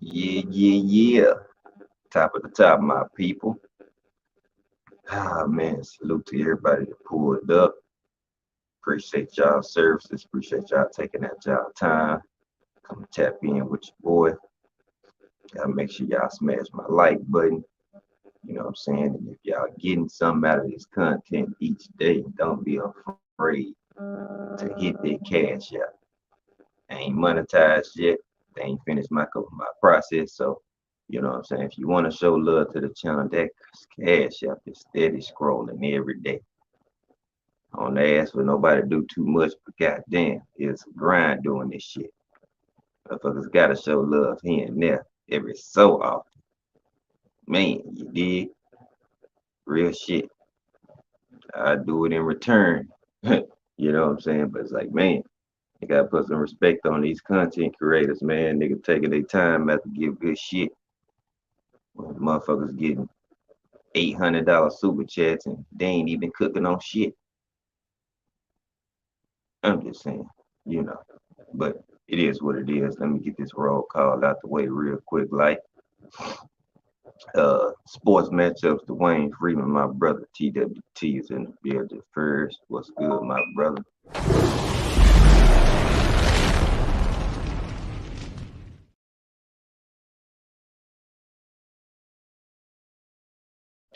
Yeah. Top of the top, my people. Ah, man, salute to everybody that pulled up. Appreciate y'all services. Appreciate y'all taking that y'all time. Come tap in with your boy. Gotta make sure y'all smash my like button. You know what I'm saying? And if y'all getting something out of this content each day, don't be afraid to hit that cash out. I ain't monetized yet. They ain't finished my process. So, you know what I'm saying? If you want to show love to the channel, that cash app is steady scrolling every day. I don't ask for nobody to do too much, but goddamn, it's a grind doing this shit. Motherfuckers gotta show love here and there every so often. Man, you dig? Real shit. I do it in return. You know what I'm saying? But it's like, man, you gotta put some respect on these content creators, man. Nigga taking their time out to give good shit. Well, motherfuckers getting $800 super chats and they ain't even cooking on shit. I'm just saying, you know. But it is what it is. Let me get this roll call out the way real quick. Like sports matchups, Dwayne Freeman, my brother TWT is in the building first. What's good, my brother?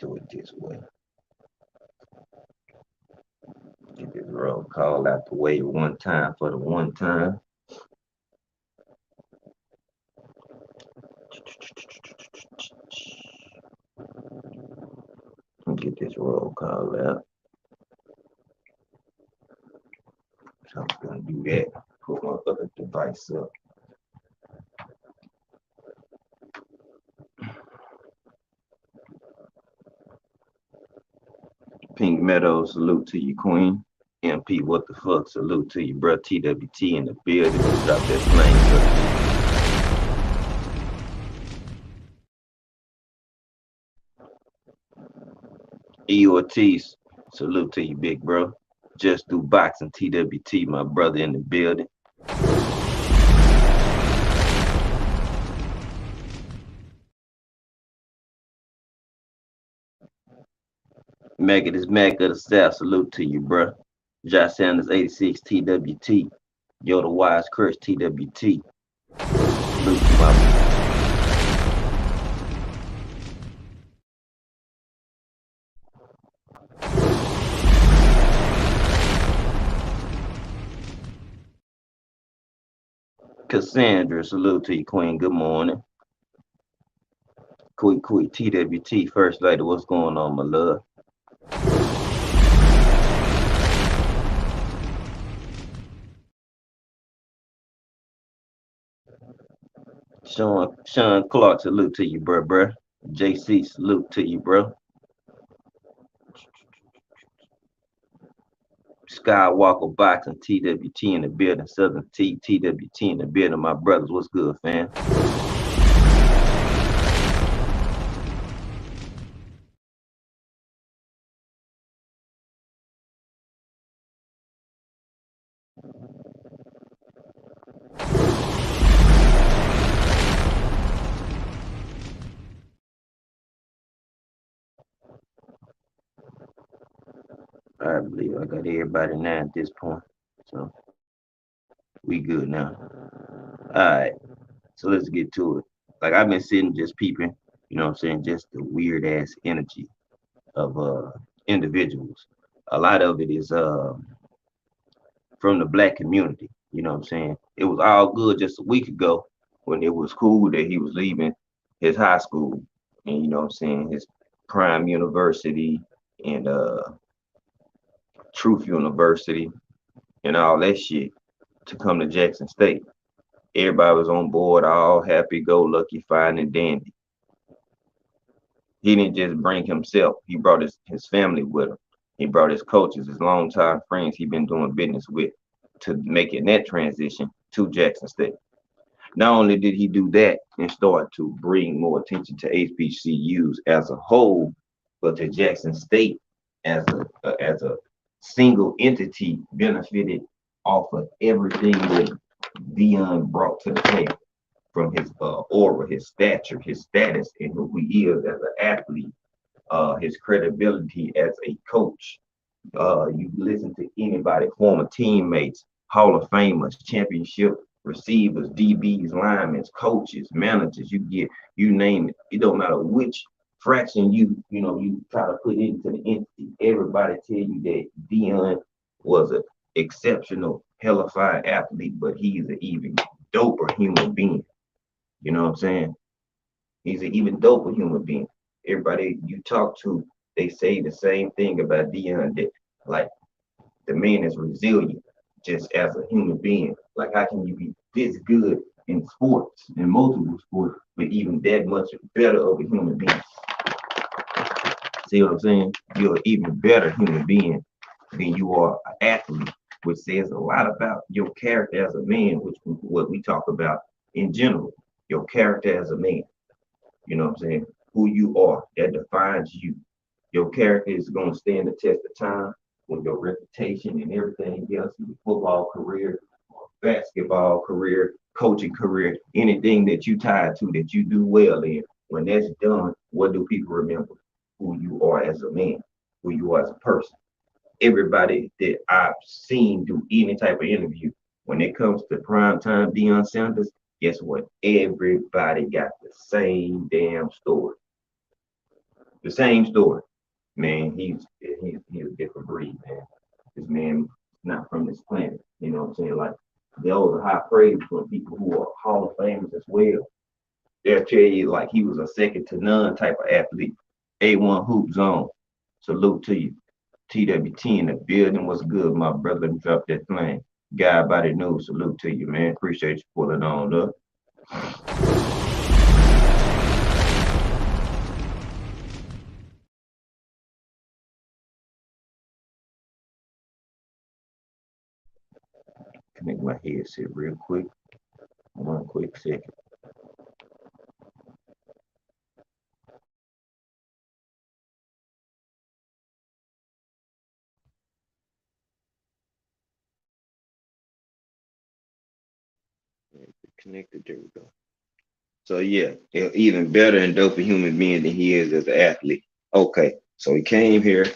Do it this way. Get this roll call out the way one time for the one time. Get this roll call out. So I'm gonna do that. Put my other device up. Pink Meadows, salute to you, Queen. MP, what the fuck? Salute to you, bro. TWT in the building. Drop that flame. E Ortiz, salute to you, big bro. Just do boxing. TWT, my brother in the building. Maggot is Mag of the South. Salute to you, bro. Josh Sanders, 86 TWT. Yoda Wise Curse TWT. Salute to my Cassandra, salute to you, Queen. Good morning. Quick, TWT, First Lady, what's going on, my love? Sean Clark, salute to you, bro. JC, salute to you, bro. Skywalker Boxing, TWT in the building. Southern TWT in the building. My brothers, what's good, fam? I believe I got everybody now at this point. So we good now. All right. So let's get to it. Like I've been sitting just peeping, you know what I'm saying, just the weird ass energy of individuals. A lot of it is from the black community, you know what I'm saying? It was all good just a week ago when it was cool that he was leaving his high school and you know what I'm saying, his prime university and Truth University and all that shit to come to Jackson State. Everybody was on board, all happy, go lucky, fine and dandy. He didn't just bring himself, he brought his family with him. He brought his coaches, his longtime friends he been doing business with to make it that transition to Jackson State. Not only did he do that and start to bring more attention to HBCUs as a whole, but to Jackson State as a single entity benefited off of everything that Deion brought to the table. from his aura, his stature, his status, and who he is as an athlete, his credibility as a coach. You listen to anybody, former teammates, Hall of Famers, championship receivers, DBs, linemen, coaches, managers. You name it. It don't matter which fraction you try to put into the entity. Everybody tell you that Deion was an exceptional, hellified athlete, but he's an even doper human being. You know what I'm saying? He's an even doper human being. Everybody you talk to, they say the same thing about Deion, that like the man is resilient just as a human being. Like, how can you be this good in sports, in multiple sports, but even that much better of a human being? See what I'm saying? You're an even better human being than you are an athlete, which says a lot about your character as a man, which what we talk about in general. Your character as a man. You know what I'm saying? Who you are, that defines you. Your character is going to stand the test of time when your reputation and everything else, your football career, basketball career, coaching career, anything that you tied to that you do well in, when that's done, what do people remember? Who you are as a man, who you are as a person. Everybody that I've seen do any type of interview, when it comes to prime time Deion Sanders, guess what? Everybody got the same damn story. The same story. Man, he's a different breed, man. This man not from this planet. You know what I'm saying? Like, those are high praise for people who are Hall of Famers as well. They'll tell you like he was a second to none type of athlete. A1 Hoop Zone. Salute to you. TWT in the building. What's good, my brother? Drop that plane. Guy by the news. Salute to you, man. Appreciate you pulling on up. Connect my headset real quick. One quick second. Connected. There we go. So yeah, even better and doper human being than he is as an athlete. Okay, so he came here.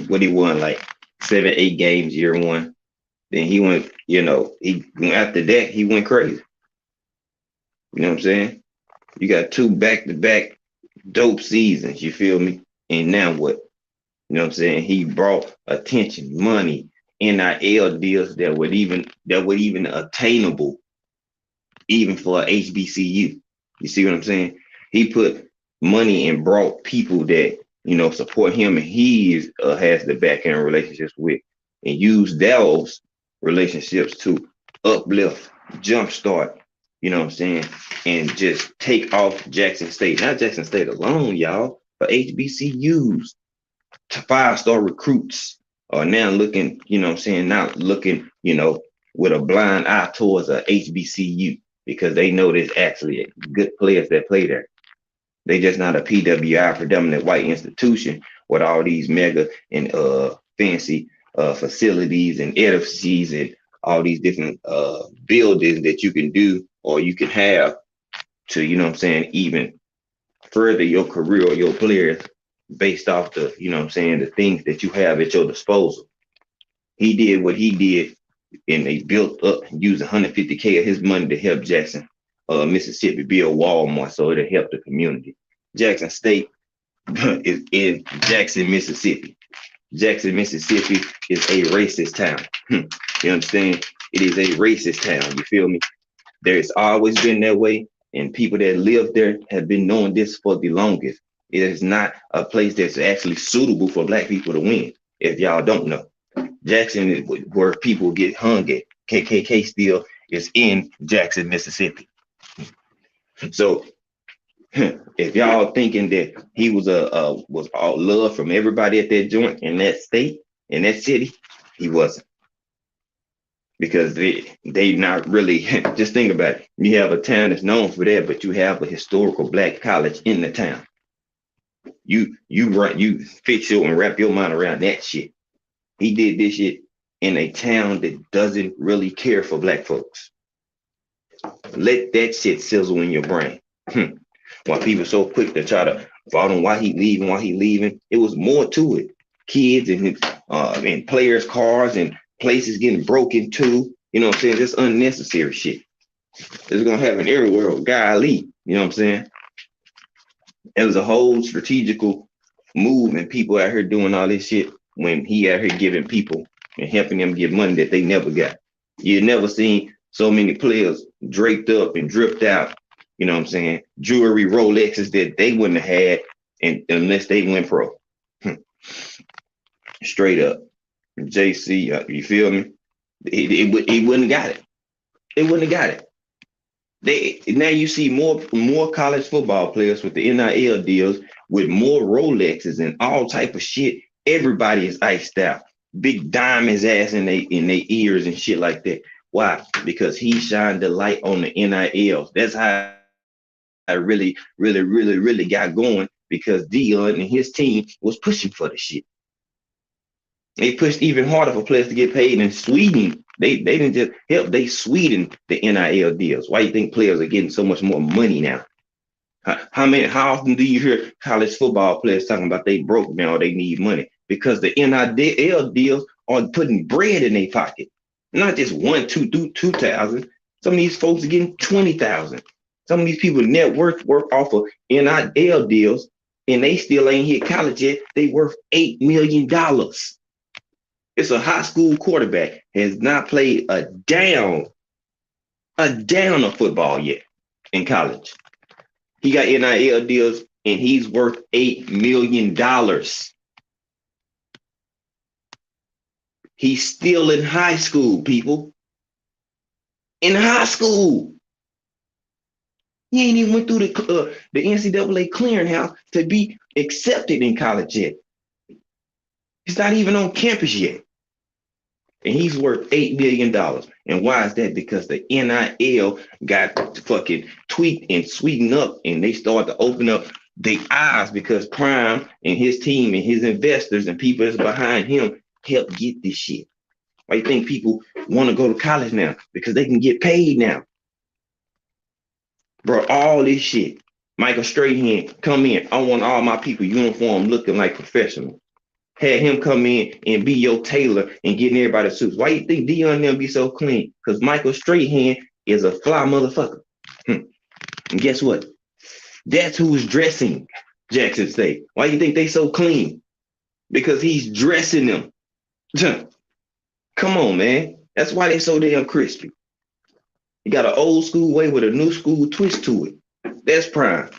What he won like 7, 8 games year one. Then he went. He after that he went crazy. You know what I'm saying? You got 2 back-to-back dope seasons. You feel me? And now what? You know what I'm saying? He brought attention, money, NIL deals that would even attainable even for a HBCU. You see what I'm saying? He put money and brought people that support him, and he has the back end relationships with, and use those relationships to uplift, jumpstart. You know what I'm saying? And just take off Jackson State, not Jackson State alone, y'all, but HBCUs. 5-star recruits are now looking, not looking, with a blind eye towards a HBCU, because they know there's actually good players that play there. They just not a PWI, predominant white institution, with all these mega and fancy facilities and edifices and all these different buildings that you can do or you can have to, even further your career or your players based off the things that you have at your disposal. He did what he did, and they built up, used 150K of his money to help Jackson, Mississippi, build Walmart so it'll help the community. Jackson State is in Jackson, Mississippi. Jackson, Mississippi is a racist town. You understand? It is a racist town. You feel me? There's always been that way, and people that live there have been knowing this for the longest. It is not a place that's actually suitable for black people to win, if y'all don't know. Jackson is where people get hung at. KKK still is in Jackson, Mississippi. So if y'all thinking that he was all love from everybody at that joint in that state, in that city, he wasn't. Because they not really, just think about it. You have a town that's known for that, but you have a historical black college in the town. You fix your and wrap your mind around that shit. He did this shit in a town that doesn't really care for black folks. Let that shit sizzle in your brain. Why people so quick to try to fault him, why he leaving. It was more to it. Kids and players' cars and places getting broken too. You know what I'm saying? Just unnecessary shit. It's gonna happen everywhere. Golly, you know what I'm saying? It was a whole strategical move, and people out here doing all this shit when he out here giving people and helping them get money that they never got. You never seen so many players draped up and dripped out, you know what I'm saying? Jewelry, Rolexes that they wouldn't have had unless they went pro. Straight up. JC, you feel me? It wouldn't have got it. It wouldn't have got it. Now you see more college football players with the NIL deals with more Rolexes and all type of shit. Everybody is iced out, big diamonds ass in their ears and shit like that. Why? Because he shined the light on the NILs. That's how I really got going, because Deion and his team was pushing for the shit. They pushed even harder for players to get paid in Sweden. They didn't just help, they sweetened the NIL deals. Why do you think players are getting so much more money now? How often do you hear college football players talking about they broke now or they need money? Because the NIL deals are putting bread in their pocket. Not just 2,000. Some of these folks are getting 20,000. Some of these people net worth work off of NIL deals, and they still ain't hit college yet. They worth $8 million. It's a high school quarterback, has not played a down of football yet in college. He got NIL deals and he's worth $8 million. He's still in high school, people. In high school. He ain't even went through the NCAA clearinghouse to be accepted in college yet. He's not even on campus yet. And he's worth $8 million. And why is that? Because the NIL got fucking tweaked and sweetened up, and they started to open up their eyes, because Prime and his team and his investors and people that's behind him helped get this shit. Why you think people want to go to college now? Because they can get paid now. Bro, all this shit. Michael Strahan, come in. I want all my people uniform looking like professionals. Had him come in and be your tailor and getting everybody suits. Why you think Deion and them be so clean? Because Michael Strahan is a fly motherfucker. And guess what? That's who's dressing Jackson State. Why you think they so clean? Because he's dressing them. Come on, man. That's why they so damn crispy. You got an old school way with a new school twist to it. That's Prime.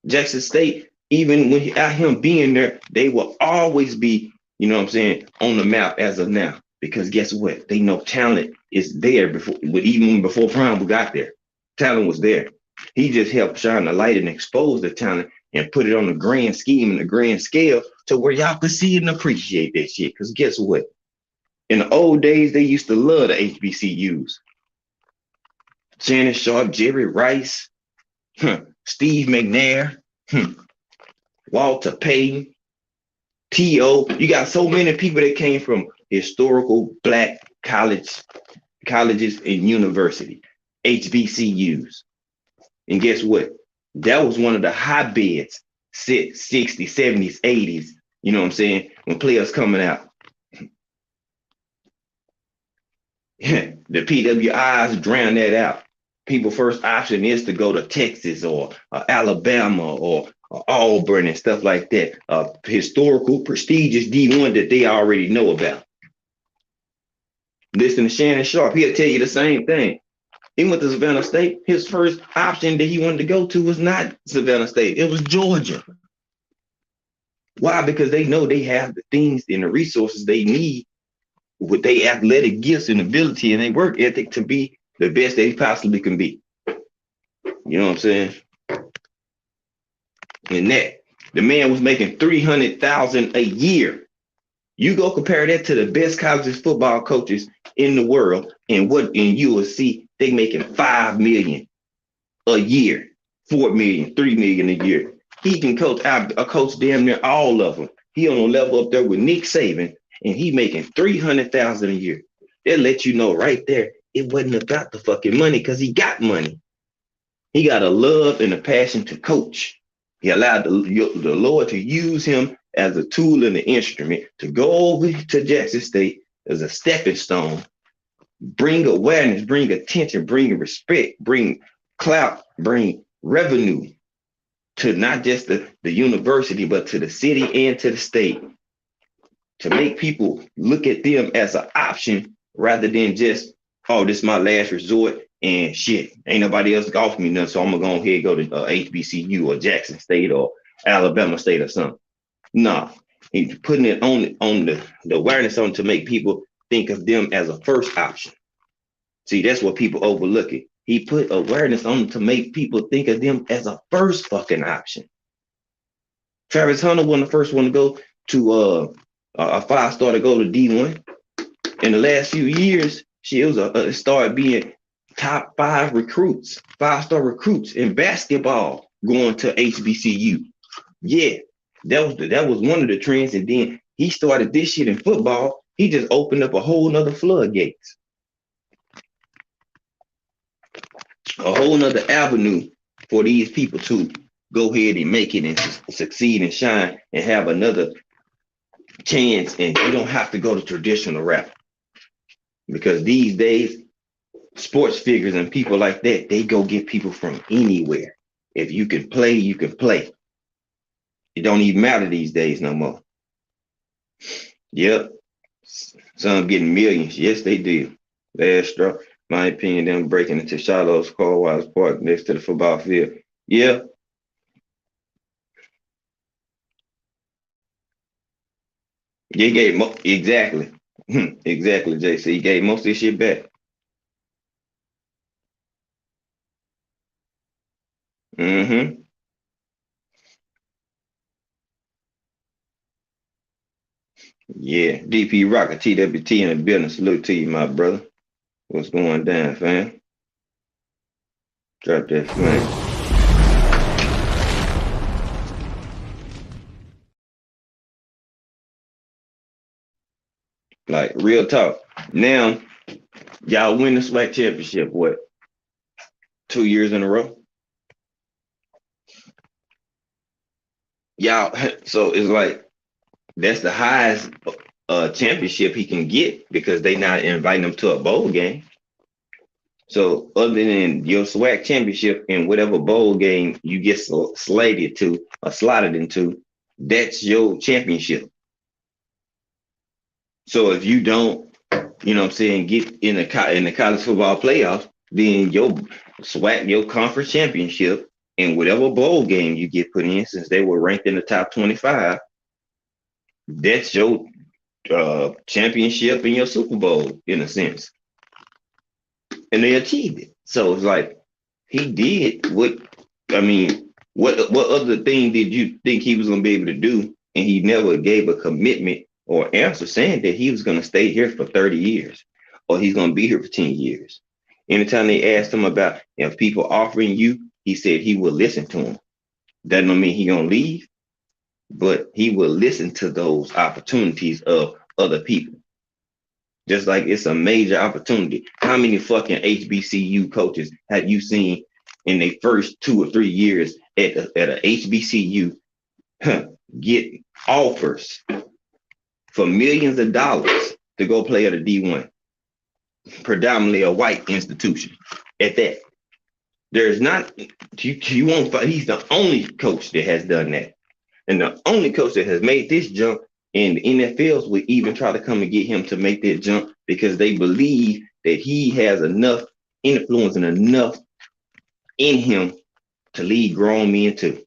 Jackson State, even without him being there, they will always be, you know what I'm saying, on the map as of now. Because guess what? They know talent is there even before Prime got there. Talent was there. He just helped shine the light and expose the talent and put it on the grand scheme and the grand scale to where y'all could see and appreciate that shit. Because guess what? In the old days, they used to love the HBCUs. Shannon Sharp, Jerry Rice, Steve McNair, Walter Payton, T.O. You got so many people that came from historical Black colleges and university, HBCUs. And guess what? That was one of the hotbeds, 60s, 70s, 80s, you know what I'm saying, when players coming out. The PWIs drown that out. People's first option is to go to Texas or Alabama or Auburn and stuff like that. Historical, prestigious D1 that they already know about. Listen to Shannon Sharp. He'll tell you the same thing. He went to Savannah State. His first option that he wanted to go to was not Savannah State. It was Georgia. Why? Because they know they have the things and the resources they need with their athletic gifts and ability and their work ethic to be the best they possibly can be. You know what I'm saying? And that the man was making $300,000 a year. You go compare that to the best college football coaches in the world, and you will see they making $5 million a year, $4 million, $3 million a year. He can coach damn near all of them. He on a level up there with Nick Saban, and he making $300,000 a year. That lets you know right there it wasn't about the fucking money because he got money. He got a love and a passion to coach. He allowed the Lord to use him as a tool and an instrument to go over to Jackson State as a stepping stone, bring awareness, bring attention, bring respect, bring clout, bring revenue to not just the university, but to the city and to the state, to make people look at them as an option rather than just, oh, this is my last resort and shit. Ain't nobody else golf me nothing, so I'm gonna go ahead and go to HBCU or Jackson State or Alabama State or something. Nah, he's putting it on the awareness on to make people think of them as a first option. See, that's what people overlook it. He put awareness on to make people think of them as a first fucking option. Travis Hunter wasn't the first one to go to a 5-star to go to D1. In the last few years, it started being top 5 recruits, 5-star recruits in basketball going to HBCU. Yeah, that was one of the trends. And then he started this shit in football. He just opened up a whole nother floodgates, a whole nother avenue for these people to go ahead and make it and succeed and shine and have another chance. And you don't have to go to traditional rap, because these days sports figures and people like that, they go get people from anywhere. If you can play, you can play. It don't even matter these days no more. Yep, some getting millions. Yes, they do. Last straw, my opinion, them breaking into Shiloh's Car Wash Park next to the football field. Yeah. They gave exactly. Exactly, JC. He gave most of this shit back. Mm-hmm. Yeah. DP Rocker, TWT in the building. Salute to you, my brother. What's going down, fam? Drop that flame. Like, real talk. Now, y'all win the SWAC championship, what, 2 years in a row? Y'all, so it's like, that's the highest championship he can get, because they not inviting him to a bowl game. So other than your SWAC championship and whatever bowl game you get slated to or slotted into, that's your championship. So if you don't, you know what I'm saying, get in the college football playoffs, then your SWAC, your conference championship, and whatever bowl game you get put in, since they were ranked in the top 25, that's your championship and your Super Bowl in a sense. And they achieved it. So it's like, he did what, I mean, what other thing did you think he was going to be able to do? And he never gave a commitment or answer saying that he was going to stay here for 30 years or he's going to be here for 10 years. Anytime they asked him about if people offering you, he said he will listen to them. That don't mean he going to leave, but he will listen to those opportunities of other people. Just like it's a major opportunity. How many fucking HBCU coaches have you seen in their first 2 or 3 years at a HBCU get offers for millions of dollars to go play at a D1, predominantly a white institution at that? There's not, you won't find, he's the only coach that has done that. And the only coach that has made this jump, and the NFLs would even try to come and get him to make that jump because they believe that he has enough influence and enough in him to lead grown men too.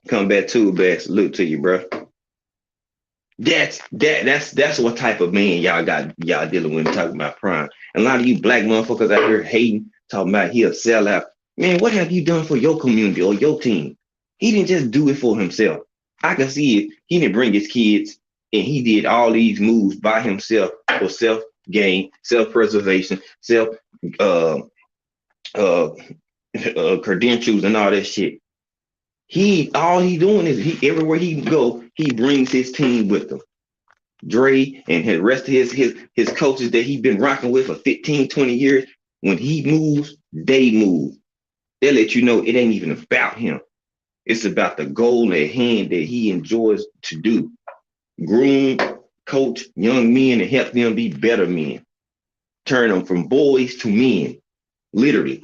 Come back to back, salute to you, bro. That's what type of man y'all dealing with talking about prime. And a lot of you black motherfuckers out here hating, talking about he'll sell out. Man, what have you done for your community or your team? He didn't just do it for himself. I can see it. He didn't bring his kids, and he did all these moves by himself for self-gain, self-preservation, credentials and all that shit. All he doing is everywhere he go, he brings his team with him. Dre and the rest of his coaches that he's been rocking with for 15, 20 years, when he moves, they move. They'll let you know it ain't even about him. It's about the goal at hand that he enjoys to do. Groom, coach young men and help them be better men. Turn them from boys to men, literally.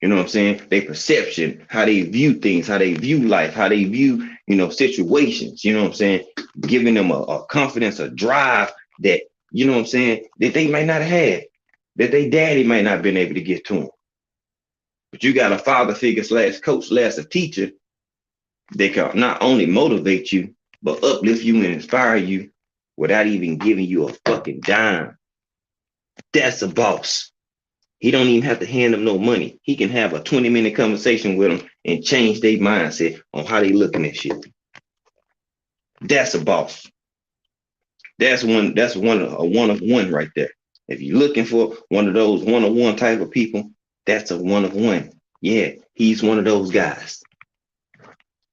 You know what I'm saying? Their perception, how they view things, how they view life, how they view, situations. You know what I'm saying? Giving them a confidence, a drive that, you know what I'm saying, that they might not have had, that they daddy might not have been able to get to them. But you got a father figure slash coach slash a teacher that can not only motivate you, but uplift you and inspire you without even giving you a fucking dime. That's a boss. He don't even have to hand them no money. He can have a 20-minute conversation with them and change their mindset on how they looking at shit. That's a boss. That's one a one of one right there. If you're looking for one of those one-on-one type of people, that's a one of one. Yeah, he's one of those guys.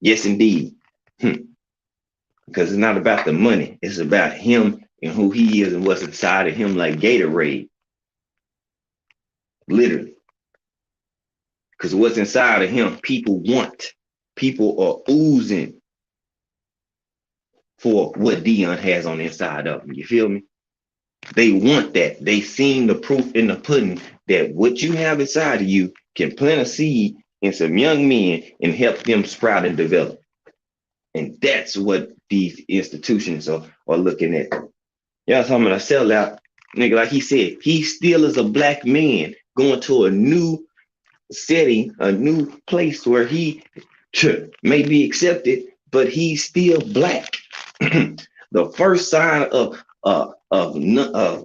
Yes, indeed. Because it's not about the money. It's about him and who he is and what's inside of him, like Gatorade. Literally. Because what's inside of him, people want. People are oozing for what Deion has on the inside of him. You feel me? They want that. They seen the proof in the pudding that what you have inside of you can plant a seed in some young men and help them sprout and develop. And that's what these institutions are looking at. Y'all talking about a sellout. Nigga, like he said, he still is a black man going to a new setting, a new place where he may be accepted, but he's still black. The first sign of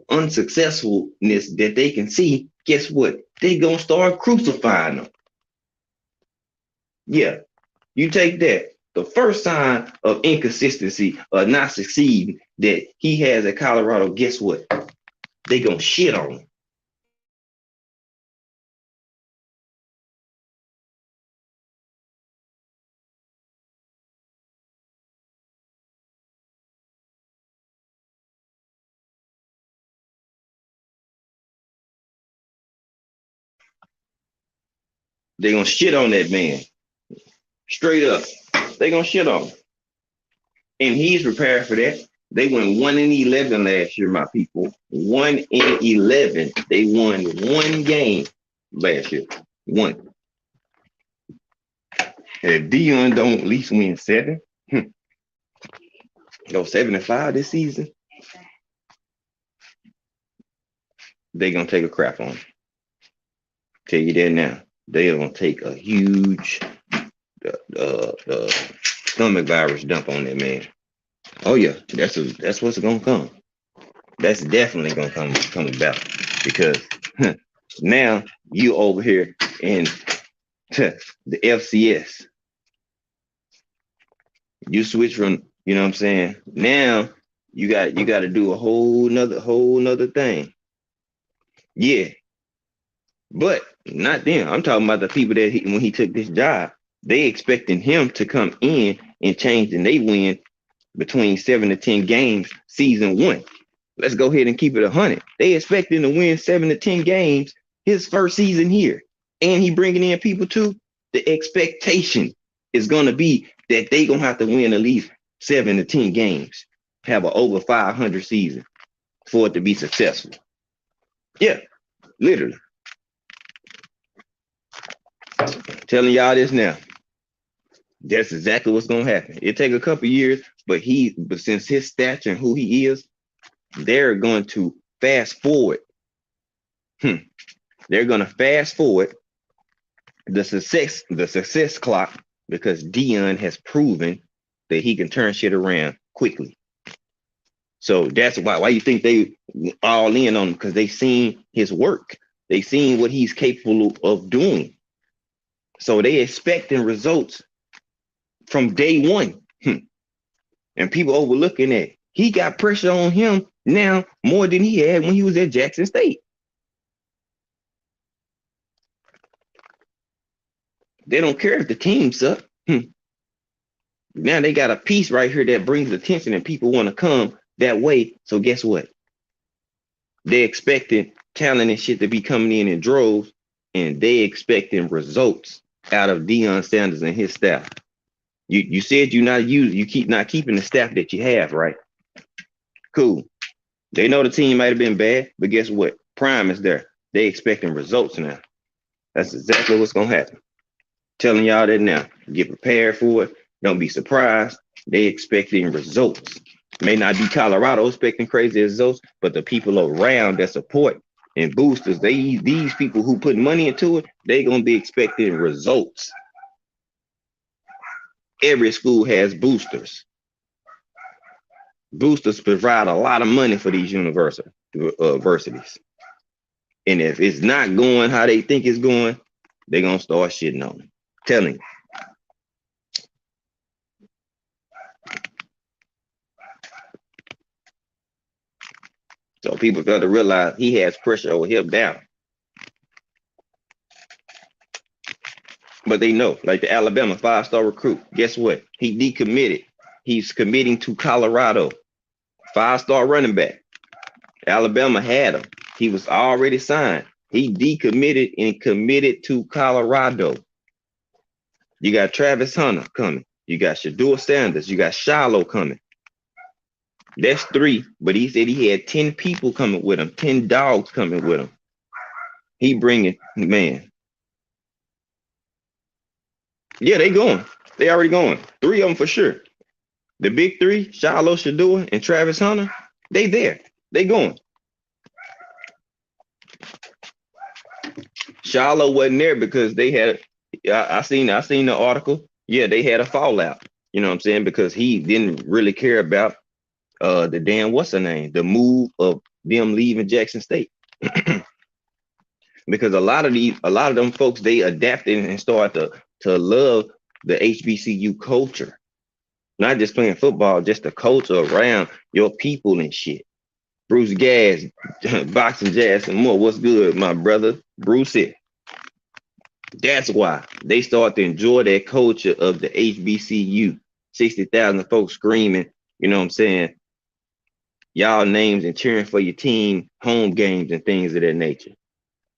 unsuccessfulness that they can see, guess what? They gonna start crucifying them. Yeah, you take that. The first sign of inconsistency or not succeeding that he has at Colorado, guess what? They gonna shit on him. They gonna shit on that man. Straight up. They gonna shit on him. And he's prepared for that. They went 1-11 last year, my people. 1-11. They won one game last year. One. If Deion don't at least win 7, go 7-5 this season, they gonna take a crap on him. Tell you that now. They're gonna take a huge stomach virus dump on that man. Oh yeah, that's what's gonna come. That's definitely gonna come about because now you over here in the FCS. You switch from, you know what I'm saying? Now you got to do a whole nother thing. Yeah. But not them. I'm talking about the people that when he took this job, they expecting him to come in and change, and they win between 7 to 10 games season 1. Let's go ahead and keep it 100. They expecting to win 7 to 10 games his first season here, and he bringing in people too. The expectation is gonna be that they gonna have to win at least 7 to 10 games, have an over 500 season for it to be successful. Yeah, literally. Telling y'all this now. That's exactly what's gonna happen. It take a couple years, but since his stature and who he is, they're going to fast forward. They're gonna fast forward the success clock because Deion has proven that he can turn shit around quickly. So that's why you think they all in on him, because they seen his work. They seen what he's capable of doing. So they expecting results from day one. And people overlooking that. He got pressure on him now more than he had when he was at Jackson State. They don't care if the team suck. Now they got a piece right here that brings attention and people want to come that way. So guess what? They expecting talent and shit to be coming in droves, and they expecting results out of Deion Sanders and his staff. You said you keep not keeping the staff that you have, right? Cool. They know the team might have been bad, but guess what? Prime is there. They expecting results now. That's exactly what's gonna happen. Telling y'all that now. Get prepared for it. Don't be surprised. They expecting results. May not be Colorado expecting crazy results, but the people around that support and boosters, these people who put money into it, they gonna be expecting results. Every school has boosters. Boosters provide a lot of money for these universities. And if it's not going how they think it's going, they're gonna start shitting on them. Telling you. So people got to realize he has pressure over him down. But they know, like the Alabama 5-star recruit, guess what? He decommitted. He's committing to Colorado. 5-star running back. Alabama had him. He was already signed. He decommitted and committed to Colorado. You got Travis Hunter coming. You got Shedeur Sanders. You got Shiloh coming. That's 3, but he said he had 10 people coming with him, 10 dogs coming with him. He bringing, man. Yeah, they going. They already going. 3 of them for sure. The big 3, Shiloh, Shedeur, and Travis Hunter, they there. They going. Shiloh wasn't there because they had. I seen the article. Yeah, they had a fallout. You know what I'm saying? Because he didn't really care about the damn what's her name, the move of them leaving Jackson State. Because a lot of them folks, they adapted and started to love the HBCU culture. Not just playing football, just the culture around your people and shit. Bruce Gas, boxing, jazz, and more. What's good, my brother? Bruce here. That's why they start to enjoy that culture of the HBCU. 60,000 folks screaming, you know what I'm saying? Y'all names and cheering for your team, home games and things of that nature.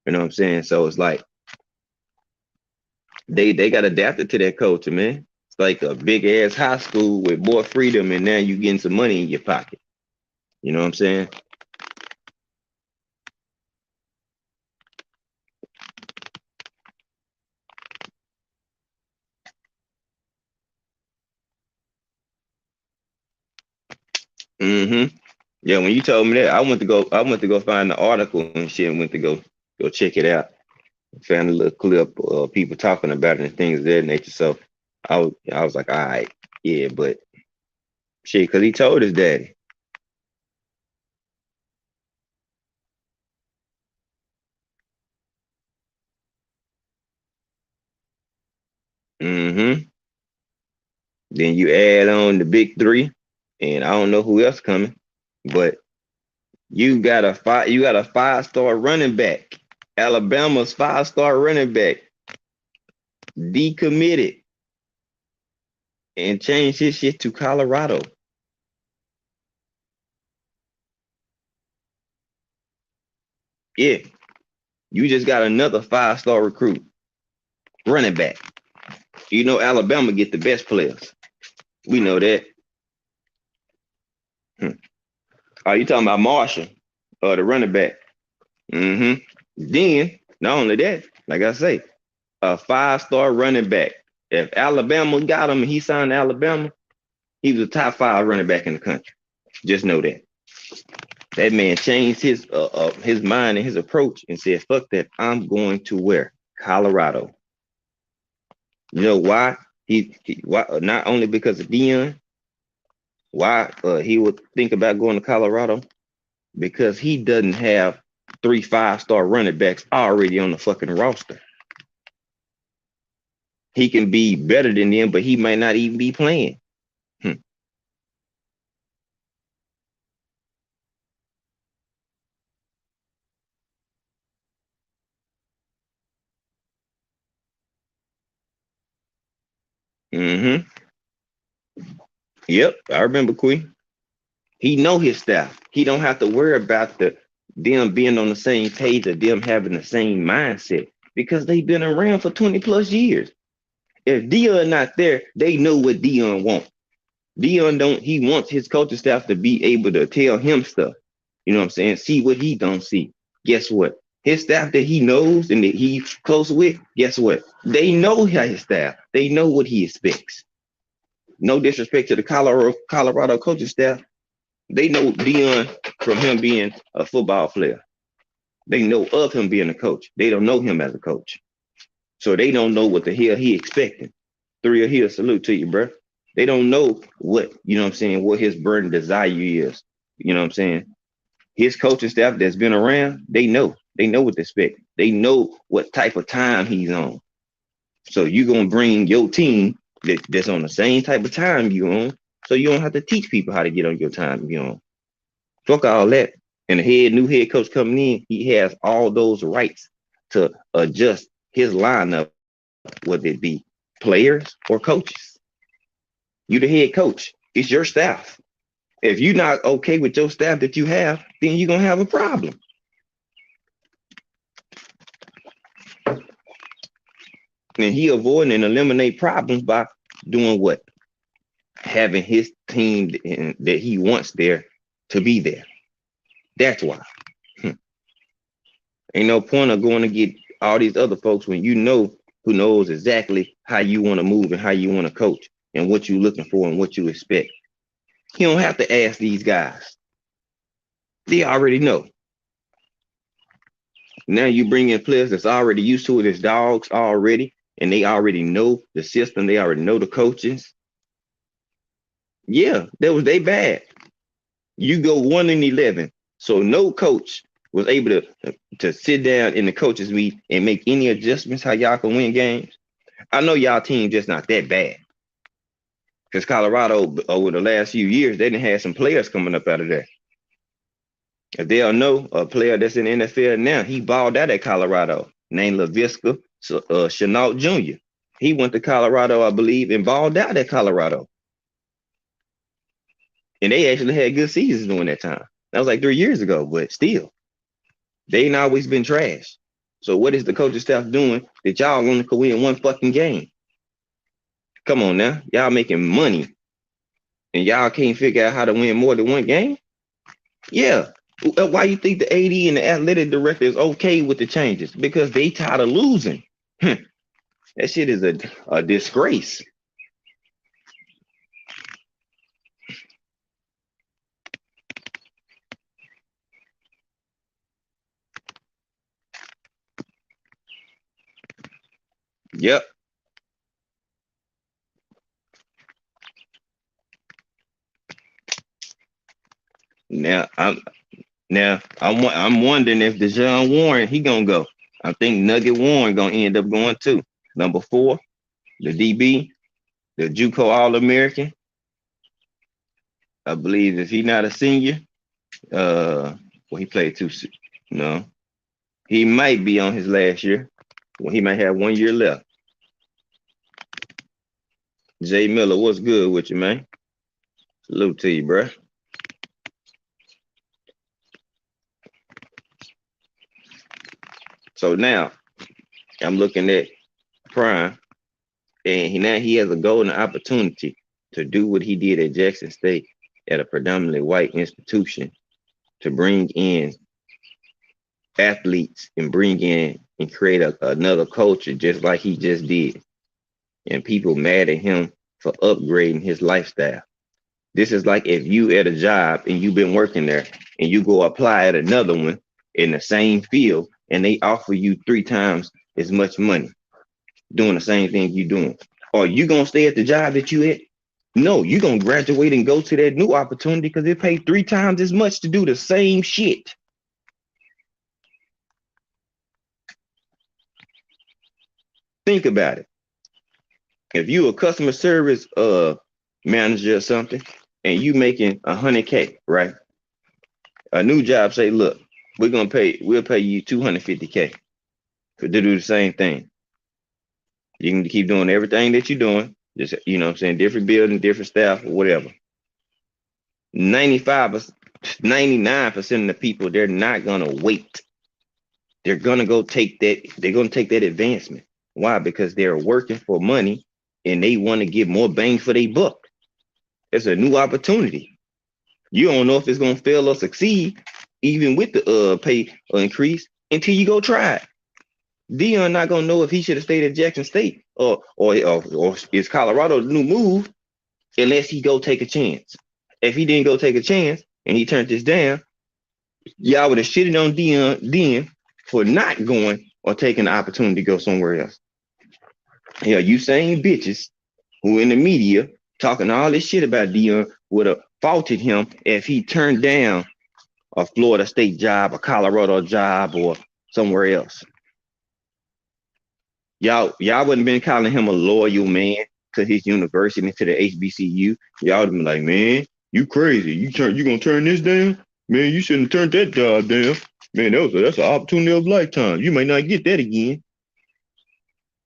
You know what I'm saying? So it's like they got adapted to that culture, man. It's like a big ass high school with more freedom, and now you getting some money in your pocket. You know what I'm saying? Mm-hmm. Yeah, when you told me that, I went to go find the article and shit and went to go check it out. Found a little clip of people talking about it and things of that nature. So I was like, all right, yeah, but shit, because he told his daddy. Mm-hmm. Then you add on the big 3, and I don't know who else coming, but you got a 5-star running back. Alabama's 5-star running back decommitted and changed his shit to Colorado. Yeah, you just got another 5-star recruit running back. You know Alabama get the best players. We know that. Hmm. Are you talking about Marshall, the running back? Mm-hmm. Then, not only that, like I say, a 5-star running back. If Alabama got him and he signed Alabama, he was a top 5 running back in the country. Just know that. That man changed his mind and his approach and said, "Fuck that! I'm going to where Colorado." You know why? Why not only because of Deion. Why he would think about going to Colorado? Because he doesn't have 3 5-star running backs already on the fucking roster. He can be better than them, but he might not even be playing. Hmm. Mm-hmm. Yep, I remember Queen. He know his staff. He don't have to worry about them being on the same page or them having the same mindset because they've been around for 20 plus years. If Dion not there, they know what Dion wants. Dion don't, he wants his coaching staff to be able to tell him stuff. You know what I'm saying? See what he don't see. Guess what? His staff that he knows and that he's close with, guess what? They know his staff. They know what he expects. No disrespect to the Colorado coaching staff. They know Dion from him being a football player. They know of him being a coach. They don't know him as a coach. So they don't know what the hell he expecting. 3 Hill, salute to you, bro. They don't know what, you know what I'm saying, what his burning desire is. You know what I'm saying? His coaching staff that's been around, they know. They know what to expect. They know what type of time he's on. So you're going to bring your team that's on the same type of time you on, so you don't have to teach people how to get on your time you on. Fuck all that. And the new head coach coming in, he has all those rights to adjust his lineup, whether it be players or coaches. You the head coach. It's your staff. If you're not okay with your staff that you have, then you're gonna have a problem. And he avoiding and eliminate problems by doing what? Having his team that he wants there to be there. That's why. Ain't no point of going to get all these other folks when you know who knows exactly how you want to move and how you want to coach and what you're looking for and what you expect. You don't have to ask these guys. They already know. Now you bring in players that's already used to it as dogs already, and they already know the system. They already know the coaches. Yeah, that was they bad. You go 1-11. So no coach was able to sit down in the coaches meet and make any adjustments how y'all can win games. I know y'all team just not that bad. Because Colorado, over the last few years, they didn't have some players coming up out of there. If they'll know a player that's in the NFL now, he balled out at Colorado, named LaVisca Chenault Jr. He went to Colorado, I believe, and balled out at Colorado. And they actually had good seasons during that time. That was like 3 years ago, but still, they ain't always been trash. So what is the coaching staff doing that y'all only could win one fucking game? Come on now. Y'all making money and y'all can't figure out how to win more than one game? Yeah. Why you think the AD and the athletic director is okay with the changes? Because they tired of losing. That shit is a disgrace. Yep. Now I'm wondering if Deshaun Warren he gonna go. I think Nugget Warren gonna end up going too. Number 4, the DB, the JUCO All-American. I believe if he not a senior, well he played 2. No, he might be on his last year. Well, he might have 1 year left. Jay Miller, what's good with you, man? Salute to you, bro. So now I'm looking at Prime, and now he has a golden opportunity to do what he did at Jackson State at a predominantly white institution, to bring in athletes and bring in and create another culture just like he just did. And people mad at him for upgrading his lifestyle. This is like if you at a job and you've been working there and you go apply at another one in the same field and they offer you 3 times as much money doing the same thing you're doing. Are you gonna stay at the job that you at? No, you're gonna graduate and go to that new opportunity because they pay 3 times as much to do the same shit. Think about it. If you a customer service manager or something and you making 100K, right? A new job say, look, we'll pay you 250K to do the same thing. You can keep doing everything that you're doing, just, you know what I'm saying, different building, different staff, or whatever. 95, 99% of the people, they're not gonna wait. They're gonna go take that. They're gonna take that advancement. Why? Because they're working for money and they want to get more bang for their buck. It's a new opportunity. You don't know if it's gonna fail or succeed, even with the pay increase, until you go try it. Deion not gonna know if he should have stayed at Jackson State or is Colorado the new move unless he go take a chance. If he didn't go take a chance and he turned this down, y'all would have shitted on Deion then for not going or taking the opportunity to go somewhere else. Yeah, you same bitches who in the media talking all this shit about Deion would have faulted him if he turned down a Florida State job, a Colorado job, or somewhere else. Y'all wouldn't been calling him a loyal man to his university, to the HBCU. Y'all would have been like, man, you crazy. You gonna turn this down? Man, you shouldn't have turned that job down. Man, that's an opportunity of a lifetime. You might not get that again.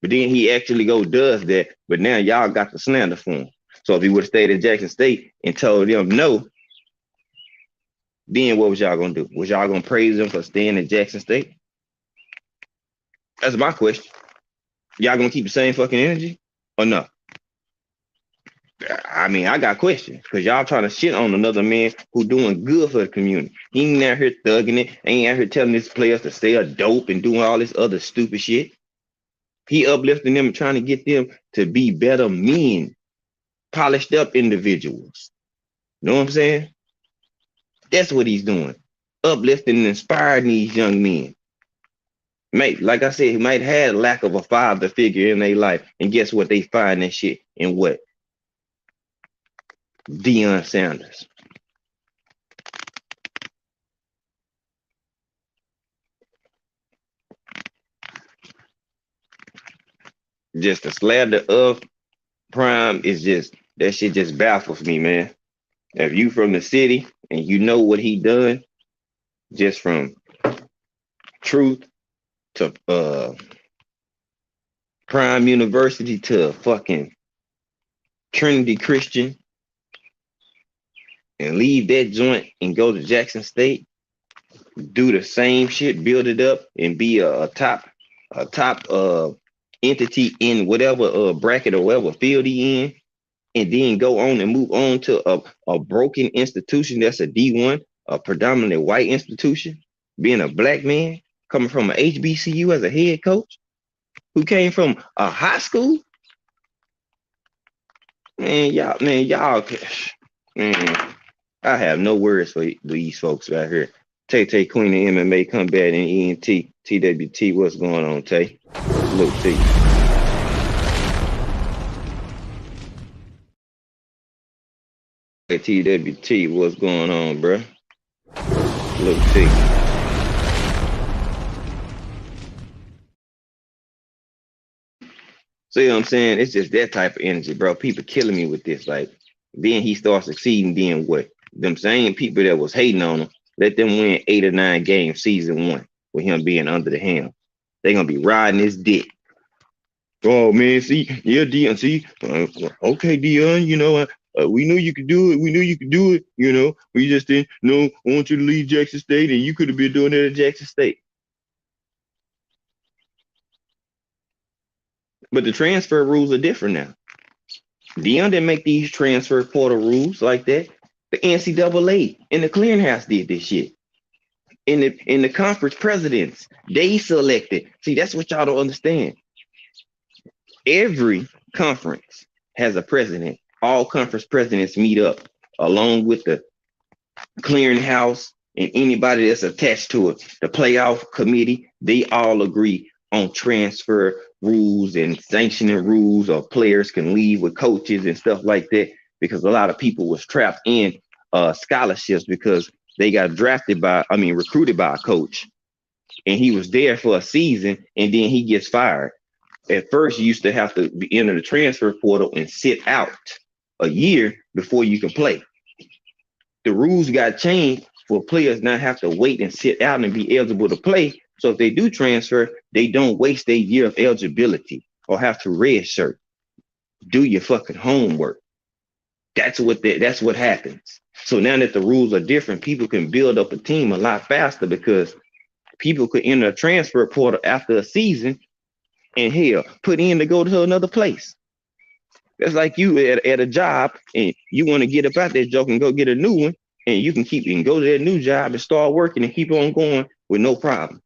But then he actually does that. But now y'all got the slander for him. So if he would have stayed at Jackson State and told them no, then what was y'all gonna do? Was y'all gonna praise him for staying at Jackson State? That's my question. Y'all gonna keep the same fucking energy or no? I mean, I got questions because y'all trying to shit on another man who doing good for the community. He ain't out here thugging it. Ain't out here telling his players to stay a dope and doing all this other stupid shit. He uplifting them and trying to get them to be better men, polished up individuals. You know what I'm saying? That's what he's doing. Uplifting and inspiring these young men. Like I said, he might have a lack of a father figure in their life. And guess what? They find that shit in what? Deion Sanders. Just the slander of Prime is just, that shit just baffles me, man. If you from the city and you know what he done, just from Truth to Prime University to fucking Trinity Christian and leave that joint and go to Jackson State, do the same shit, build it up and be a top entity in whatever bracket or whatever field he in, and then go on and move on to a broken institution that's a D1, a predominantly white institution, being a black man coming from an HBCU as a head coach who came from a high school. Man, I have no words for these folks right here. Tay Queen of MMA Combat and ENT, TWT, what's going on, Tay? Look, T. TWT, what's going on, bro? Look, T. See what I'm saying? It's just that type of energy, bro. People killing me with this. Like, then he starts succeeding, then what? Them same people that was hating on him, let them win 8 or 9 games season 1 with him being under the helm. They're gonna be riding his dick. Oh man, see, yeah, Deion, see, okay, Deion, you know, we knew you could do it. We knew you could do it. You know, we just didn't know. I want you to leave Jackson State, and you could have been doing it at Jackson State. But the transfer rules are different now. Deion didn't make these transfer portal rules like that. The NCAA and the clearinghouse did this shit. In the conference presidents, they selected. See, that's what y'all don't understand. Every conference has a president. All conference presidents meet up along with the clearinghouse and anybody that's attached to it. The playoff committee, they all agree on transfer rules and sanctioning rules, or players can leave with coaches and stuff like that, because a lot of people was trapped in scholarships because they got recruited by a coach, and he was there for a season and then he gets fired. At first, you used to have to enter the transfer portal and sit out a year before you can play. The rules got changed for players not have to wait and sit out and be eligible to play. So if they do transfer, they don't waste their year of eligibility or have to redshirt. Do your fucking homework. That's what happens. So now that the rules are different, people can build up a team a lot faster because people could enter a transfer portal after a season and hell, put in to go to another place. That's like you at a job and you want to get up out that joke and go get a new one, and you can go to that new job and start working and keep on going with no problem.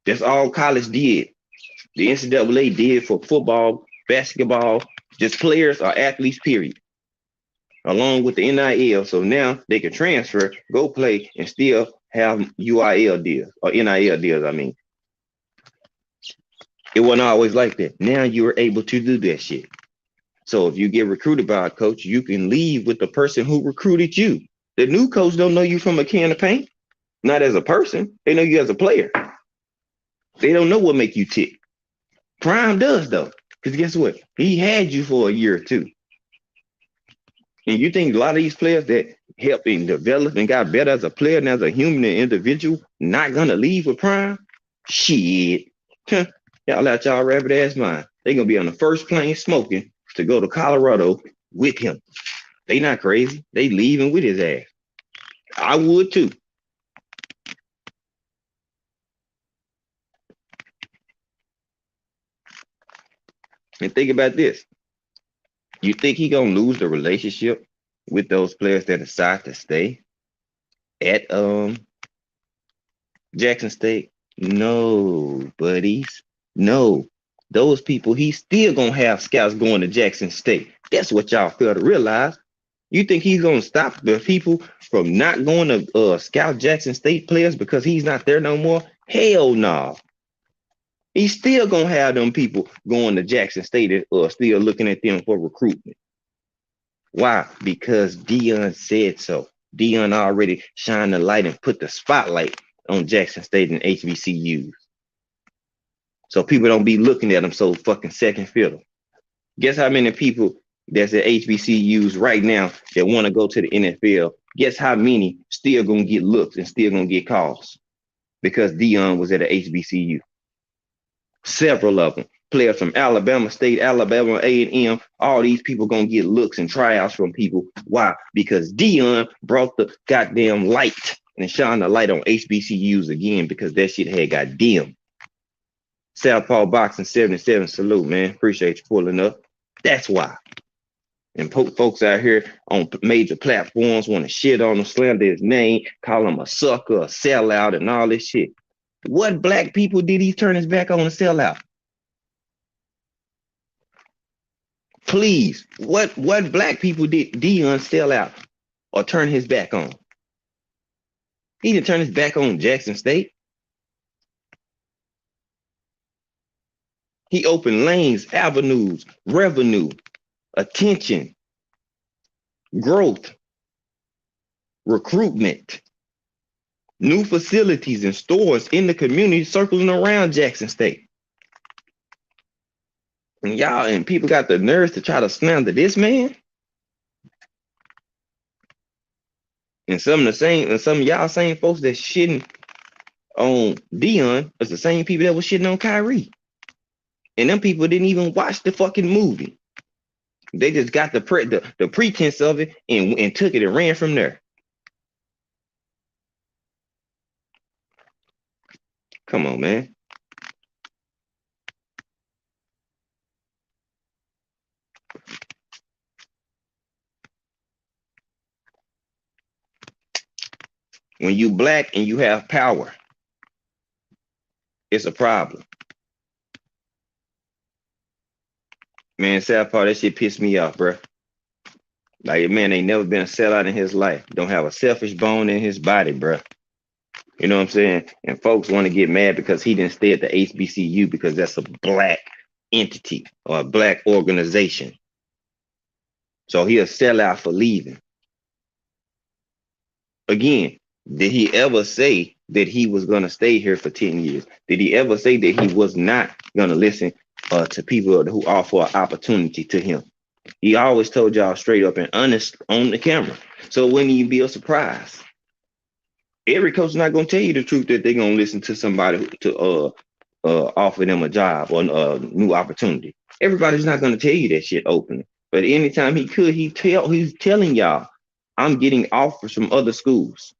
That's all college did. The NCAA did for football, basketball, just players or athletes, period, along with the NIL. So now they can transfer, go play, and still have UIL deals or NIL deals. I mean, it wasn't always like that. Now you're able to do that shit. So if you get recruited by a coach, you can leave with the person who recruited you. The new coach don't know you from a can of paint, not as a person. They know you as a player. They don't know what make you tick. Prime does though, because guess what? He had you for a year or two. And you think a lot of these players that helped and developed and got better as a player and as a human and individual not gonna leave with Prime? Shit. Y'all out y'all rabbit ass mind. They gonna be on the first plane smoking to go to Colorado with him. They not crazy. They leaving with his ass. I would too. And think about this. You think he gonna lose the relationship with those players that decide to stay at Jackson State? No, buddies. No. Those people, he's still gonna have scouts going to Jackson State. That's what y'all fail to realize. You think he's gonna stop the people from not going to scout Jackson State players because he's not there no more? Hell no. He's still gonna have them people going to Jackson State or still looking at them for recruitment. Why? Because Deion said so. Deion already shined the light and put the spotlight on Jackson State and HBCUs. So people don't be looking at them so fucking second fiddle. Guess how many people that's at HBCUs right now that want to go to the NFL? Guess how many still gonna get looks and still gonna get calls because Deion was at a HBCU. Several of them. Players from Alabama State, Alabama A&M, all these people gonna get looks and tryouts from people. Why? Because Deion brought the goddamn light and shined the light on HBCUs again because that shit had got dim. Southpaw Boxing 77, salute, man. Appreciate you pulling up. That's why. And folks out here on major platforms want to shit on him, slander his name, call him a sucker, a sellout, and all this shit. What black people did he turn his back on and sell out? Please, what black people did Deion sell out or turn his back on? He didn't turn his back on Jackson State. He opened lanes, avenues, revenue, attention, growth, recruitment, new facilities and stores in the community circling around Jackson State. And y'all and people got the nerves to try to slander this man. And some of y'all same folks that shitting on Deion is the same people that was shitting on Kyrie. And them people didn't even watch the fucking movie. They just got the pretense of it and took it and ran from there. Come on, man. When you black and you have power, it's a problem. Man, Southpaw, that shit pissed me off, bro. Like, man, ain't never been a sellout in his life. Don't have a selfish bone in his body, bro. You know what I'm saying? And folks want to get mad because he didn't stay at the HBCU because that's a black entity or a black organization. So he'll sell out for leaving. Again, did he ever say that he was going to stay here for 10 years? Did he ever say that he was not going to listen to people who offer an opportunity to him? He always told y'all straight up and honest on the camera. So it wouldn't even be a surprise. Every coach is not going to tell you the truth that they're going to listen to somebody to offer them a job or a new opportunity. Everybody's not going to tell you that shit openly. But anytime he could, he's telling y'all I'm getting offers from other schools.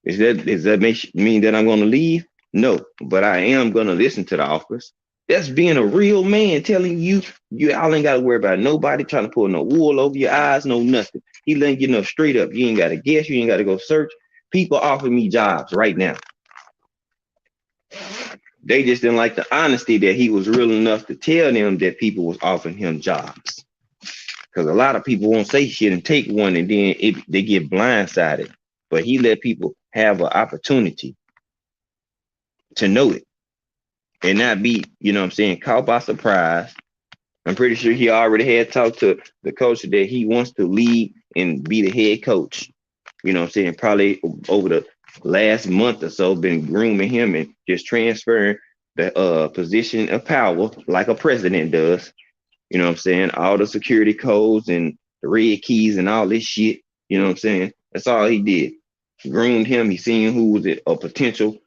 Is that mean that I'm going to leave? No, but I am going to listen to the offers. That's being a real man telling you y'all ain't got to worry about nobody trying to pull no wool over your eyes, no nothing. He letting you know straight up. You ain't got to guess. You ain't got to go search. People offer me jobs right now. They just didn't like the honesty that he was real enough to tell them that people was offering him jobs. Because a lot of people won't say shit and take one, and then they get blindsided. But he let people have an opportunity to know it and not be, what I'm saying, caught by surprise. I'm pretty sure he already had talked to the coach that he wants to lead and be the head coach. What I'm saying, probably over the last month or so, been grooming him and just transferring the position of power like a president does. What I'm saying? All the security codes and the red keys and all this shit. What I'm saying? That's all he did. Groomed him. He seen who was a potential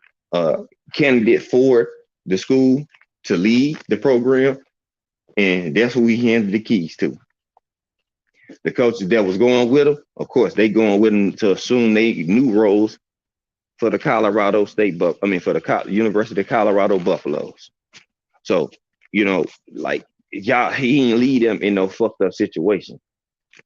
candidate for the school to lead the program. And that's who he handed the keys to. The coaches that was going with him, of course, they going with him to assume they new roles for the Colorado State, for the University of Colorado Buffaloes. So, like y'all, he ain't lead them in no fucked up situation.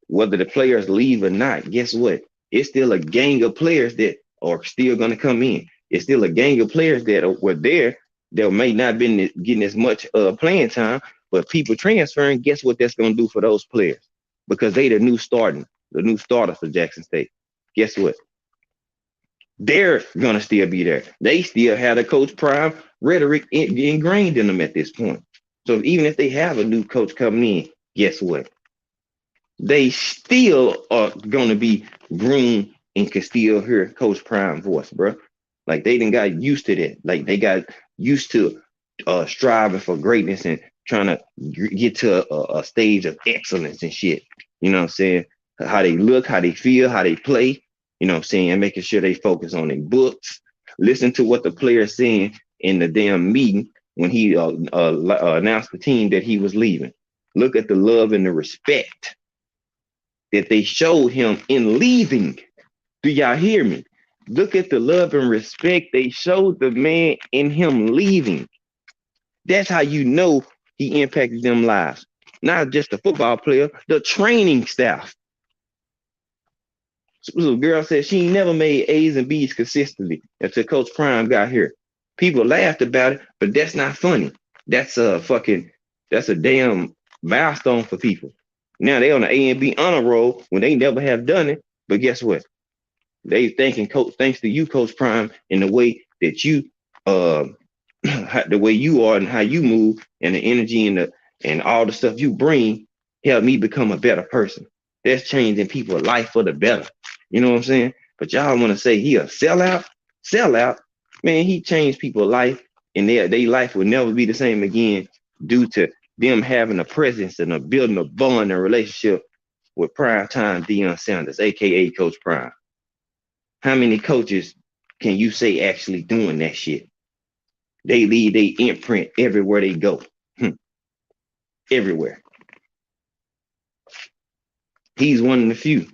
Whether the players leave or not, guess what? It's still a gang of players that are still gonna come in. It's still a gang of players that were there that may not been getting as much playing time, but people transferring. Guess what that's gonna do for those players? Because they the new starter for Jackson State. Guess what? They're gonna still be there. They still have the coach prime rhetoric ingrained in them at this point. So even if they have a new coach coming in, guess what? They still are gonna be groomed and can still hear Coach Prime voice, bro. Like they didn't got used to that. Like they got used to striving for greatness and trying to get to a stage of excellence and shit. You know what I'm saying? How they look, how they feel, how they play. You know what I'm saying? And making sure they focus on their books. Listen to what the player's saying in the damn meeting when he announced the team that he was leaving. Look at the love and the respect that they showed him in leaving. Do y'all hear me? Look at the love and respect they showed the man in him leaving. That's how you know he impacted them lives. Not just the football player, the training staff. So a girl said she never made A's and B's consistently until Coach Prime got here. People laughed about it, but that's not funny. That's a damn milestone for people. Now they on the A and B honor roll when they never have done it. But guess what? They thanking Coach, thanks to you, Coach Prime, in the way that you the way you are and how you move and the energy and all the stuff you bring help me become a better person. That's changing people's life for the better. You know what I'm saying? But y'all want to say he a sellout. Man, he changed people's life and their life will never be the same again due to them having a presence and building a bond and relationship with prime time Deion Sanders, aka Coach Prime. How many coaches can you say actually doing that shit? They leave their imprint everywhere they go. Everywhere. He's one of the few.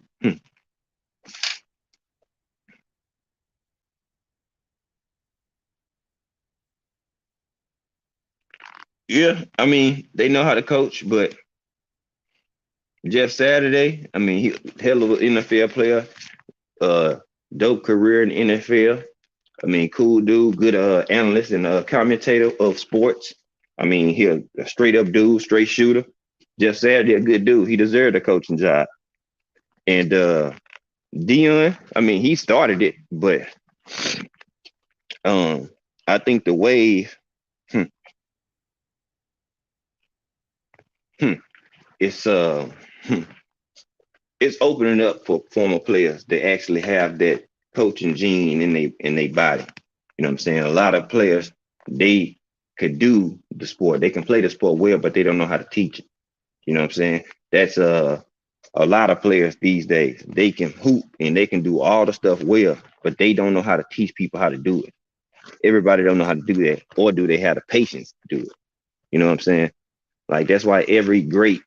Yeah, I mean, they know how to coach, but Jeff Saturday, I mean, he hell of an NFL player, dope career in the NFL. I mean, cool dude, good analyst and commentator of sports. I mean, he a straight up dude, straight shooter. Jeff Saturday, a good dude. He deserved a coaching job. And Deion, I mean, he started it, but I think the wave, it's it's opening up for former players that actually have that coaching gene in they body. You know what I'm saying? A lot of players, they could do the sport. They can play the sport well, but they don't know how to teach it. You know what I'm saying? That's a lot of players these days. They can hoop and they can do all the stuff well, but they don't know how to teach people how to do it. Everybody don't know how to do that, or do they have the patience to do it? You know what I'm saying? Like that's why every great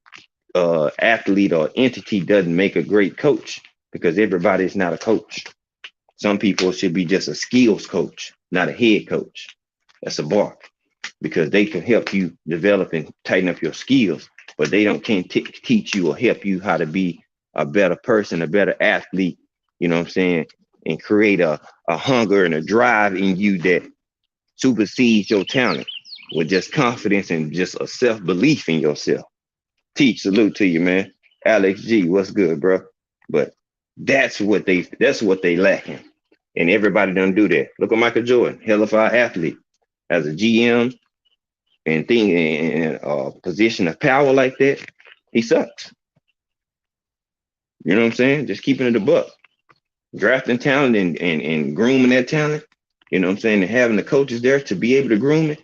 athlete or entity doesn't make a great coach. because everybody is not a coach. Some people should be just a skills coach, not a head coach. That's a bar, because they can help you develop and tighten up your skills, but they don't can't teach you or help you how to be a better person, a better athlete. You know what I'm saying? And create a hunger and a drive in you that supersedes your talent with just confidence and just a self-belief in yourself. Teach, salute to you, man. Alex G, what's good, bro? But that's what they lacking. And everybody doesn't do that. Look at Michael Jordan, hell of an athlete. As a GM and thing in a position of power like that, he sucks. You know what I'm saying? Just keeping it a buck. Drafting talent and grooming that talent, you know what I'm saying? And having the coaches there to be able to groom it,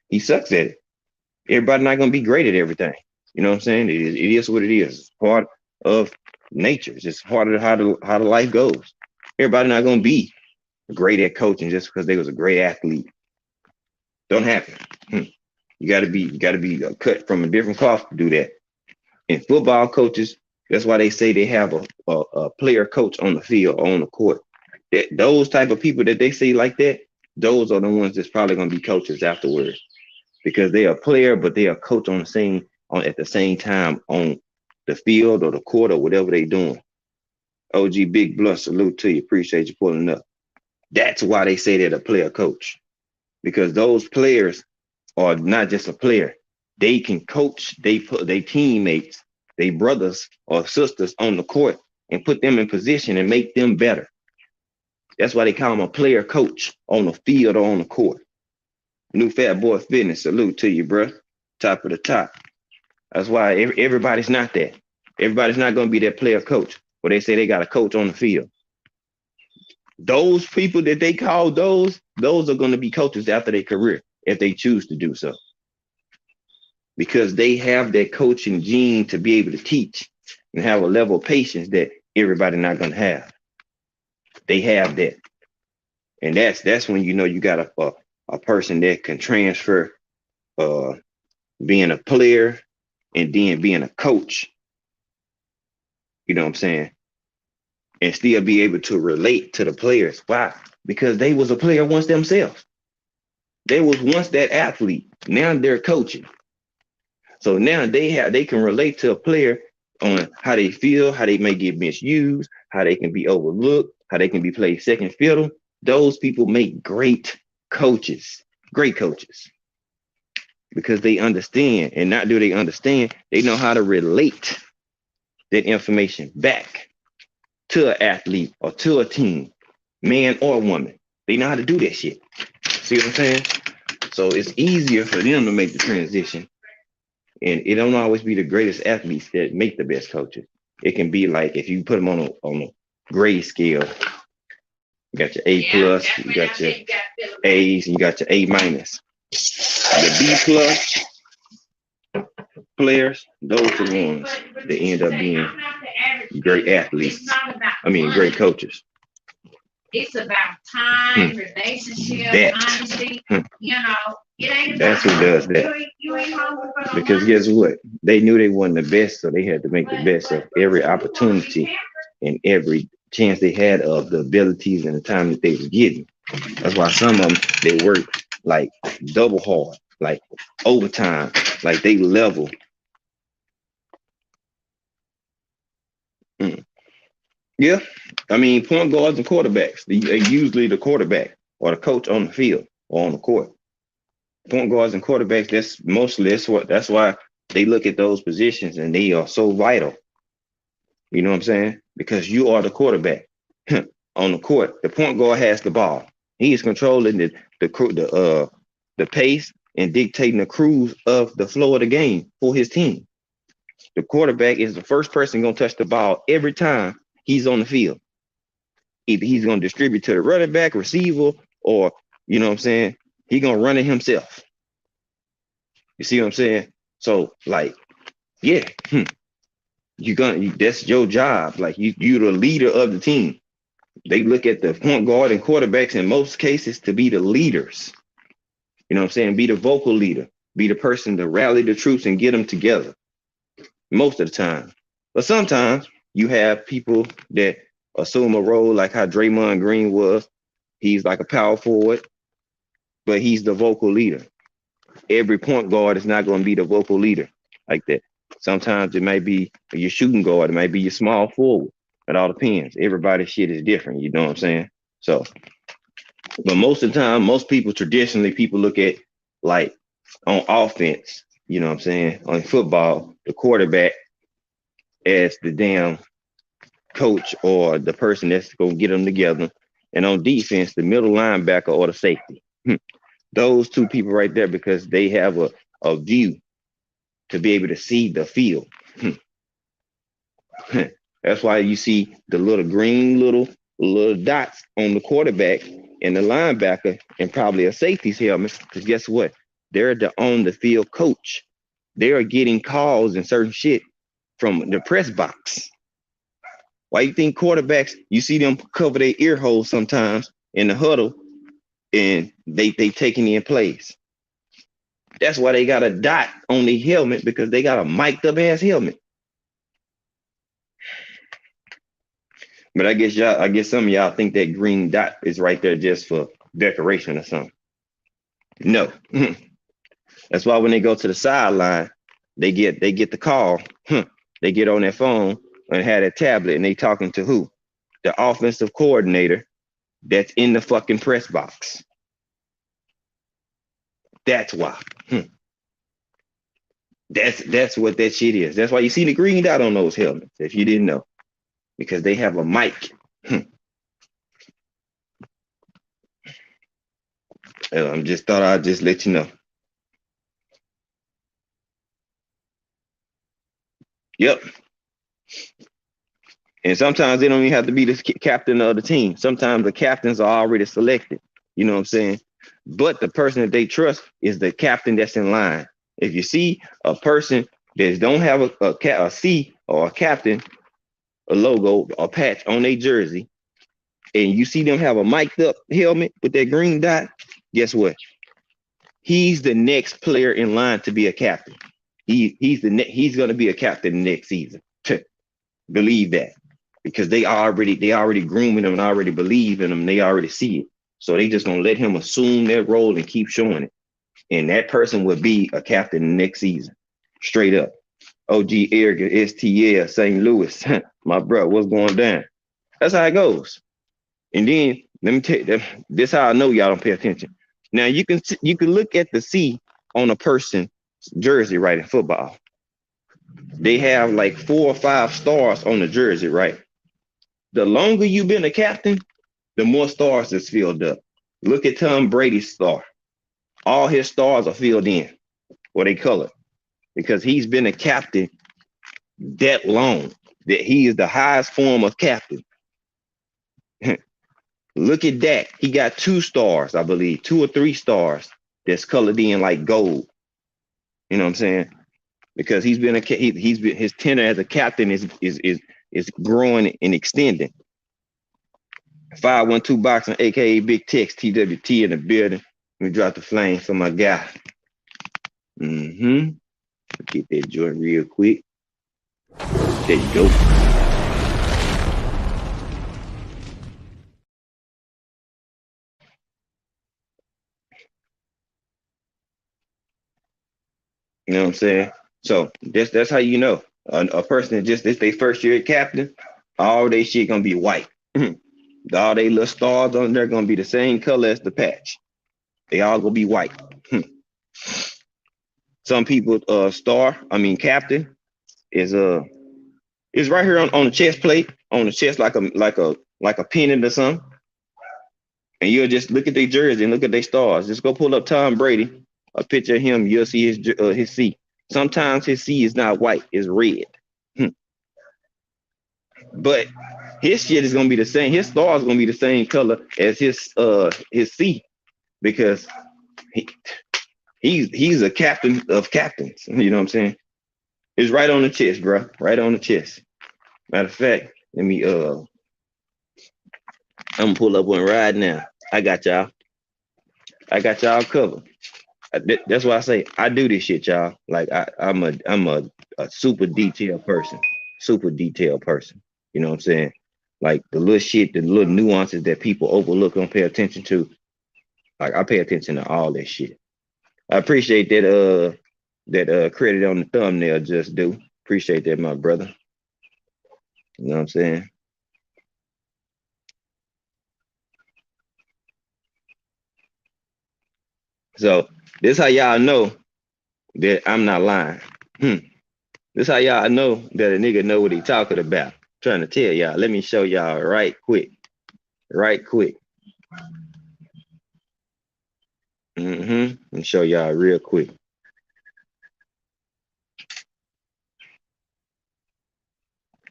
he sucks at it. Everybody not gonna be great at everything. You know what I'm saying? It is what it is. It's part of nature. It's just part of how the life goes. Everybody not gonna be great at coaching just because they was a great athlete. Don't happen. You gotta be cut from a different cloth to do that. And football coaches, that's why they say they have a player coach on the field or on the court. Those type of people that they say like that, those are the ones that's probably gonna be coaches afterwards, because they are a player, but they are coach on at the same time on the field or the court or whatever they doing. OG Big Blunt, salute to you. Appreciate you pulling up. That's why they say they're a player coach, because those players are not just a player. They can coach, they put their teammates, their brothers or sisters on the court and put them in position and make them better. That's why they call them a player coach on the field or on the court. New Fat Boy Fitness, salute to you, bro. Top of the top. That's why everybody's not that. Everybody's not going to be that player coach, where they say they got a coach on the field. Those people that they call those are going to be coaches after their career, if they choose to do so, because they have that coaching gene to be able to teach and have a level of patience that everybody not going to have. They have that. And that's when you know you got a person that can transfer being a player and then being a coach. You know what I'm saying? And still be able to relate to the players. Why? Because they was a player once themselves. They was once that athlete. Now they're coaching. So now they can relate to a player on how they feel, how they may get misused, how they can be overlooked, how they can be played second fiddle. Those people make great coaches, because they understand. And not do they understand, they know how to relate that information back to an athlete or to a team, man or woman. They know how to do that shit. See what I'm saying? So it's easier for them to make the transition. And it don't always be the greatest athletes that make the best coaches. It can be like if you put them on a grade scale, you got your A plus, you got your A's, and you got your A minus. The B plus players, those are the ones that end up being great athletes. Great coaches. It's about time, relationship, honesty. You know, it ain't that's who does that. You ain't because guess what? They knew they weren't the best, so they had to make the best of every opportunity and every chance they had of the abilities and the time that they was getting. That's why some of them they work like double hard, like overtime, like they level. Yeah, point guards and quarterbacks. They usually the quarterback or the coach on the field or on the court. Point guards and quarterbacks. That's why they look at those positions and they are so vital. You know what I'm saying? Because you are the quarterback on the court. The point guard has the ball. He is controlling the pace and dictating the cruise of the flow of the game for his team. The quarterback is the first person gonna touch the ball every time he's on the field. Either he's gonna distribute to the running back, receiver, or you know what I'm saying, he's gonna run it himself. You see what I'm saying? So like, yeah, that's your job. Like you're the leader of the team. They look at the point guard and quarterbacks in most cases to be the leaders. You know what I'm saying? Be the vocal leader, be the person to rally the troops and get them together most of the time. But sometimes you have people that assume a role like how Draymond Green was. He's like a power forward, but he's the vocal leader. Every point guard is not going to be the vocal leader like that. Sometimes it might be your shooting guard, it might be your small forward. It all depends. Everybody's shit is different. You know what I'm saying? So, but most of the time, most people traditionally, people look at like on offense, you know what I'm saying? On football, the quarterback as the damn coach or the person that's going to get them together. And on defense, the middle linebacker or the safety. Those two people right there, because they have a view to be able to see the field. That's why you see the little green little dots on the quarterback and the linebacker and probably a safety's helmet. Because guess what? They're the on the field coach. They are getting calls and certain shit from the press box. Why you think quarterbacks, you see them cover their ear holes sometimes in the huddle and they taking in plays? That's why they got a dot on the helmet, because they got a mic'd up ass helmet. But I guess some of y'all think that green dot is right there just for decoration or something. No. That's why when they go to the sideline, they get the call. They get on their phone and have a tablet and they talking to who? The offensive coordinator that's in the fucking press box. That's why. That's what that shit is. That's why you see the green dot on those helmets, if you didn't know. Because they have a mic. I just thought I'd just let you know. Yep. And sometimes they don't even have to be the captain of the team. Sometimes the captains are already selected. You know what I'm saying? But the person that they trust is the captain that's in line. If you see a person that don't have a C or a captain, a logo, a patch on their jersey, and you see them have a mic'd up helmet with that green dot, guess what? He's the next player in line to be a captain. He's going to be a captain next season. Believe that, because they already grooming him and already believe in him. They already see it, so they just gonna let him assume that role and keep showing it. And that person would be a captain next season, straight up. OG Eric, STL, St. Louis, my bro, what's going down? That's how it goes. And then let me tell you, this how I know y'all don't pay attention. Now you can look at the C on a person's jersey, right, in football. They have like 4 or 5 stars on the jersey, right? The longer you've been a captain, the more stars is filled up. Look at Tom Brady's star. All his stars are filled in, or they colored, because he's been a captain that long, that he is the highest form of captain. Look at that. He got 2 stars, I believe, 2 or 3 stars that's colored in like gold. You know what I'm saying? Because he's been his tenure as a captain is growing and extending. 512 boxing, aka Big Tex, TWT in the building. Let me drop the flame for my guy. Get that joint real quick. There you go. You know what I'm saying? So that's how you know a person that just this their first year captain, all they shit gonna be white. All they little stars on there gonna be the same color as the patch. They all gonna be white. Some people captain is right here on the chest plate, on the chest like a pennant or something. And you'll just look at their jersey and look at their stars. Just go pull up Tom Brady, a picture of him, you'll see his C. Sometimes his C is not white, it's red. But his shit is gonna be the same. His star is gonna be the same color as his C, because he's a captain of captains. You know what I'm saying? It's right on the chest, bro. Right on the chest. Matter of fact, let me I'm gonna pull up one right now. I got y'all covered. That's why I say I do this shit, y'all. Like I'm a super detailed person. You know what I'm saying? Like the little shit, the little nuances that people overlook, don't pay attention to. Like I pay attention to all that shit. I appreciate that credit on the thumbnail, just do. Appreciate that, my brother. You know what I'm saying? So this how y'all know that I'm not lying. This how y'all know that a nigga know what he talking about. Trying to tell y'all. Let me show y'all right quick. Right quick. And show y'all real quick.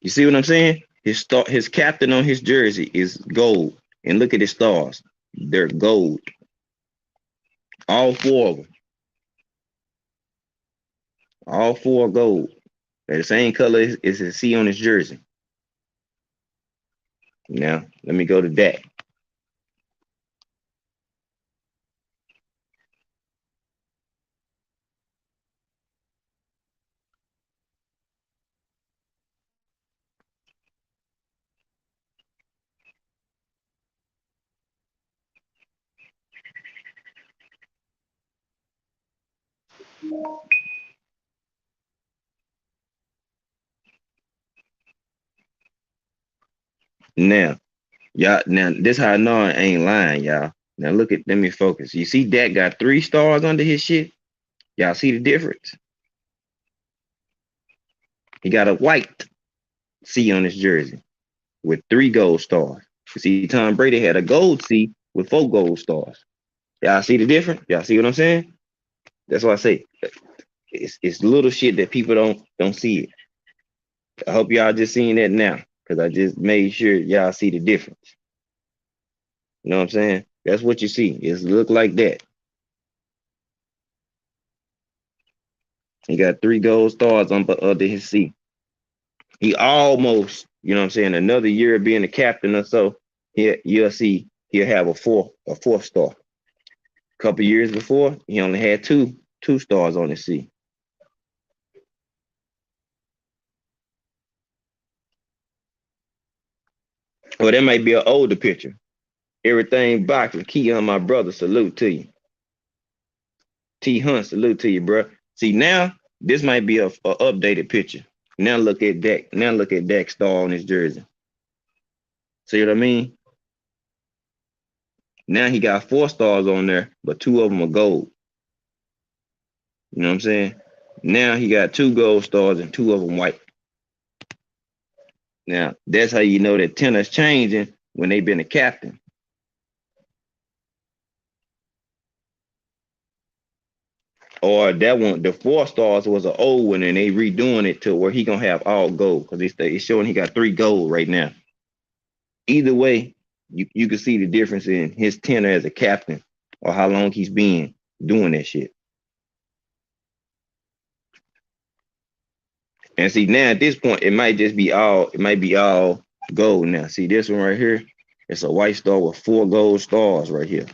You see what I'm saying? His captain on his jersey is gold. And look at his stars. They're gold. All four of them. All four gold. They're the same color as his C on his jersey. Now, let me go to that. Now, y'all, now this how I know I ain't lying, y'all. Now let me focus. You see Dak got 3 stars under his shit? Y'all see the difference? He got a white C on his jersey with 3 gold stars. You see Tom Brady had a gold C with 4 gold stars. Y'all see the difference? Y'all see what I'm saying? That's why I say it's little shit that people don't see it. I hope y'all just seeing that now, because I just made sure y'all see the difference. You know what I'm saying? That's what you see. It's look like that. He got 3 gold stars under his C. He almost, you know what I'm saying, another year of being a captain or so, you'll see he'll have a fourth star. A couple years before, he only had two stars on his C. Well, that might be an older picture. Everything boxing. Keon, my brother, salute to you. T Hunt, salute to you, bro. See, now this might be a updated picture. Now look at Dak. Now look at Dak's star on his jersey. See what I mean? Now he got 4 stars on there, but 2 of them are gold. You know what I'm saying? Now he got 2 gold stars and 2 of them white. Now that's how you know that tennis changing when they been a captain. Or that one, the 4 stars was an old one, and they redoing it to where he gonna have all gold because it's showing he got 3 gold right now. Either way, you can see the difference in his tenure as a captain or how long he's been doing that shit. And see, now at this point, it might be all gold now. See this one right here? It's a white star with 4 gold stars right here.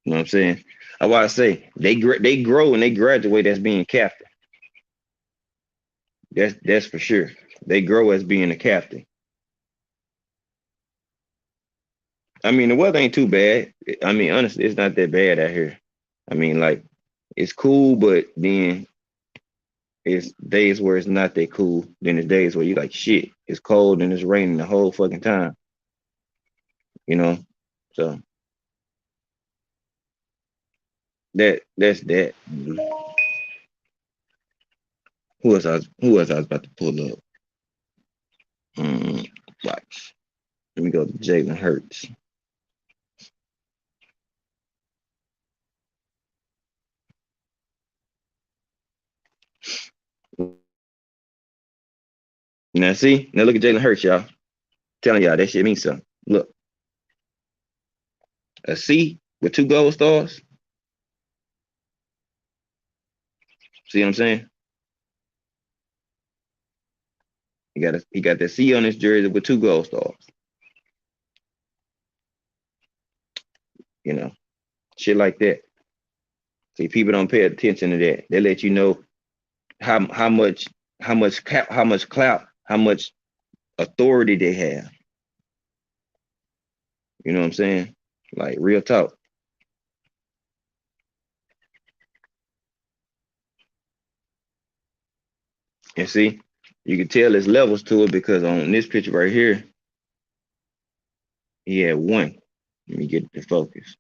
You know what I'm saying? That's why I say they grow and they graduate as being captain. That's for sure. They grow as being a captain. I mean, the weather ain't too bad. I mean, honestly, it's not that bad out here. I mean, like, it's cool, but then it's days where it's not that cool. Then it's days where you like, shit, it's cold and it's raining the whole fucking time. You know? So that's that. Who else I was about to pull up? Watch. Let me go to Jalen Hurts. Now see, now look at Jalen Hurts, y'all. Telling y'all that shit means something. Look, a C with 2 gold stars. See what I'm saying? He got the C on his jersey with 2 gold stars. You know, shit like that. See, people don't pay attention to that. They let you know how much how much clout, how much authority they have. You know what I'm saying? Like real talk. And see, you can tell there's levels to it because on this picture right here, he had one. Let me get the focus.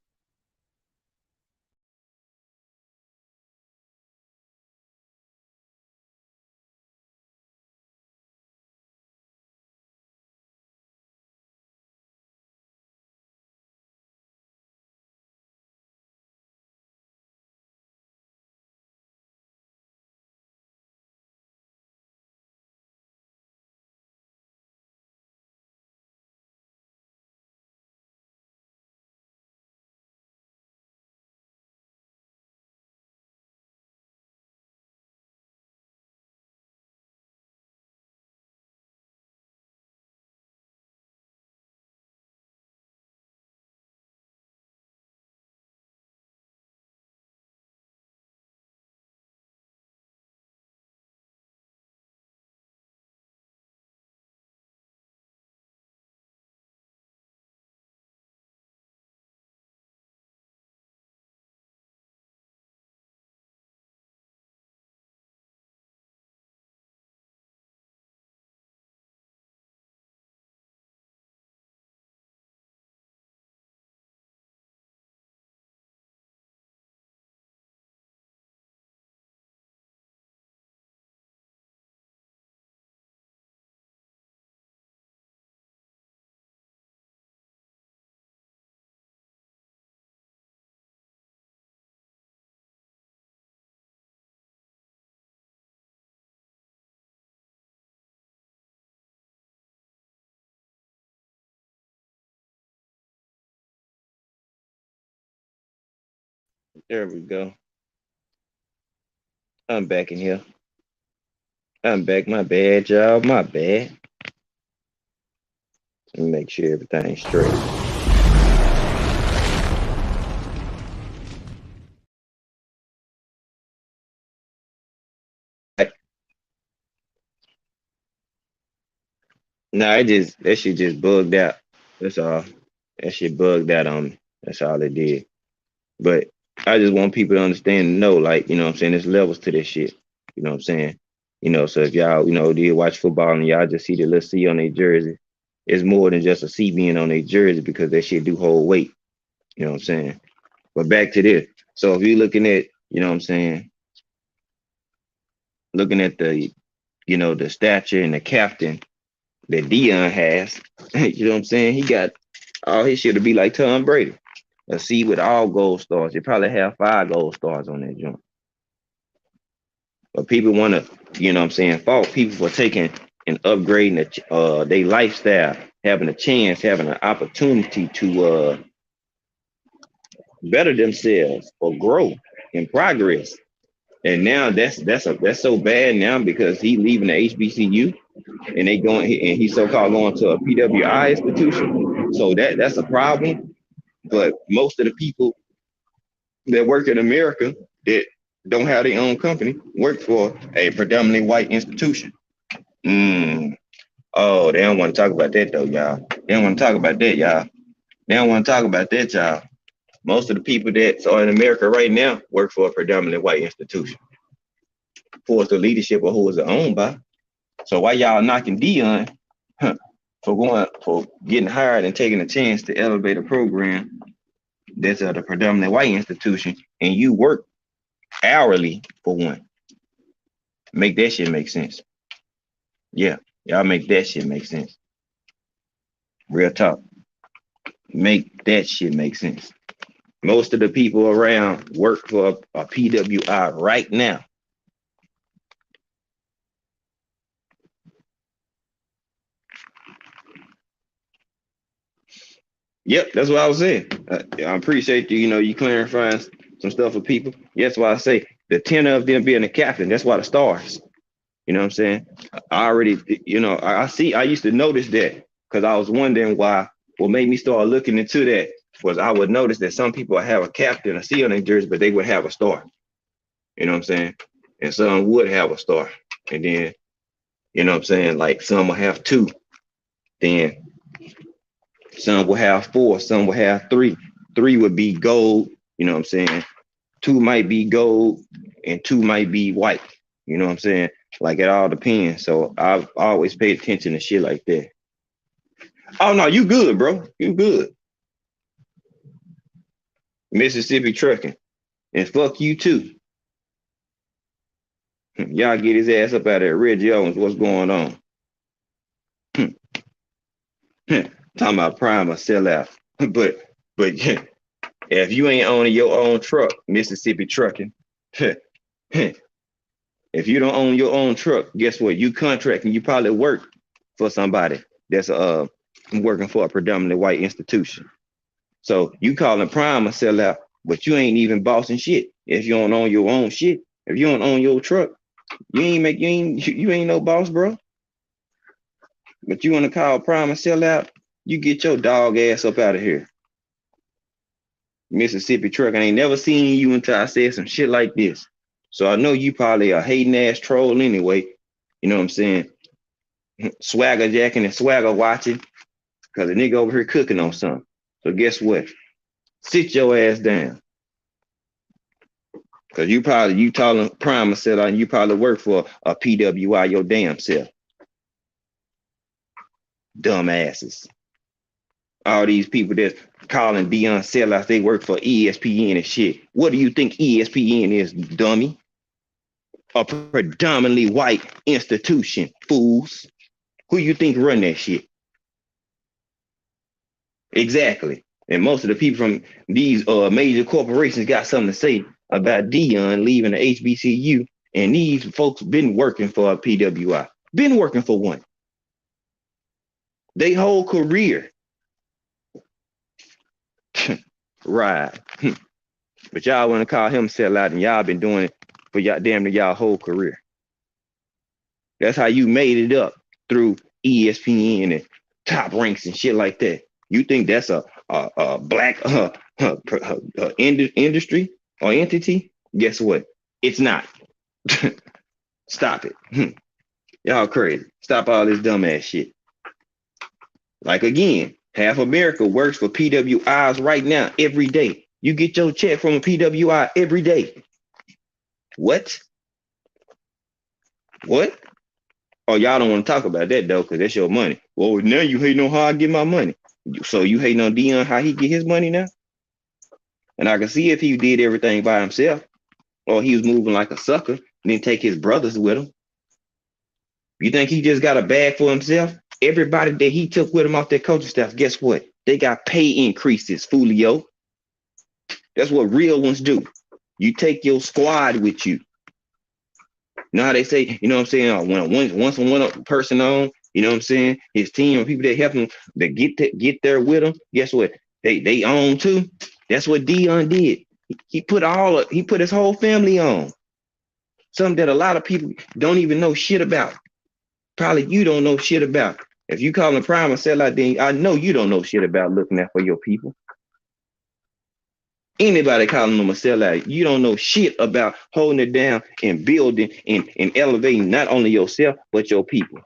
There we go. I'm back in here. I'm back. My bad, y'all. My bad. Let me make sure everything's straight. No, that shit just bugged out. That's all. That shit bugged out on me. That's all it did. But I just want people to understand and know, like, you know what I'm saying, there's levels to this shit. You know what I'm saying? You know, so if y'all, you know, did watch football and y'all just see the little C on their jersey, it's more than just a C being on their jersey because that shit do hold weight. You know what I'm saying? But back to this. So if you're looking at, you know what I'm saying, looking at the, you know, the stature and the captain that Deion has, you know what I'm saying? He got all his shit to be like Tom Brady. A C with all gold stars. They probably have 5 gold stars on that joint. But people want to, you know what I'm saying, fault people for taking and upgrading their lifestyle, having a chance, having an opportunity to better themselves or grow and progress. And now that's so bad now because he leaving the HBCU and he's so-called going to a PWI institution. So that's a problem. But most of the people that work in America that don't have their own company work for a predominantly white institution. Oh, they don't want to talk about that though, y'all. They don't want to talk about that, y'all. They don't want to talk about that, y'all. Most of the people that are in America right now work for a predominantly white institution. For the leadership of who is owned by. So why y'all knocking Deion for getting hired and taking a chance to elevate a program that's at a predominantly white institution and you work hourly for one? Make that shit make sense. Yeah, y'all make that shit make sense. Real talk. Make that shit make sense. Most of the people around work for a PWI right now. Yep, that's what I was saying. I appreciate you, you know, you clarifying some stuff for people. That's why I say the tenor of them being a captain, that's why the stars. You know what I'm saying? I already, you know, I used to notice that because I was wondering why. What made me start looking into that was I would notice that some people have a captain, a C on their jersey, but they would have a star. You know what I'm saying? And some would have a star. And then You know what I'm saying? Like some will have 2, then some will have 4, some will have 3. 3 would be gold, you know what I'm saying? 2 might be gold and 2 might be white. You know what I'm saying? Like it all depends. So I've always paid attention to shit like that. Oh no, you good, bro. You good. Mississippi trucking. And fuck you too. Y'all get his ass up out of there. Reggie Owens, what's going on? Talking about prime or sell out. but if you ain't owning your own truck, Mississippi trucking, if you don't own your own truck, guess what? You contracting, you probably work for somebody that's working for a predominantly white institution. So you calling prime a sellout, but you ain't even bossing shit. If you don't own your own shit, if you don't own your truck, you ain't no boss, bro. But you want to call prime a sellout, you get your dog ass up out of here. Mississippi truck, I ain't never seen you until I said some shit like this. So I know you probably a hating ass troll anyway. You know what I'm saying? Swagger jacking and swagger watching, because the nigga over here cooking on something. So guess what? Sit your ass down. Because you talking prime a sellout and you probably work for a PWI your damn self. Dumbasses. All these people that's calling Deion sellouts, they work for ESPN and shit. What do you think ESPN is, dummy? A predominantly white institution, fools. Who you think run that shit? Exactly. And most of the people from these major corporations got something to say about Deion leaving the HBCU. And these folks been working for a PWI. Been working for one. They whole career. Right. But y'all want to call him sellout, and y'all been doing it for y'all damn near y'all whole career. That's how you made it up through ESPN and top ranks and shit like that. You think that's a black industry or entity? Guess what? It's not. Stop it. Y'all crazy. Stop all this dumbass shit. Like again, half America works for PWIs right now every day. You get your check from a PWI every day. What? What? Oh, y'all don't want to talk about that though, because that's your money. Well, now you hating on how I get my money. So you hating on Deion how he get his money now? And I can see if he did everything by himself, or he was moving like a sucker, and then take his brothers with him. You think he just got a bag for himself? Everybody that he took with him off that coaching staff, guess what? They got pay increases, Fulio. That's what real ones do. You take your squad with you. You know how they say, you know what I'm saying? Once one person on, you know what I'm saying? His team or people that help him that get there with him, guess what? They own too. That's what Deion did. He put his whole family on. Something that a lot of people don't even know shit about. Probably you don't know shit about. If you call him prime or sellout, then I know you don't know shit about looking out for your people. Anybody calling them a sellout, you don't know shit about holding it down and building and elevating not only yourself, but your people.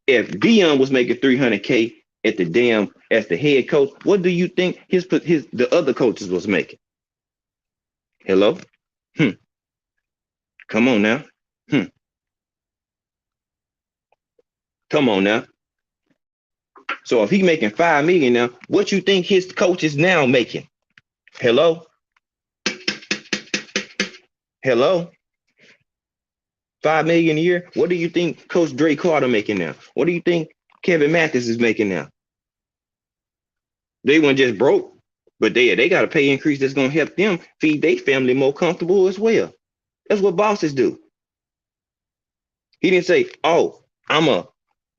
If Deion was making $300K as the head coach, what do you think the other coaches was making? Hello? Come on now. Come on now. So if he making $5 million now, what you think his coach is now making? Hello? Hello? $5 million a year? What do you think Coach Dre Carter making now? What do you think Kevin Mathis is making now? They weren't just broke, but they got a pay increase that's gonna help them feed their family more comfortable as well. That's what bosses do. He didn't say, "Oh,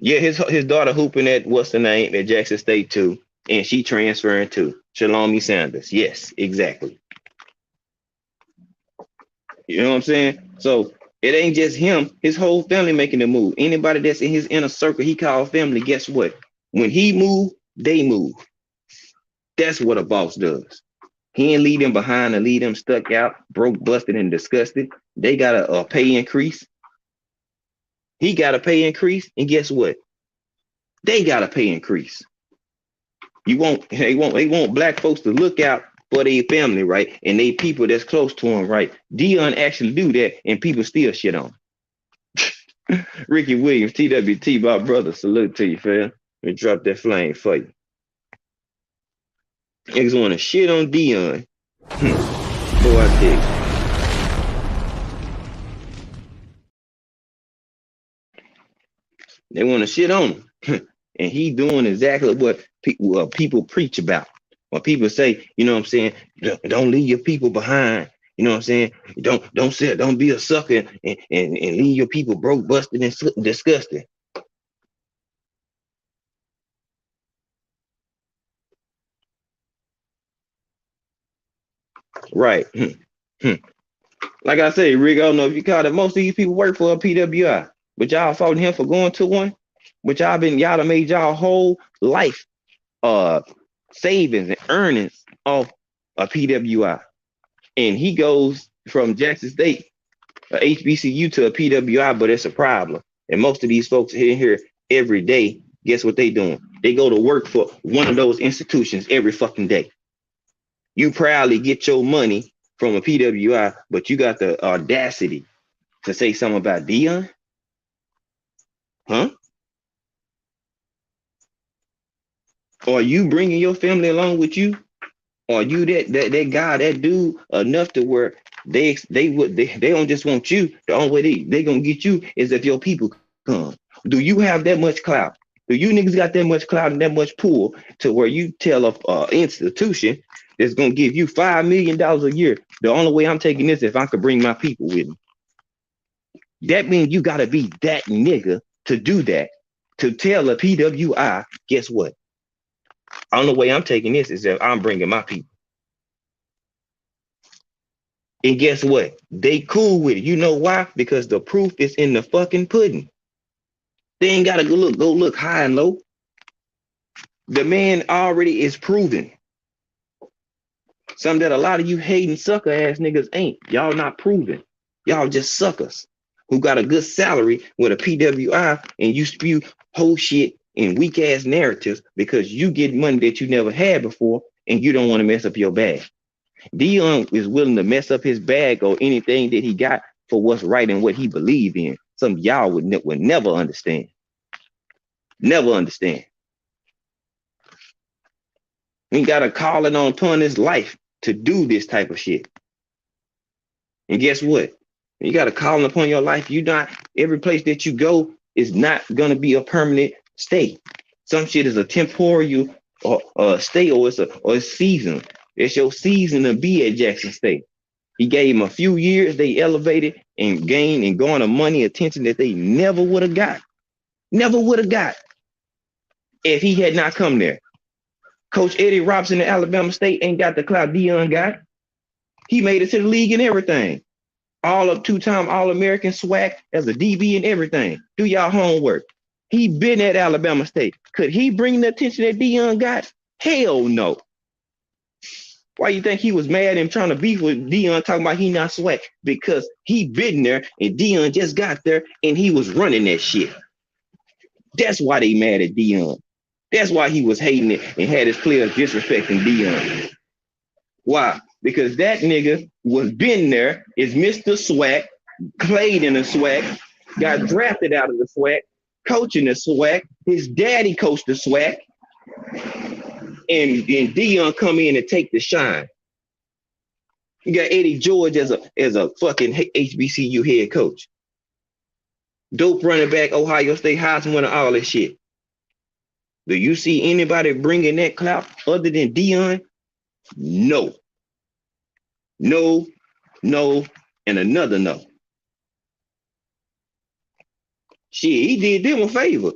his daughter hooping at what's the name at Jackson State too, and she transferring to Shalomi Sanders." Yes, exactly. You know what I'm saying? So it ain't just him, his whole family making the move. Anybody that's in his inner circle, he called family. Guess what? When he move, they move. That's what a boss does. He ain't leave them behind and leave them stuck out, broke, busted, and disgusted. They got a pay increase. He got a pay increase, and guess what? They got a pay increase. They want black folks to look out for their family, right? And they people that's close to them, right? Deion actually do that, and people still shit on him. Ricky Williams, TWT, my brother, salute to you, fam. Let me drop that flame for you. Niggas want to shit on Deion. Boy, I dig. They want to shit on him. And he doing exactly what people preach about. When people say, you know what I'm saying, don't leave your people behind. You know what I'm saying? Don't be a sucker and leave your people broke, busted, and disgusted. Right. Like I say, Rick, I don't know if you caught it. Most of these people work for a PWI, but y'all fought him for going to one. But y'all done made y'all whole life savings and earnings off a PWI. And he goes from Jackson State, a HBCU, to a PWI, but it's a problem. And most of these folks here every day, guess what they doing? They go to work for one of those institutions every fucking day. You proudly get your money from a PWI, but you got the audacity to say something about Deion? Huh? Are you bringing your family along with you? Are you that guy, that dude enough to where they don't just want you? The only way they gonna get you is if your people come. Do you have that much clout? Do you niggas got that much clout and that much pull to where you tell a institution that's gonna give you $5 million a year? The only way I'm taking this is if I could bring my people with me. That means you gotta be that nigga to do that. To tell a PWI, guess what? The only way I'm taking this is if I'm bringing my people. And guess what? They cool with it. You know why? Because the proof is in the fucking pudding. They ain't gotta go look high and low. The man already is proven. Something that a lot of you hating sucker ass niggas ain't. Y'all not proven. Y'all just suckers who got a good salary with a PWI, and you spew whole shit in weak ass narratives because you get money that you never had before and you don't want to mess up your bag. Deion is willing to mess up his bag or anything that he got for what's right and what he believe in. Some of y'all would never understand. Never understand. He got a calling upon his life to do this type of shit. And guess what? You got a calling upon your life. You not every place that you go is not gonna be a permanent stay. Some shit is a temporary or stay, or it's season. It's your season to be at Jackson State. He gave him a few years. They elevated and gained and garnered money, attention that they never would have got. Never would have got if he had not come there. Coach Eddie Robinson at Alabama State ain't got the clout Deion got. He made it to the league and everything. All of two-time All-American swag as a DB and everything. Do y'all homework. He been at Alabama State. Could he bring the attention that Deion got? Hell no. Why you think he was mad and trying to beef with Deion talking about he not swag? Because he been there and Deion just got there and he was running that shit. That's why they mad at Deion. That's why he was hating it and had his players disrespecting Deion. Why? Because that nigga was been there, is Mr. Swag, played in the swag, got drafted out of the swag, coaching the swag. His daddy coached the swag. And Deion come in and take the shine. You got Eddie George as a fucking HBCU head coach. Dope running back, Ohio State Heisman winner, all that shit. Do you see anybody bringing that clout other than Deion? No. No, no, and another no. Shit, he did them a favor.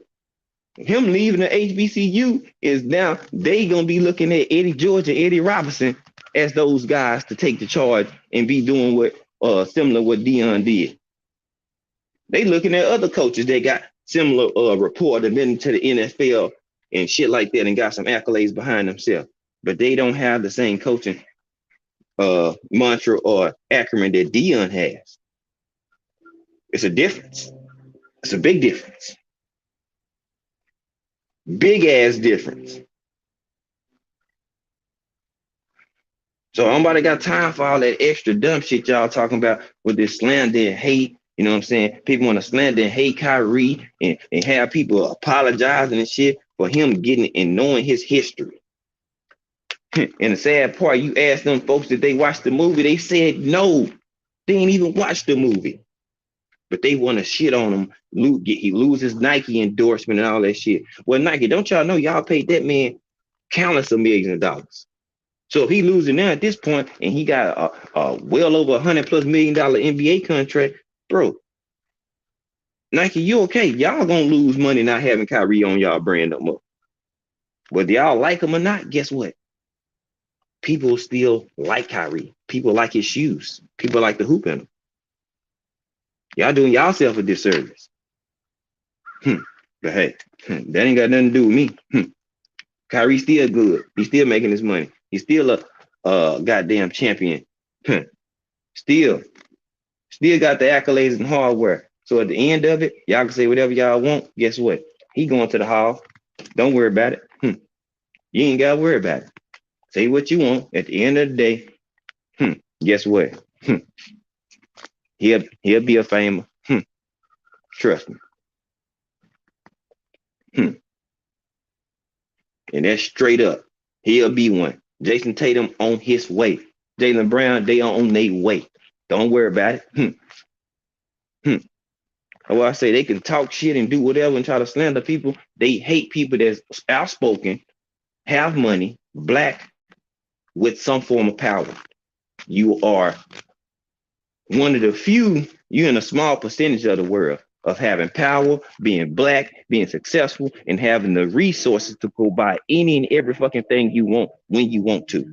Him leaving the HBCU is now they gonna be looking at Eddie George and Eddie Robinson as those guys to take the charge and be doing what similar what Deion did. They looking at other coaches that got similar report and been to the NFL and shit like that and got some accolades behind themselves, but they don't have the same coaching mantra or acronym that Deion has. It's a difference. It's a big difference. Big ass difference. So nobody got time for all that extra dumb shit y'all talking about with this slander and hate. You know what I'm saying? People want to slander and hate Kyrie and have people apologizing and shit for him getting and knowing his history. And the sad part, you ask them folks that they watched the movie, they said no. They ain't even watch the movie. But they want to shit on him. He loses Nike endorsement and all that shit. Well, Nike, don't y'all know y'all paid that man countless of millions of dollars? So if he losing now at this point and he got a well over $100+ million NBA contract, bro, Nike, you okay? Y'all gonna lose money not having Kyrie on y'all brand no more. Whether y'all like him or not, guess what? People still like Kyrie. People like his shoes. People like the hoop in him. Y'all doing yourself a disservice. But hey, that ain't got nothing to do with me. Kyrie still good. He's still making his money. He's still a goddamn champion. Still got the accolades and hardware. So at the end of it, y'all can say whatever y'all want. Guess what? He going to the hall. Don't worry about it. You ain't gotta worry about it. Say what you want. At the end of the day, guess what? He'll be a famer. Trust me. And that's straight up. He'll be one. Jason Tatum on his way. Jaylen Brown, they on their way. Don't worry about it. Well, I say they can talk shit and do whatever and try to slander people. They hate people that's outspoken, have money, black, with some form of power. You are one of the few, you're in a small percentage of the world of having power, being black, being successful, and having the resources to go buy any and every fucking thing you want when you want to.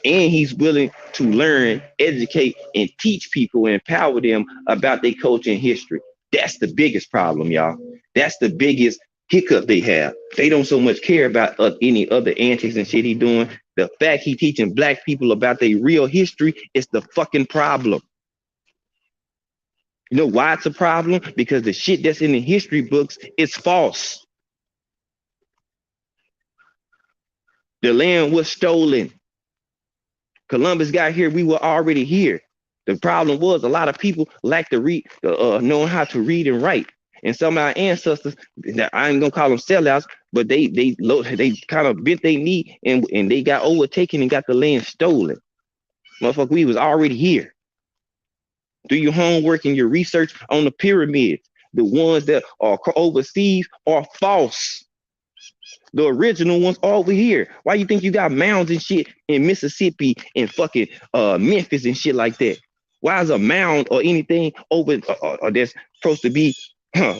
And he's willing to learn, educate, and teach people and empower them about their culture and history. That's the biggest problem, y'all. That's the biggest hiccup they have. They don't so much care about any other antics and shit he doing. The fact he teaching black people about their real history is the fucking problem. You know why it's a problem? Because the shit that's in the history books is false. The land was stolen. Columbus got here, we were already here. The problem was a lot of people lack to read, knowing how to read and write. And some of our ancestors, I ain't gonna call them sellouts, but they kind of bent their knee and they got overtaken and got the land stolen. Motherfucker, we was already here. Do your homework and your research on the pyramids. The ones that are overseas are false. The original ones over here. Why you think you got mounds and shit in Mississippi and fucking Memphis and shit like that? Why is a mound or anything over or that's supposed to be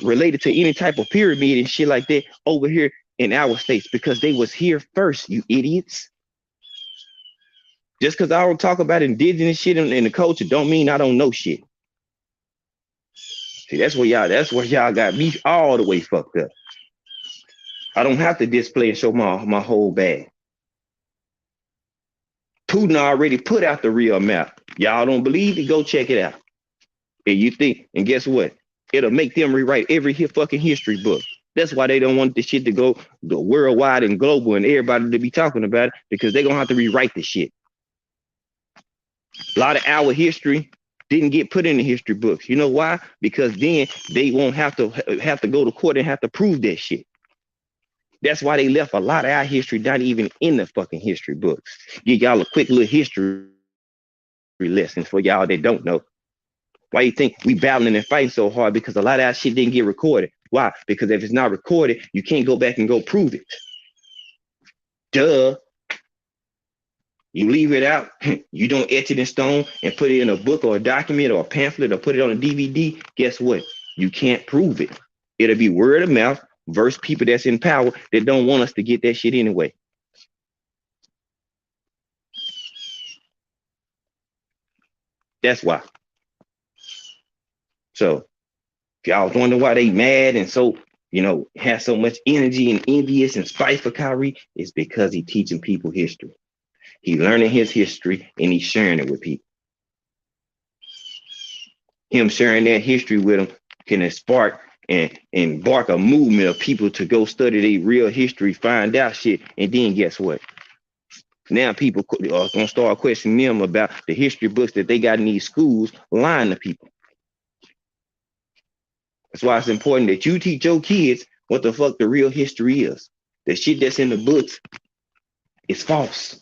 related to any type of pyramid and shit like that over here in our states? Because they was here first, you idiots. Just because I don't talk about indigenous shit in the culture don't mean I don't know shit. See, that's where y'all got me all the way fucked up. I don't have to display and show my whole bag. Putin already put out the real map. Y'all don't believe it? Go check it out. And you think, and guess what? It'll make them rewrite every fucking history book. That's why they don't want this shit to go worldwide and global and everybody to be talking about it, because they're going to have to rewrite this shit. A lot of our history didn't get put in the history books. You know why? Because then they won't have to go to court and have to prove that shit. That's why they left a lot of our history not even in the fucking history books. Give y'all a quick little history lesson for y'all that don't know. Why you think we battling and fighting so hard? Because a lot of our shit didn't get recorded. Why? Because if it's not recorded, you can't go back and go prove it. Duh. You leave it out, you don't etch it in stone and put it in a book or a document or a pamphlet or put it on a DVD, guess what? You can't prove it. It'll be word of mouth versus people that's in power that don't want us to get that shit anyway. That's why. So if y'all was wondering why they mad and so, have so much energy and envious and spite for Kyrie, it's because he teaching people history. He learning his history and he's sharing it with people. Him sharing that history with them can spark and embark a movement of people to go study their real history, find out shit, and then guess what? Now people are gonna start questioning them about the history books that they got in these schools, lying to people. That's why it's important that you teach your kids what the fuck the real history is. The shit that's in the books is false.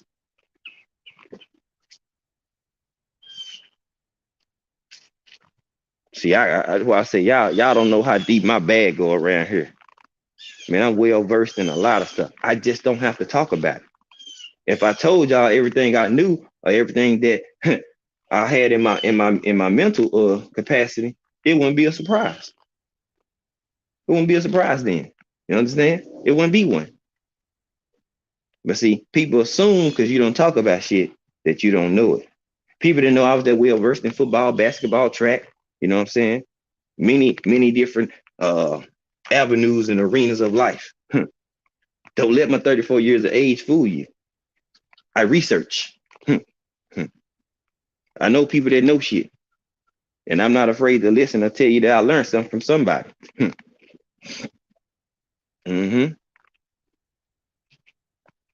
See, that's why I say y'all don't know how deep my bag go around here. Man, I'm well versed in a lot of stuff. I just don't have to talk about it. If I told y'all everything I knew or everything that I had in my mental capacity, it wouldn't be a surprise. It wouldn't be a surprise then. You understand? It wouldn't be one. But see, people assume because you don't talk about shit that you don't know it. People didn't know I was that well versed in football, basketball, track. You know what I'm saying? Many different avenues and arenas of life. Don't let my 34 years of age fool you. I research. I know people that know shit. And I'm not afraid to listen or tell you that I learned something from somebody. You know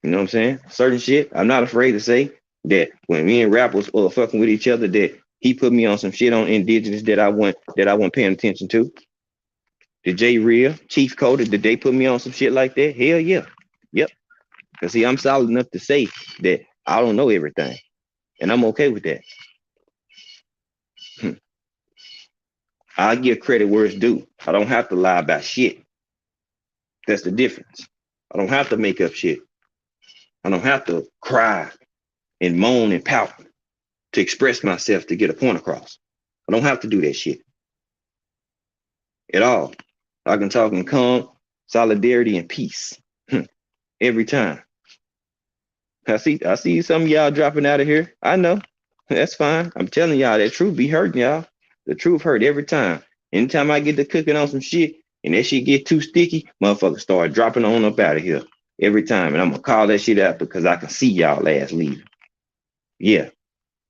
what I'm saying? Certain shit, I'm not afraid to say that when me and Rap was fucking with each other, that he put me on some shit on indigenous that I wasn't paying attention to. The J Real, Chief Coded, did they put me on some shit like that? Hell yeah. Yep. Because see, I'm solid enough to say that I don't know everything. And I'm okay with that. I give credit where it's due. I don't have to lie about shit. That's the difference. I don't have to make up shit. I don't have to cry and moan and pout to express myself to get a point across. I don't have to do that shit at all. I can talk in calm, solidarity, and peace every time. I see some of y'all dropping out of here. I know. That's fine. I'm telling y'all that truth be hurting y'all. The truth hurt every time. Anytime I get to cooking on some shit and that shit get too sticky, motherfuckers start dropping on up out of here every time. And I'm gonna call that shit out because I can see y'all ass leaving. Yeah.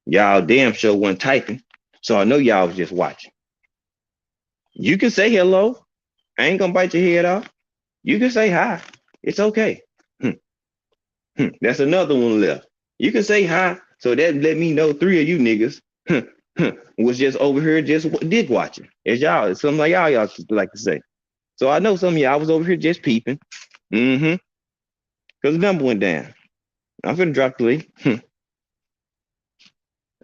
Y'all damn sure wasn't typing. So I know y'all was just watching. You can say hello. I ain't gonna bite your head off. You can say hi. It's okay. That's another one left. You can say hi. So that let me know 3 of you niggas was just over here just dick watching. As y'all, something like y'all like to say. So I know some of y'all was over here just peeping. Because the number went down. I'm finna drop the link.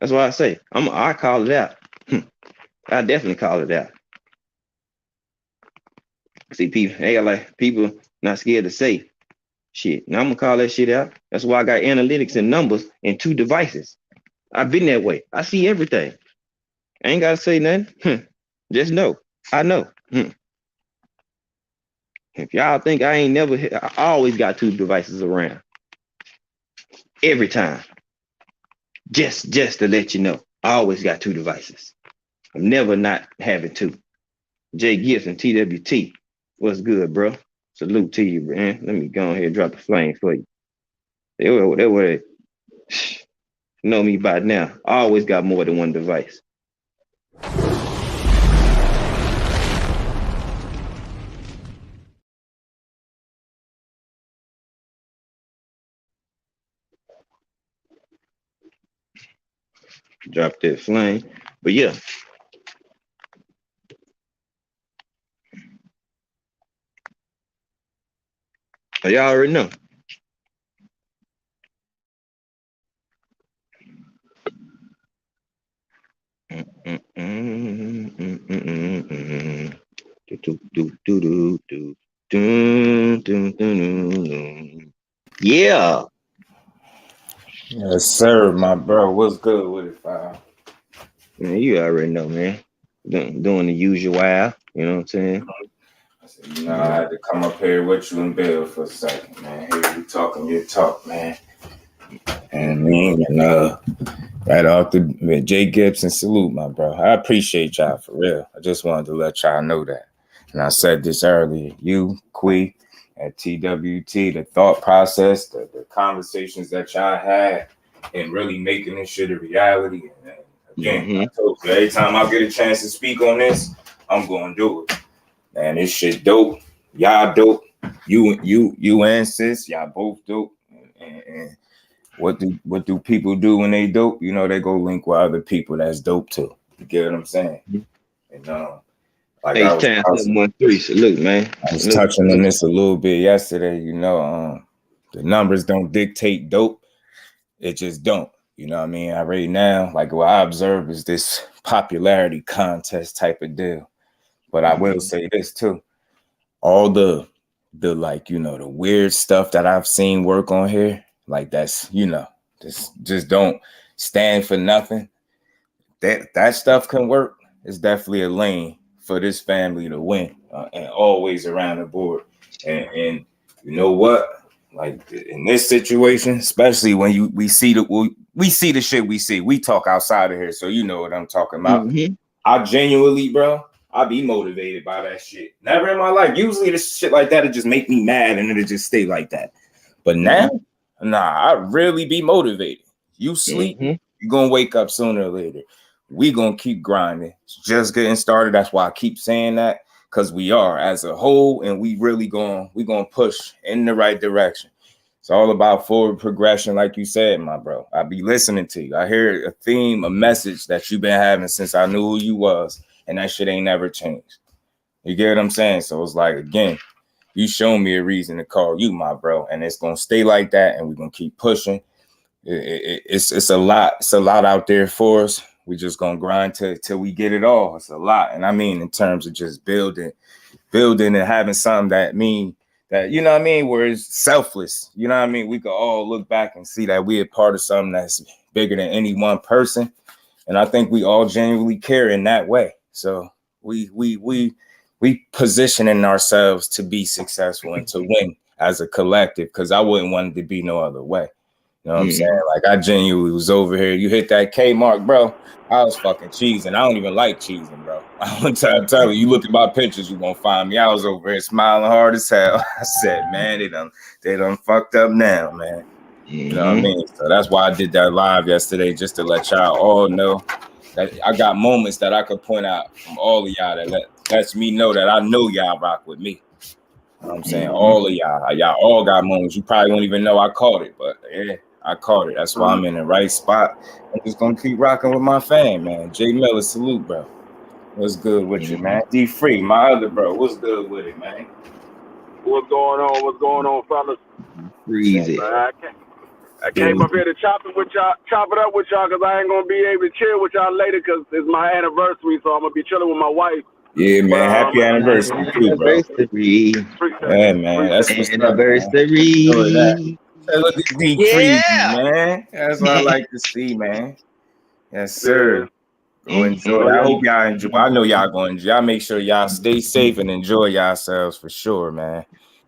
That's why I say I call it out. I definitely call it out. See, people not scared to say shit. Now I'm gonna call that shit out. That's why I got analytics and numbers in 2 devices. I've been that way. I see everything. I ain't gotta say nothing. Just know. I know. If y'all think I ain't never, I always got 2 devices around. Every time. Just to let you know, I always got 2 devices. I'm never not having 2. Jay Gibson, TWT. What's good, bro? Salute to you, man. Let me go ahead and drop the flame for you. They were know me by now. I always got more than 1 device. Drop that flame. But yeah. Y'all already know. Yeah. Yes, sir, my bro. What's good with it, fam? Man, you already know, man. Doing the usual, you know what I'm saying? I said, I had to come up here with you and Bill for a second, man. Here you talking your talk, man. And right off the Jay Gibson, salute, my bro. I appreciate y'all for real. I just wanted to let y'all know that. And I said this earlier. You, Quee, at TWT, the thought process, the conversations that y'all had, and really making this shit a reality. And again, I told you, every time I get a chance to speak on this, I'm gonna do it. Man, this shit dope. Y'all dope. You and sis, y'all both dope. And what do people do when they dope? You know, they go link with other people that's dope too. You get what I'm saying? And like H Town 713. Salute, man. I was touching on this a little bit yesterday. You know, the numbers don't dictate dope. It just don't. You know what I mean? Right now, like what I observe is this popularity contest type of deal. But I will say this too. All the like, you know, the weird stuff that I've seen work on here, like that's, you know, just don't stand for nothing. That stuff can work. It's definitely a lane for this family to win, and always around the board. And you know what? Like in this situation, especially when we see the shit we see. We talk outside of here, so you know what I'm talking about. I genuinely, bro, I be motivated by that shit. Never in my life. Usually this shit like that, it just make me mad and it'll just stay like that. But now, nah, I really be motivated. You sleep, you're gonna wake up sooner or later. We gonna keep grinding. It's just getting started. That's why I keep saying that, because we are as a whole, and we really gonna push in the right direction. It's all about forward progression, like you said, my bro. I be listening to you. I hear a theme, a message that you've been having since I knew who you was, and that shit ain't never changed. You get what I'm saying? So it's like, again, you show me a reason to call you my bro, and it's gonna stay like that, and we're gonna keep pushing. It's a lot. It's a lot out there for us. We just gonna grind till we get it all. It's a lot, and I mean in terms of just building and having something that you know what I mean, where it's selfless. You know what I mean? We could all look back and see that we are part of something that's bigger than any one person, and I think we all genuinely care in that way. So we positioning ourselves to be successful and to win as a collective, because I wouldn't want it to be no other way. You know what I'm saying? Like, I genuinely was over here. You hit that K mark, bro. I was fucking cheesing. I don't even like cheesing, bro. I'm telling you, look at my pictures, you won't find me. I was over here smiling hard as hell. I said, man, they done fucked up now, man. You know what I mean? So that's why I did that live yesterday, just to let y'all all know that I got moments that I could point out from all of y'all that lets me know that I know y'all rock with me. You know what I'm saying? All of y'all all got moments. You probably won't even know I caught it, but yeah, I caught it. That's why I'm in the right spot. I'm just gonna keep rocking with my fam, man. Jay Miller, salute, bro. What's good with you, man? D Free, my other bro. What's good with it, man? What's going on? What's going on, fellas? Freezy. I came up here to chop it up with y'all, because I ain't gonna be able to chill with y'all later, because it's my anniversary, so I'm gonna be chilling with my wife. Yeah, man. Happy anniversary too, bro. Yeah, man. That's what's anniversary. Up, man. Hey, look at D Freezy, man. That's what I like to see, man. Yes, sir. Go enjoy. I hope y'all enjoy. I know y'all gonna enjoy. Y'all make sure y'all stay safe and enjoy yourselves for sure, man.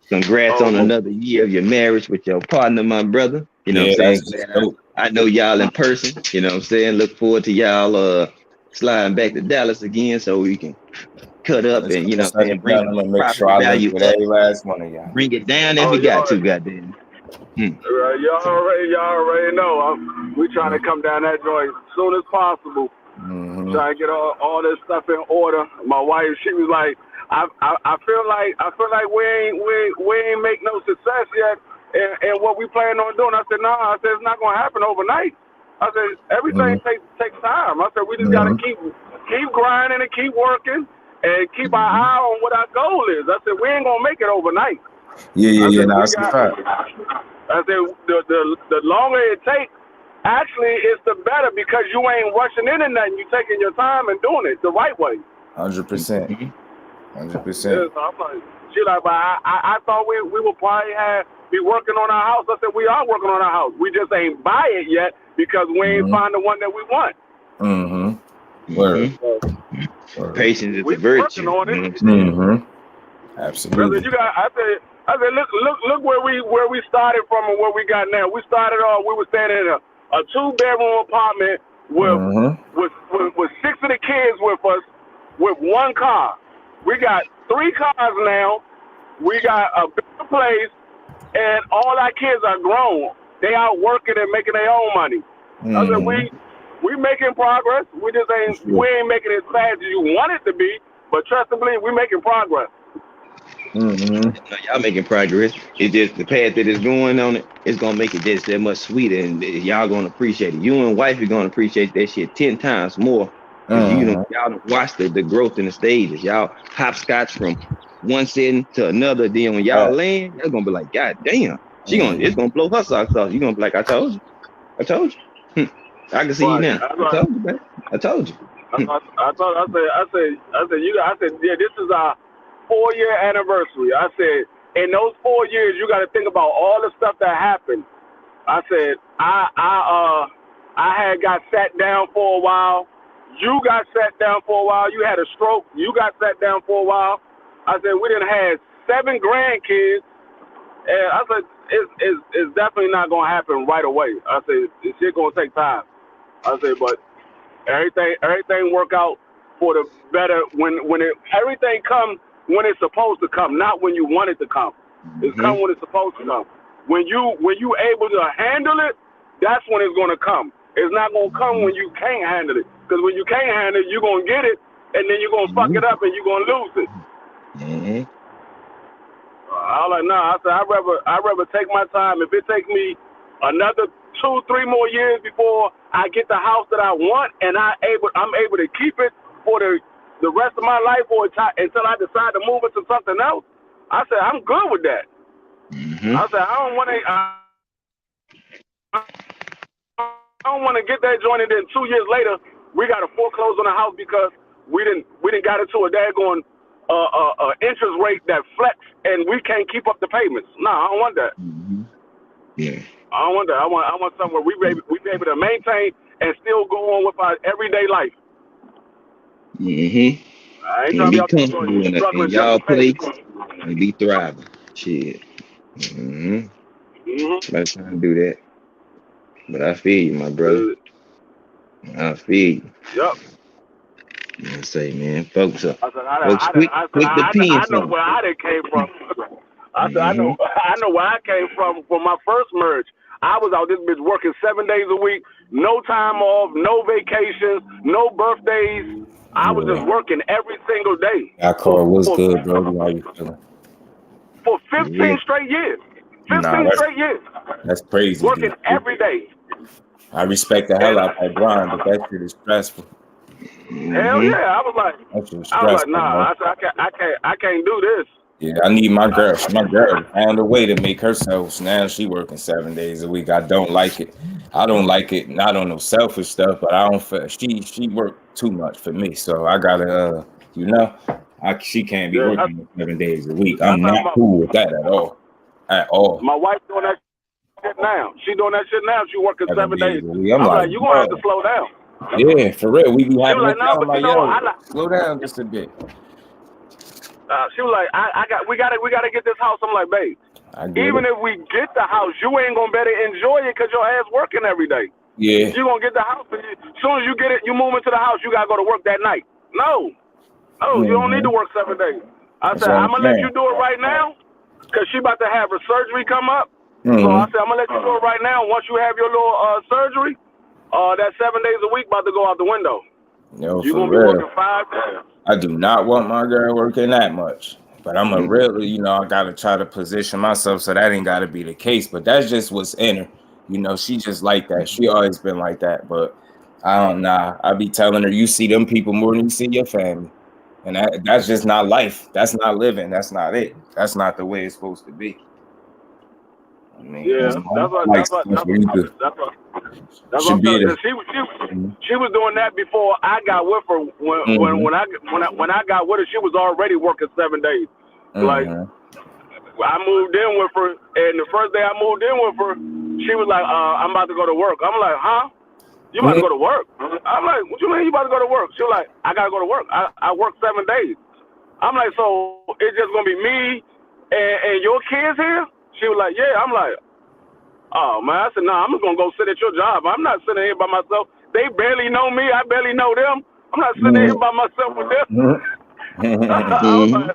Congrats on another year of your marriage with your partner, my brother. You know what I'm saying? I know y'all in person. You know what I'm saying? Look forward to y'all sliding back to Dallas again so we can cut up and, you know what I'm saying, bring the make sure I link with every last one of y'all. Bring it down if we got to, goddamn. Y'all already know. We trying to come down that joint as soon as possible. Trying to get all this stuff in order. My wife, she was like, I feel like we ain't make no success yet in what we plan on doing. I said, nah. I said, it's not gonna happen overnight. I said, everything takes time. I said, we just gotta keep grinding and keep working and keep our eye on what our goal is. I said, we ain't gonna make it overnight. Yeah. That's the fact. I said, the longer it takes, actually, it's the better, because you ain't rushing into nothing. You taking your time and doing it the right way. 100%. 100%. Yeah, so I'm like, she like, but I thought we would probably be working on our house. I said, we are working on our house. We just ain't buy it yet because we ain't find the one that we want. Word. Patience is a virtue. Brother, Absolutely. I said, look where we started from and where we got now. We started off. We were staying in a 2-bedroom apartment with 6 of the kids with us, with 1 car. We got 3 cars now. We got a bigger place, and all our kids are grown. They out working and making their own money. I said, we making progress. We just ain't making it as fast as you want it to be, But trust and believe, we're making progress. Y'all making progress. It's just the path that it's going on. It's gonna make it just that much sweeter, and y'all gonna appreciate it. You and wife are gonna appreciate that shit 10 times more. Cause y'all watch the growth in the stages. Y'all hopscotch from one setting to another. Then when y'all land, you're gonna be like, God damn, it's gonna blow her socks off. You gonna be like, I told you. I can see you now. I told you, man. I told you. I said, yeah, this is our 4-year anniversary. I said, in those 4 years, you got to think about all the stuff that happened. I said, I had got sat down for a while. You got sat down for a while. You had a stroke. You got sat down for a while. I said, we done had 7 grandkids. And I said, it's definitely not going to happen right away. I said, this shit going to take time. I said, but everything work out for the better when everything comes when it's supposed to come, not when you want it to come. It's come when it's supposed to come. When you able to handle it, that's when it's going to come. It's not going to come when you can't handle it. Because when you can't handle it, you're going to get it, and then you're going to fuck it up, and you're going to lose it. I was like, nah. I said, I'd rather take my time. If it takes me another 2-3 more years before I get the house that I want, and I'm able to keep it for the rest of my life, or until I decide to move into something else, I said, I'm good with that. I said, I don't want to get that joint, and then 2 years later we got to foreclose on the house because we didn't got into a daggone interest rate that flex, and we can't keep up the payments. No, I don't want that. Yeah. I don't want that. I want something where we be able to maintain and still go on with our everyday life. I ain't trying to be comfortable in y'all place and be thriving. Shit. Let's not do that. But I feel you, my brother. I feel you. Yep. I say, man, focus up. I know where I came from. I said, I know where I came from my first merge. I was out this bitch working 7 days a week, no time off, no vacations, no birthdays. I was just working every single day. That car was good, bro. How you feeling? For 15 straight years. 15 straight years. That's crazy. Working every day. I respect the hell out of that grind, but that shit is stressful. Hell yeah. I was like, nah. I can't do this. Yeah, I need my girl. My girl found a way to make herself. Now she working 7 days a week. I don't like it. I don't like it. Not on no selfish stuff, but I don't feel she worked too much for me. So I gotta, she can't be working 7 days a week. I'm not cool with that at all. At all. My wife doing that shit now. She doing that shit now. She working 7 days. I'm like, you gonna have to slow down. Yeah, for real. We be having slow down just a bit. She was like, we gotta get this house. I'm like, babe, even if we get the house, you ain't gonna better enjoy it because your ass working every day. Yeah. You gonna get the house, and as soon as you get it, you move into the house, you gotta go to work that night. No, you don't need to work 7 days. I said, I'm gonna let you do it right now because she about to have her surgery come up. So I said, I'm gonna let you do it right now. Once you have your little surgery, that 7 days a week about to go out the window. Yo, you gonna be working 5 days. I do not want my girl working that much, but I'm I gotta try to position myself so that ain't gotta be the case. But that's just what's in her. She just like that. She always been like that. But I don't know. I be telling her, you see them people more than you see your family, and that's just not life. That's not living. That's not it. That's not the way it's supposed to be. I mean, yeah, that's what I'm saying. She was doing that before I got with her. When I got with her, she was already working 7 days. Like I moved in with her, and the first day I moved in with her, she was like, "I'm about to go to work." I'm like, "Huh? You about to go to work?" I'm like, "What you mean you about to go to work?" She was like, "I gotta go to work. I work 7 days." I'm like, "So it's just gonna be me and your kids here?" She was like, "Yeah." I'm like, "Oh man," I said, "Nah, I'm just gonna go sit at your job. I'm not sitting here by myself. They barely know me. I barely know them. I'm not sitting here by myself with them." I was like,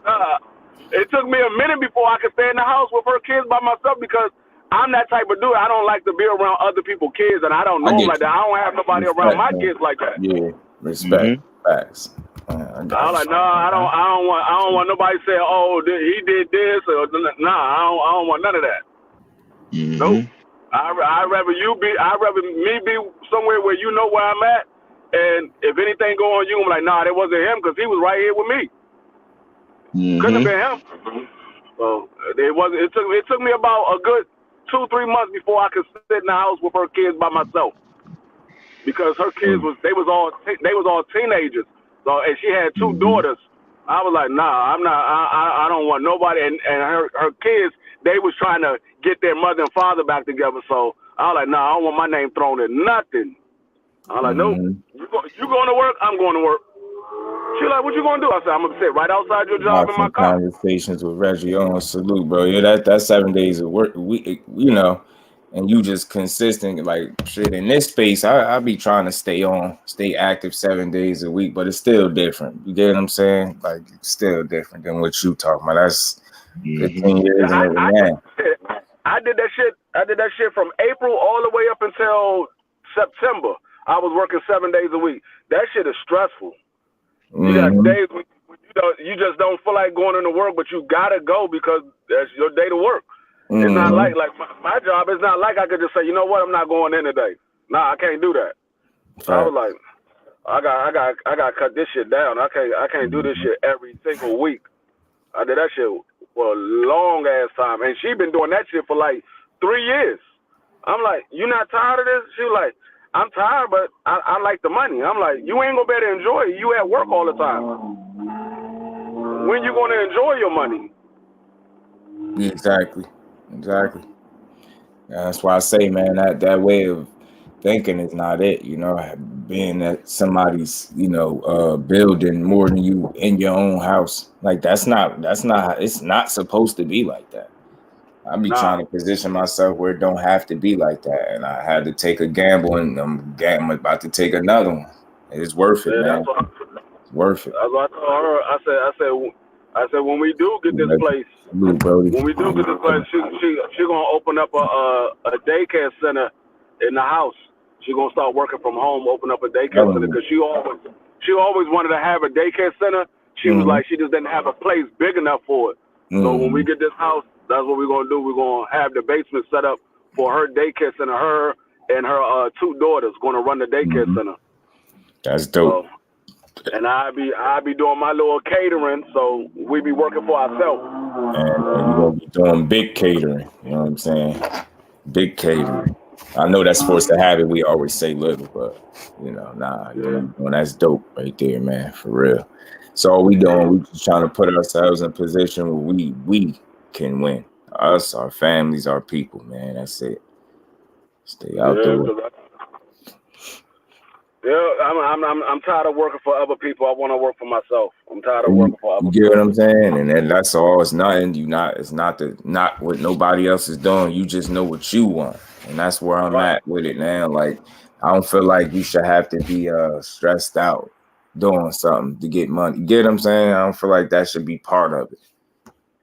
it took me a minute before I could stay in the house with her kids by myself because I'm that type of dude. I don't like to be around other people's kids, and I don't know them like that. I don't have nobody around my kids like that. Yeah, respect. Facts. I was like, no, I don't want nobody saying, oh, he did this or nah. I don't want none of that. Mm-hmm. Nope. I'd rather me be somewhere where you know where I'm at, and if anything go on you, I'm like, nah, that wasn't him because he was right here with me. Mm-hmm. Couldn't have been him. So it took me about a good 2-3 months before I could sit in the house with her kids by myself, because her kids they was all teenagers. So and she had 2 daughters. I was like, nah, I'm not. I don't want nobody. And her kids, they was trying to get their mother and father back together. So I was like, nah, I don't want my name thrown in nothing. I was like, nope. You going to work? I'm going to work. She like, what you gonna do? I said, I'm gonna sit right outside your job in my car. Conversations with Reggie on salute, bro. Yeah, that's 7 days of work. You know, and you just consistent. Like shit in this space, I be trying to stay active 7 days a week, but it's still different. You get what I'm saying? Like it's still different than what you talking about. That's 15 years and over now. I did that shit. I did that shit from April all the way up until September. I was working 7 days a week. That shit is stressful. You got days when you just don't feel like going into work, but you gotta go because that's your day to work. It's not like my job. It's not like I could just say, you know what, I'm not going in today. Nah, I can't do that. So I was like, I got cut this shit down. I can't do this shit every single week. I did that shit for a long ass time, and she been doing that shit for like 3 years. I'm like, you not tired of this? She was like, I'm tired, but I like the money. I'm like, you ain't gonna be able to enjoy it. You at work all the time. When you gonna enjoy your money? Exactly. That's why I say, man, that way of thinking is not it. You know, being that somebody's, building more than you in your own house. Like that's not. It's not supposed to be like that. I be trying to position myself where it don't have to be like that, and I had to take a gamble, and I'm about to take another one. It's worth it, man. It's worth it. That's what I told her. I said, when we do get this place, she gonna open up a daycare center in the house. She gonna start working from home, open up a daycare center because she always wanted to have a daycare center. She was like, she just didn't have a place big enough for it. So when we get this house, that's what we're gonna do. We're gonna have the basement set up for her daycare center. Her and her 2 daughters gonna run the daycare center. That's dope. And I be doing my little catering, so we be working for ourselves. And you're gonna be doing big catering. You know what I'm saying? Big catering. I know that's supposed to happen. We always say little, but that's dope right there, man. For real. So all we doing, we just trying to put ourselves in a position where we can win. Us, our families, our people, man. That's it. Stay out there. Yeah, I'm tired of working for other people. I want to work for myself. I'm tired of working for other people. You get what I'm saying? And then that's all. It's nothing. It's not what nobody else is doing. You just know what you want, and that's where I'm at with it now. Like I don't feel like you should have to be stressed out doing something to get money. You get what I'm saying? I don't feel like that should be part of it.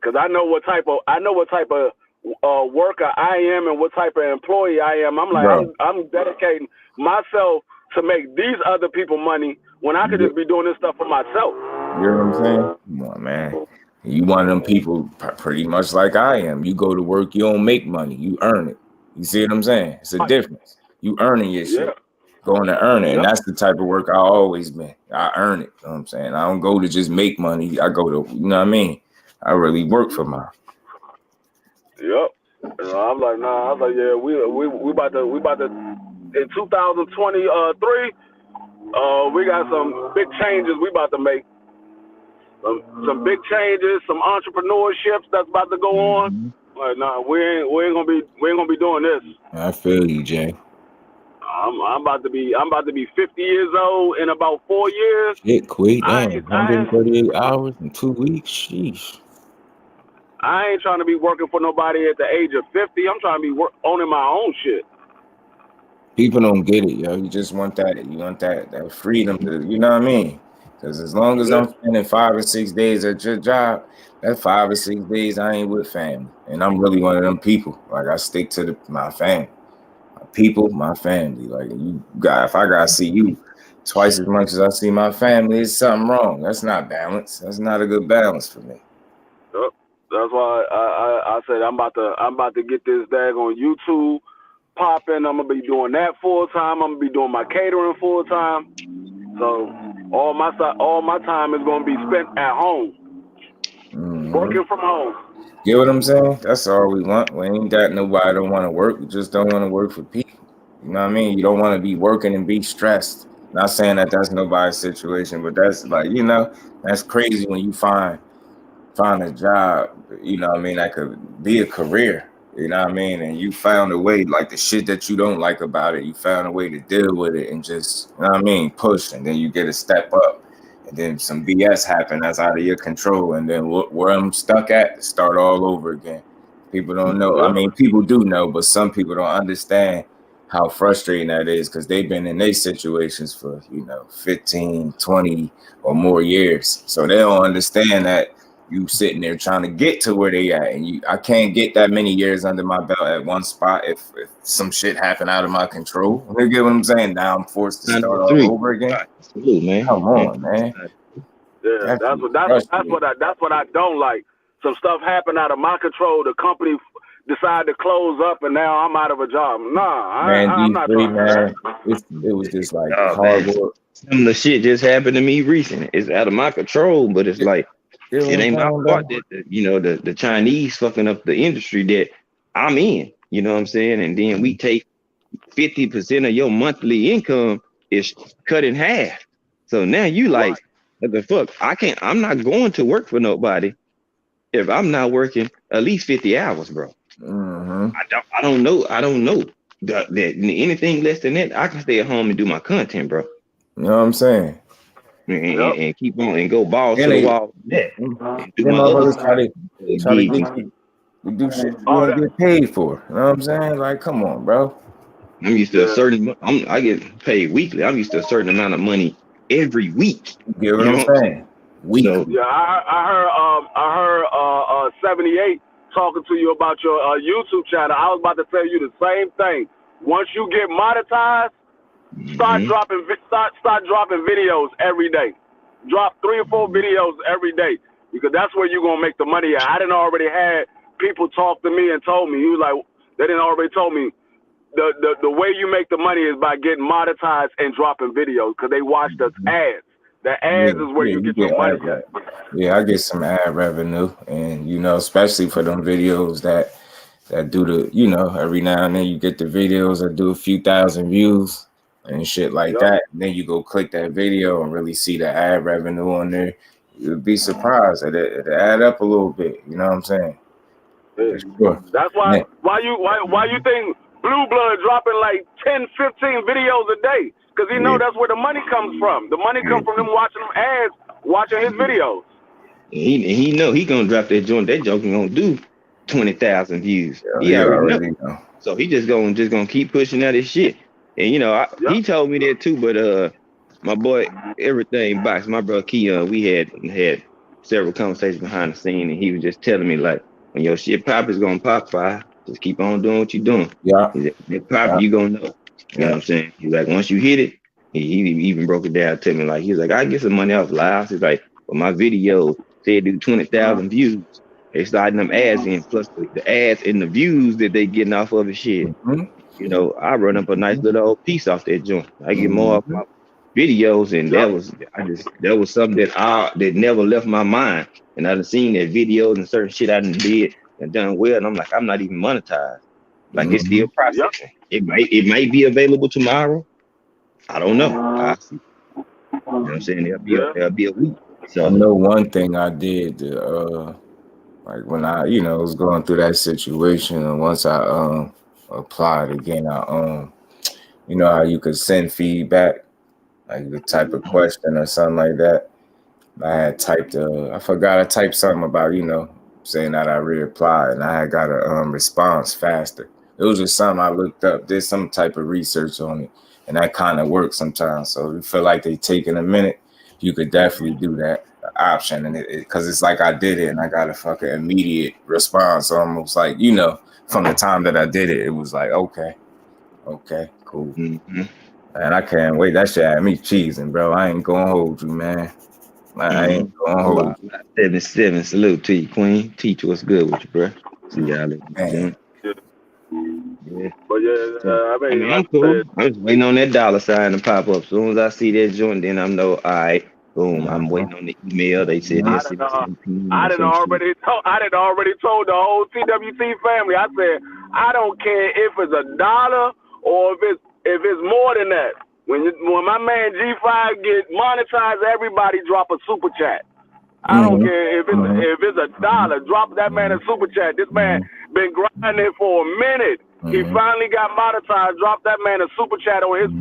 Cause I know what type of worker I am and what type of employee I am. I'm like, I'm dedicating myself to make these other people money when I could just be doing this stuff for myself. You know what I'm saying? Come on, man. You one of them people pretty much like I am. You go to work, you don't make money, you earn it. You see what I'm saying? It's a difference. You earning your shit. Going to earn it. And that's the type of work I always been. I earn it. You know what I'm saying? I don't go to just make money. I go to, you know what I mean? I really work for mine. Yep. I'm like, nah. I was like, yeah, we about to. In 2023, we got some big changes we about to make. Some big changes, some entrepreneurships that's about to go on. Like, nah, we ain't gonna be doing this. I feel you, Jay. I'm about to be 50 years old in about 4 years. Shit, quick, damn, 138 hours in 2 weeks. Sheesh. I ain't trying to be working for nobody at the age of 50. I'm trying to be owning my own shit. People don't get it, yo. You just want that. You want that freedom to, you know what I mean? Because as long as I'm spending 5 or 6 days at your job, that 5 or 6 days I ain't with family. And I'm really one of them people. Like I stick to my family, my people, my family. Like if I gotta see you twice as much as I see my family, it's something wrong. That's not balance. That's not a good balance for me. Yep. That's why I said I'm about to get this daggone YouTube popping. I'm gonna be doing that full time. I'm gonna be doing my catering full time. So all my time is gonna be spent at home, working from home. Get what I'm saying? That's all we want. We ain't got nobody don't want to work. We just don't want to work for people. You know what I mean? You don't want to be working and be stressed. Not saying that that's nobody's situation, but that's like, you know, that's crazy when you find a job, you know what I mean, that could be a career, you know what I mean, and you found a way, like the shit that you don't like about it, you found a way to deal with it and just, you know what I mean, push, and then you get a step up, and then some BS happen that's out of your control, and then where I'm stuck at, start all over again. People don't know. I mean, people do know, but some people don't understand how frustrating that is because they've been in their situations for, 15, 20 or more years. So they don't understand that you sitting there trying to get to where they at, and I can't get that many years under my belt at one spot if some shit happened out of my control. You get what I'm saying? Now I'm forced to start all over again. Absolutely, man. Come on, man. Yeah, that's what I don't like. Some stuff happened out of my control. The company decided to close up, and now I'm out of a job. Nah, I'm not trying to. It was just like horrible. Some of the shit just happened to me recently. It's out of my control, but it's like it ain't my fault that the Chinese fucking up the industry that I'm in. You know what I'm saying? And then we take 50% of your monthly income is cut in half. So now you like, what the fuck? I'm not going to work for nobody if I'm not working at least 50 hours, bro. I don't know that anything less than that, I can stay at home and do my content, bro. You know what I'm saying? And keep on and go balls to the wall. Yeah. And do my other try to get we do shit you want to get paid for. You know what I'm saying? Like, come on, bro. I'm used to a certain. I get paid weekly. I'm used to a certain amount of money every week. You know what I'm saying? Weekly. So, yeah, I heard 78 talking to you about your YouTube channel. I was about to tell you the same thing. Once you get monetized, start dropping videos every day. Drop 3 or 4 videos every day because that's where you're gonna make the money at. I didn't already had people talk to me and told me. He was like, they didn't already told me the way you make the money is by getting monetized and dropping videos because they watch the ads. The ads is where you get your money. Yeah, I get some ad revenue, and especially for them videos that do the, every now and then you get the videos that do a few thousand views and shit like that. And then you go click that video and really see the ad revenue on there. You'd be surprised that it add up a little bit. You know what I'm saying? Yeah. Sure. That's why why you think Blue Blood dropping like 10, 15 videos a day? Because he know that's where the money comes from. The money comes from them watching them ads, watching his videos. He know he gonna drop that joint. That joke gonna do 20,000 views. Yeah, already know. So he just gonna keep pushing out his shit. And he told me that too. But my boy, everything box, my brother Keon, we had several conversations behind the scene, and he was just telling me like, when your shit pop is gonna pop fire, just keep on doing what you're doing. Yeah, that pop, you gonna know. You know what I'm saying? He's like, once you hit it, he even broke it down to me. Like, he's like, I get some money off live. He's like, well, my video said do 20,000 views. They starting them ads in, plus the ads and the views that they getting off of the shit. I run up a nice little old piece off that joint. I get more off my videos, and that was something that never left my mind. And I done seen that videos and certain shit I done did and done well, and I'm like, I'm not even monetized. Like, it's still processing. It might be available tomorrow. I don't know. I see. You know what I'm saying? There'll be a week. So I know one thing I did like when I was going through that situation, and once I applied again, I how you could send feedback, like the type of question or something like that. I had typed I forgot I typed something about saying that I reapplied, and I had got a response faster. It was just something I looked up, did some type of research on it, and that kind of works sometimes. So if you feel like they taking a minute, you could definitely do that option, and because it's like I did it and I got a fucking immediate response, almost like from the time that I did it, it was like okay, cool. Man, I can't wait. That shit had me cheesing, bro. I ain't gonna hold you, man. I ain't gonna hold you. 77. Salute to you, Queen. Teach what's good with you, bro. See y'all later. Man. Yeah. But yeah, I mean, I'm like cool. I said, I'm just waiting on that dollar sign to pop up. As soon as I see that joint, then I know, all right, boom. I'm waiting on the email. They said I this done, is I done already told the whole TWT family. I said I don't care if it's $1 or if it's more than that. When my man G5 get monetized, everybody drop a super chat. I don't care if it's $1. Drop that man a super chat. This man been grinding for a minute. He finally got monetized. Drop that man a super chat on his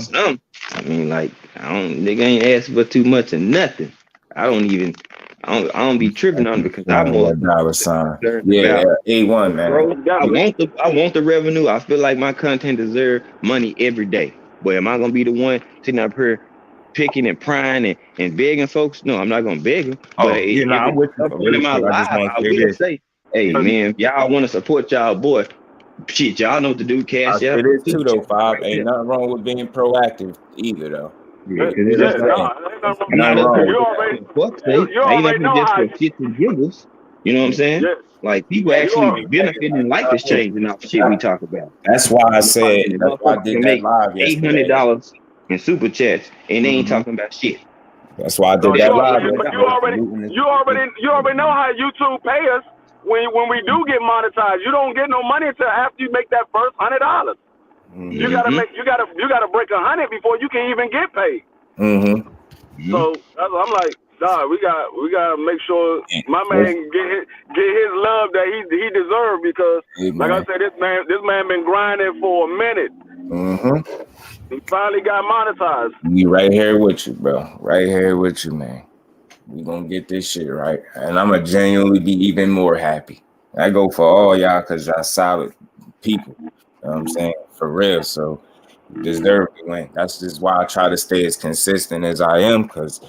Some. I mean, like, nigga ain't asking for too much or nothing. I don't be tripping on it because I'm more dollar sign. concerned Yeah, about A1, man. bro. I want the revenue. I feel like my content deserves money every day. But am I gonna be the one sitting up here picking and prying and begging folks? No, I'm not gonna beg them. But I'm with you. in my life, I will say, hey man, if y'all want to support y'all boy, shit, y'all know what to do. Cash out. It is too though, 5. Ain't nothing wrong with being proactive either though. Yeah, nothing wrong. You already know how shit to giggles. You know what I'm saying? Yeah. Like people actually benefiting and life is changing off the shit we talk about. That's why I said that's why I did that live yesterday. $800 in super chats and they ain't talking about shit. That's why I did that live. You already know how YouTube pay us when we do get monetized. You don't get no money until after you make that first $100. You gotta break 100 before you can even get paid. So I'm like, nah, we gotta make sure my man get his love that he deserves because, like I said, this man been grinding for a minute. He finally got monetized. We right here with you, bro. Right here with you, man. We gonna get this shit right, and I'm gonna genuinely be even more happy. I go for all y'all because y'all solid people. You know what I'm saying? For real. So you deserve to win. That's just why I try to stay as consistent as I am, because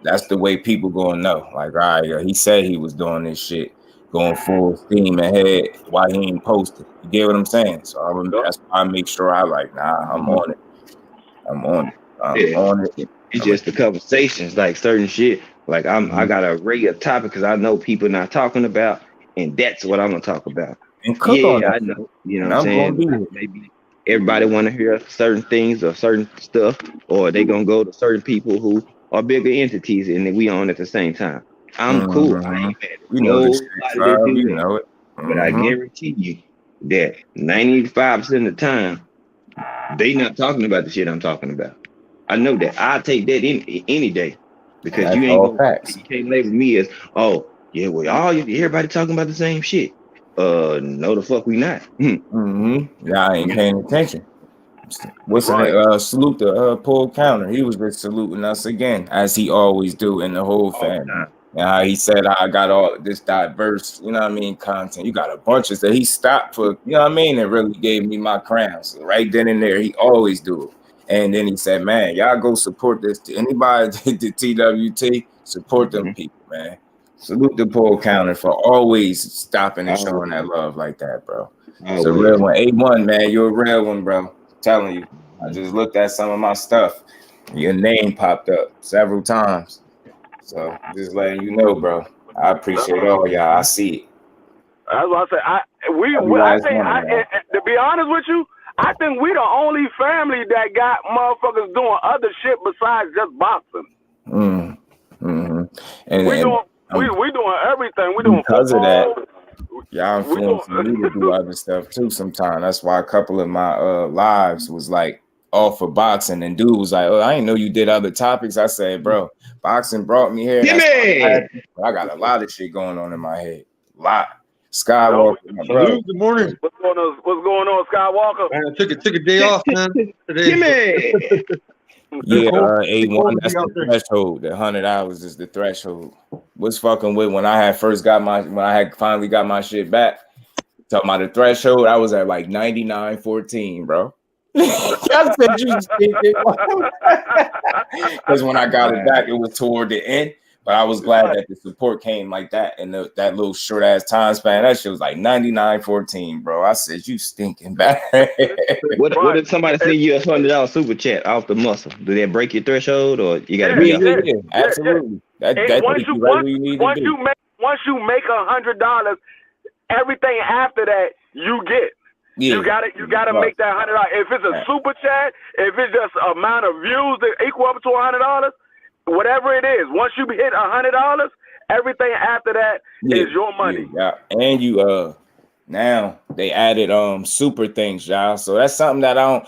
that's the way people gonna know. Like, all right, he said he was doing this shit, going full steam ahead. Why he ain't posted? You get what I'm saying? So that's why I make sure I'm on it. I'm on it. It's just the conversations, like certain shit. Like I got a array of topics because I know people not talking about, and that's what I'm gonna talk about. And cook on it. I know. You know what I'm saying? Maybe everybody want to hear certain things or certain stuff, or they gonna go to certain people who are bigger entities, and then we on at the same time. I'm cool. I ain't mad at nobody that do that. But I guarantee you that 95% of the time, they not talking about the shit I'm talking about. I know that. I take that any day because you can't label me as, oh yeah, well everybody talking about the same shit. No, the fuck we not. Y'all ain't paying attention. What's right. Salute the pull counter. He was just saluting us again, as he always do in the whole family. And he said I got all this diverse, you know what I mean, content. You got a bunch of that. He stopped for, you know what I mean, and really gave me my crown. So right then and there, he always do it. And then he said, man, y'all go support this. Anybody did the TWT, support them people, man. Salute the pull counter for always stopping and showing that love like that, bro. It's a real one. A1, man, you're a real one, bro. I'm telling you. I just looked at some of my stuff. Your name popped up several times. So just letting you know, bro. I appreciate all y'all. I see it. That's what I say. To be honest with you, I think we the only family that got motherfuckers doing other shit besides just boxing. And we doing everything. We doing because football. Of that. Y'all influenced me to do other stuff too sometimes. That's why a couple of my lives was like all for boxing, and dude was like, oh, I didn't know you did other topics. I said, bro, boxing brought me here. I got a lot of shit going on in my head. A lot. Skywalker, good morning. What's going on, Skywalker? Man, I took a day off, man. Today. Yeah, A1, that's the threshold. The 100 hours is the threshold. What's fucking with when I had finally got my shit back. Talking about the threshold, I was at like 99.14, bro. I said you because when I got it back, it was toward the end. But I was glad that the support came like that and that little short ass time span. That shit was like 99-14, bro. I said, you stinking bad. What if somebody send you $100 super chat off the muscle? Do that break your threshold, or you got to be? Yeah, absolutely. That once you make $100, everything after that you get. Yeah. You gotta make that $100. If it's a super chat, if it's just amount of views that equal up to $100. Whatever it is, once you hit $100, everything after that is your money. Yeah. And you now they added super things, y'all. So that's something that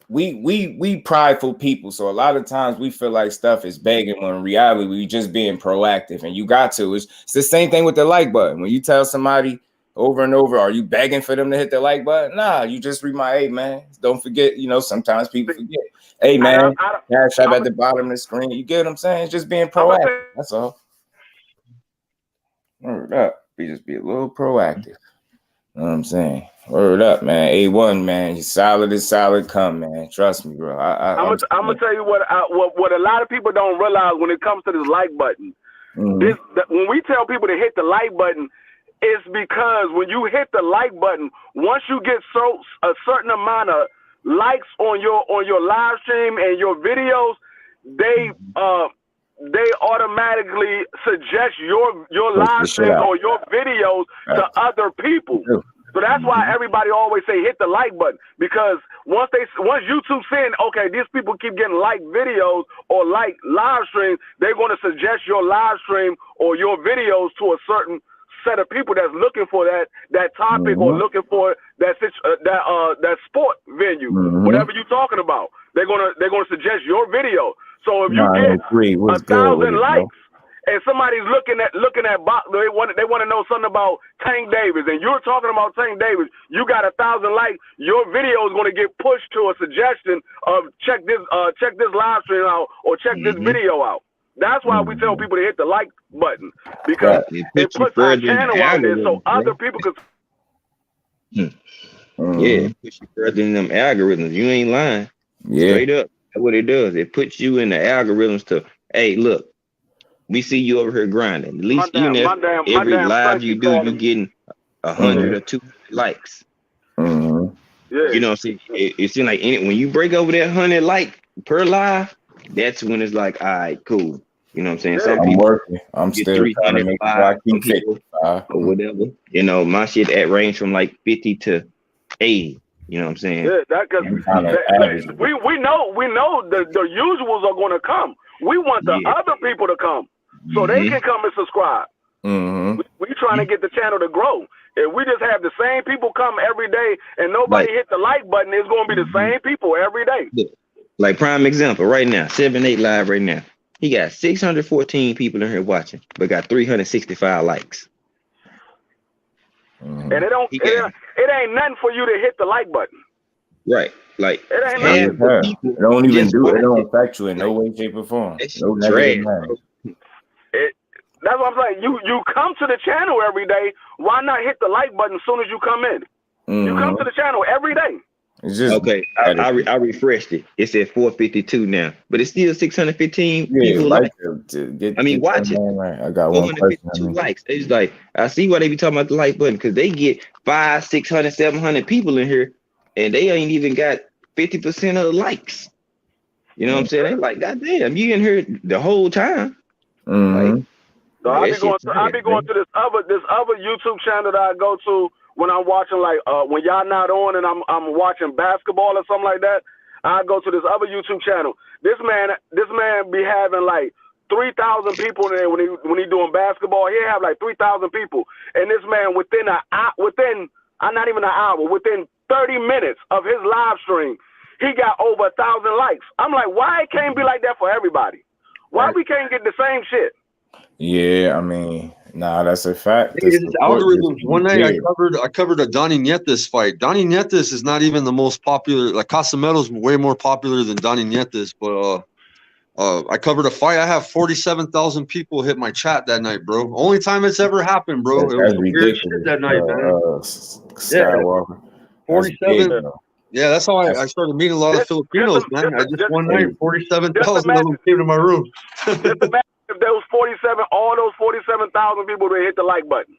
we prideful people. So a lot of times we feel like stuff is begging when in reality we just being proactive. And you got to. It's the same thing with the like button. When you tell somebody over and over, are you begging for them to hit the like button? Nah, you just remind, hey man, don't forget, sometimes people forget. Hey man, cash up at the bottom of the screen. You get what I'm saying? It's just being proactive. That's all. Word up. We just be a little proactive. You know what I'm saying? Word up, man. A1, man. You solid as solid come, man. Trust me, bro. I'm gonna tell you what a lot of people don't realize when it comes to this like button. Mm-hmm. When we tell people to hit the like button, it's because when you hit the like button, once you get a certain amount of likes on your live stream and your videos, they automatically suggest your live streams or your videos to other people. So that's why everybody always say hit the like button, because once YouTube saying, okay, these people keep getting like videos or like live streams, they're going to suggest your live stream or your videos to a certain set of people that's looking for that topic or looking for that sport venue, whatever you're talking about. They're gonna suggest your video. So if you get 1,000 likes and somebody's looking at box, they want to know something about Tank Davis, and you're talking about Tank Davis, you got 1,000 likes, your video is going to get pushed to a suggestion of check this live stream out or check this video out. That's why we tell people to hit the like button, because it puts our channel out there so other people could. Yeah, it puts you further in them algorithms. You ain't lying. Yeah. Straight up. That's what it does. It puts you in the algorithms to, hey, look, we see you over here grinding. At least every live you do, you getting 100 or 200 likes. Mm-hmm. Yeah. You know what I'm saying? It seems like when you break over that 100 like per live, that's when it's like, all right, cool. You know what I'm saying? Some people working. I'm still trying to make people or whatever. My shit at range from like 50 to 80. You know what I'm saying? Yeah, we know the usuals are going to come. We want the other people to come so they can come and subscribe. Mm-hmm. We trying to get the channel to grow. If we just have the same people come every day and nobody hit the like button, it's going to be the same people every day. Like prime example, right now, 7-8 live right now. He got 614 people in here watching, but got 365 likes. And it ain't nothing for you to hit the like button. Right. Like it ain't nothing. It don't even do it. It don't affect you in no way, shape, or form. No negative manner. That's what I'm saying. You come to the channel every day. Why not hit the like button as soon as you come in? You come to the channel every day. It's just okay. I refreshed it. It's at 452 now, but it's still 615 people. Watch it. Right. I got 152 likes. It's like I see why they be talking about the like button, because they get 500, 600, 700 people in here, and they ain't even got 50% of the likes. You know what I'm saying? They like, God damn, you in here the whole time. Mm-hmm. So I be going to this other YouTube channel that I go to when I'm watching, like when y'all not on and I'm watching basketball or something like that. I go to this other YouTube channel. This man be having like 3,000 people there when he doing basketball. He have like 3,000 people, and this man within not even an hour, within 30 minutes of his live stream, he got over 1,000 likes. I'm like, why it can't be like that for everybody? Why we can't get the same shit? Yeah, I mean, that's a fact. Algorithms. One night I covered a Donnie Nietes fight. Donnie Nietes is not even the most popular. Like Casamero's way more popular than Donnie Nietes, but I covered a fight. I have 47,000 people hit my chat that night, bro. Only time it's ever happened, bro. It was weird shit that night, man. Skywalker. 47. Yeah, that's how I started meeting a lot of Filipinos, man. One night, 47,000 of them came to my room. If those all those 47,000 people that hit the like button.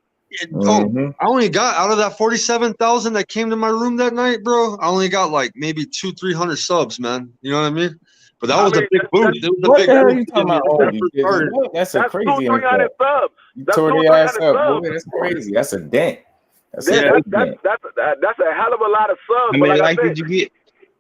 I only got out of that 47,000 that came to my room that night, bro. I only got like maybe 200-300 subs, man. You know what I mean? But that was a big boost. It was a big the hell are boost you talking about? That's a crazy 300 subs. You That's tore your ass up, subs. boy. That's crazy. That's a dent. That's a hell of a lot of subs. How many likes did you get?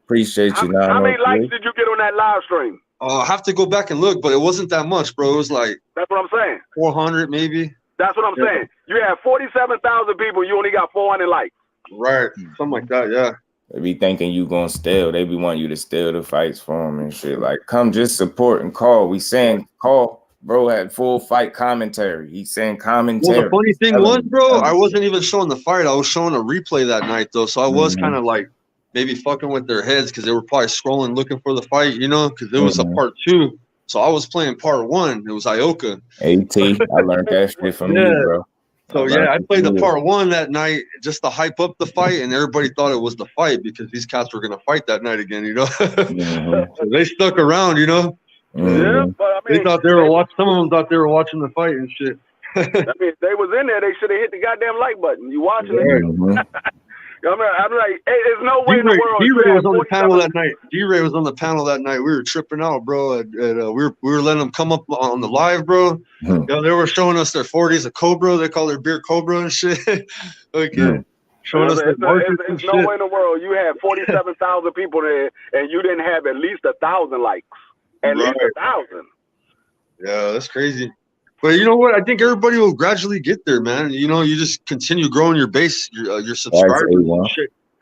Appreciate you. How many likes did you get on that live stream? I have to go back and look, but it wasn't that much, bro. It was like that's what I'm saying. 400 maybe. That's what I'm saying. You had 47,000 people. You only got 400 likes. Right. Something like that. Yeah. They be thinking you gonna steal. They be wanting you to steal the fights for them and shit. Like, come just support and call. We saying call. Bro had full fight commentary. He's saying commentary. Well, the funny thing was, bro, I wasn't even showing the fight. I was showing a replay that night, though. So I was kind of like maybe fucking with their heads because they were probably scrolling looking for the fight, you know, because it was a part 2. So I was playing part 1. It was Ioka. AT. I learned that shit from you, bro. So I played the part 1 that night just to hype up the fight, and everybody thought it was the fight because these cats were gonna fight that night again, you know. So they stuck around, you know. Yeah, but I mean, they thought they were watching. Some of them thought they were watching the fight and shit. I mean, if they was in there, they should have hit the goddamn like button. You watching it? I'm like, hey, there's no way in the world. D-Ray was on the panel that night. D-Ray was on the panel that night. We were tripping out, bro. We were letting them come up on the live, bro. You know, they were showing us their 40s of Cobra. They call their beer Cobra and shit. Showing us their markets and shit. There's no way in the world you had 47,000 people there and you didn't have at least 1,000 likes. At least 1,000. Yeah, that's crazy. But you know what? I think everybody will gradually get there, man. You know, you just continue growing your base, your subscribers.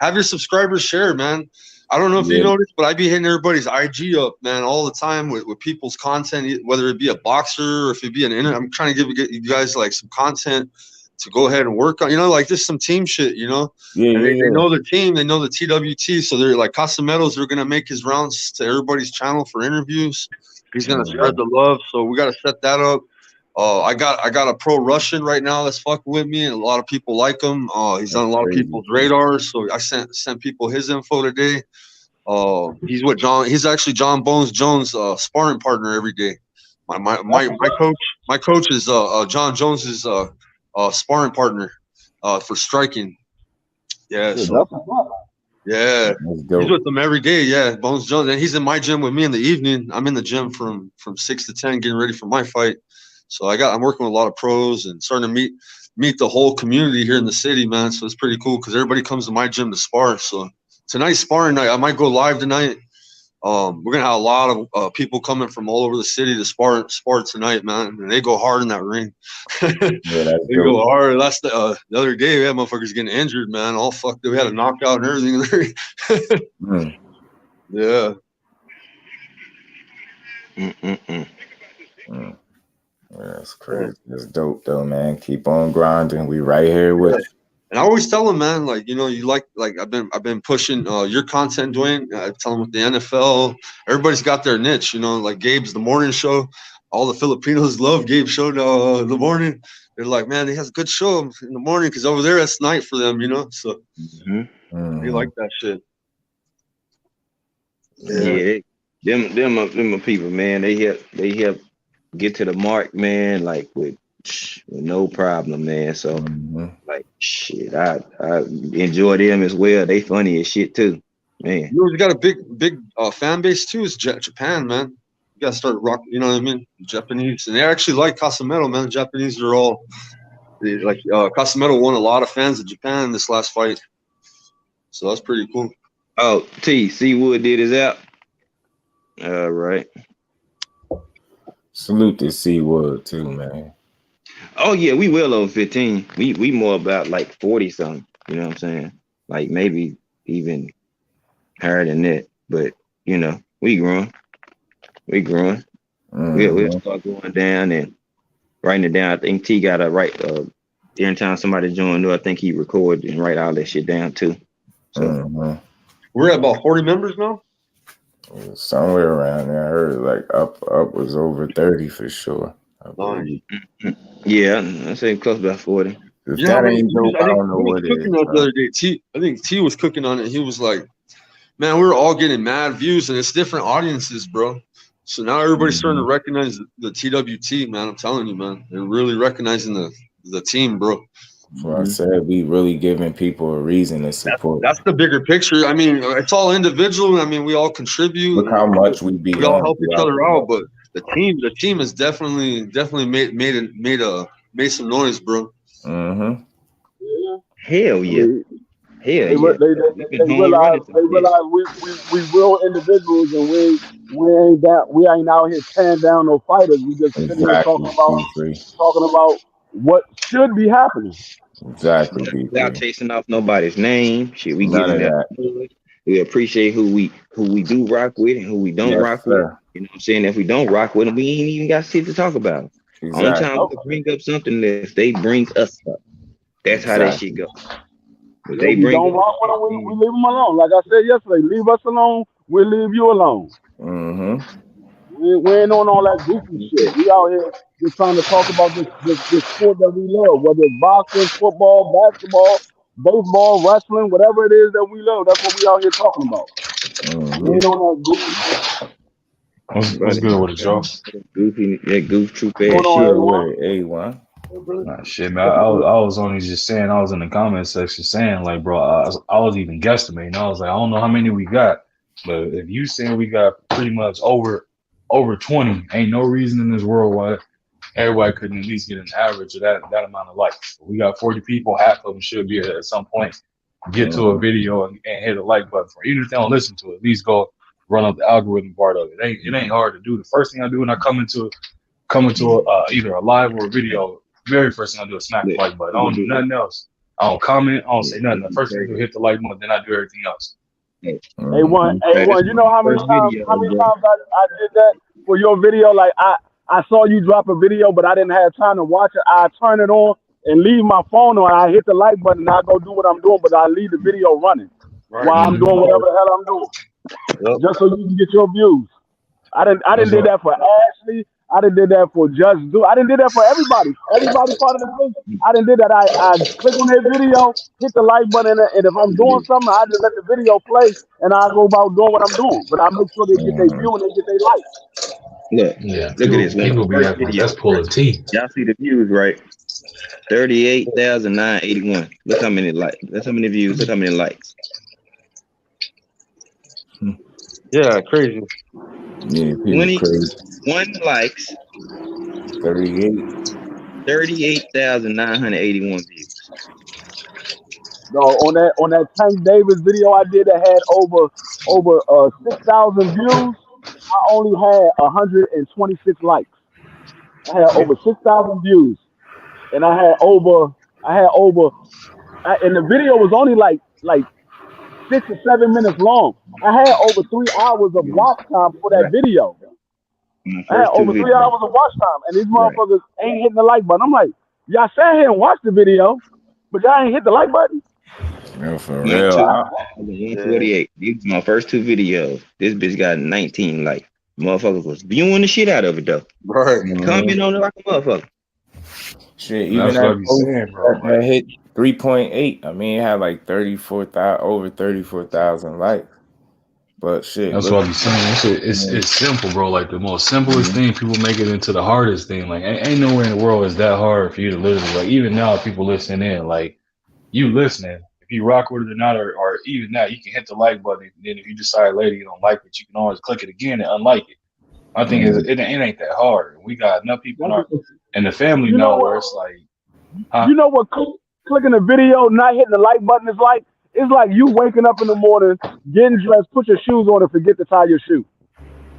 Have your subscribers share, man. I don't know if you noticed, but I be hitting everybody's IG up, man, all the time with people's content, whether it be a boxer or if it be an internet. I'm trying to get you guys like some content to go ahead and work on, you know, like just some team shit, you know. They know the team, they know the TWT, so they're like Casamedos. They're gonna make his rounds to everybody's channel for interviews. He's gonna spread the love, so we gotta set that up. I got a pro Russian right now that's fucking with me, and a lot of people like him. He's on a lot of people's radars, so I sent people his info today. He's with John. He's actually John Bones Jones' sparring partner every day. My coach is John Jones's sparring partner for striking. Yeah, so, yeah, he's with them every day. Yeah, Bones Jones, and he's in my gym with me in the evening. I'm in the gym from 6 to 10, getting ready for my fight. So I'm working with a lot of pros and starting to meet the whole community here in the city, man. So it's pretty cool because everybody comes to my gym to spar. So tonight's sparring night. I might go live tonight. We're gonna have a lot of people coming from all over the city to spar tonight, man. And they go hard in that ring. They go hard. Last the other day, we had motherfuckers getting injured, man. All fucked up. We had a knockout and everything. Yeah. That's crazy. That's dope, though, man. Keep on grinding. We right here with you. And I always tell them, man, like, you know, you like I've been pushing your content, Dwayne. I tell them with the NFL, everybody's got their niche, you know, like Gabe's The Morning Show. All the Filipinos love Gabe's show the morning. They're like, man, he has a good show in the morning because over there it's night for them, you know. So they like that shit. Yeah, them are people, man. They help get to the mark, man, like with no problem, man. So like shit, I enjoy them as well. They funny as shit too, man. You know, got a big fan base too. Is Japan, man. You gotta start rock. You know what I mean? Japanese, and they actually like Casamero, man. The Japanese are all like Casamero won a lot of fans in Japan in this last fight, so that's pretty cool. Oh, Seawood did his out. All right. Salute to Seawood too, man. Oh yeah, we well over 15. We more about like 40 something. You know what I'm saying? Like maybe even higher than that. But you know, we growing. We'll start going down and writing it down. I think T got to write every time somebody joined. I think he recorded and write all that shit down too. So we're at about 40 members now. Somewhere around there. I heard like up was over 30 for sure. Yeah, I say close to about 40. If that ain't dope, I don't know what it is. The other day, I think T was cooking on it. He was like, man, we were all getting mad views and it's different audiences, bro. So now everybody's starting to recognize the TWT, man. I'm telling you, man. They're really recognizing the team, bro. So I said we really giving people a reason to support. That's the bigger picture. I mean, it's all individual. I mean, we all contribute. Look how much we all help each other out. But the team has definitely made some noise, bro. Hell yeah. Hell yeah. They realize we real individuals, and we ain't out here tearing down no fighters. We just sitting here talking about what should be happening. Exactly. Without chasing off nobody's name, shit. We getting that. We appreciate who we do rock with and who we don't rock with. You know what I'm saying? If we don't rock with them, we ain't even got shit to talk about. Exactly. Only time we bring up something is if they bring us up. That's how that shit goes. They don't rock with them, we leave them alone. Like I said yesterday, leave us alone, we'll leave you alone. We ain't on all that goofy shit. We out here just trying to talk about this sport that we love, whether it's boxing, football, basketball, baseball, wrestling, whatever it is that we love. That's what we out here talking about. We ain't on that goofy shit. What's good with it, Joe? Goof troop ass shit. A1. Nah, shit, man. I was only just saying, I was in the comment section saying, like, bro, I was even guesstimating. I was like, I don't know how many we got, but if you saying we got pretty much over 20, ain't no reason in this world why everybody couldn't at least get an average of that amount of likes. We got 40 people, half of them should be at some point get to a video and hit a like button for. Even if they don't listen to it, at least go run up the algorithm part of it. It ain't hard to do. The first thing I do when I come into either a live or a video, very first thing I do is smack the like button. I don't do nothing else. I don't comment. I don't say nothing. The first thing I do is hit the like button, then I do everything else. A1, you know how many times I did that for your video? Like I saw you drop a video, but I didn't have time to watch it. I turn it on and leave my phone on. I hit the like button and I go do what I'm doing, but I leave the video running while I'm doing whatever the hell I'm doing, just so you can get your views. I didn't do that for Ashley. I done did that for Just Do. I done did that for everybody. Everybody part of the thing. I done did that. I click on their video, hit the like button, and if I'm doing something, I just let the video play, and I go about doing what I'm doing. But I make sure they get their view and they get their like. Look at this. People be acting that's pulling teeth. Y'all see the views, right? 38,981. Look how many likes. That's how many views. Look how many likes. Yeah, crazy. Yeah, 21 likes. 38,981 views. No, on that Tank Davis video I did that had over 6,000 views, I only had 126 likes. I had over 6,000 views, and and the video was only like 6 or 7 minutes long. I had over 3 hours of watch time for that video. I had over 3 hours of watch time, and these motherfuckers ain't hitting the like button. I'm like, y'all sat here and watched the video, but y'all ain't hit the like button. No, for real. 148. These are my first 2 videos. This bitch got 19 likes. Motherfuckers was viewing the shit out of it though. Right. Comment on it like a motherfucker. Shit, even that hit 3.8. I mean, it had like 34,000 likes. But shit, that's what I'm saying. It's simple, bro. Like the most simplest thing, people make it into the hardest thing. Like ain't nowhere in the world is that hard for you to literally, like, even now people listening in, like you listening, if you rock with it or not, or even now, you can hit the like button. And then if you decide later you don't like it, you can always click it again and unlike it. I think it ain't that hard. We got enough people in the family now where it's like, you know what? Clicking a video, not hitting the like button is like. It's like you waking up in the morning, getting dressed, put your shoes on, and forget to tie your shoe.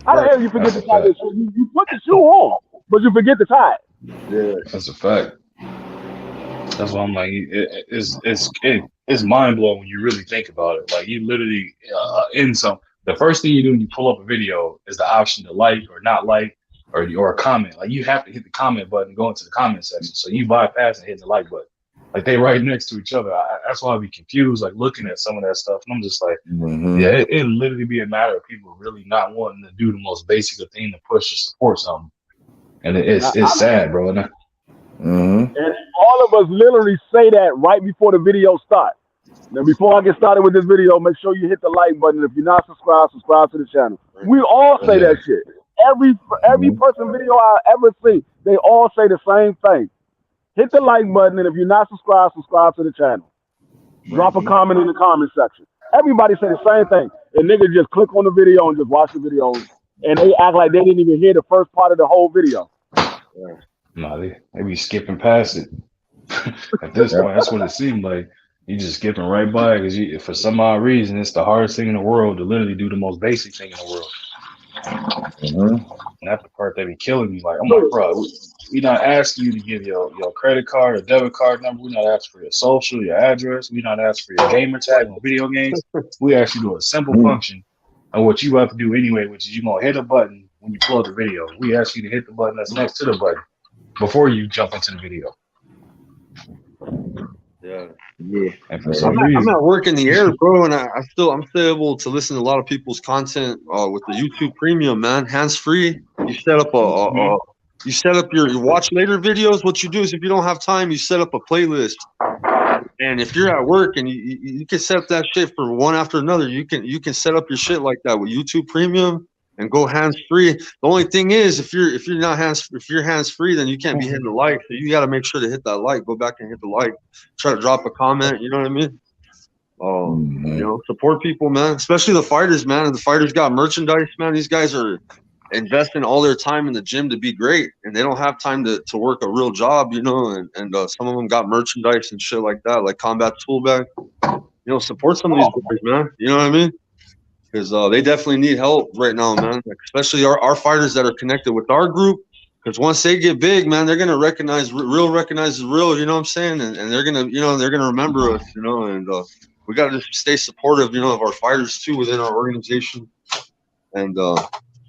How the hell you forget to tie your shoe? You put the shoe on, but you forget to tie it. Yeah, that's a fact. That's why I'm like, it's mind blowing when you really think about it. Like you literally the first thing you do when you pull up a video is the option to like or not like or a comment. Like you have to hit the comment button and go into the comment section. So you bypass and hit the like button. Like they right next to each other. That's why I be confused, like looking at some of that stuff. And I'm just like, yeah, it literally be a matter of people really not wanting to do the most basic thing to push or support something. And it's sad, bro. And all of us literally say that right before the video starts. Now, before I get started with this video, make sure you hit the like button. If you're not subscribed, subscribe to the channel. We all say that shit. every person video I ever see, they all say the same thing. Hit the like button, and if you're not subscribed, subscribe to the channel. Drop a comment in the comment section. Everybody say the same thing. And niggas just click on the video and just watch the video, and they act like they didn't even hear the first part of the whole video. No, they be skipping past it. At this point, that's what it seemed like. You just skipping right by it because for some odd reason, it's the hardest thing in the world to literally do the most basic thing in the world. And that's the part that be killing me. Like, I'm like, bro, we not asking you to give your credit card or debit card number. We not asking for your social, your address. We not asking for your gamer tag on video games. We ask you to do a simple function of what you have to do anyway, which is you gonna hit a button when you plug the video. We ask you to hit the button that's next to the button before you jump into the video. Yeah. And for some reason, I'm at work in the air, bro, and I'm still able to listen to a lot of people's content with the YouTube Premium, man. Hands free. You set up you set up your watch later videos. What you do is if you don't have time, you set up a playlist. And if you're at work and you can set up that shit for one after another, you can set up your shit like that with YouTube Premium and go hands free. The only thing is if you're hands free, then you can't be hitting the like. So you got to make sure to hit that like. Go back and hit the like. Try to drop a comment. You know what I mean? You know, support people, man. Especially the fighters, man. And the fighters got merchandise, man. These guys are investing all their time in the gym to be great, and they don't have time to work a real job, you know. And some of them got merchandise and shit like that, like Combat Tool Bag. You know, support some of these boys, man. You know what I mean? Because they definitely need help right now, man. Like, especially our fighters that are connected with our group. Because once they get big, man, they're gonna recognize real. You know what I'm saying? And they're gonna, you know, they're gonna remember us, you know. And we gotta just stay supportive, you know, of our fighters too within our organization. And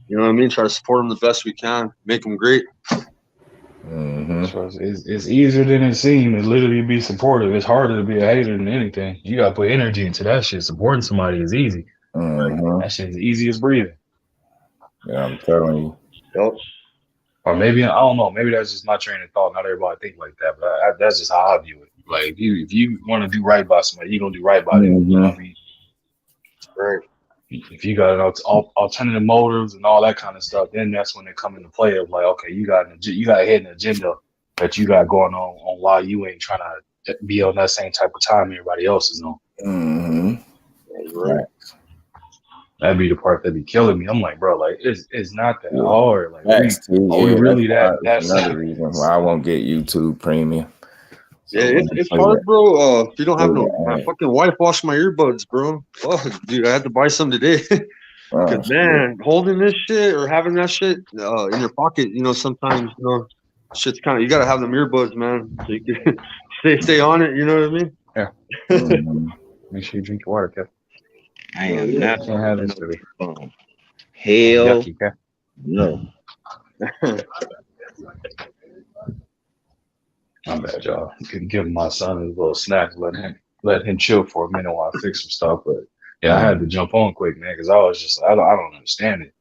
you know what I mean? Try to support them the best we can, make them great. So it's easier than it seems to literally be supportive. It's harder to be a hater than anything. You gotta put energy into that shit. Supporting somebody is easy. That shit is easy as breathing. Yeah, I'm telling you. Yep. Or maybe, I don't know, maybe that's just my train of thought. Not everybody think like that, but that's just how I view it. Like, if you want to do right by somebody, you're going to do right by them. You know what I mean? Right. If you got alternative motives and all that kind of stuff, then that's when they come into play of like, okay, you got a hidden agenda that you got going on why you ain't trying to be on that same type of time everybody else is on. Right. That'd be the part that'd be killing me. I'm like, bro, like it's not that hard. Like, we really that's another reason why I won't get YouTube Premium. So yeah, it's hard, bro. If you don't have my fucking wife washed my earbuds, bro. Oh, dude, I had to buy some today. Because man, holding this shit or having that shit in your pocket, you know, sometimes, you know, shit's kind of, you gotta have them earbuds, man, so you can stay on it. You know what I mean? Yeah. Make sure you drink your water, Kev. I am not can't have this to be phone. Hell yucky, Kev. no. My bad, y'all. Couldn't give my son his little snack, let him chill for a minute while I fix some stuff. But yeah, I had to jump on quick, man, because I was just I don't understand it.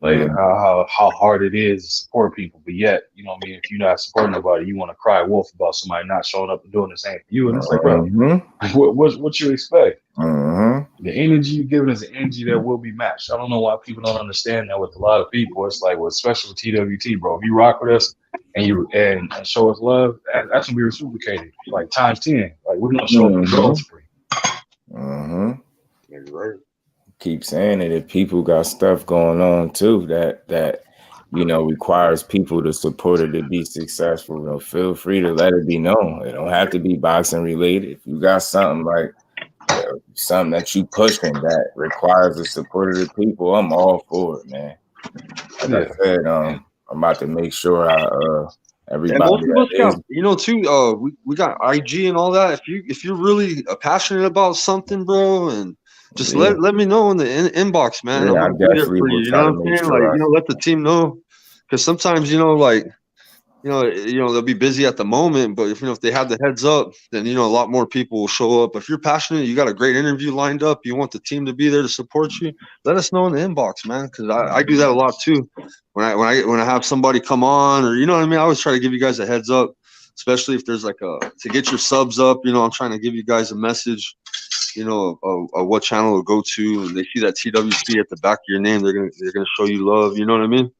Like how hard it is to support people, but yet, you know what I mean, if you're not supporting nobody, you want to cry wolf about somebody not showing up and doing the same for you. And it's like, bro, what you expect? The energy you're giving is the energy that will be matched. I don't know why people don't understand that with a lot of people. It's like, well, especially with TWT, bro. If you rock with us and show us love, that's gonna be reciprocated, like times 10. Like, we're gonna show up and go free. You're right. Keep saying it. If people got stuff going on too that you know requires people to support it to be successful, you know, feel free to let it be known. It don't have to be boxing related. If you got something like something that you pushing that requires the support of the people, I'm all for it, man. Like I said, I'm about to make sure everybody. And most of us got, you know, too. We got IG and all that. If you're really passionate about something, bro, and just let me know in the inbox, man. Yeah, I'm gonna be there for you. You know what I'm saying? Like, you know, let the team know, because sometimes, you know, like, you know, they'll be busy at the moment, but if they have the heads up, then, you know, a lot more people will show up. If you're passionate, you got a great interview lined up, you want the team to be there to support you, let us know in the inbox, man. Because I do that a lot too. When I have somebody come on, or, you know what I mean, I always try to give you guys a heads up, especially if there's like to get your subs up. You know, I'm trying to give you guys a message. you know, what channel to go to, and they see that TWC at the back of your name, they're gonna show you love. You know what I mean?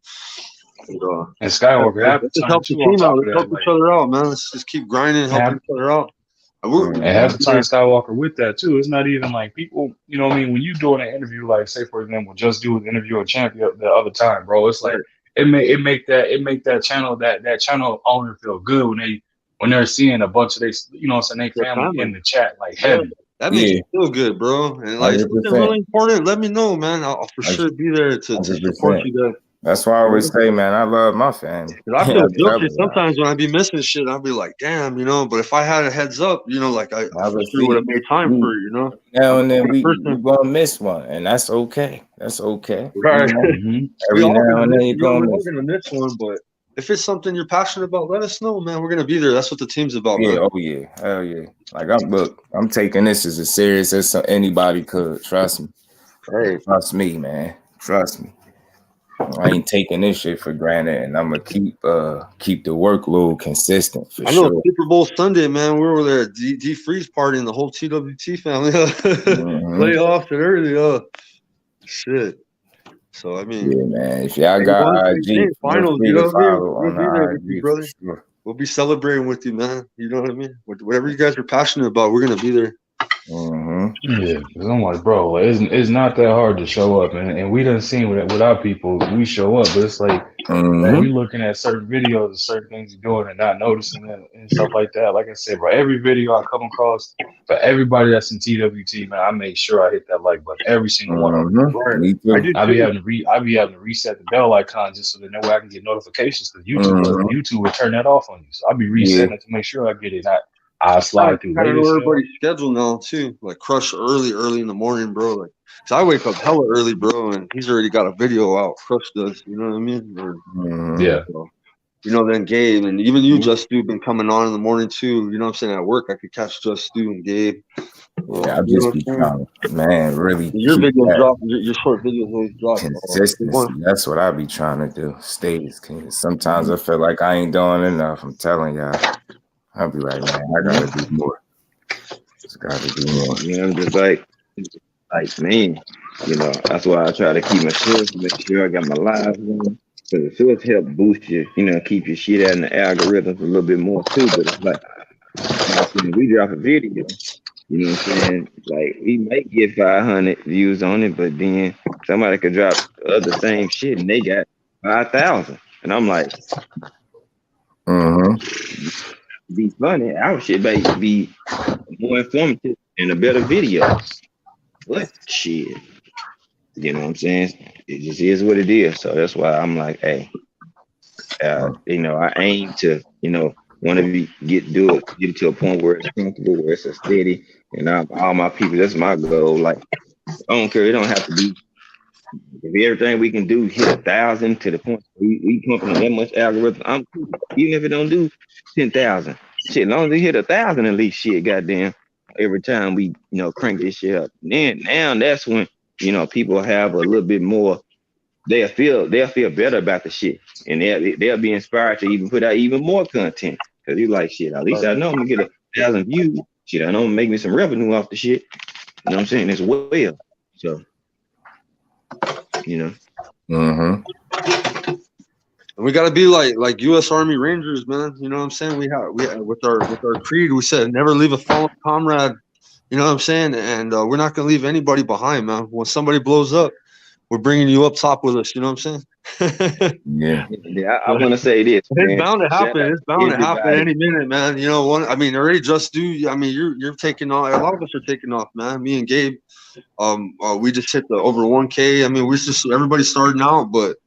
And Skywalker, half the Let's time help the too. On team out. top of Let's that, help like, each other out, man. Let's just keep grinding, helping each other out. and half the time Skywalker with that too. It's not even like people, you know what I mean? When you doing an interview, like say for example, just do an interview a champion the other time, bro. It's like it make that channel owner feel good when they're seeing a bunch of they, you know what I'm saying, they family in the chat like heavy. That makes you feel good, bro. And like, if something really important, let me know, man. I'll for sure be there to support you guys. That's why I always say, man, I love my family. I feel guilty sometimes when I be missing shit. I'll be like, damn, you know. But if I had a heads up, you know, like I for sure would have made time for it, you know. Now and then we gonna miss one, and that's okay. That's okay. Right. Every now and then you're gonna miss one, but if it's something you're passionate about, let us know, man. We're gonna be there. That's what the team's about, man. Oh yeah, hell yeah. Like I'm taking this as serious as anybody could. Trust me. Hey, trust me, man. Trust me. I ain't taking this shit for granted, and I'm gonna keep the workload consistent for sure. I know Super Bowl Sunday, man. We were there at D Freeze party and the whole TWT family. Playoffs and early, shit. So I mean, yeah, man. If y'all got IG finals, you know what I mean? We'll be there with you, brother. Sure. We'll be celebrating with you, man. You know what I mean? Whatever you guys are passionate about, we're gonna be there. Yeah, because I'm like, bro, it's not that hard to show up, and we done seen with our people, we show up, but it's like, man, we looking at certain videos and certain things you're doing and not noticing it and stuff like that. Like I said, bro, every video I come across, for everybody that's in TWT, man, I make sure I hit that like button, every single one of them. I be having to reset the bell icon just so that that way I can get notifications, because YouTube will turn that off on you. So I'll be resetting it to make sure I get it. I slide through. I know everybody's schedule now too. Like Crush early in the morning, bro. Like, so I wake up hella early, bro, and he's already got a video out. Crush does, you know what I mean? Yeah. So, you know, then Gabe and even you, Just Stu, been coming on in the morning too. You know what I'm saying? At work, I could catch Just Stu and Gabe. Yeah, I just be trying, man. Really, your video drop. Your short videos always drop. Consistency. That's what I be trying to do. Stay. Sometimes I feel like I ain't doing enough. I'm telling y'all. I'll be like, man, I gotta do more. Just gotta do more. You know, I'm just like, man, you know, that's why I try to keep my shit, make sure I got my lives on. Because it should help boost you, you know, keep your shit out in the algorithms a little bit more too. But it's like, when we drop a video, you know what I'm saying? Like, we might get 500 views on it, but then somebody could drop the other same shit and they got 5,000. And I'm like, be funny. Our shit might be more informative and a better video. What shit? You know what I'm saying? It just is what it is. So that's why I'm like, hey, you know, I aim to, you know, want to get it to a point where it's comfortable, where it's a steady, and all my people. That's my goal. Like, I don't care. It don't have to be. If everything we can do hit 1,000 to the point we pumping that much algorithm, I'm cool. Even if it don't do 10,000, shit, as long as we hit 1,000 at least, shit, goddamn, every time we, you know, crank this shit up. And now that's when, you know, people have a little bit more. They'll feel better about the shit, and they'll be inspired to even put out even more content. Cause you like, shit, at least I know I'm gonna get 1,000 views. Shit, I know I'm gonna make me some revenue off the shit. You know what I'm saying? As well. So, you know. We gotta be like U.S. Army Rangers, man. You know what I'm saying? We with our creed, we said never leave a fallen comrade. You know what I'm saying? And we're not gonna leave anybody behind, man. When somebody blows up, we're bringing you up top with us. You know what I'm saying? Yeah. I want to say this. It's bound to happen. It's bound to happen any minute, man. You know, already Just Do. I mean, you're taking off. A lot of us are taking off, man. Me and Gabe, we just hit the over 1K. I mean, everybody's starting out, but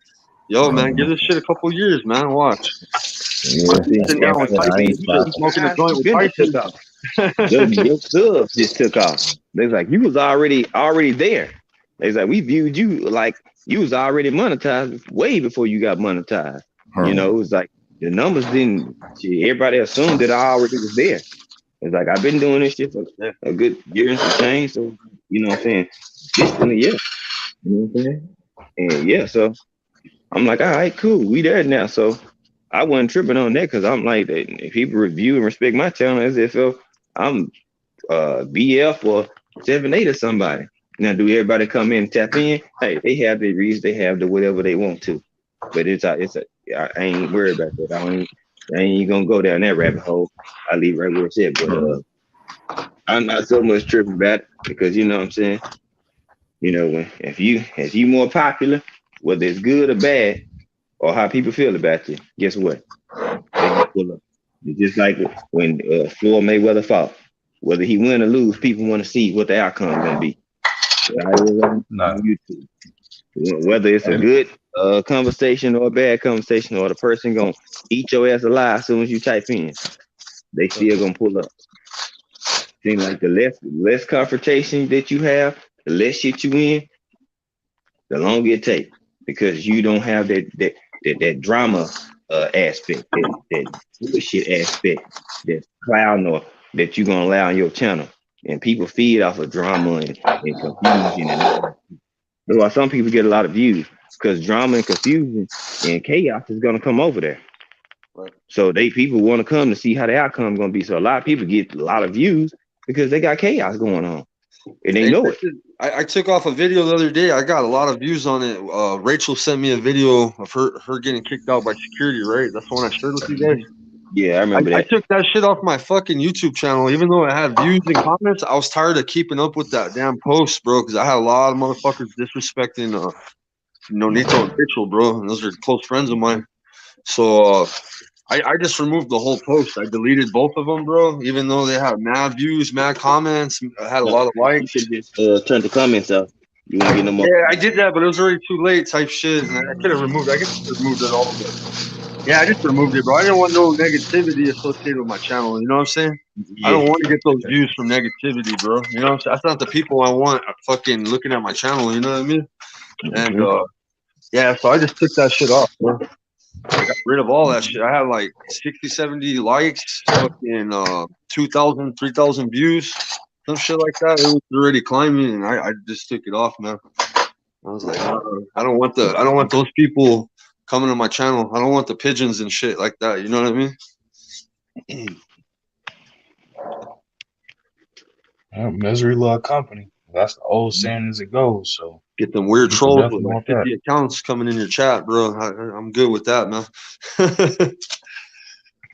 yo, man, give this shit a couple years, man. Watch. Smoking a joint with Tyson. Your subs just took off. They was like, you was already there. They was like, we viewed you like you was already monetized way before you got monetized. You know, it was like the numbers didn't. Everybody assumed that I already was there. It's like I've been doing this shit for a good year and some change. So you know what I'm saying? Consistently, yeah. You know what I'm saying? And yeah, so I'm like, all right, cool, we there now. So I wasn't tripping on that because I'm like, if people review and respect my channel as if I'm BF or 7, 8 of somebody. Now, do everybody come in and tap in? Hey, they have their reasons, they have the whatever they want to. But I ain't worried about that. I ain't gonna go down that rabbit hole. I leave right where it's at. But I'm not so much tripping about it because you know what I'm saying. You know, if you more popular, whether it's good or bad, or how people feel about you, guess what? They gonna pull up. It's just like when Floyd Mayweather fought. Whether he win or lose, people want to see what the outcome gonna be. On YouTube. Whether it's a good conversation or a bad conversation, or the person gonna eat your ass alive as soon as you type in, they still gonna pull up. Seems like the less confrontation that you have, the less shit you in, the longer it takes, because you don't have that drama aspect, that bullshit aspect, that cloud or that you're gonna allow on your channel. And people feed off of drama and confusion, and that's why some people get a lot of views, because drama and confusion and chaos is gonna come over there. Right. So people want to come to see how the outcome is gonna be. So a lot of people get a lot of views because they got chaos going on. And they know it. I took off a video the other day. I got a lot of views on it. Rachel sent me a video of her getting kicked out by security, right? That's the one I shared with you guys. Yeah, I remember that. I took that shit off my fucking YouTube channel. Even though it had views and comments, I was tired of keeping up with that damn post, bro, because I had a lot of motherfuckers disrespecting Nonito and Rachel, bro. And those are close friends of mine. So I just removed the whole post. I deleted both of them, bro. Even though they had mad views, mad comments, had a lot of likes. You should just turn the comments off. You won't get no more. Yeah, I did that, but it was already too late type shit. And I could have removed it. I guess I removed it all. But yeah, I just removed it, bro. I didn't want no negativity associated with my channel. You know what I'm saying? Yeah. I don't want to get those views from negativity, bro. You know what I'm saying? That's not the people I want fucking looking at my channel. You know what I mean? And yeah, so I just took that shit off, bro. I got rid of all that shit. I had like 60, 70 likes, fucking 2,000, 3,000 views, some shit like that. It was already climbing, and I just took it off, man. I was like, I don't want those people coming to my channel. I don't want the pigeons and shit like that. You know what I mean? Misery love company. That's the old saying as it goes. So get them weird trolls with like 50 accounts coming in your chat, bro. I'm good with that, man.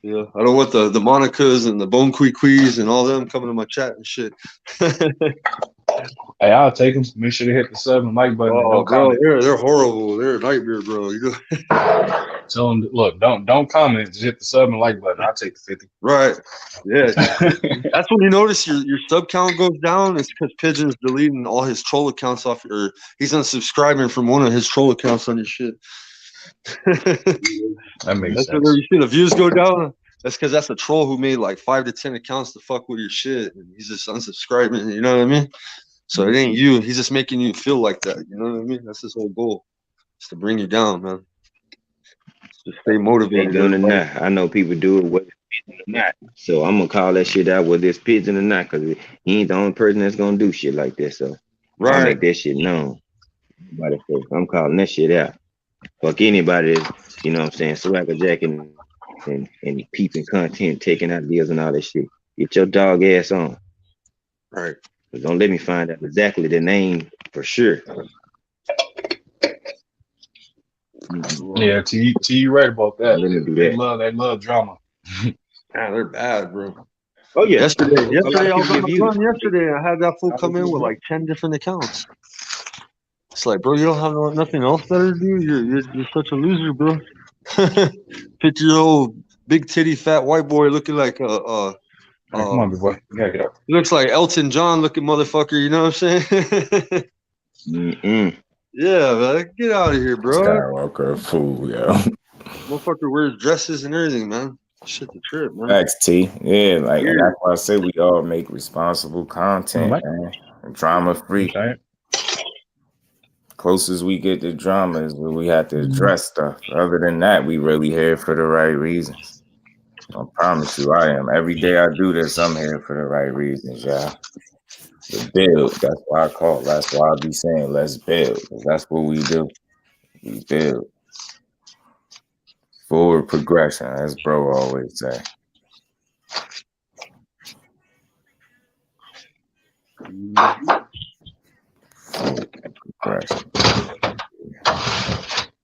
Yeah, I don't want the Monicas and the Bone Quees and all them coming to my chat and shit. Hey, I'll take them. Make sure they hit the sub and like button. Oh, bro, they're horrible. They're a nightmare, bro. You know. Tell them, look, don't comment. Just hit the sub and like button. I'll take the 50. Right. Yeah. That's when you notice your sub count goes down. It's because Pigeon's deleting all his troll accounts off, or he's unsubscribing from one of his troll accounts on your shit. That makes sense. You see the views go down. That's because that's a troll who made like 5 to 10 accounts to fuck with your shit, and he's just unsubscribing. You know what I mean? So it ain't you. He's just making you feel like that. You know what I mean? That's his whole goal. It's to bring you down, man. Just stay motivated. Doing it not. I know people do it whether it's pigeon or not. So I'm gonna call that shit out whether it's pigeon or not, because he ain't the only person that's gonna do shit like this. So I make that shit known. I'm calling that shit out. Fuck anybody that's, you know what I'm saying, swagger jacking and peeping content, taking ideas and all that shit. Get your dog ass on. Right. But don't let me find out exactly the name for sure. Yeah, T, you right about that. Let me do that. They love drama. Yeah, they're bad, bro. Oh yeah. Yesterday I was on the run yesterday. I had that fool come in with like 10 different accounts. It's like, bro, you don't have nothing else better to do. You're such a loser, bro. Picture your old big titty fat white boy looking like come on, big boy. You gotta get up. He looks like Elton John looking motherfucker. You know what I'm saying? Yeah, man, get out of here, bro. Skywalker, fool, yo. Motherfucker wears dresses and everything, man. Shit, the trip, man. Thanks, T. Yeah, like that's why I say we all make responsible content, man. Drama free. Okay. Closest we get to drama is when we have to address stuff. Other than that, we really here for the right reasons. I promise you, I am. Every day I do this, I'm here for the right reasons, y'all. The build, that's why I call. That's why I be saying, let's build. That's what we do. We build. Forward progression, as bro always say.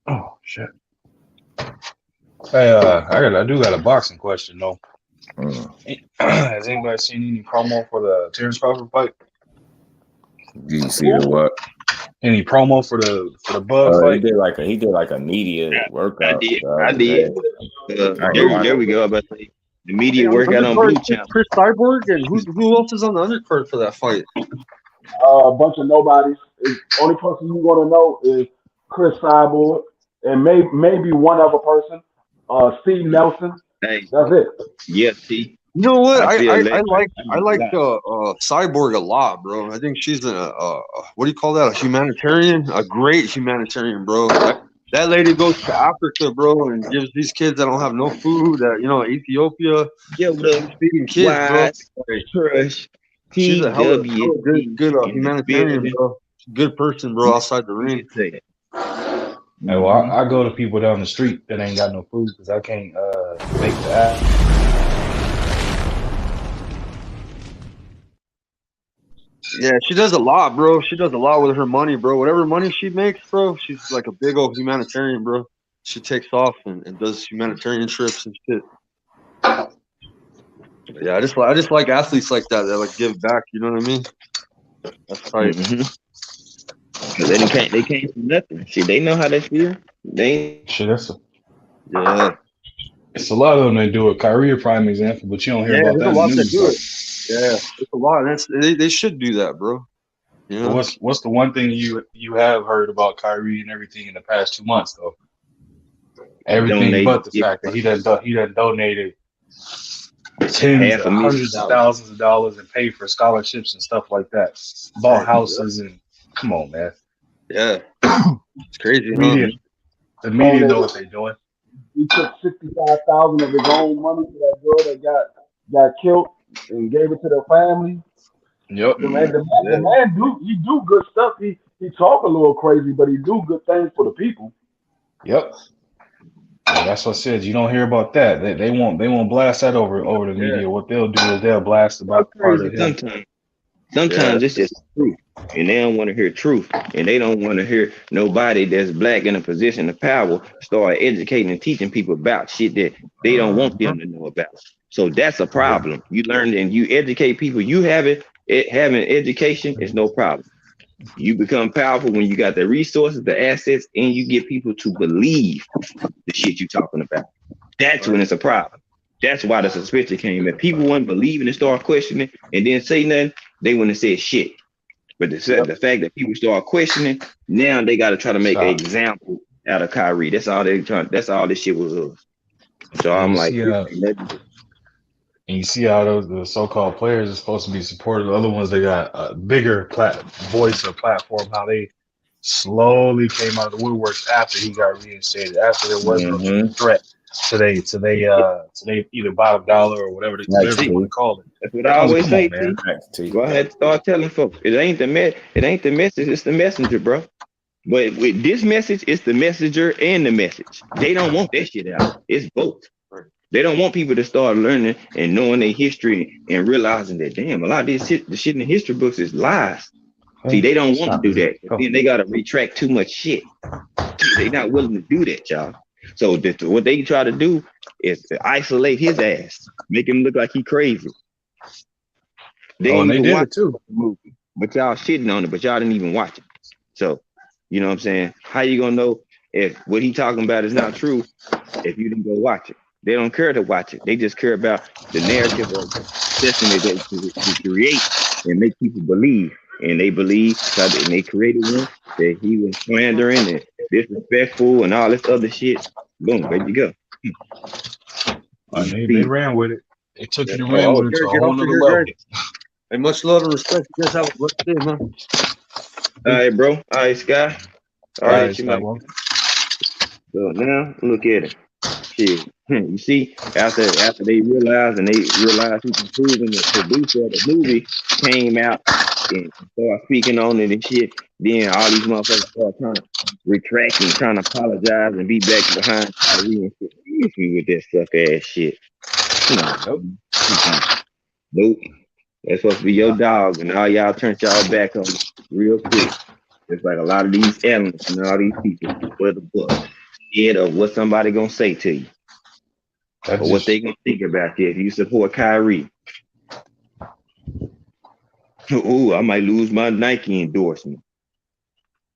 Oh shit. Hey, I do got a boxing question though. Has anybody seen any promo for the Terrence Crawford fight? Did you see the what? Any promo for the Bud fight? He did like a media workout. I did. There we go. About the media workout on Blue Channel. Chris Cyborg, and who else is on the undercard for that fight? A bunch of nobodies. The only person you're gonna know is Chris Cyborg and maybe one other person. Steve Nelson. Hey, that's it. Yes, see. You know what? I like Cyborg a lot, bro. I think she's what do you call that? A humanitarian, a great humanitarian, bro. That lady goes to Africa, bro, and gives these kids that don't have no food. Ethiopia, feeding kids, bro. Crush. She's a hell of a good humanitarian, bro. Good person, bro. Outside the ring. Hey, well, I go to people down the street that ain't got no food because I can't make the app. Yeah, she does a lot, bro. She does a lot with her money, bro. Whatever money she makes, bro, she's like a big old humanitarian, bro. She takes off and does humanitarian trips and shit. Yeah, I just like athletes like that like give back. You know what I mean? That's right. Cause they came from nothing. Shit, they know how they feel. Yeah. It's a lot of them that do it. Kyrie, a prime example, but you don't hear about that in the news. Do it. Yeah, it's a lot. They should do that, bro. You know? What's the one thing you have heard about Kyrie and everything in the past 2 months though? Everything but the fact that he done donated tens of hundreds of thousands of dollars and paid for scholarships and stuff like that. Bought houses and come on, man. Yeah, it's crazy. The media know what they're doing. He took $65,000 of his own money to that girl that got killed and gave it to their family. Yep. The man do good stuff. He talk a little crazy, but he do good things for the people. Yep. Yeah, that's what I said. You don't hear about that. They won't blast that over the media. What they'll do is they'll blast about part of him. Sometimes it's just truth, and they don't want to hear truth, and they don't want to hear nobody that's black in a position of power start educating and teaching people about shit that they don't want them to know about. So that's a problem. You learn and you educate people. You having education is no problem. You become powerful when you got the resources, the assets, and you get people to believe the shit you're talking about. That's when it's a problem. That's why the suspicion came. If people wouldn't believe and start questioning and then say nothing, they wouldn't have said shit. But the fact that people start questioning, now they got to try to make an example out of Kyrie. That's all that's all this shit was. So I'm like, and you see how the so-called players are supposed to be supported. The other ones, they got a bigger voice or platform. How they slowly came out of the woodworks after he got reinstated, after there was no threat. So they either bottom dollar or whatever you want to call it. That's what I always say, man. Go ahead, start telling folks. It ain't the message, it's the messenger, bro. But with this message, it's the messenger and the message. They don't want that shit out. It's both. They don't want people to start learning and knowing their history and realizing that, damn, a lot of this shit, the shit in the history books is lies. See, they don't want to do that. Then they got to retract too much shit. They're not willing to do that, y'all. So what they try to do is to isolate his ass, make him look like he crazy. They did it too. The movie, but y'all shitting on it, but y'all didn't even watch it. So, you know what I'm saying? How you gonna know if what he talking about is not true if you didn't go watch it? They don't care to watch it. They just care about the narrative of destiny to create and make people believe. And they believe and they created one that he was slandering and disrespectful and all this other shit. Boom, there you go. They ran with it. They took it and ran with it to a whole nother level. And much love and respect. You guys have a blessed day, man. All right, bro. All right, Sky. All right, Sky. So now look at it. Shit. You see, after they realized who was proving the producer of the movie came out and start speaking on it and shit, then all these motherfuckers start trying to retract and trying to apologize and be back behind Kyrie and shit. You with that suck ass shit. Nope. That's supposed to be your dog, and all y'all turned y'all back on it real quick. It's like a lot of these analysts and all these people for the book, scared of what somebody gonna say to you, or what they gonna think about you if you support Kyrie. Ooh, I might lose my Nike endorsement.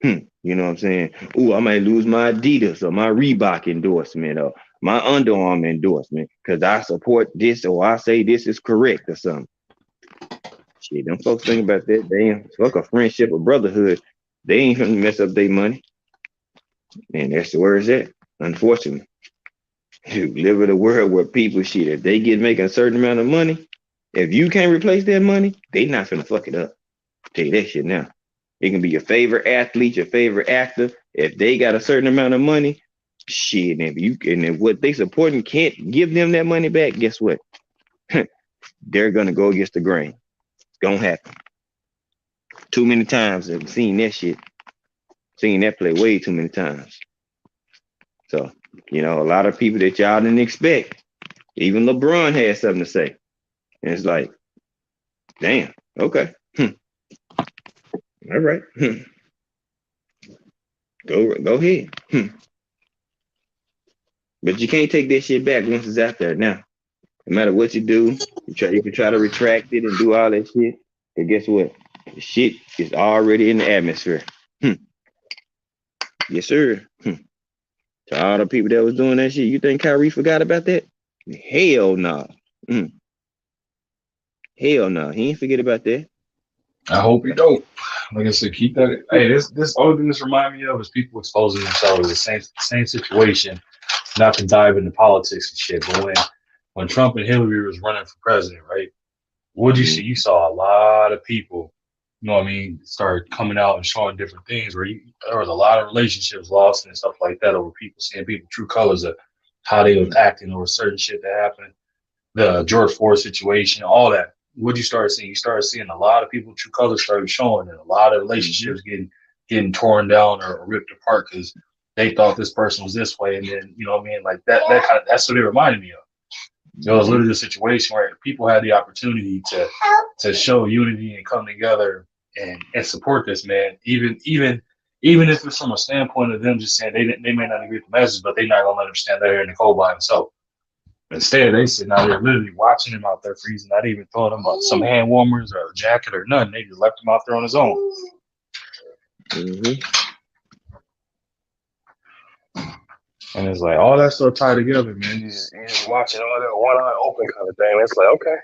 You know what I'm saying? Ooh, I might lose my Adidas or my Reebok endorsement or my Under Armour endorsement because I support this or I say this is correct or something. Shit, them folks think about that. Damn, fuck a friendship or brotherhood. They ain't gonna mess up their money. And that's where it's at, unfortunately. You live in a world where people shit, if they get making a certain amount of money, if you can't replace that money, they not gonna fuck it up. I'll tell you that shit now. It can be your favorite athlete, your favorite actor. If they got a certain amount of money, shit, and if what they supporting can't give them that money back, guess what? They're gonna go against the grain. It's gonna happen. Too many times I've seen that shit. Seen that play way too many times. So, you know, a lot of people that y'all didn't expect. Even LeBron had something to say. And it's like, damn, okay. All right. Go ahead. But you can't take that shit back once it's out there now. No matter what you do, you can try to retract it and do all that shit. But guess what? The shit is already in the atmosphere. Yes, sir. To all the people that was doing that shit, you think Kyrie forgot about that? Hell no. Hell no. He ain't forget about that. I hope he don't. Like I said, keep that. Hey, this only thing this remind me of is people exposing themselves to the same situation. Not to dive into politics and shit, but when Trump and Hillary was running for president, right? What did you see? You saw a lot of people, you know what I mean, start coming out and showing different things where there was a lot of relationships lost and stuff like that over people seeing people true colors of how they was acting over certain shit that happened. The George Floyd situation, all that. What you started seeing? You started seeing a lot of people true colors started showing, and a lot of relationships getting torn down or ripped apart because they thought this person was this way, and then you know what I mean, like that's what it reminded me of. It was literally a situation where people had the opportunity to show unity and come together and support this man, even if it's from a standpoint of them just saying they may not agree with the message, but they're not gonna let him stand there in the cold by himself. Instead, they sitting out there literally watching him out there freezing, not even throwing him up some hand warmers or a jacket or nothing. They just left him out there on his own. And it's like all that stuff tied together, man. You just watching all that one eye open kind of thing. It's like, okay.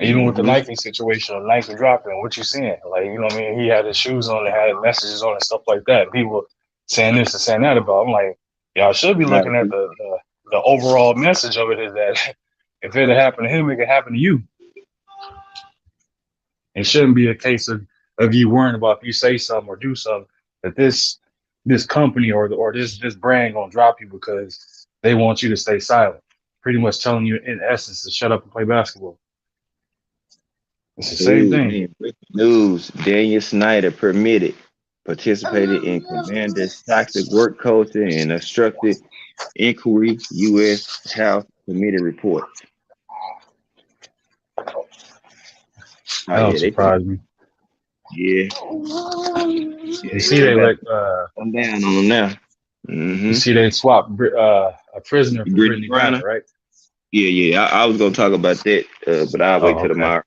Even with the Nike situation, the Nike dropping, what you seeing? Like, you know what I mean? He had his shoes on and had messages on and stuff like that. People saying this and saying that about him. I'm like, y'all should be looking at the overall message of it is that if it had happened to him, it could happen to you. It shouldn't be a case of you worrying about if you say something or do something that this company or this brand gonna drop you because they want you to stay silent. Pretty much telling you in essence to shut up and play basketball. It's the same thing. News: Daniel Snyder participated in Commander's toxic work culture and obstructed inquiry. U.S. House Committee report. That don't surprise me. Yeah. You see, they let come down on them now. You see, they swapped a prisoner for Brittany Griner, right? Yeah. I was gonna talk about that, but I'll wait till tomorrow.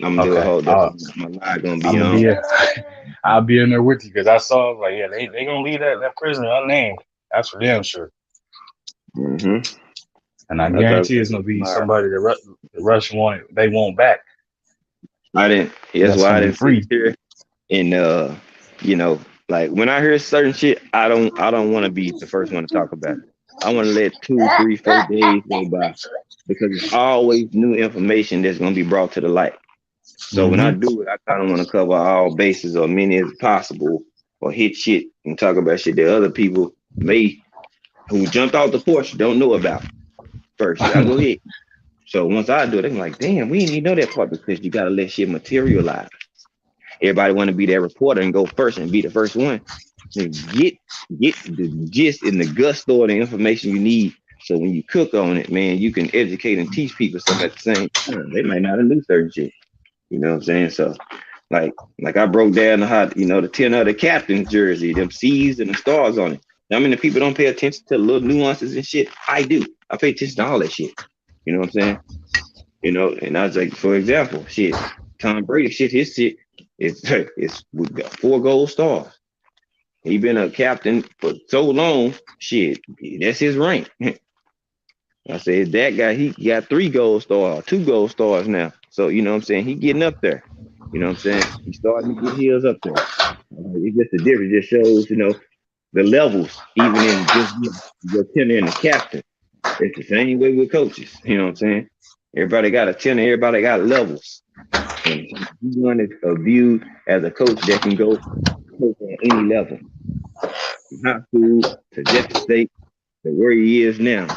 I'm gonna do a whole. My live gonna be on. I'll be in there with you because I saw like, yeah, they gonna leave that prisoner unnamed. That's for damn sure. And I guarantee it's gonna be somebody that Russian they want back. I didn't. That's why I didn't free here. And you know, like when I hear certain shit, I don't want to be the first one to talk about it. I want to let 2, 3, 4 days go by because it's always new information that's gonna be brought to the light. So when I do it, I kind of want to cover all bases or many as possible, or hit shit and talk about shit that other people who jumped off the porch don't know about first. I go ahead. So once I do it, I'm like, damn, we didn't even know that part because you gotta let shit materialize. Everybody want to be that reporter and go first and be the first one. And get the gist and the gusto of the information you need So when you cook on it, man, you can educate and teach people something at the same time. They might not have knew certain shit. You know what I'm saying? So like I broke down the 10 other captain's jersey, them C's and the stars on it. I mean, the people don't pay attention to the little nuances and shit. I do. I pay attention to all that shit. You know what I'm saying? You know, and I was like, for example, shit, Tom Brady shit, his shit it's we got 4 gold stars. He been a captain for so long, shit, that's his rank. I said that guy, he got 3 gold stars, 2 gold stars now. So you know what I'm saying? He getting up there. You know what I'm saying? He's starting to get heels up there. It's just the difference. It just shows, you know, the levels, even in just your tenure and the captain. It's the same way with coaches. You know what I'm saying? Everybody got a tenure, everybody got levels. And he's one is viewed as a coach that can go coach on any level. From high school to Jackson State to where he is now.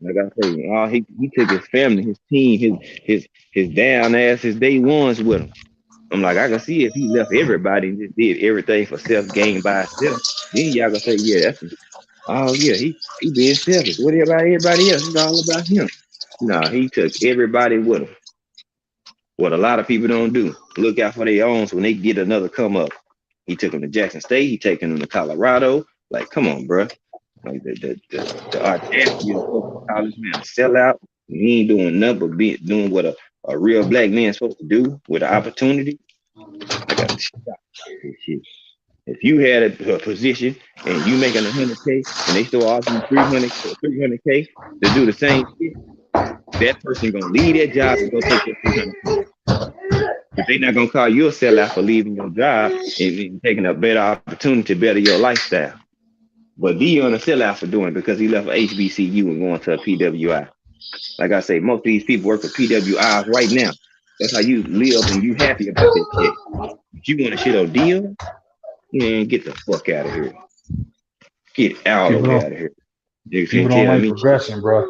Like I say, he took his family, his team, his down ass, his day ones with him. I'm like, I can see if he left everybody and just did everything for self-gain by himself, then y'all gonna say, yeah, he being selfish. What about everybody else? It's all about him. No, he took everybody with him. What a lot of people don't do, look out for their own when they get another come up. He took them to Jackson State, he taking them to Colorado. Like, come on, bro. Like the audacity of college man sell out. He ain't doing nothing but doing what a real black man's supposed to do with an opportunity. I got to stop this shit. If you had a position and you making 100K and they still offering 300K to do the same shit, that person gonna leave that job and go take your 300K. If they not gonna call you a sellout for leaving your job and taking a better opportunity to better your lifestyle. But Deion a sellout for doing it because he left HBCU and going to a PWI. Like I say, most of these people work for PWIs right now. That's how you live and you happy about that shit. If you want to shit on Deion, man, get the fuck out of here. Get out of here. People don't like progression, bro.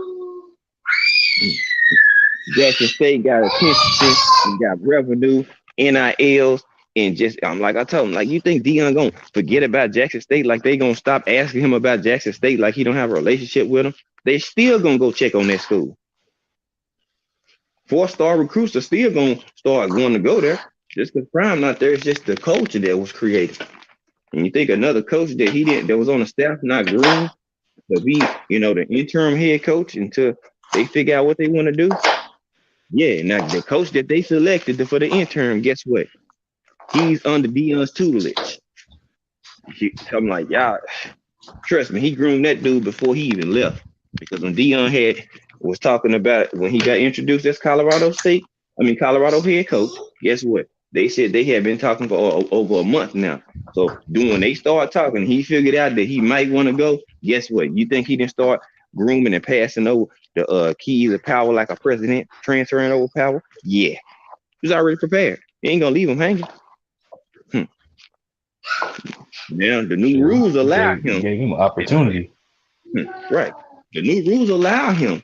Jackson State got attention, and got revenue, NILs, and just like I told him, like you think Deion gonna forget about Jackson State? Like they gonna stop asking him about Jackson State? Like he don't have a relationship with him? They still gonna go check on that school. 4-star recruits are still gonna start going to go there. Just because Prime not there, it's just the culture that was created. And you think another coach that was on the staff not groomed to be, the interim head coach until they figure out what they want to do? Yeah, now the coach that they selected for the interim, guess what? He's under Deion's tutelage. I'm like, y'all, trust me, he groomed that dude before he even left. Because when Deion was talking about when he got introduced as Colorado head coach, guess what? They said they had been talking for over a month now. So when they start talking, he figured out that he might want to go. Guess what? You think he didn't start grooming and passing over the keys of power like a president, transferring over power? Yeah. He's already prepared. He ain't gonna leave him hanging. Now the new rules allow him. Gave him an opportunity. Right. The new rules allow him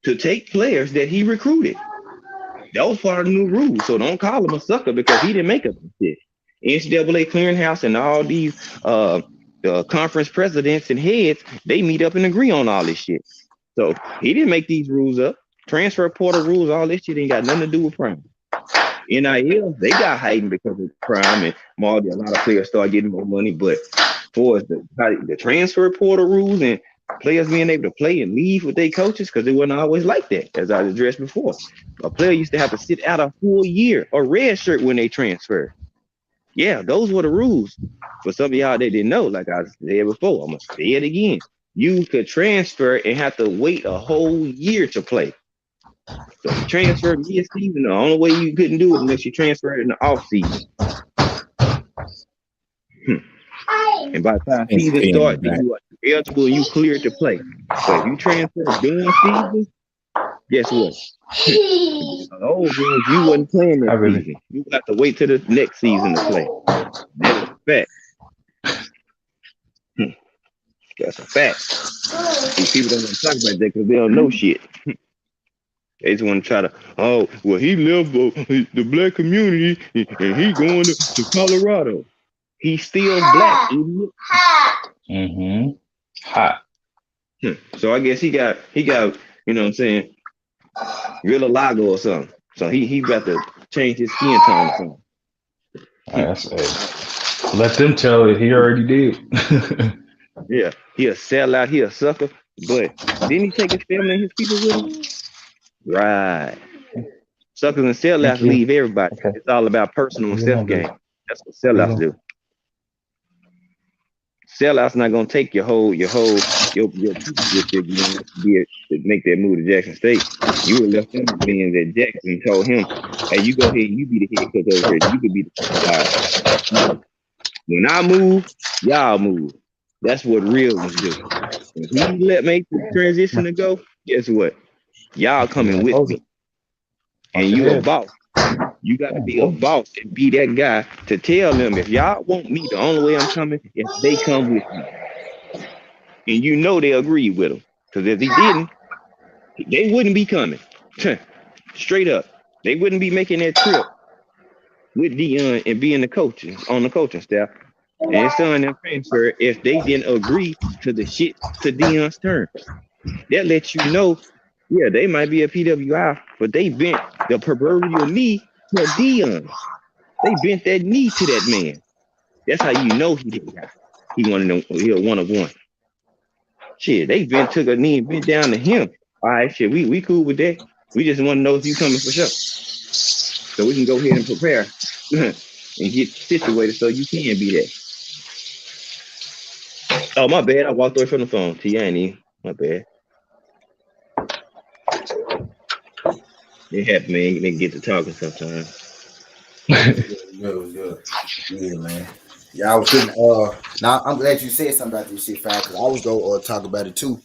to take players that he recruited. That was part of the new rules. So don't call him a sucker because he didn't make up this shit. NCAA clearinghouse and all these the conference presidents and heads, they meet up and agree on all this shit. So he didn't make these rules up. Transfer portal rules, all this shit ain't got nothing to do with Prime. NIL, they got heightened because of Prime and Marty. A lot of players start getting more money, but for the transfer portal rules and players being able to play and leave with their coaches, because it wasn't always like that, as I addressed before. A player used to have to sit out a full year or red shirt when they transfer. Yeah, those were the rules. For some of y'all that didn't know, like I said before, I'm gonna say it again. You could transfer and have to wait a whole year to play. So you transfer mid-season, the only way you couldn't do it unless you transfer it in the off-season. And by the time season starts, you are eligible and you cleared to play. But if you transfer during season, guess what? Those rules, you wasn't playing that season. You have to wait till the next season to play. That's a fact. That's a fact. These people don't want to talk about that because they don't know shit. They just want to try to, he left the black community and he going to Colorado. He's still black, idiot. Mm-hmm. Hot. So I guess he got, you know what I'm saying, relatable or something. So he got to change his skin tone or something. Let them tell it. He already did. Yeah, he a sellout, he a sucker. But didn't he take his family and his people with him? Right. Suckers and sellouts leave everybody. Okay. It's all about personal and self-gain. That's what sellouts do. Sellouts not gonna take your people with you, to make that move to Jackson State. You would left him being that Jackson told him, hey, you go ahead, you be the head coach over here. You could be the guy. When I move, y'all move. That's what real ones do. If he make the transition to go, guess what? Y'all coming with me. And you a boss. You got to be a boss and be that guy to tell them, if y'all want me, the only way I'm coming is they come with me. And you know they agree with him. Because if he didn't, they wouldn't be coming. Straight up. They wouldn't be making that trip with Deion and being the coaches on the coaching staff. And his son and transfer if they didn't agree to the shit to Deion's terms. That lets you know, yeah, they might be a PWI, but they bent the proverbial knee to Deion. They bent that knee to that man. That's how you know he didn't got. He wanted them. He a one of one. Shit, they took a knee and bent down to him. All right, shit, we cool with that. We just want to know if you coming for sure, so we can go ahead and prepare and get situated so you can be there. Oh, my bad. I walked away from the phone. T, I ain't even. My bad. It happen, man. They get to talking sometimes. Good. Yeah, man. Yeah, I was thinking, now I'm glad you said something about this shit, fam, because I was going to talk about it too.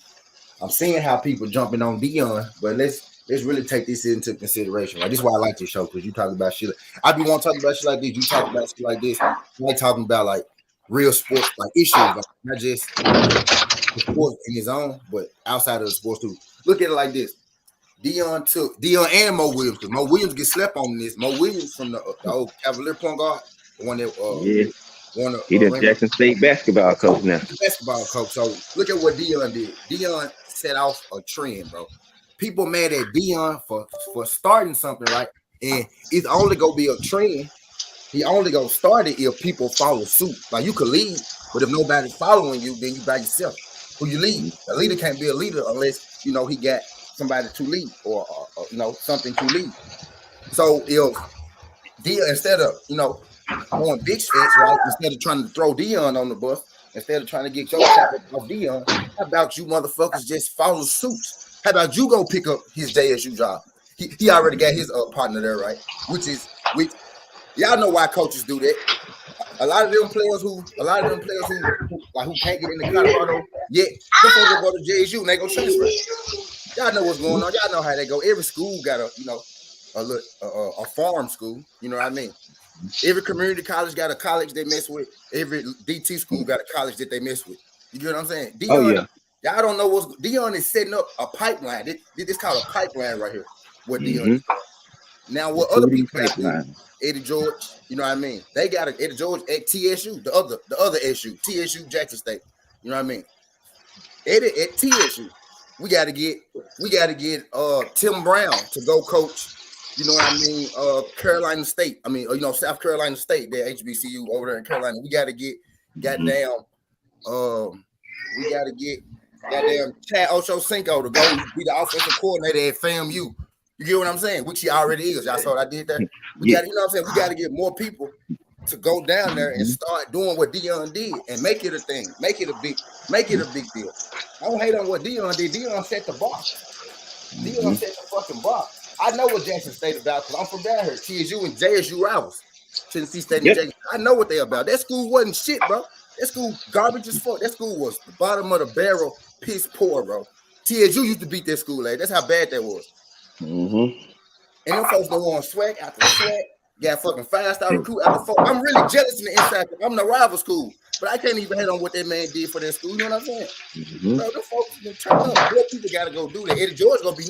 I'm seeing how people jumping on Deion, but let's really take this into consideration. Right? This is why I like this show, because you talk about shit. I be want to talk about shit like this. You talk about shit like this. I like talking about like real sports, like issues, like not just the sports in his own, but outside of the sports too. Look at it like this. Deion and Mo Williams, because Mo Williams gets slept on this. Mo Williams from the old Cavalier point guard, the one that he the Jackson State basketball coach now. Basketball coach. So look at what Deion did. Deion set off a trend, bro. People mad at Deion for starting something, right? And it's only gonna be a trend. He only gonna start it if people follow suit. Like you could lead, but if nobody's following you, then you by yourself. Who you lead? A leader can't be a leader unless he got somebody to lead or something to lead. So if Deion, instead of going big steps, right? Instead of trying to throw Deion on the bus, instead of trying to get your shot off Deion, how about you motherfuckers just follow suit? How about you go pick up his JSU job? He already got his partner there, right? Which y'all know why coaches do that. A lot of them players who can't get into Colorado yet, they go to JSU and they go transfer. Y'all know what's going on. Y'all know how they go. Every school got a farm school. You know what I mean? Every community college got a college they mess with. Every DT school got a college that they mess with. You get what I'm saying? Deion, y'all don't know what's Deion is setting up a pipeline. This called a pipeline right here. What Deion is doing. Now, what other people got to do? Eddie George, you know what I mean? They got Eddie George at TSU, the other SU, TSU Jackson State. You know what I mean? Eddie at TSU. We gotta get Tim Brown to go coach, you know what I mean, Carolina State. I mean, South Carolina State, their HBCU over there in Carolina. We gotta get goddamn Chad Ochocinco to go be the offensive coordinator at FAMU. You get what I'm saying? Which he already is. Y'all saw what I did there? We got, what I'm saying? We got to get more people to go down there and start doing what Deion did and make it a thing. Make it a big deal. I don't hate on what Deion did. Deion set the bar. Deion set the fucking bar. I know what Jackson State about because I'm from down here. TSU and JSU rivals. Tennessee State and Jackson. I know what they about. That school wasn't shit, bro. That school garbage as fuck. That school was the bottom of the barrel, piss poor, bro. TSU used to beat that school, like that's how bad that was. And them folks don't want swag after swag. Got fucking 5-star recruit after 4. I'm really jealous in the inside. I'm the rival school, but I can't even hate on what that man did for that school. You know what I'm saying? Bro, them folks gonna turn up. More people gotta go do that. Eddie George gonna be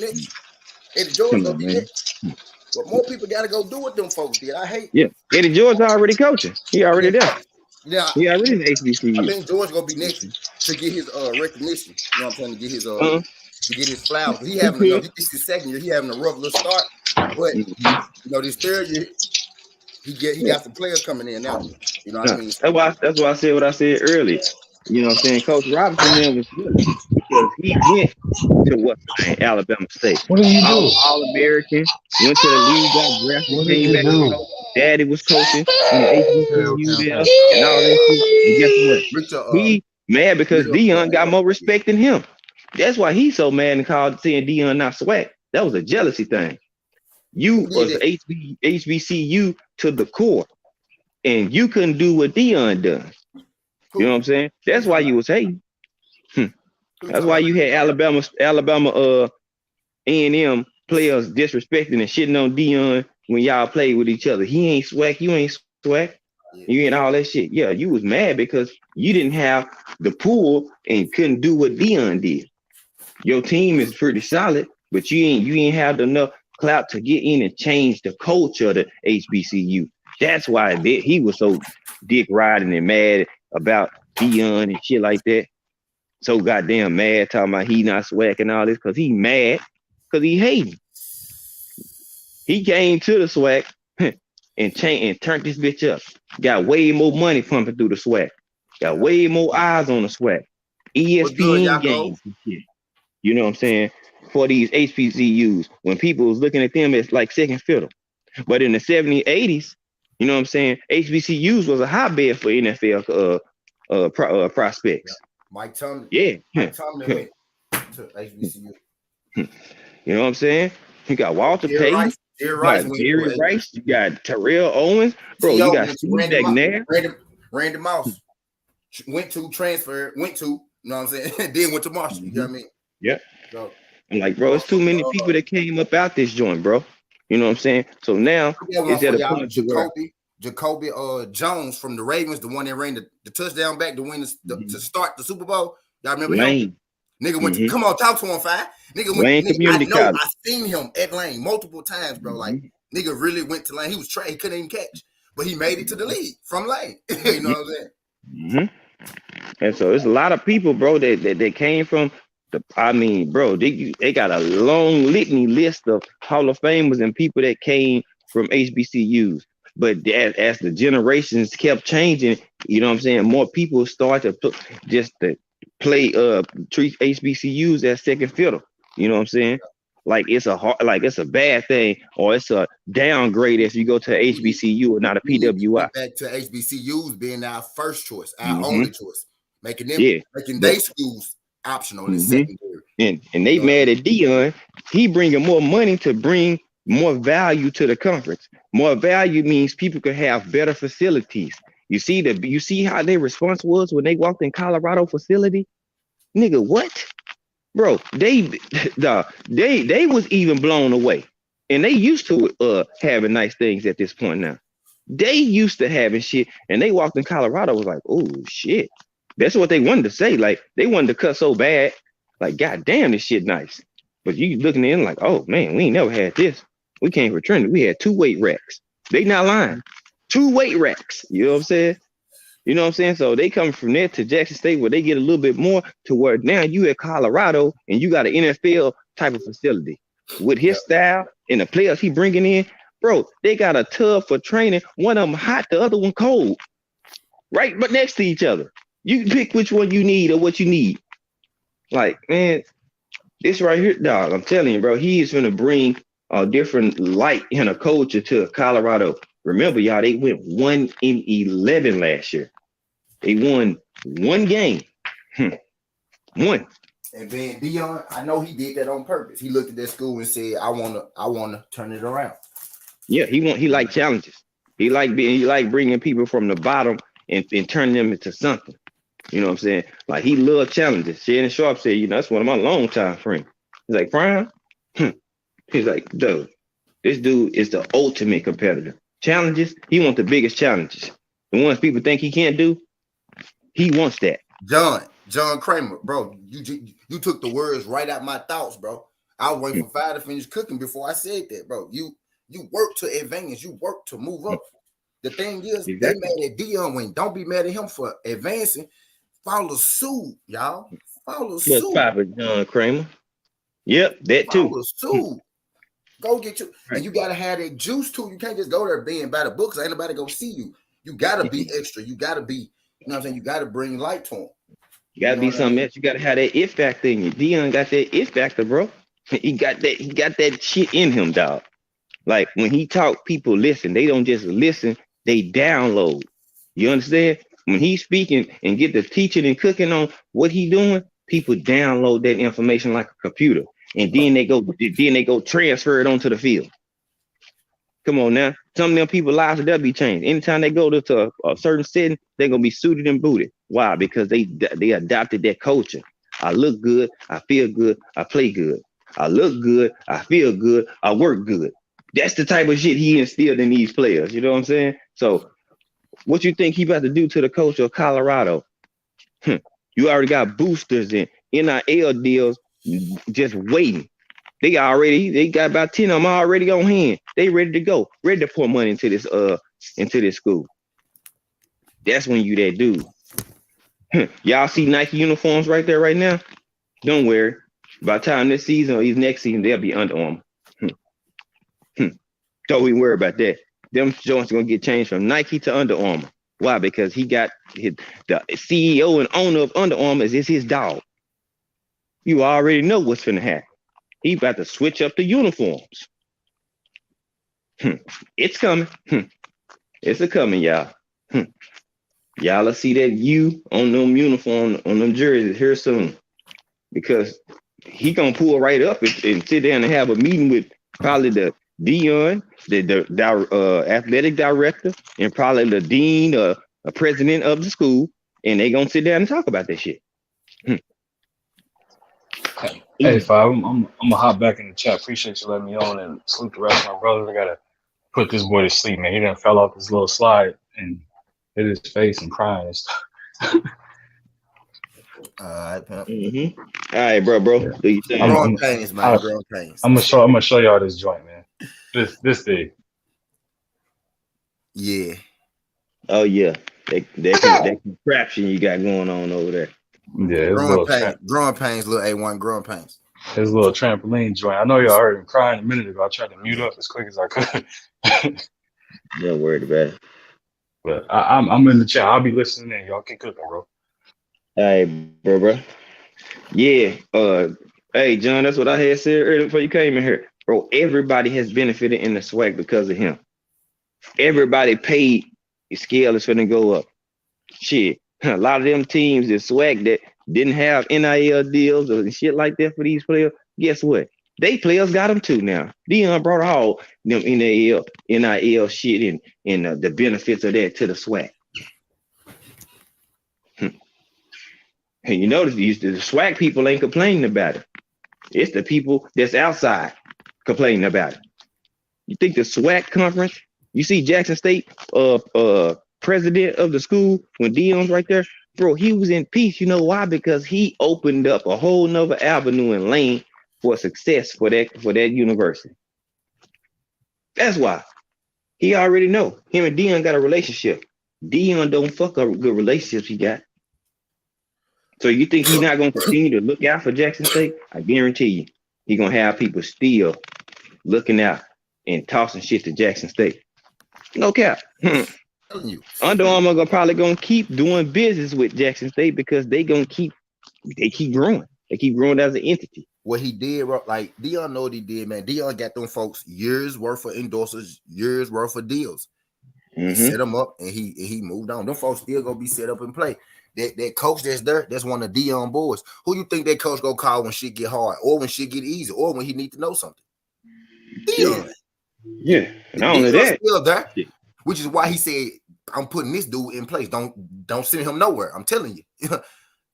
next. But more people gotta go do what them folks did. I hate. Yeah, Eddie George already coaching. He already there. Yeah, he already in HBCU. I think George gonna be next. to get his recognition. You know what I'm saying? To get his flowers. He having this is second year. He having a rough little start, but you know this third year he got some players coming in now. You know what I mean? That's why I said what I said earlier. You know what I'm saying? Coach Robinson then was good because he went to Alabama State. What did you do? All American, went to the league, got drafted, came back to coach. Daddy was coaching, HBCU there, and all that shit. And guess what? He mad because Deion got more respect than him. That's why he's so mad and called saying Deion not swag. That was a jealousy thing. You was HBCU to the core, and you couldn't do what Deion does. You know what I'm saying? That's why you was hating. That's why you had Alabama A&M players disrespecting and shitting on Deion when y'all played with each other. He ain't swag, you ain't swag, you ain't all that shit. Yeah, you was mad because you didn't have the pool and couldn't do what Deion did. Your team is pretty solid, but you ain't have enough clout to get in and change the culture of the HBCU. That's why he was so dick riding and mad about Deion and shit like that. So goddamn mad, talking about he not swag and all this, because he mad, because he hating. He came to the swag and turned this bitch up. Got way more money pumping through the swag. Got way more eyes on the swag. ESPN games and shit. You know what I'm saying? For these HBCUs, when people was looking at them as like second fiddle. But in the 70s, 80s, you know what I'm saying? HBCUs was a hotbed for NFL prospects. Mike Tomlin. Yeah. Mike Tomlin went to HBCU. You know what I'm saying? You got Walter Payton. Jerry Rice. You got Terrell Owens. Bro, you got Steve McNair. Randy Moss went to, you know what I'm saying? Then went to Marshall. You know what I mean? Yeah. So, I'm like, bro, it's too many people that came up out this joint, bro. You know what I'm saying? So now it's at a point Jacoby Jones from the Ravens, the one that ran the touchdown back to win to start the Super Bowl. Y'all remember him? Nigga went to come on, talk to him, Fi. Nigga went. I seen him at Lane multiple times, bro. Like nigga really went to Lane. He was trash. He couldn't even catch, but he made it to the league from Lane. You know what I'm saying? And so it's a lot of people, bro, that came from they got a long litany list of Hall of Famers and people that came from HBCUs. But as the generations kept changing, you know what I'm saying, more people start to treat HBCUs as second fiddle. You know what I'm saying? Like it's a bad thing, or it's a downgrade if you go to HBCU or not a PWI. Back to HBCUs being our first choice, our only choice, making their schools optional in secondary. And they mad at Deion. He bringing more money to bring more value to the conference. More value means people can have better facilities. You see how their response was when they walked in Colorado facility? Nigga, what? Bro, they was even blown away. And they used to having nice things at this point now. They used to having shit, and they walked in Colorado, was like, oh shit. That's what they wanted to say. Like, they wanted to cut so bad. Like, god damn, this shit nice. But you looking in like, oh man, we ain't never had this. We came for Trinity. We had 2 weight racks. They not lying. 2 weight racks. You know what I'm saying? You know what I'm saying? So they come from there to Jackson State where they get a little bit more to where now you at Colorado and you got an NFL type of facility. With his style and the players he bringing in, bro, they got a tub for training. One of them hot, the other one cold. Right, but next to each other. You can pick which one you need or what you need. Like, man, this right here, dog, I'm telling you, bro, he is going to bring a different light and a culture to Colorado. Remember, y'all, they went 1-11 last year. They won 1 game. One. And then Deion, I know he did that on purpose. He looked at that school and said, I wanna turn it around. Yeah, he like challenges. He like bringing people from the bottom and turning them into something. You know what I'm saying? Like, he loved challenges. Shannon Sharp said, you know, that's one of my longtime friends. He's like, Prime? He's like, dude, this dude is the ultimate competitor. Challenges, he wants the biggest challenges. The ones people think he can't do, he wants that. John Kramer, bro, you took the words right out my thoughts, bro. I was waiting for Fire to finish cooking before I said that, bro. You work to advance, you work to move up. The thing is, they mad at Deion when don't be mad at him for advancing. Follow suit, y'all. Follow What's suit. poppin', John Kramer? Yep, that too. Follow suit. Go get you. And you got to have that juice too. You can't just go there being by the books. Ain't nobody go see you. You got to be extra. You got to be, you know what I'm saying? You got to bring light to them. You got to be something else. You got to have that it factor in you. Deion got that it factor, bro. He got that shit in him, dog. Like when he talk, people listen. They don't just listen, they download. You understand? When he's speaking and get the teaching and cooking on what he doing, people download that information like a computer. And then they go transfer it onto the field. Come on now. Some of them people lives will be changed. Anytime they go to a certain setting, they're gonna be suited and booted. Why? Because they adopted that culture. I look good, I feel good, I play good. I look good, I feel good, I work good. That's the type of shit he instilled in these players. You know what I'm saying? So what you think he about to do to the culture of Colorado? You already got boosters and NIL deals just waiting. They got about 10 of them already on hand. They ready to go, ready to pour money into this school. That's when you that dude. Y'all see Nike uniforms right there right now? Don't worry. By the time this season or next season, they'll be Under Armour. Don't we worry about that. Them joints are gonna get changed from Nike to Under Armour. Why? Because he got the CEO and owner of Under Armour is his dog. You already know what's finna happen. He about to switch up the uniforms. It's coming. It's a coming, y'all. Y'all will see that U on them uniform, on them jerseys here soon. Because he gonna pull right up and sit down and have a meeting with probably the Deion, the athletic director, and probably the dean or a president of the school, and they gonna sit down and talk about that shit. Hey, Five, I'm gonna hop back in the chat. Appreciate you letting me on and salute the rest of my brothers. I gotta put this boy to sleep, man. He done fell off this little slide and hit his face and crying and stuff. All right, pimp. All right, bro. Yeah. Do you think? Growing pains, man. Growing pains. I'm gonna show y'all this joint, man. This thing. Yeah. Oh yeah, that contraption you got going on over there. Yeah, growing pains, little A1 growing pains. His little trampoline joint. I know y'all heard him crying a minute ago. I tried to mute up as quick as I could. Don't worry about it. But I'm in the chat. I'll be listening in. Y'all keep cooking, bro. All right, bro. Yeah. Hey, John, that's what I had said earlier before you came in here, bro. Everybody has benefited in the swag because of him. Everybody paid. The scale is finna go up. Shit. A lot of them teams that swag that didn't have NIL deals or shit like that for these players. Guess what? They players got them too now. Deion brought all them NIL shit and the benefits of that to the swag. And you notice the swag people ain't complaining about it. It's the people that's outside complaining about it. You think the swag conference? You see Jackson State president of the school when Deion's right there, bro, he was in peace. You know why? Because he opened up a whole nother avenue and lane for success for that university. That's why. He already know. Him and Deion got a relationship. Deion don't fuck up good relationships he got. So you think he's not gonna continue to look out for Jackson State? I guarantee you, he gonna have people still looking out and tossing shit to Jackson State. No cap. Under Armour probably gonna keep doing business with Jackson State because they keep growing. They keep growing as an entity. What he did, like Deion know what he did, man. Deion got them folks years worth of endorsers, years worth of deals. He set them up and he moved on. Them folks still gonna be set up and play. That coach that's there, that's one of Deion boys. Who you think that coach go call when shit get hard, or when shit get easy, or when he need to know something? Deion. Yeah. Not only that, still there. Yeah. Which is why he said, I'm putting this dude in place. Don't send him nowhere. I'm telling you.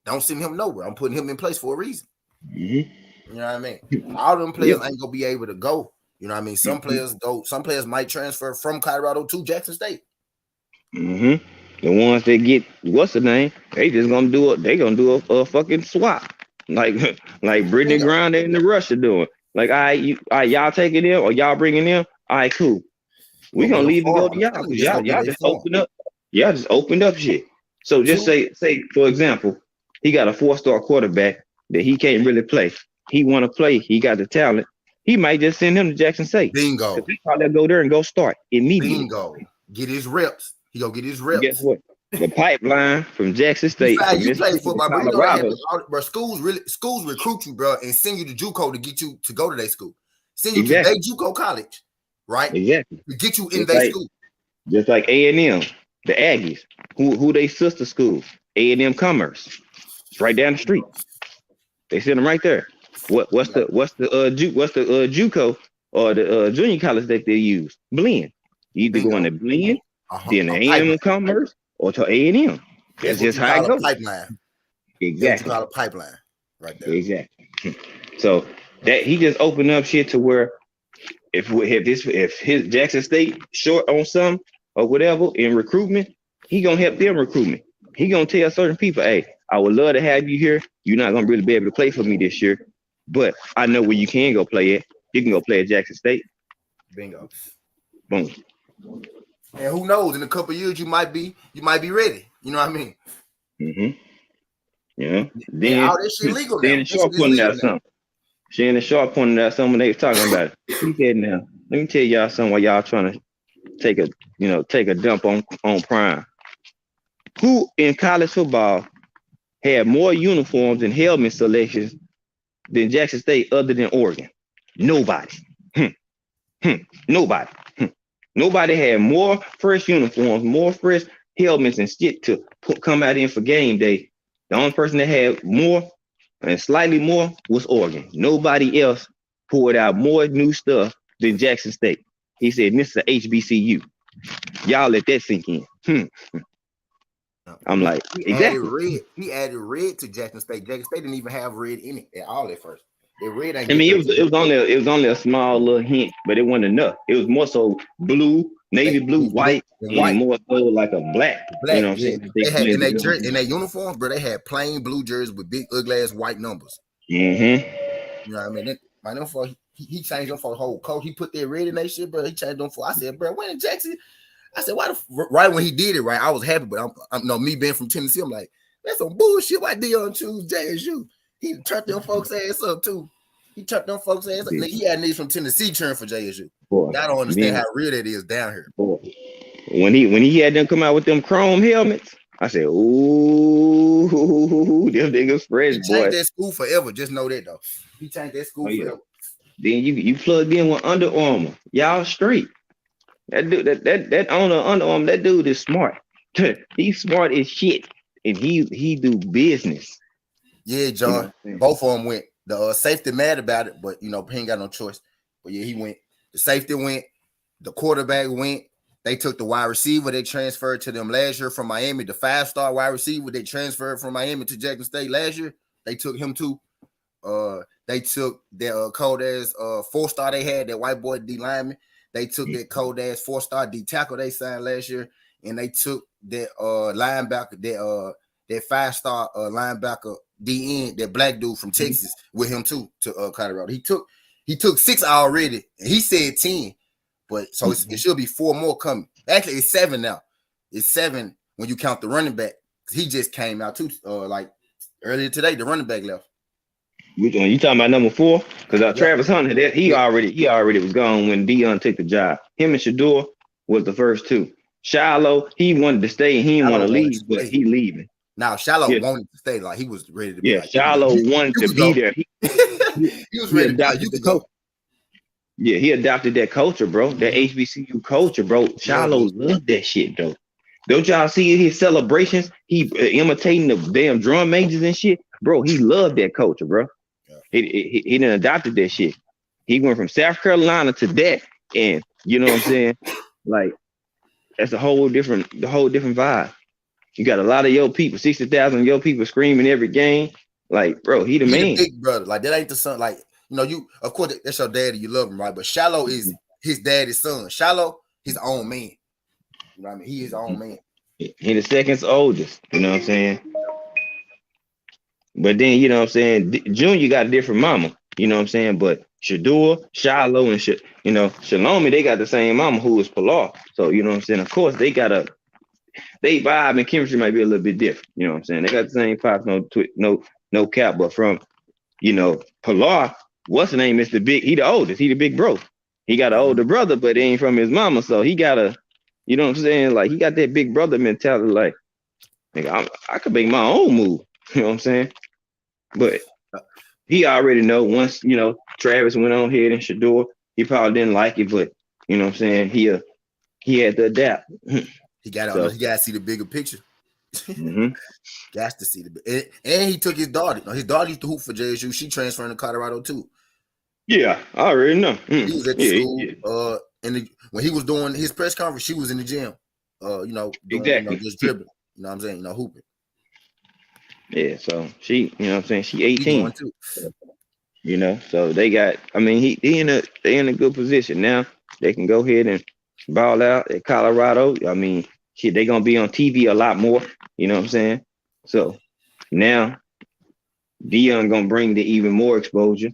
Don't send him nowhere. I'm putting him in place for a reason. You know what I mean? All them players ain't gonna be able to go. You know what I mean? Some players go, some players might transfer from Colorado to Jackson State. The ones that get what's the name, they just gonna do a fucking swap. Like Brittany Griner and the Russia doing. Like, all right, y'all taking them or y'all bringing them? All right, cool. We gonna leave and go to y'all because y'all just opened up. Y'all just opened up shit. So just say for example, he got a 4-star quarterback that he can't really play. He want to play. He got the talent. He might just send him to Jackson State. Bingo. He probably go there and go start immediately. Bingo. Get his reps. He gonna get his reps. Guess what? The pipeline from Jackson State. You play football, bro. You know that, bro. Schools recruit you, bro, and send you to JUCO to get you to go to their school. Send you to their JUCO college, right? Exactly. To get you in their school. Just like A&M, the Aggies, who they sister school, A&M Commerce. It's right down the street. They send them right there. What's the JUCO or the junior college that they use? Blend. You either go on the Blend, then the A&M Commerce, or to A&M. That's just how it goes. Pipeline. Exactly. That's a pipeline right there. Exactly. So that he just opened up shit to where if his Jackson State short on some or whatever in recruitment, he gonna help them recruitment. He gonna tell certain people, hey, I would love to have you here. You're not gonna really be able to play for me this year, but I know where you can go play at. You can go play at Jackson State. Bingo. Boom. And who knows? In a couple of years, you might be ready. You know what I mean? Mm-hmm. Yeah. Then all this shit legal now. Then Sharp pointed out something. Shannon Sharp pointed out something they was talking about it. He said, "Now, let me tell y'all something while y'all trying to take a dump on Prime. Who in college football had more uniforms and helmet selections than Jackson State other than Oregon? Nobody. Nobody. Nobody had more fresh uniforms, more fresh helmets and shit to come out in for game day. The only person that had more and slightly more was Oregon. Nobody else poured out more new stuff than Jackson State. He said, this is a HBCU. Y'all let that sink in. I'm like, exactly. He added red to Jackson State. Jackson State didn't even have red in it at all at first. The red ain't it was only a small little hint, but it wasn't enough. It was more so blue, navy blue, white, and more so like a black. You know what I'm saying? They had in their uniforms, bro. They had plain blue jerseys with big ugly ass white numbers. Mm-hmm. You know what I mean? He changed them for the whole coat. He put that red in that shit, bro. He changed them for. I said, bro, when in Jackson? I said, why right when he did it, right? I was happy, but I'm me being from Tennessee, I'm like, that's some bullshit. Why Deion choose JSU? He turned them folks ass up too. He turned them folks ass up. He had niggas from Tennessee cheering for JSU. Boy, I don't understand how real that is down here. Boy. When he had them come out with them chrome helmets, I said, ooh, them niggas fresh, boy. He changed that school forever. Just know that though. He changed that school forever. Then you plugged in with Under Armour. Y'all straight. That dude, that owner of Under Armour, that dude is smart. He's smart as shit, and he do business. Yeah, John. Both of them went. The safety mad about it, but he ain't got no choice. But yeah, he went. The safety went. The quarterback went. They took the wide receiver. They transferred to them last year from Miami. The 5-star wide receiver they transferred from Miami to Jackson State last year. They took him too. They took their cold ass 4-star they had, that white boy D lineman. They took that cold ass 4-star D tackle they signed last year, and they took that linebacker, that 5-star linebacker D end, that black dude from Texas with him too to Colorado. He took 6 already, and he said 10, but so it should be 4 more coming. Actually, it's 7 now. It's 7 when you count the running back. He just came out too, like earlier today. The running back left. Which one? You talking about number 4? Because Travis Hunter, he already was gone when Deion took the job. Him and Shador was the first 2. Shiloh, he wanted to stay. He didn't want to leave, but he leaving. Now Shiloh wanted to stay. Like he was ready to be. Yeah, like, Shiloh wanted to be there. He was ready to die. You could go. Yeah, he adopted that culture, bro. That HBCU culture, bro. Shiloh loved that shit, though. Don't y'all see his celebrations? He imitating the damn drum majors and shit, bro. He loved that culture, bro. He done adopted that shit. He went from South Carolina to that, and you know what I'm saying? Like that's the whole different vibe. You got a lot of your people, 60,000 of your people screaming every game. Like, bro, he the man. Big brother. Like that ain't the son. Like you of course that's your daddy. You love him, right? But Shiloh is his daddy's son. Shiloh, his own man. You know what I mean? He is his own man. He the second oldest. You know what I'm saying? But then, you know what I'm saying, Junior got a different mama, you know what I'm saying? But Shador, Shiloh, and Shalomi, they got the same mama who is Pilar. So, you know what I'm saying? Of course, they got a they vibe and chemistry might be a little bit different. You know what I'm saying? They got the same pops, no cap, but from Pilar, what's the name? Is the big? He the oldest. He the big bro. He got an older brother, but it ain't from his mama, so he got a, you know what I'm saying? Like he got that big brother mentality. Like, nigga, I could make my own move. You know what I'm saying? But he already know once Travis went on here and Shador, he probably didn't like it, but you know what I'm saying? He had to adapt. He got to see the bigger picture. Got to see and he took his daughter. His daughter used to hoop for JSU. She transferred to Colorado too. Yeah, I already know. He was at the school. When he was doing his press conference, she was in the gym. Doing, exactly. Just dribbling. You know what I'm saying? Hooping. Yeah, so she, you know what I'm saying? She 18. Too. So they got. I mean, they in a good position now. They can go ahead and ball out at Colorado. I mean, shit, they gonna be on TV a lot more. You know what I'm saying? So now Deion gonna bring the even more exposure.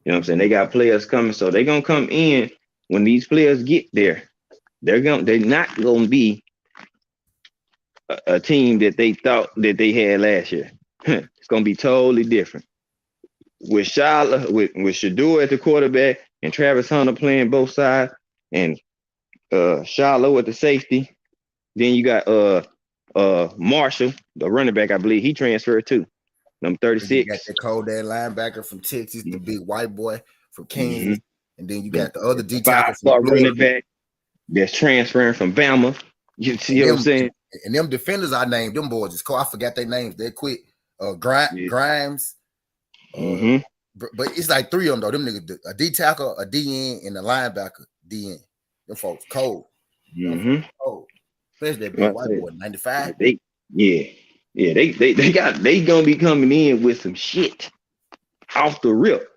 You know what I'm saying? They got players coming, so they're gonna come in when these players get there. They're not gonna be a team that they thought that they had last year. It's gonna be totally different. With Shador at the quarterback and Travis Hunter playing both sides, and Shiloh at the safety. Then you got Marshall, the running back, I believe he transferred too. Number 36. You got the cold that linebacker from Texas, the big white boy from Kansas, and then you got the other D tackle from running back that's transferring from Bama. You see what I'm saying? And them defenders I named, them boys is cool. I forgot their names. They're quick. Grimes. But it's like three of them though. Them niggas, a D tackle, a DN, and a linebacker DN. Them folks cold. Cold. Especially that big white boy, 95. They gonna be coming in with some shit off the rip.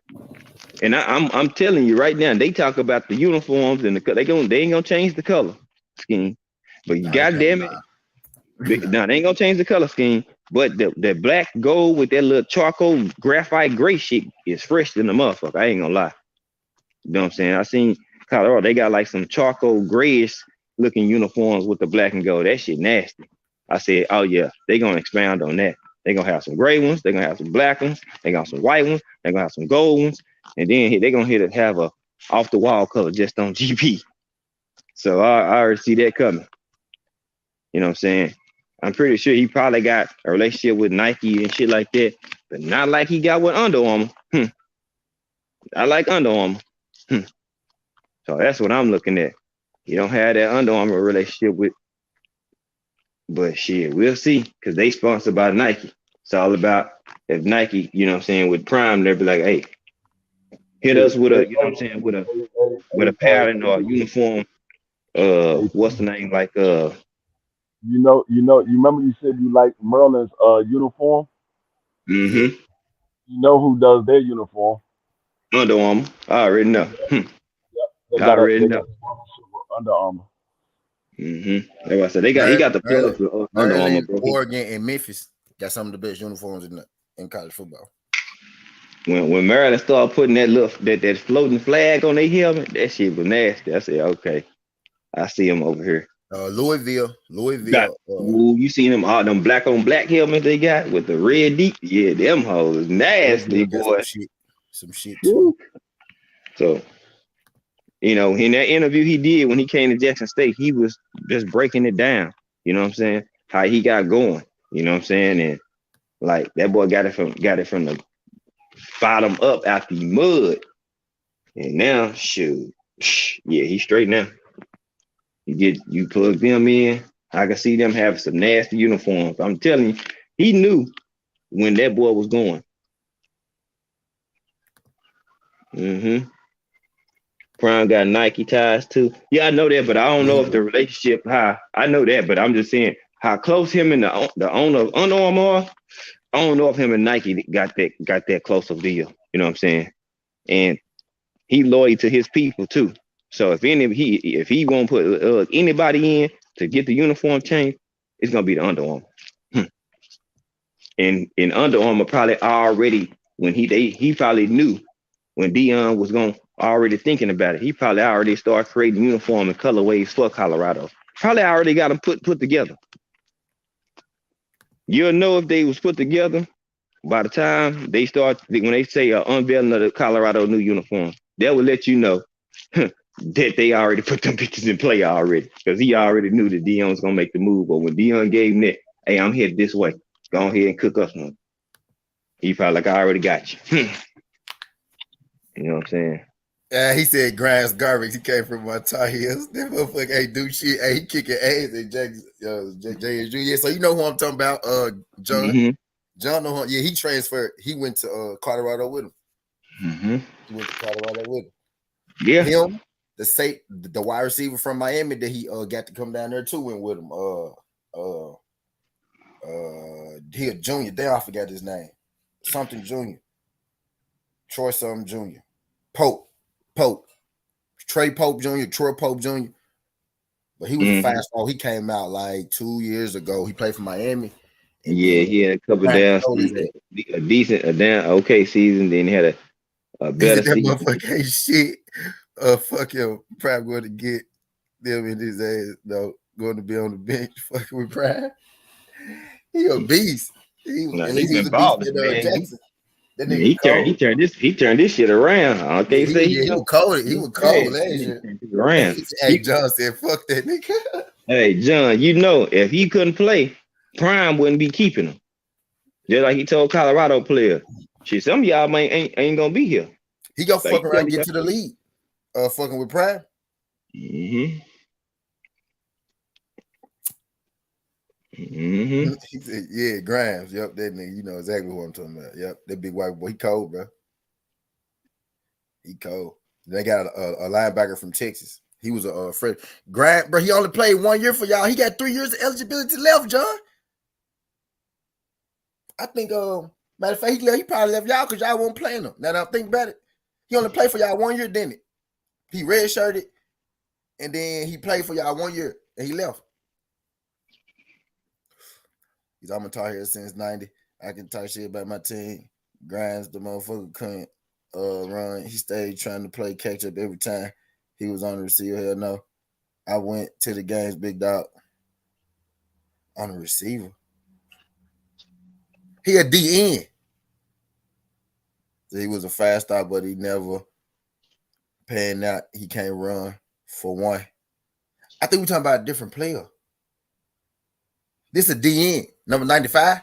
And I'm telling you right now, they talk about the uniforms and they ain't gonna change the color scheme. But goddamn it, they ain't gonna change the color scheme. But the black gold with that little charcoal graphite gray shit is fresh than the motherfucker. I ain't gonna lie. You know what I'm saying? I seen Colorado, they got like some charcoal grayish looking uniforms with the black and gold. That shit nasty. I said, oh yeah, they gonna expound on that. They gonna have some gray ones, they gonna have some black ones, they gonna have some white ones, they gonna have some gold ones, and then they gonna have a off the wall color just on GP. So I already see that coming. You know what I'm saying? I'm pretty sure he probably got a relationship with Nike and shit like that, but not like he got with Under Armour. I like Under Armour. So that's what I'm looking at. You don't have that Under Armour relationship with, but shit, we'll see, because they sponsored by Nike. It's all about if Nike, you know what I'm saying, with Prime, they'll be like, hey, hit us with a, you know what I'm saying, with a pattern or a uniform. What's the name? Like you remember you said you like Merlin's uniform? You know who does their uniform? Under Armour. I already know. Yep, I already know. Under Armour. That's what I said. He got the plug for Under Armour, bro. Oregon and Memphis got some of the best uniforms in college football. When Maryland started putting that floating flag on their helmet, that shit was nasty. I said, okay, I see them over here. Louisville. You seen them black on black helmets they got with the red deep? Yeah, them hoes nasty, boy. Some shit too. So, in that interview he did when he came to Jackson State, he was just breaking it down. You know what I'm saying? How he got going. You know what I'm saying? And like that boy got it from the bottom up out the mud. And now, shoot, yeah, he's straight now. You plug them in. I can see them having some nasty uniforms. I'm telling you, he knew when that boy was going. Prime got Nike ties too. Yeah, I know that, but I don't know if the relationship high. I know that, but I'm just saying how close him and the owner of Under Armour are. I don't know if him and Nike got that close of deal. You know what I'm saying? And he loyal to his people too. So if he won't put anybody in to get the uniform changed, it's gonna be the Under Armour. And Under Armour probably already he probably knew when Deion was already thinking about it. He probably already started creating uniform and colorways for Colorado probably already got them put together. You'll know if they was put together by the time they start, when they say unveiling of the Colorado new uniform, that will let you know that they already put them pictures in play already, because he already knew that Deion's gonna make the move. But when Deion gave him that, hey, I'm headed this way, go ahead and cook us one. He probably like, I already got you. You know what I'm saying? He said Grimes garbage. He came from my Tar Heels. That motherfucker ain't do shit. Hey, he kicking ass at J.S. Jr. So you know who I'm talking about? John. Mm-hmm. John know him. Yeah, he transferred. He went to Colorado with him. Mm-hmm. He went to Colorado with him. Yeah. Him, the wide receiver from Miami that he got to come down there too, went with him. He a junior. Damn, I forgot his name. Something Junior. Troy something Jr. Pope. Trey Pope Jr., Troy Pope Jr. But he was a fast ball. He came out like 2 years ago. He played for Miami. Yeah, he had a couple down seasons, a decent, okay season. Then he had a better that season. Motherfucker ain't shit. Fuck him. Probably going to get them in his ass, though. Going to be on the bench fucking with Prime. He a beast. He was a beast with Jackson. That nigga cold. He turned this shit around. Okay, he was cold. He was cold last year. Around. Hey, John said, "Fuck that nigga." Hey, John, you know if he couldn't play, Prime wouldn't be keeping him. Just like he told Colorado players, shit, some of y'all ain't gonna be here. He go fuck around, get to the league. Fucking with Prime. Mm-hmm. He said, "Yeah, Grimes. Yep, that nigga. You know exactly what I'm talking about. Yep, that big white boy. He cold, bro. He cold. They got a linebacker from Texas. He was a friend. Grimes, bro. He only played 1 year for y'all. He got 3 years of eligibility left, John. I think, matter of fact, he probably left y'all because y'all won't play him. Now that I think about it, he only played for y'all 1 year, didn't it? He redshirted, and then he played for y'all 1 year, and he left. He's I'm a Tar Heel since '90. I can talk shit about my team. Grimes, the motherfucker couldn't run. He stayed trying to play catch up every time he was on the receiver. Hell no. I went to the games, big dog. On the receiver. He a DN. So he was a fast stop, but he never panned out. He can't run for one. I think we're talking about a different player. This is a DN, number 95.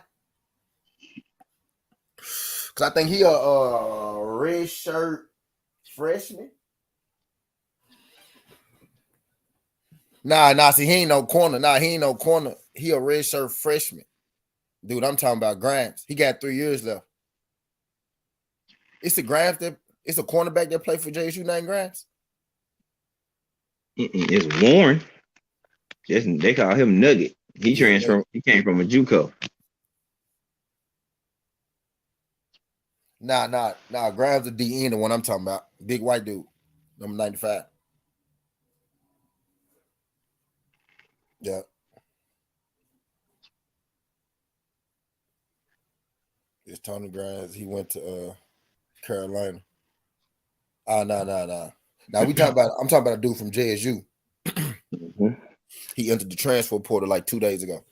Because I think he a red shirt freshman. Nah, see, he ain't no corner. He ain't no corner. He a red shirt freshman. Dude, I'm talking about Grimes. He got 3 years left. It's a Grimes it's a cornerback that played for JSU named Grimes. It's Warren. They call him Nugget. He came from a JUCO. Nah. Grimes a DN, the one I'm talking about. Big white dude. Number 95. Yeah. It's Tony Grimes. He went to Carolina. No. Now I'm talking about a dude from JSU. He entered the transfer portal like 2 days ago.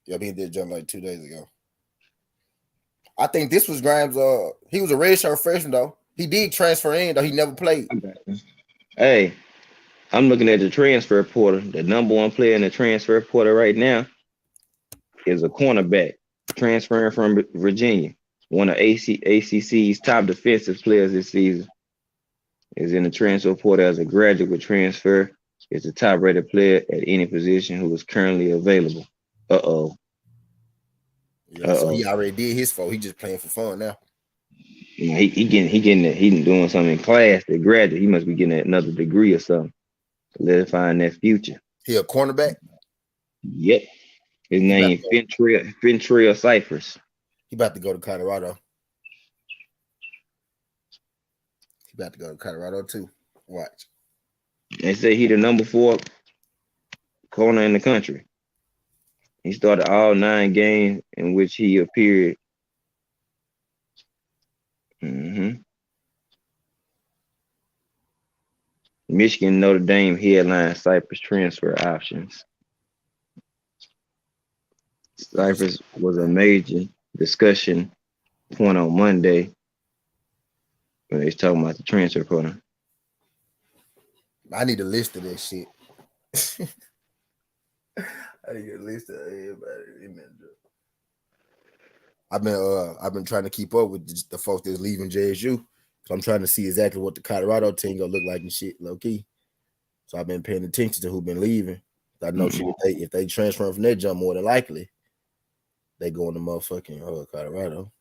Yep, he did jump like 2 days ago. I think this was Grimes. He was a redshirt freshman though. He did transfer in though. He never played. Hey, I'm looking at the transfer portal. The number one player in the transfer portal right now is a cornerback transferring from Virginia. One of ACC's top defensive players this season is in the transfer portal as a graduate transfer. Is the top rated player at any position who is currently available. So he already did his fault. He just playing for fun now. Yeah, he doing something in class. They graduate. He must be getting another degree or something, solidifying that future. He a cornerback? Yep. His name Fentrell Cyphers. He about to go to Colorado. Too. Watch. They say he the number 4 corner in the country. He started all 9 games in which he appeared. Michigan Notre Dame headline Cyprus transfer options. Cyprus was a major discussion point on Monday when they was talking about the transfer portal. I need a list of that shit. I need a list of everybody. I've been trying to keep up with the folks that's leaving JSU. So I'm trying to see exactly what the Colorado team gonna look like and shit, low key. So I've been paying attention to who been leaving. I know shit, if they transfer from that jump, more than likely they going to motherfucking Colorado.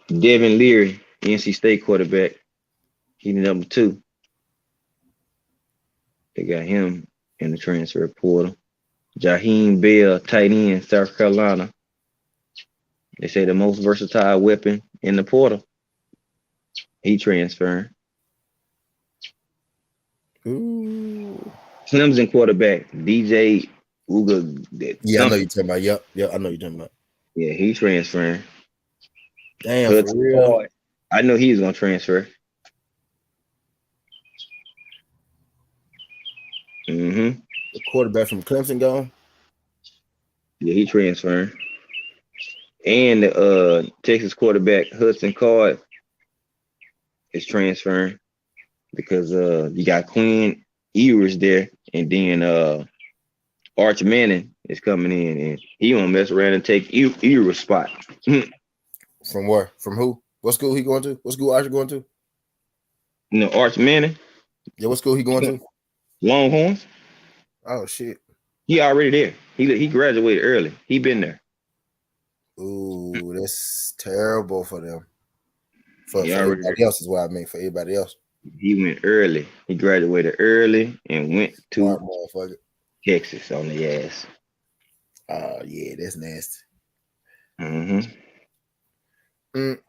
Devin Leary, NC State quarterback. He's number 2. They got him in the transfer portal. Jaheim Bell, tight end, South Carolina. They say the most versatile weapon in the portal. He transferring. Ooh. Clemson quarterback, DJ Uga. Yeah, I know you're talking about. Yep, I know you're talking about. Yeah, he transferring. Damn, for real. I know he's gonna transfer. The quarterback from Clemson gone? Yeah, he transferring. And the Texas quarterback Hudson Card is transferring because you got Quinn Ewers there, and then Arch Manning is coming in, and he won't mess around and take Ewers' spot. From where? From who? What school he going to? What school Arch going to? No, Arch Manning. Yeah, what school he going to? Longhorns. Oh shit. He already there. He graduated early. He been there. Ooh, that's terrible for them. For everybody else is what I mean. For everybody else. He went early. He graduated early and went to Texas on the ass. Oh yeah, that's nasty.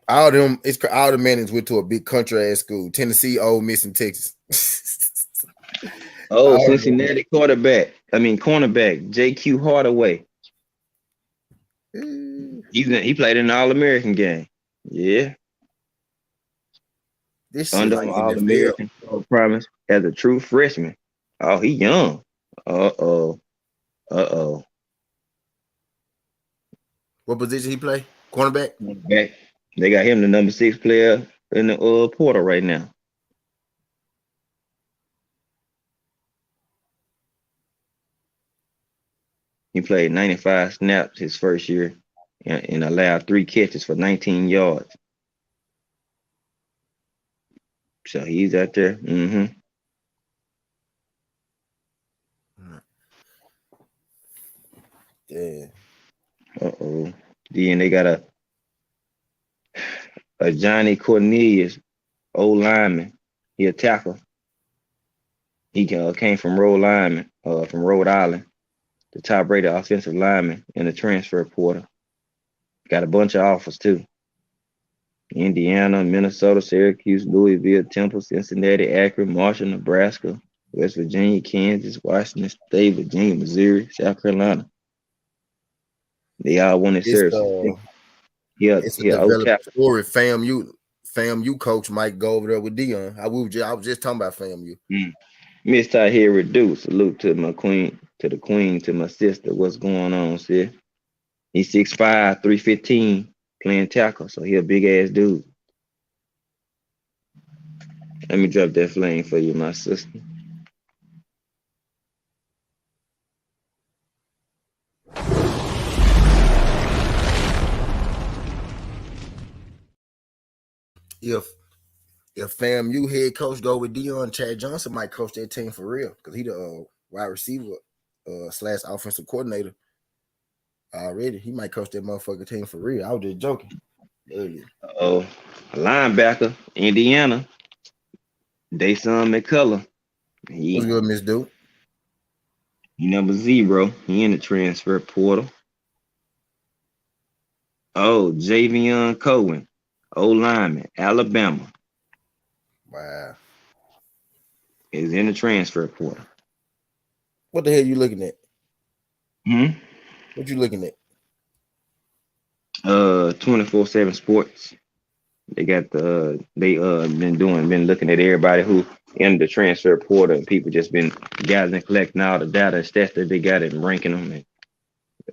All the Mannings went to a big country ass school. Tennessee, Ole Miss, and Texas. Cincinnati cornerback, J.Q. Hardaway. He played in the All-American game. Yeah. This under like All-American promise as a true freshman. Oh, he young. Uh-oh. What position he play? Cornerback? Cornerback. They got him the number 6 player in the portal right now. He played 95 snaps his first year and allowed 3 catches for 19 yards. So he's out there. Yeah. Then they got a Johnny Cornelius, old lineman. He a tackle. He came from Rhode Island, the top-rated offensive lineman in the transfer portal. Got a bunch of offers too. Indiana, Minnesota, Syracuse, Louisville, Temple, Cincinnati, Akron, Marshall, Nebraska, West Virginia, Kansas, Washington State, Virginia, Missouri, South Carolina. They all want to serve. It's a developed story. FAMU coach might go over there with Deion. I was just talking about FAMU. Miss Ty here reduced. Salute to my queen, to my sister. What's going on, sis? He's 6'5", 315, playing tackle, so he a big ass dude. Let me drop that flame for you, my sister. If FAMU head coach go with Deion, Chad Johnson might coach that team for real because he the wide receiver / offensive coordinator already. He might coach that motherfucking team for real. I was just joking earlier. A linebacker, Indiana, Dayson McCullough. What's good, Miss Dude? He number 0. He in the transfer portal. Javion Cohen, old lineman, Alabama. Wow. Is in the transfer portal. What the hell you looking at? What you looking at? 24/7 Sports. They got been looking at everybody who in the transfer portal, and people just been gathering, collecting all the data and stats that they got and ranking them and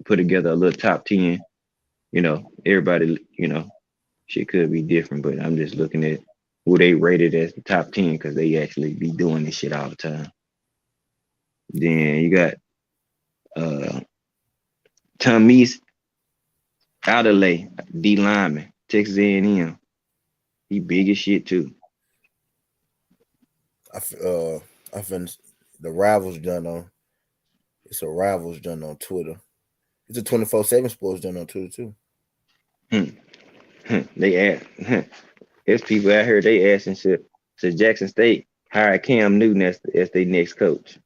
put together a little top 10. You know, everybody, you know, shit could be different, but I'm just looking at who they rated as the top 10 because they actually be doing this shit all the time. Then you got Tommy's Adelaide, D lineman, Texas A&M. He big as shit too. I finished the Rivals done on. It's a Rivals done on Twitter. It's a 24/7 Sports done on Twitter too. They ask. There's people out here. They asking shit. So Jackson State hired Cam Newton as their next coach.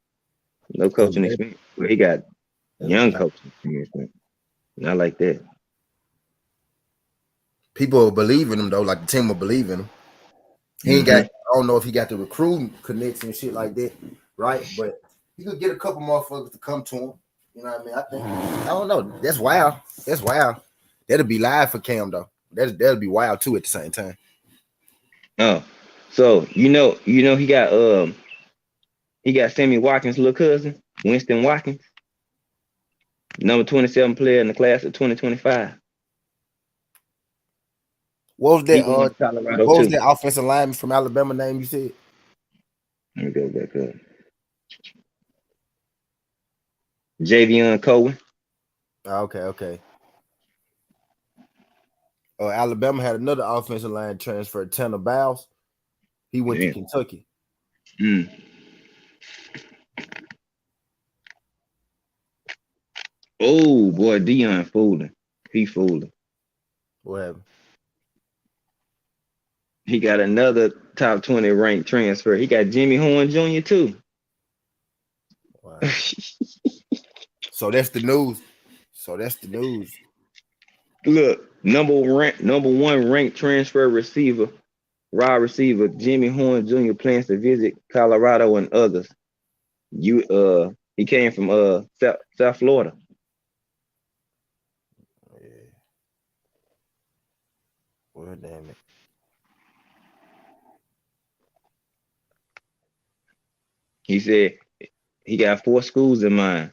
No coaching experience. Well, he got young coaching experience. Not like that. People believe in him though, like the team will believe in him. He ain't got. I don't know if he got the recruiting connects and shit like that, right? But he could get a couple motherfuckers to come to him. You know what I mean? I don't know. That's wild. That's wild. That'll be live for Cam though. That'll be wild too at the same time. Oh, so you know he got Sammy Watkins' little cousin, Winston Watkins, number 27 player in the class of 2025. What was that? Colorado what too. was that offensive lineman from Alabama name you said? Let me go back up. Javion Cohen. Okay. Alabama had another offensive line transfer, Tanner Bowles. He went to Kentucky. Oh boy, Deion fooling. He fooling. What happened? He got another top 20 ranked transfer. He got Jimmy Horn Jr. too. Wow. So that's the news. Look, number one ranked transfer receiver, wide receiver Jimmy Horn Jr. plans to visit Colorado and others. He came from South Florida. Yeah. Well, damn it. He said he got 4 schools in mind.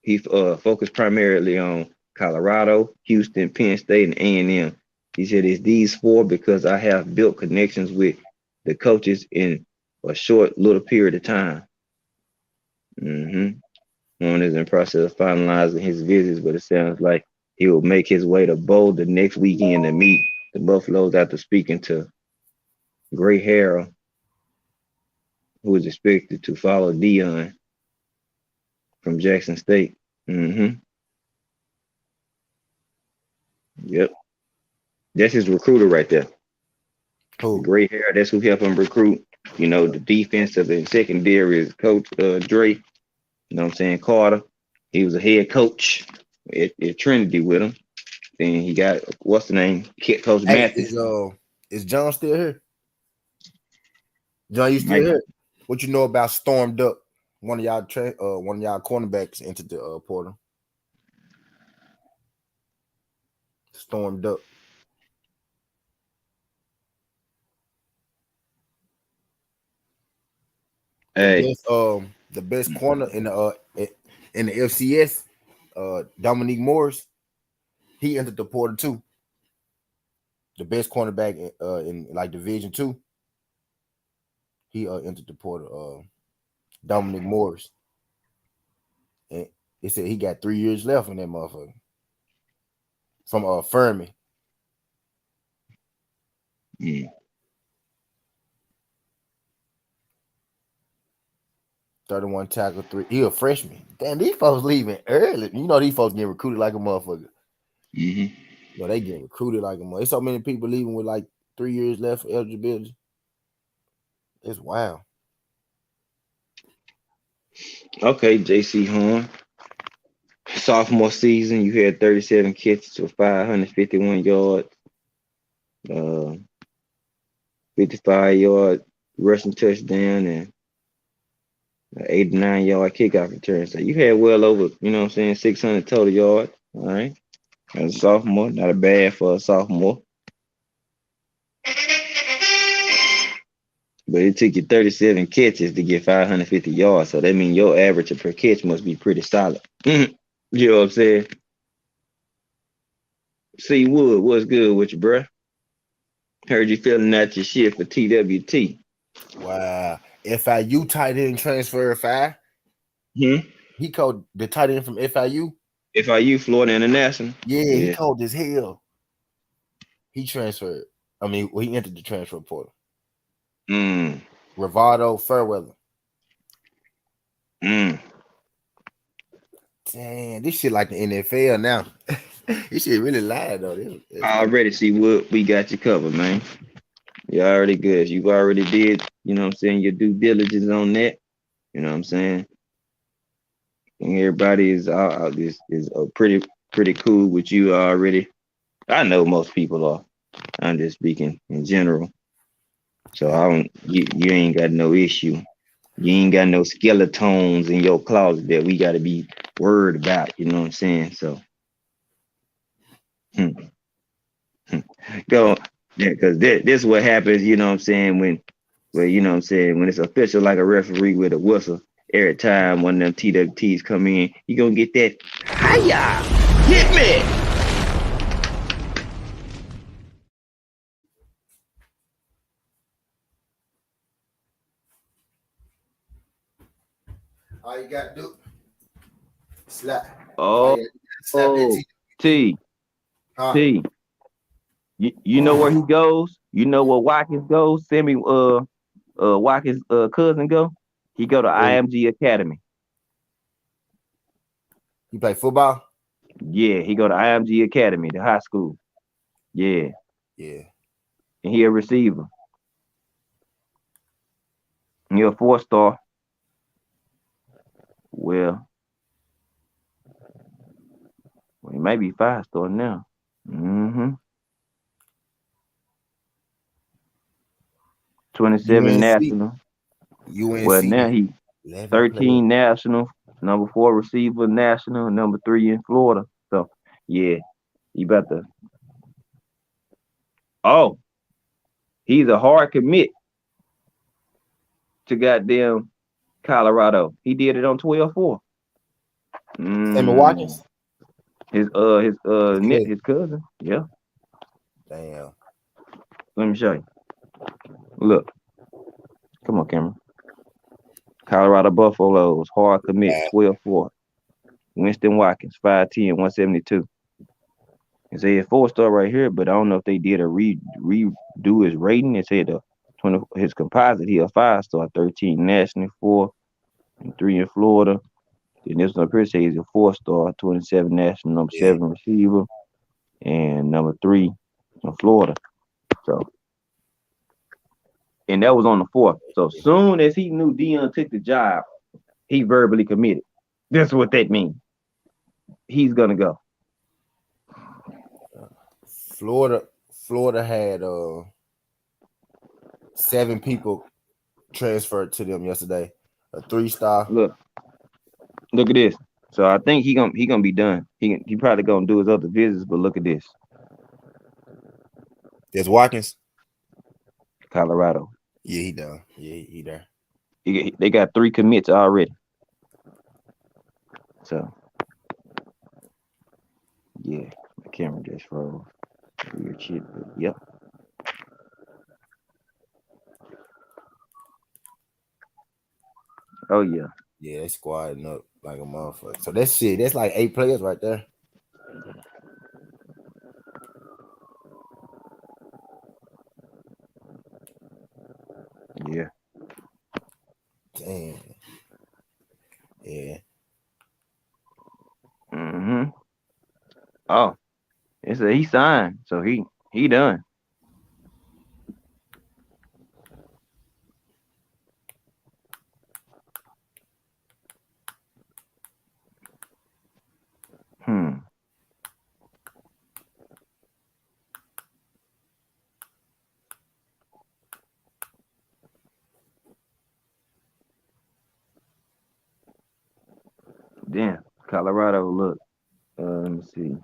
He focused primarily on Colorado, Houston, Penn State, and A&M. He said it's these 4 because I have built connections with the coaches in a short little period of time. Horn is in process of finalizing his visits, but it sounds like he will make his way to Boulder next weekend to meet the Buffaloes after speaking to Gray Harrell, who is expected to follow Deion from Jackson State. Yep. That's his recruiter right there. Who? Gray hair, that's who helped him recruit. You know, the defensive and secondary is Coach Dre. You know what I'm saying? Carter. He was a head coach at Trinity with him. Then he got, what's the name? Coach Matthews. Is John still here? John, you still here? What you know about Storm Duck? One of y'all cornerbacks entered the portal. Storm Duck. Hey, the best corner in the FCS, Dominique Morris, he entered the portal too. The best cornerback in like Division 2. He entered the portal. Dominique Morris, and they said he got 3 years left in that motherfucker. From Fermi. 31 tackle, 3. He a freshman. Damn, these folks leaving early. You know these folks getting recruited like a motherfucker. No, they getting recruited like a motherfucker. There's so many people leaving with like 3 years left for eligibility. It's wild. Okay, JC Horn. Sophomore season, you had 37 catches for 551 yards, 55-yard rushing touchdown, and 89-yard kickoff return. So you had well over, 600 total yards. All right. As a sophomore, not a bad for a sophomore. But it took you 37 catches to get 550 yards. So that means your average per catch must be pretty solid. You know what I'm saying? C Wood, what's good with you, bruh? Heard you filling out your shit for TWT. Wow. FIU tight end transfer 5. He called the tight end from FIU. FIU, Florida International. Yeah, he called as hell. He transferred. I mean, he entered the transfer portal. Rivaldo Fairweather. Damn, this shit like the NFL now. This shit really live though. Already see what we got you covered, man. You're already good. You've already did, you know what I'm saying, your due diligence on that. You know what I'm saying? And everybody is pretty cool with you already. I know most people are. I'm just speaking in general. So you ain't got no issue. You ain't got no skeletons in your closet that we got to be worried about. You know what I'm saying? So, go, yeah, because this is what happens. You know what I'm saying? When you know what I'm saying, when it's official like a referee with a whistle, every time one of them TWTs come in, you gonna get that hiya, hit me. All you gotta do, slap. T. You know where he goes? You know where Watkins goes? Watkins' cousin go? He go to IMG Academy. He play football? Yeah, he go to IMG Academy, the high school. Yeah. Yeah. And he a receiver. He a 4-star. Well, he might be 5-star now. 27 UNC. national. UNC. Well, now he 13 national, number 4 receiver national, number 3 in Florida. So, yeah, he about to. Oh, he's a hard commit to goddamn Colorado. He did it on 12-4. Sammy Watkins? His cousin. Yeah. Damn. Let me show you. Look. Come on, Cameron. Colorado Buffaloes, hard commit, 12-4. Winston Watkins, 5'10", 172. It said 4-star right here, but I don't know if they did a redo his rating. It said his composite, he a 5-star, 13 national, 4 and 3 in Florida. Then this one up here says he's a 4-star, 27 national, number 7 receiver, and number 3 in Florida. So, and that was on the 4th. So soon as he knew Deion took the job, he verbally committed. That's what that means. He's gonna go. Florida had 7 people transferred to them yesterday. A 3-star. Look at this. So I think he gonna be done. He probably gonna do his other visits, but look at this. There's Watkins. Colorado. Yeah, he done. Yeah, he there. They got 3 commits already. So yeah, the camera just froze. Weird shit, but yep. Oh yeah. Yeah, they squadding up like a motherfucker. So that's shit. That's like 8 players right there. Yeah. Damn. Yeah. Oh, it's he signed, so he done. Damn, Colorado. Look, let me see.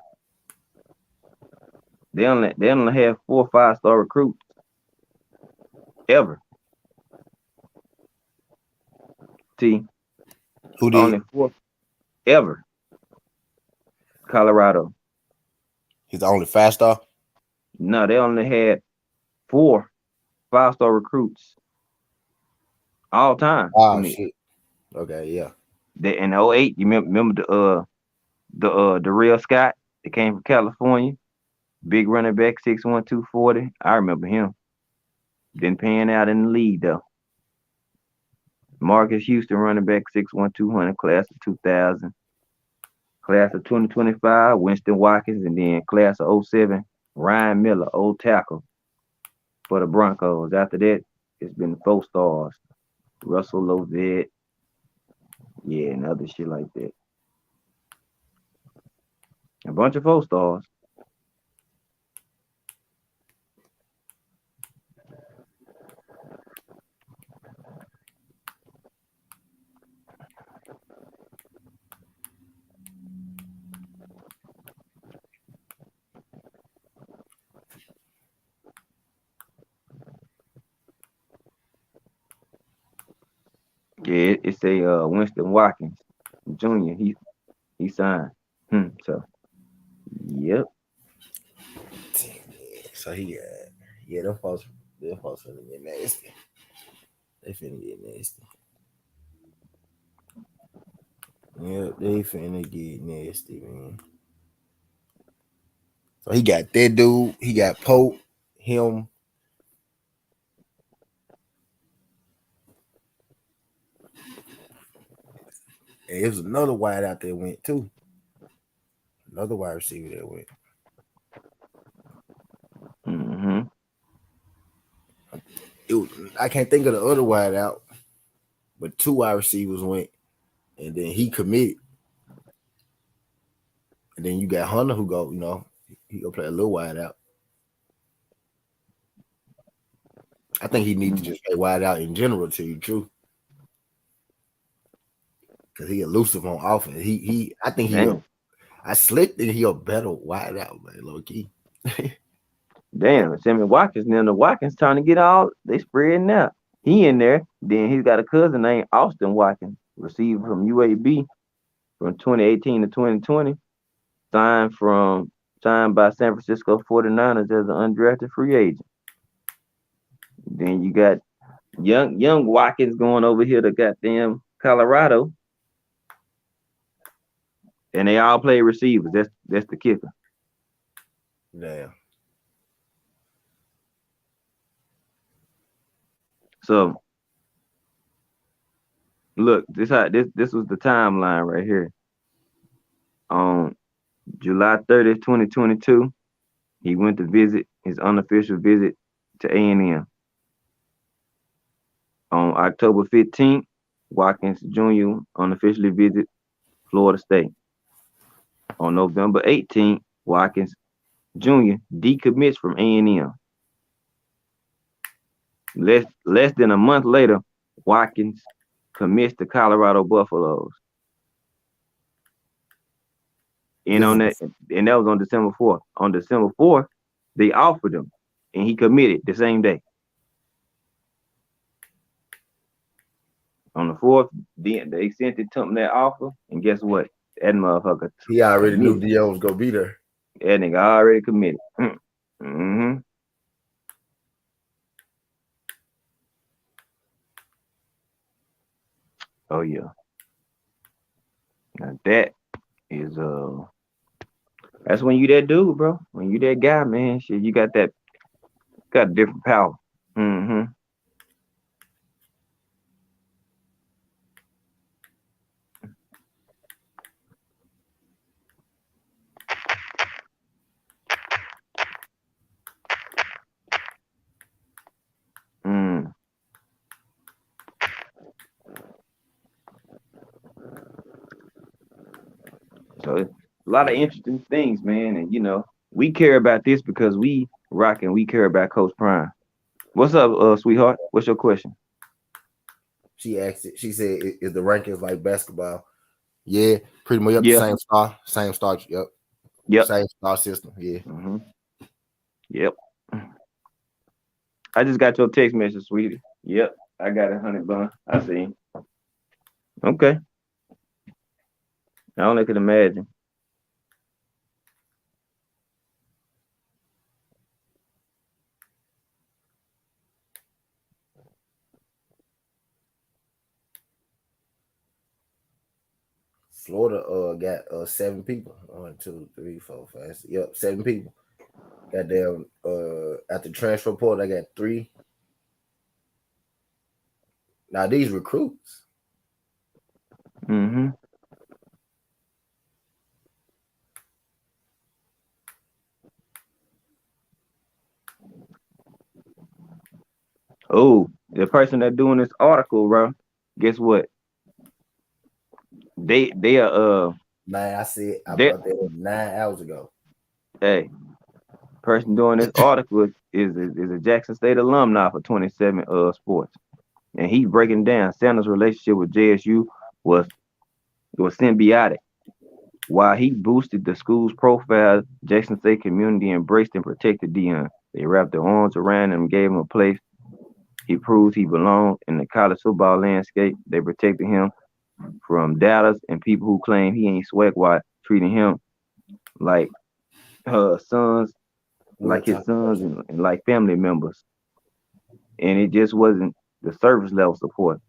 They only have 4 5-star recruits ever. T. Who did? Only 4 ever. Colorado. He's the only 5-star. No, they only had 4 5-star recruits all time. Oh shit. Okay, yeah. They, in 08, you remember the real Scott that came from California, big running back, 6'1", 240. I remember him. Didn't pan out in the league though. Marcus Houston, running back, 6'1", 200, class of 2000. Class of 2025, Winston Watkins, and then class of 07, Ryan Miller, old tackle for the Broncos. After that, it's been 4 stars. Russell Lovett, yeah, and other shit like that. A bunch of 4 stars. Yeah, it's a Winston Watkins Jr. He signed. So, yep. So he yeah, them folks finna get nasty. They finna get nasty. Yeah, they finna get nasty, man. So he got that dude, he got Pope, him. And it was another wide out there went too. Another wide receiver that went. Mm-hmm. I can't think of the other wide out, but 2 wide receivers went, and then he committed. And then you got Hunter who go, he go play a little wide out. I think he needs to just play wide out in general, to you true. Because he elusive on offense. I think I slick think he a better wide out, man, low key. Damn, Sammy Watkins, now the Watkins trying to get all, they spreading out. He in there. Then he's got a cousin named Austin Watkins, receiver from UAB from 2018 to 2020. Signed by San Francisco 49ers as an undrafted free agent. Then you got young Watkins going over here to goddamn Colorado. And they all play receivers. That's the kicker. Damn. So look, this was the timeline right here. On July 30th, 2022, he went to visit his unofficial visit to A&M. On October 15th, Watkins Jr. unofficially visited Florida State. On November 18th, Watkins Jr. decommits from A&M. Less than a month later, Watkins commits to Colorado Buffaloes. And that was on December 4th. On December 4th, they offered him, and he committed the same day. On the 4th, they sent it to him that offer, and guess what? That motherfucker. He already knew Dion was gonna be there. That nigga already committed. Mm-hmm. Oh yeah. Now that is that's when you that dude, bro. When you that guy, man, shit, you got a different power. Mm-hmm. So it's a lot of interesting things, man. And we care about this because we rock and we care about Coach Prime. What's up, sweetheart? What's your question? She asked it. She said, "Is the rankings like basketball?" Yeah, pretty much. The same star. Yep. Same star system. Yeah. Mm-hmm. Yep. I just got your text message, sweetie. Yep. I got 100 bun. I see. Okay. I only could imagine. Florida got 7 people. 1, 2, 3, 4, 5, 6. Yep, 7 people. Goddamn at the transfer portal, I got 3. Now these recruits. Mm-hmm. Oh, the person that doing this article, bro. Guess what? They are Man, I they brought that up 9 hours ago. hey, person doing this article is a Jackson State alumni for 27 sports. And he's breaking down Sanders' relationship with JSU was was symbiotic. While he boosted the school's profile, Jackson State community embraced and protected Dion. They wrapped their arms around him and gave him a place. He proved he belonged in the college football landscape. They protected him from doubters and people who claim he ain't swag while treating him like her sons, Real like his talk. sons and like family members. And it just wasn't the surface level support.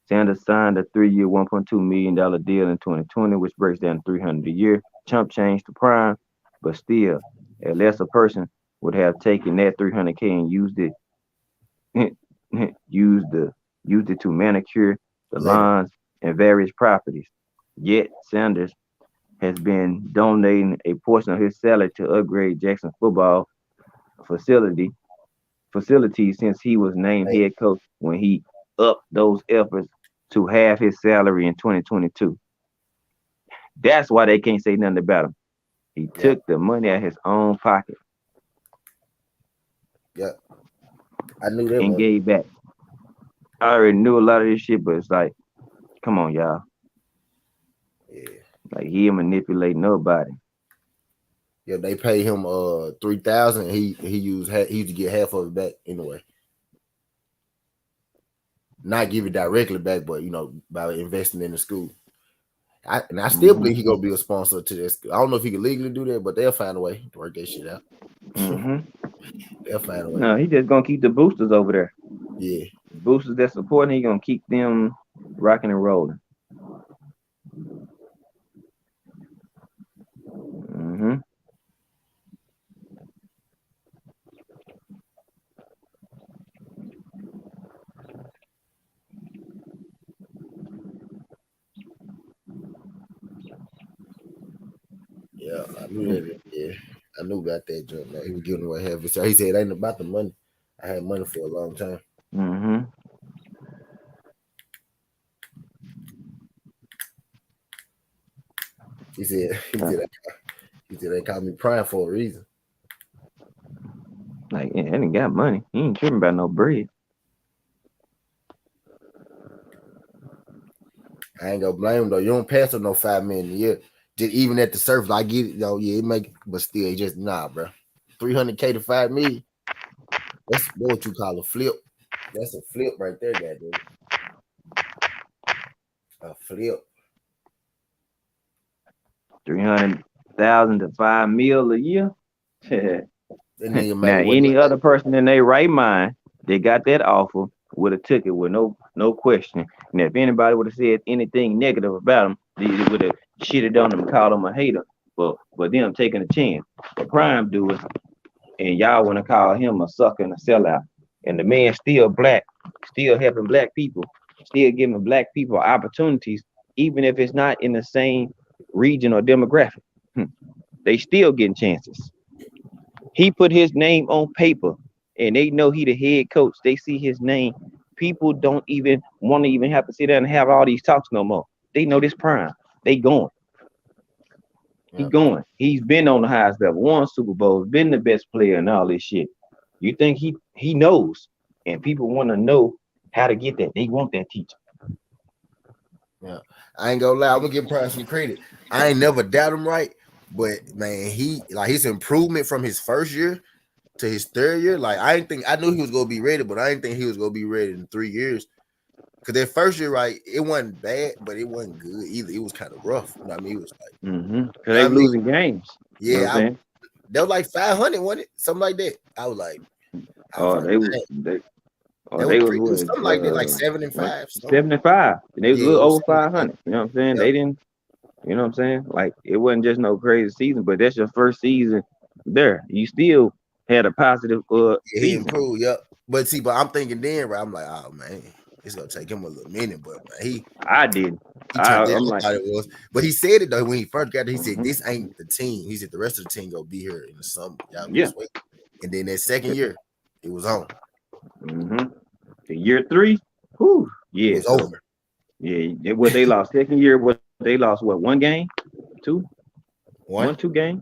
Sanders signed a 3-year, $1.2 million deal in 2020, which breaks down to 300 a year. Chump change to prime, but still, a lesser person would have taken that 300K and used the used it to manicure the Later. lawns and various properties. Yet Sanders has been donating a portion of his salary to upgrade Jackson's football facility facilities since he was named Hey, head coach when he upped those efforts to half his salary in 2022. That's why they can't say nothing about him. He yeah, took the money out of his own pocket yeah. I knew that and one. gave back. I already knew a lot of this shit, but it's like, come on, y'all. Yeah. Like he ain't manipulate nobody. Yeah, they pay him 3,000. He used he used to get half of it back anyway. Not give it directly back, but by investing in the school. I still Hmm believe he gonna be a sponsor to this. I don't know if he can legally do that, but they'll find a way to work that shit out. hmm They'll find a way. No, he just gonna keep the boosters over there. Yeah, Boosters that support him, he gonna keep them rocking and rolling. Hmm yeah. I knew that. Yeah, I knew about that jump. Man. He was giving away half his. So he said it ain't about the money. I had money for a long time. hmm He said he said they called me prime for a reason. Like, yeah, that nigga got money. He ain't tripping about no bread. I ain't gonna blame him though. You don't pass on no 5 million a year. Just even at the surface, I get it though. Yeah, it make, but still, it just nah, bro. 300K to 5 million. That's what you call a flip. That's a flip right there, goddamn. A flip. 300,000 to 5 mil a year. That nigga Now, made what? any other person in their right mind, they got that offer, would have took it with no question. And if anybody would have said anything negative about him, they would have shitted on him and called him a hater. But them taking a chance. But Prime do it, and y'all want to call him a sucker and a sellout. And the man still black, still helping black people, still giving black people opportunities, even if it's not in the same region or demographic. They still getting chances. He put his name on paper and they know he the head coach. They see his name. People don't even want to even have to sit down and have all these talks no more. They know this prime. They going. He Yeah, going. He's been on the highest level, won Super Bowls, been the best player and all this shit. You think he knows? And people want to know how to get that. They want that teacher. yeah. I ain't gonna lie. I'm gonna give Prime some credit. I ain't never doubt him, right? But man, he like his improvement from his first year to his third year. Like I knew he was gonna be ready, but I didn't think he was gonna be ready in 3 years. Because their first year, right, it wasn't bad, but it wasn't good either. It was kind of rough. You know what I mean? It was like, Because you know they what I mean? losing games. You know what Yeah, I'm saying? they were like 500, wasn't it? Something like that. I was like, Oh, they was they they was was pretty, it was what something like that, like 7-5. 75. And they was a Yeah, it little was over 500. You know what I'm saying? yep. They didn't. You know what I'm saying? Like it wasn't just no crazy season, but that's your first season there. You still had a positive Yeah, he season. improved, yep. But see, but I'm thinking then, right? I'm like, oh man, it's gonna take him a little minute, but man, I did. he turned out. I'm I like, thought it was, but he said it though when he first got there. He said, mhm, "This ain't the team." He said, "The rest of the team gonna be here in the summer. Y'all yeah. just wait." And then that second year, it was on. The year 3, whew, It yeah. was So over. yeah, what they lost second year, what they lost, what 1 game, 2, One. 2 games.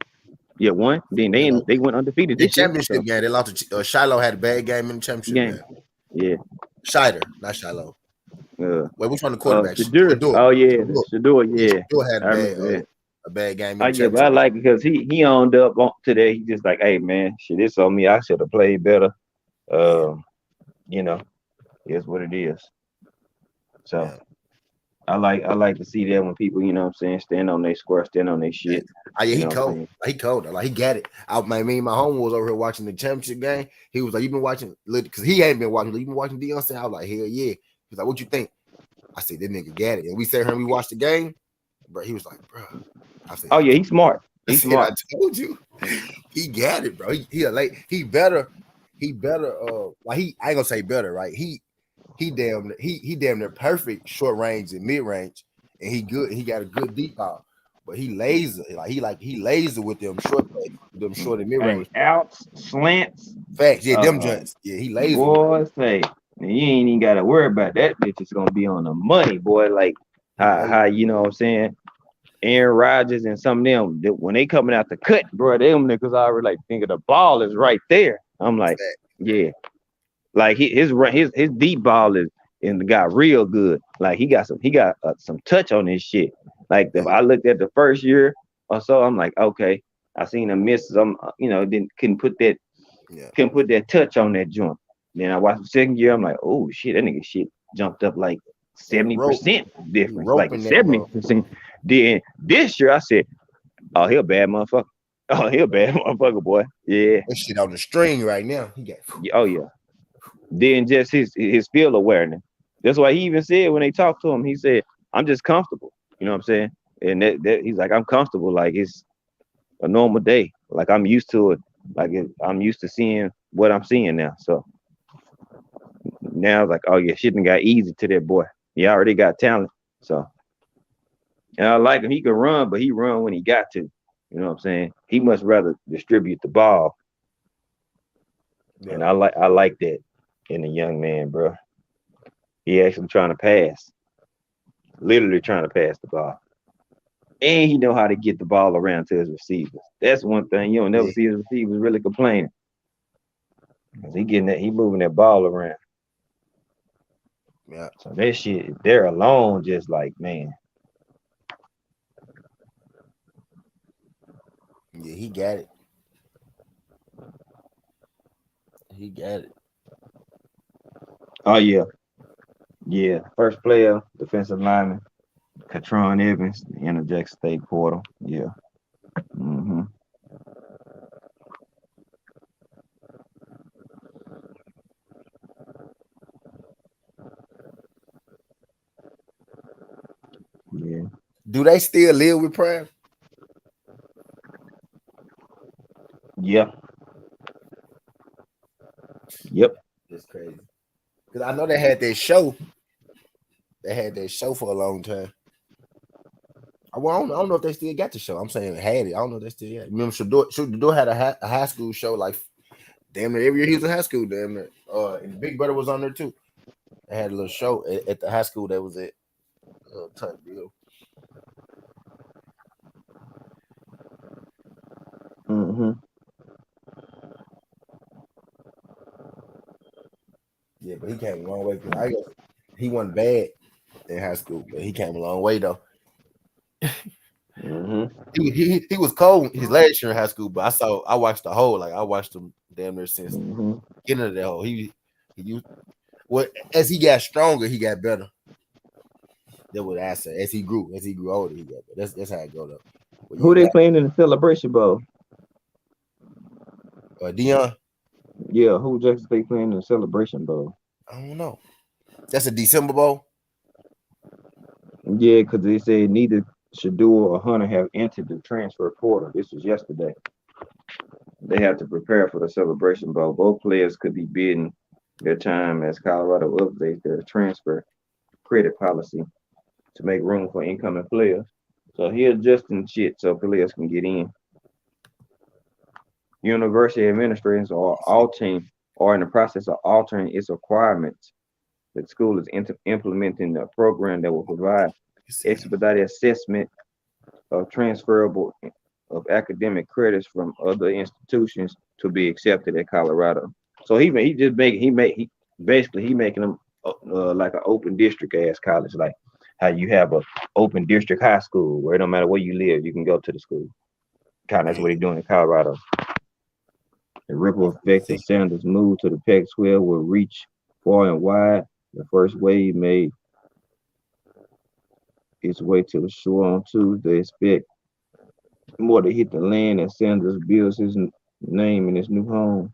Yeah, 1. Then they went undefeated The this year. championship So game, they lost to Shiloh had a bad game in the championship game, game. yeah. Shider, not Shiloh. Wait, which one the quarterback? Shadur. Shadur. Oh yeah, Shadur. Shadur. Yeah, Yeah, Shadur had I remember that. a bad game Oh in the yeah, but I championship game. like it because he owned up on today. He just like, hey man, shit, it's on me. I should have played better. Yeah, You know, it's what it is. So yeah. I like to see that when people, you know what I'm saying, stand on their square, stand on their shit. Yeah, You he know what I'm cold. saying? Like, he cold. Like, he got it. Me and my homie was over here watching the championship game. He was like, "You been watching?" Because he hadn't been watching. You been watching Deion? I was like, "Hell yeah." He was like, "What you think?" I said, "That nigga got it." And we sat here and we watched the game. Bro, he was like, "Bro," I said, Oh yeah, he's smart. I He's said, "I smart. told you." He got it, bro. He better. He better. Like I ain't gonna say better, right? He damn near perfect short range and mid range, and he good. He got a good deep ball, but he laser he laser with them short plays, them short and mid Hey, range. outs, slants, Facts, yeah, them joints. Yeah, he laser with boy, say you ain't even gotta worry about that bitch. It's gonna be on the money, boy. Like how you know what I'm saying? Aaron Rodgers and some of them, when they coming out the cut, bro, them niggas already like thinking the ball is right there. I'm like, yeah, like his deep ball is and got real good. Like he got some touch on his shit. Like if I looked at the first year or so, I'm like, okay, I seen him miss some, couldn't put that touch on that joint. Then I watched the second year, I'm like, oh shit, that nigga shit jumped up like 70% difference, like roping that 70%. Then this year I said, oh, he a bad motherfucker. Oh, he a bad motherfucker, boy. Yeah. That shit on the string right now. He got. Oh yeah. Then just his field awareness. That's why he even said when they talked to him, he said, I'm just comfortable. You know what I'm saying? And that he's like, I'm comfortable. Like it's a normal day. Like I'm used to it. Like I'm used to seeing what I'm seeing now. So now like, oh yeah, shit done got easy to that boy. He already got talent. So and I like him. He can run, but he run when he got to. You know what I'm saying? He much rather distribute the ball. Yeah. And I like that in a young man, bro. He actually trying to pass. Literally trying to pass the ball. And he know how to get the ball around to his receivers. That's one thing. You don't never see his receivers really complaining. He moving that ball around. Yeah. So that shit, they're alone, just like, man. Yeah, he got it. He got it. Oh yeah. Yeah. First player, defensive lineman, Katron Evans, the interject state portal. Yeah. Mm-hmm. Yeah. Do they still live with Prime? Yep. Yep. That's crazy. Because I know they had that show. They had that show for a long time. I don't know if they still got the show. I'm saying had it. I don't know if they still got it. Remember, Shador had a high school show like damn near every year he was in high school. Damn near. And Big Brother was on there too. They had a little show at the high school that was at type deal. Mm-hmm. Yeah, but he came a long way. He wasn't bad in high school, but he came a long way though. Mm-hmm. He was cold his last year in high school, but I watched the whole I watched him damn near since getting into that hole. Well, as he got stronger, he got better. That was I say. As he grew older, he got better. That's how it goes up. Who they playing in the Celebration Bowl? Deion. Yeah, who Jackson State playing in the Celebration Bowl? I don't know. That's a December bowl. Yeah, because they said neither Shador or Hunter have entered the transfer portal. This was yesterday. They have to prepare for the Celebration Bowl. Both players could be bidding their time as Colorado updates their transfer credit policy to make room for incoming players. So he adjusting shit so players can get in. University administrators are in the process of altering its requirements. The school is implementing a program that will provide expedited assessment of transferable of academic credits from other institutions to be accepted at Colorado. So he basically making them like an open district ass college, like how you have a open district high school where it don't matter where you live, you can go to the school. Kind of that's what he's doing in Colorado. The ripple effect of Sanders' move to the Pac-12 will reach far and wide. The first wave made its way to the shore on Tuesday. Expect more to hit the land as Sanders builds his name in his new home.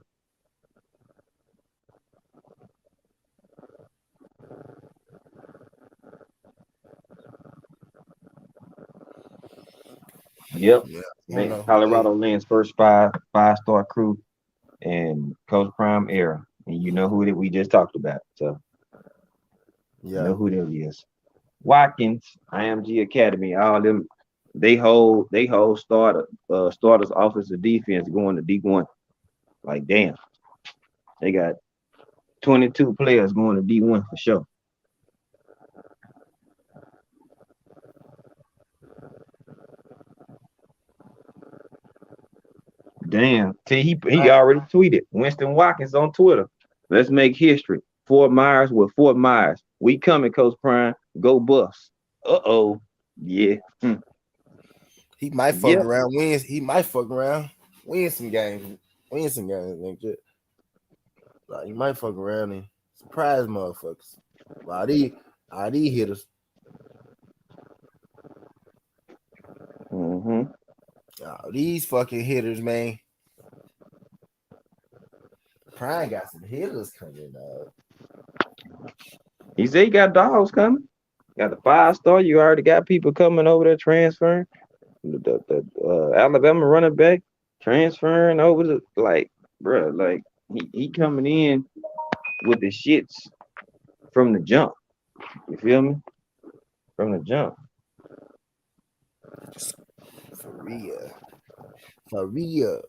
Yep. Yeah, Colorado lands first five-star crew and coachprime era. And you know who that we just talked about. So you know who that is. Watkins, IMG Academy, all them they hold starters offensive defense going to D1. Like damn. They got 22 players going to D1 for sure. Damn. See, he already tweeted. Winston Watkins on Twitter. Let's make history. Fort Myers with Fort Myers. We coming, Coach Prime. Go Buffs. Uh-oh. Yeah. He might fuck around, win. He might fuck around, win some games. Like that. Like, he might fuck around and surprise motherfuckers. All these hitters. Mm-hmm. These fucking hitters, man. Prime got some hitters coming up. He said he got dogs coming. Got the 5-star. You already got people coming over there transferring. The Alabama running back transferring over to bro, he coming in with the shits from the jump. You feel me? From the jump. For real.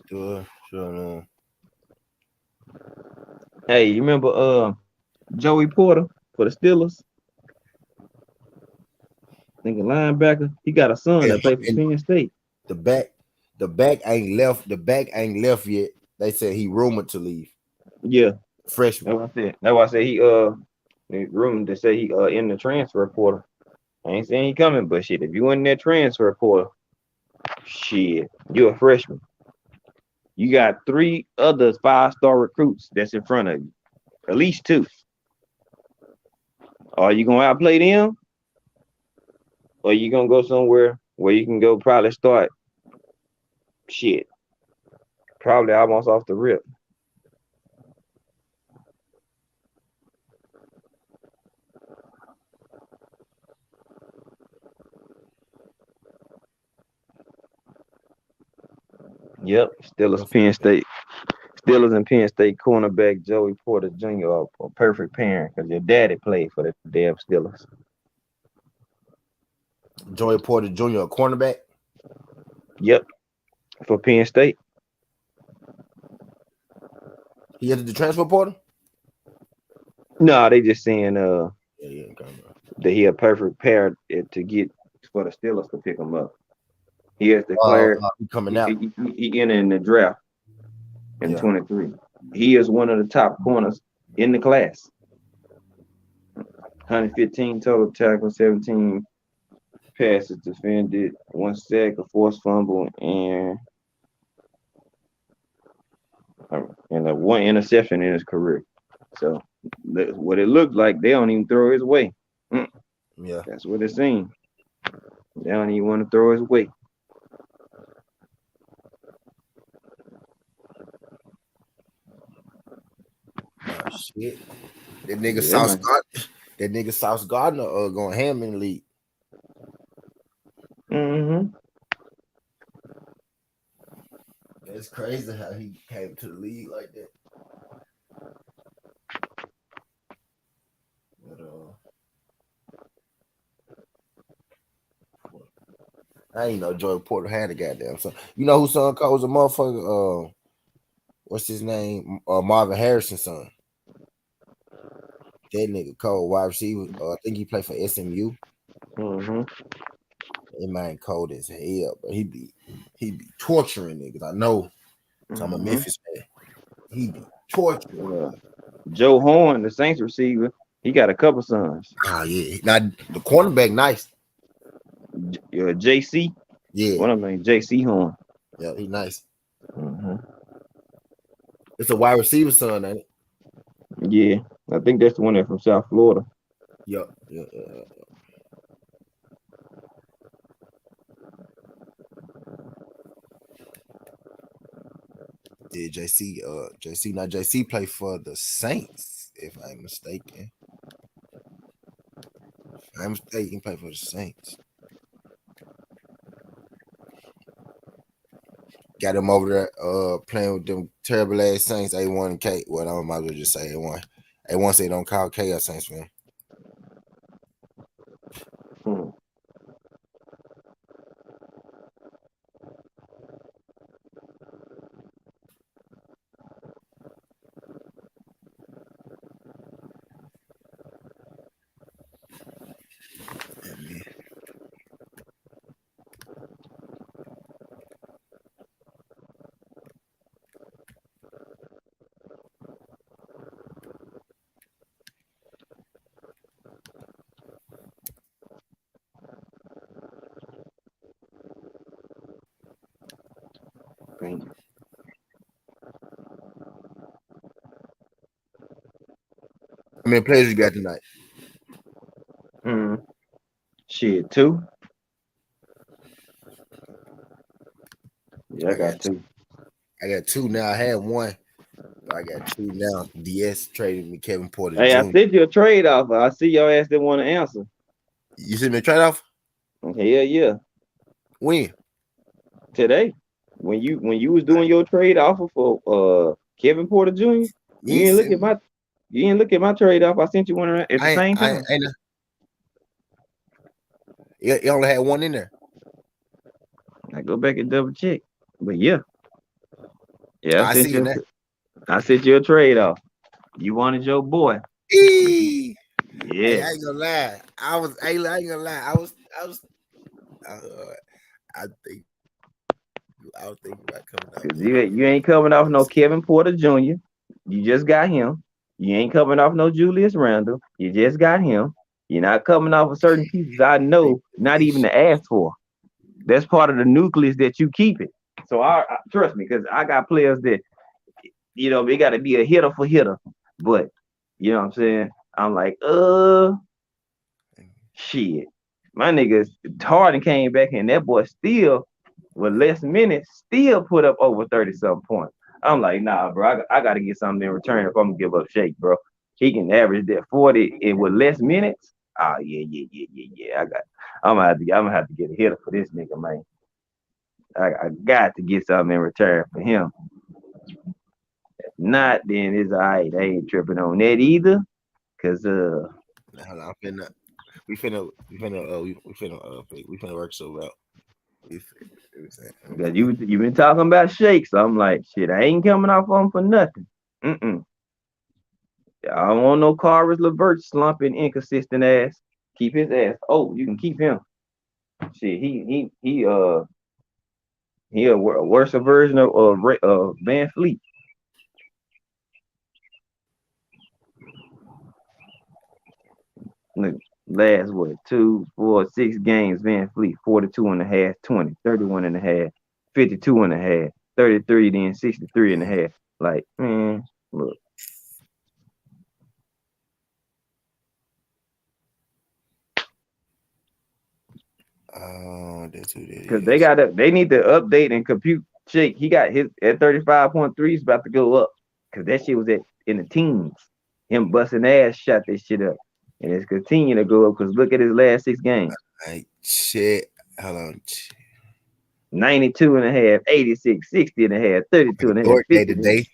Sure. No. Hey, you remember Joey Porter for the Steelers? Thinking linebacker. He got a son that played for Penn State. The back ain't left. The back ain't left yet. They said he rumored to leave. Yeah, freshman. That's why I said he rumored to say he in the transfer portal. I ain't saying he coming, but shit, if you in that transfer portal, shit, you a freshman. You got 3 other 5-star recruits that's in front of you, at least 2. Are you gonna outplay them? Or you gonna go somewhere where you can go probably start shit. Probably almost off the rip. Yep, Steelers and Penn State cornerback Joey Porter Jr. are a perfect parent because your daddy played for the damn Steelers. Joey Porter Jr., a cornerback? Yep, for Penn State. He entered the transfer portal? No, they just saying that he a perfect pair to get for the Steelers to pick him up. He has declared coming out. He entered in the draft in 23. He is one of the top corners in the class. 115 total tackles, 17 passes defended, 1 sack, a forced fumble, and and one interception in his career. So what it looked like, they don't even throw his way. Yeah, that's what it seemed. They don't even want to throw his way. Oh shit. That nigga Yeah, man. Sauce Gardner going ham in the league. Mm-hmm. It's crazy how he came to the league like that. But, I ain't know Joey Porter had a goddamn son. You know who son was a motherfucker? What's his name? Marvin Harrison's son. That nigga cold wide receiver. I think he played for SMU. Mm-hmm. That man cold as hell, but he be torturing niggas. I know. So I'm a Memphis man. He be torturing. Joe Horn, the Saints receiver, he got a couple sons. Ah, yeah. Now the cornerback, nice. JC. Yeah. One of them named JC Horn. Yeah, he nice. Mm-hmm. It's a wide receiver son, ain't it? Yeah, I think that's the one that's from South Florida. Yeah. Yeah, JC played for the Saints, if I'm mistaken. He played for the Saints. Got him over there playing with them terrible ass Saints, A1 and K. Well, I might as well just say A1. A1 say don't call K a Saints fan. How many players you got tonight? Shit, 2. Yeah, I got 2. I got 2 now. I had 1. But I got 2 now. DS traded me Kevin Porter Hey, Jr. I sent you a trade offer. I see your ass didn't want to answer. You sent me a trade off? Yeah. When? Today. When you was doing your trade offer for Kevin Porter Jr., you didn't look at my trade offer. I sent you one at the same time. You only had 1 in there. I go back and double check. But yeah. Yeah, I sent you a trade off. You wanted your boy. Yeah. Hey, Yeah. I ain't gonna lie. I ain't gonna lie. I was thinking about coming out. Cause you ain't coming off no Kevin Porter Jr. You just got him. You ain't coming off no Julius Randle. You just got him. You're not coming off of certain pieces I know, not even to ask for. That's part of the nucleus that you keep it. So I trust me, because I got players that, they got to be a hitter for hitter. But you know what I'm saying? I'm like, shit. My niggas Harden came back and that boy still, with less minutes, still put up over 30-something points. I'm like, nah, bro, I got to get something in return if I'm gonna give up Shake, bro. He can average that 40 and with less minutes. Oh yeah. I'm gonna have to get a hitter for this nigga, man. I got to get something in return for him. If not, then it's all right. I ain't tripping on that either. Cause we finna work so out. Because you been talking about Shake, so I'm like, shit, I ain't coming off on for nothing. I don't want no Caris LeVert slumping, inconsistent ass. Keep his ass. Oh, you can keep him. Shit, he a worse version of Van Fleet. Last 2, 4, 6 games, Van Fleet 42 and a half, 20, 31 and a half, 52 and a half, 33, then 63 and a half. Like, man, look. That's who that is. Because they need to update and compute. Shake, he got his at 35.3. He's about to go up. Because that shit was in the teens. Him busting ass shot this shit up. And it's continuing to go up because look at his last 6 games. Like, shit. Hold on. 92 and a half, 86, 60 and a half, 32 and a half. Dort day today.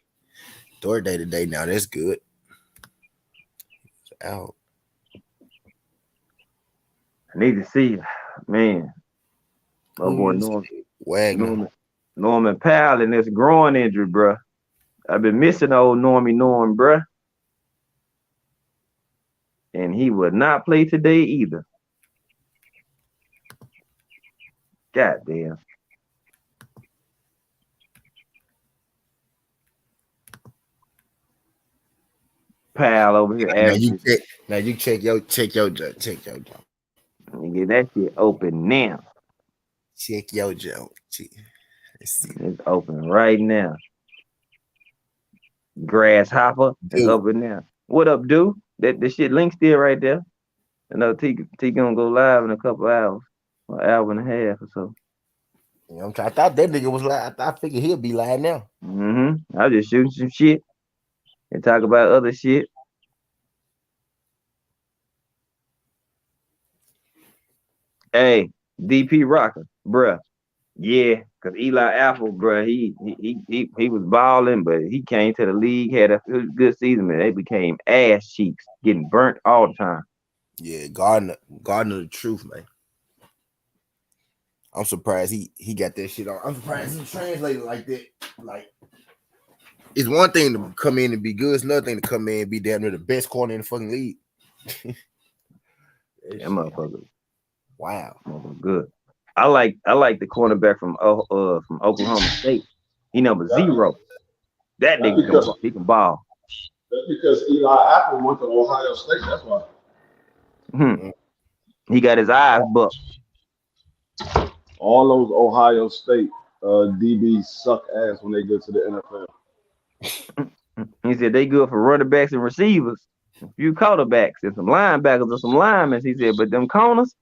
Dort day today. Now that's good. It's out. I need to see, man. My boy Norman Powell and this groin injury, bruh. I've been missing old Norm, bruh. And he would not play today either. God damn. Powell over here. Now you check your jump. You get that shit open now. Check your jump. It's open right now. Grasshopper is open now. What up, dude? That shit link still right there. I know T gonna go live in a couple hours, or an hour and a half or so. Yeah, I thought that nigga was live. I figured he'll be live now. I was just shooting some shit and talk about other shit. Hey, DP Rocker, bruh. Yeah, because Eli Apple, bruh, he was balling, but he came to the league, had a good season, man. They became ass cheeks, getting burnt all the time. Yeah, Gardner the truth, man. I'm surprised he got that shit on. I'm surprised he translated like that. Like, it's one thing to come in and be good. It's another thing to come in and be damn near the best corner in the fucking league. That motherfucker. Wow. Motherfucker good. I like the cornerback from Oklahoma State. He number 0. That nigga he can ball. That's because Eli Apple went to Ohio State. That's why. He got his eyes bucked. All those Ohio State DBs suck ass when they get to the NFL. He said they good for running backs and receivers, a few quarterbacks and some linebackers or some linemen. He said, but them corners,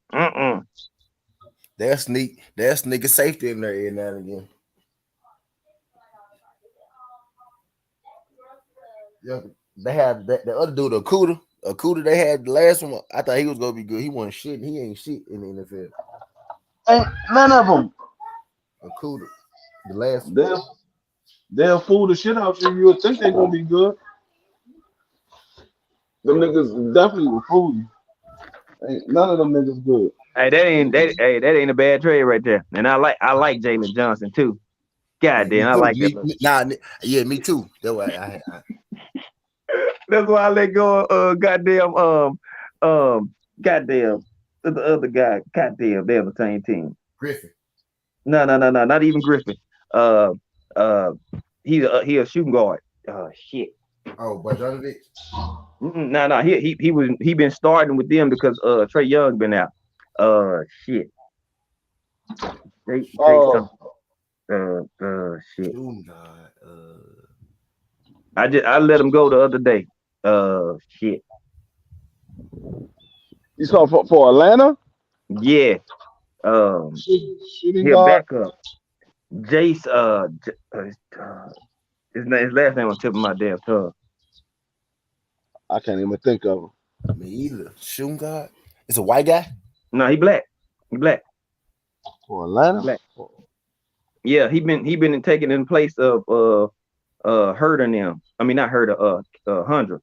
They'll sneak a safety in there every now and again. Yeah, they had the other dude, Akuda. They had the last one. I thought he was gonna be good. He wasn't shit. He ain't shit in the NFL. Ain't none of them. Akuda, the last one. They'll fool the shit out you. You would think they're gonna be good. Them niggas definitely will fool you. Ain't none of them niggas good. Hey, that ain't a bad trade right there. And I like Jalen Johnson too. God damn, I like that. Me too. That's why That's why I let go of the other guy. Goddamn, they have the same team. Griffin. No, not even Griffin. He a shooting guard. Oh shit. Oh, Bogdanovic. No, he been starting with them because Trey Young been out. Shit. Shit. I let him go the other day. Shit. You saw for Atlanta? Yeah. He'll back up. Jace. His last name on tip of my damn tongue. I can't even think of him. Me either. Shooting guard. It's a white guy. No, he black. For Atlanta. Black. Yeah, he been taking in place of Herder now. I mean not Herder. Hunter.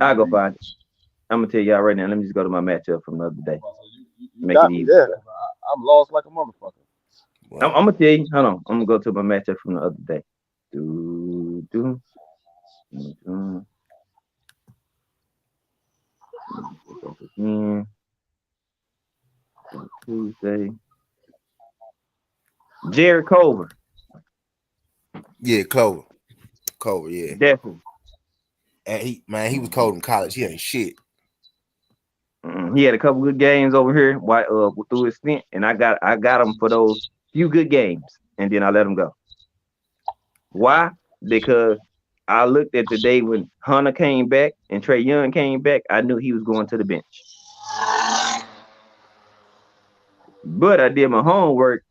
I'll go find it. I'm gonna tell y'all right now. Let me just go to my matchup from the other day. Make it easy. I'm lost like a motherfucker. I'm gonna tell you. Hold on. I'm gonna go to my matchup from the other day. Tuesday. Jared Culver. Yeah, Culver, yeah. Definitely. And he was cold in college. He ain't shit. He had a couple good games over here through his stint, and I got him for those few good games. and then I let him go. Why? Because I looked at the day when Hunter came back and Trey Young came back. I knew he was going to the bench. But I did my homework.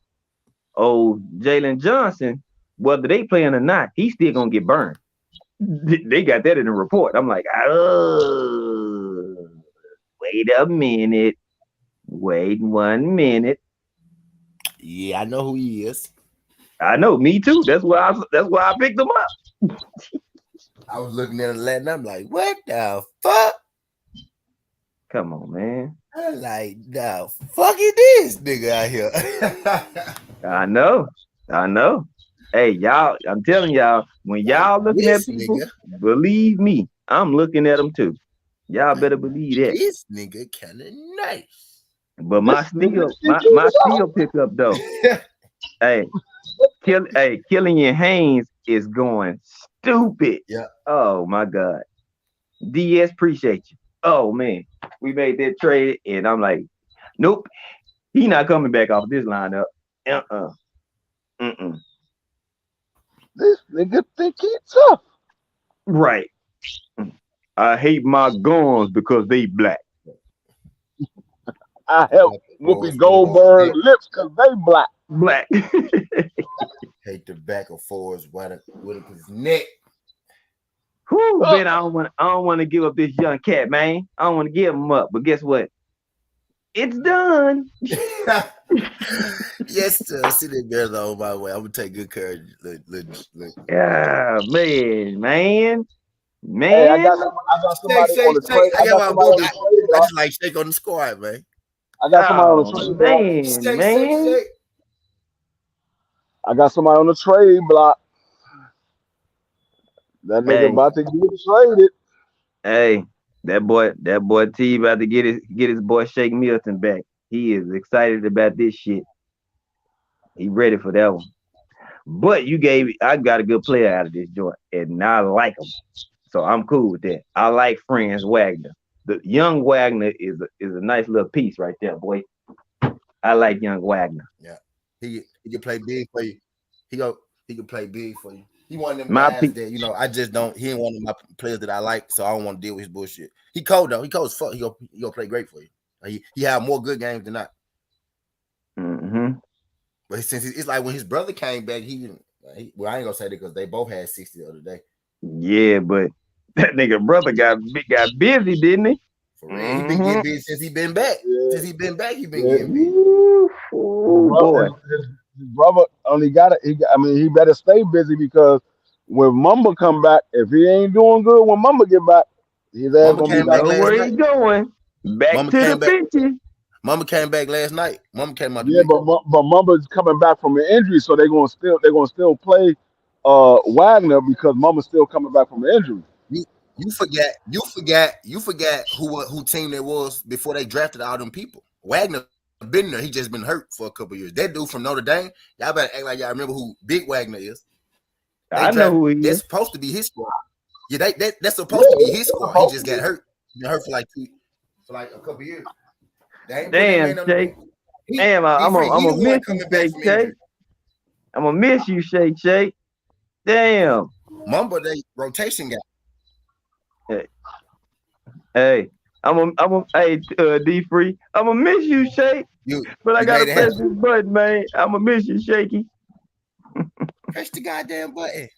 Oh, Jalen Johnson, whether they playing or not, he's still gonna get burned. They got that in the report. I'm like, oh, wait a minute. Wait 1 minute. Yeah, I know who he is. I know, me too. That's why I picked him up. I was looking at it and I'm like, what the fuck? Come on, man. I'm like, the fuck is this nigga out here? I know. Hey, y'all, I'm telling y'all, when y'all looking at people, believe me, I'm looking at them too. Y'all better believe that. This nigga kind of nice. But my steal pickup though. Hey, Killian Haynes is going stupid. Yeah. Oh my God. DS, appreciate you. Oh man, we made that trade, and I'm like, nope, he not coming back off this lineup. This nigga think he tough. Right. I hate my guns because they black. I help Whoopi Goldberg lips because they black. Black. Hate the back of Forrest Whitaker's neck. Whew, man, I don't want to give up this young cat, man. I don't want to give him up, but guess what? It's done. Yes, sir. Sit in there though. By the way, I'm gonna take good care of you. Yeah, man. Hey, I got somebody on the trade. I just like shake on the squad, man. I got somebody on the trade block. Man. I got somebody on the trade block. That nigga about to get traded. Hey, that boy T about to get his boy Shake Milton back. He is excited about this shit. He ready for that one. But I got a good player out of this joint, and I like him. So I'm cool with that. I like Franz Wagner. The young Wagner is a nice little piece right there, boy. I like young Wagner. Yeah, he can play big for you. He can play big for you. He one of them guys that I just don't. He ain't one of my players that I like, so I don't want to deal with his bullshit. He cold though. He cold as fuck. He gonna play great for you. He have more good games than not. Mm-hmm. But since it's like when his brother came back, well, I ain't gonna say that because they both had 60 the other day. Yeah, but that nigga brother got busy, didn't he? For real, he been getting busy since he been back. Yeah. Since he been back, he been getting busy. Boy. His brother only he better stay busy because when Mamba come back, if he ain't doing good when Mamba get back, his ass gonna be back. Where he going? Back Mama to the benches. Mama came back last night. Mama came out. Yeah, but Mamba's coming back from an injury, so they're gonna still play Wagner because Mama's still coming back from an injury. You forgot who team there was before they drafted all them people. Wagner been there. He just been hurt for a couple years. That dude from Notre Dame, y'all better act like y'all remember who Big Wagner is. I know who he is. That's supposed to be his squad. Yeah, that's supposed to be his squad. He just got hurt. He been hurt for like a couple years. Damn, Shake. Damn, I'm gonna miss you, Shake. I'm gonna miss you, Shake. Damn. Mamba, they rotation guy. Hey, D Free. I'm gonna miss you, Shake. But I gotta press this button, man. I'm gonna miss you, Shaky. Press the goddamn button.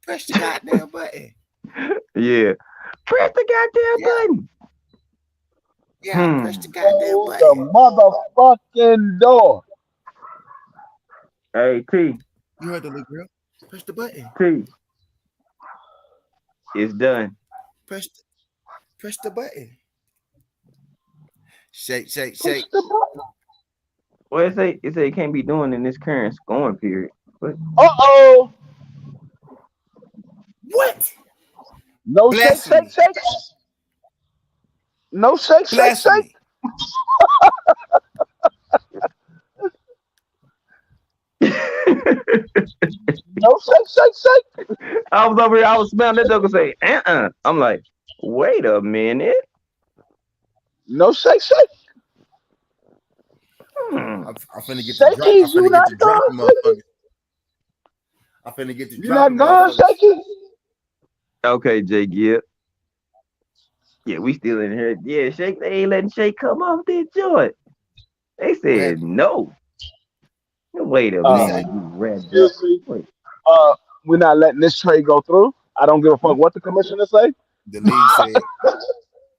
Press the goddamn button. Yeah. Press the goddamn button. Yeah, press the goddamn button. The motherfucking door. Hey, T. You heard the little girl. Press the button. T. It's done. Press the button. Shake. Well, it say it can't be doing in this current scoring period. But what? No shake. No shake. No shake. I was over here. I was smelling that dog and say, I'm like, wait a minute. No shake. I'm finna get the drop. I'm finna get the dropping, motherfucker. I'm finna get the dropping, motherfucker. Shaky? Okay, Jay Gibb. Yeah, we still in here. Yeah, Shake. They ain't letting Shake come off their joint. They said no. Wait a minute, you red duck. Wait. We're not letting this trade go through. I don't give a fuck what the commissioner say. The league said.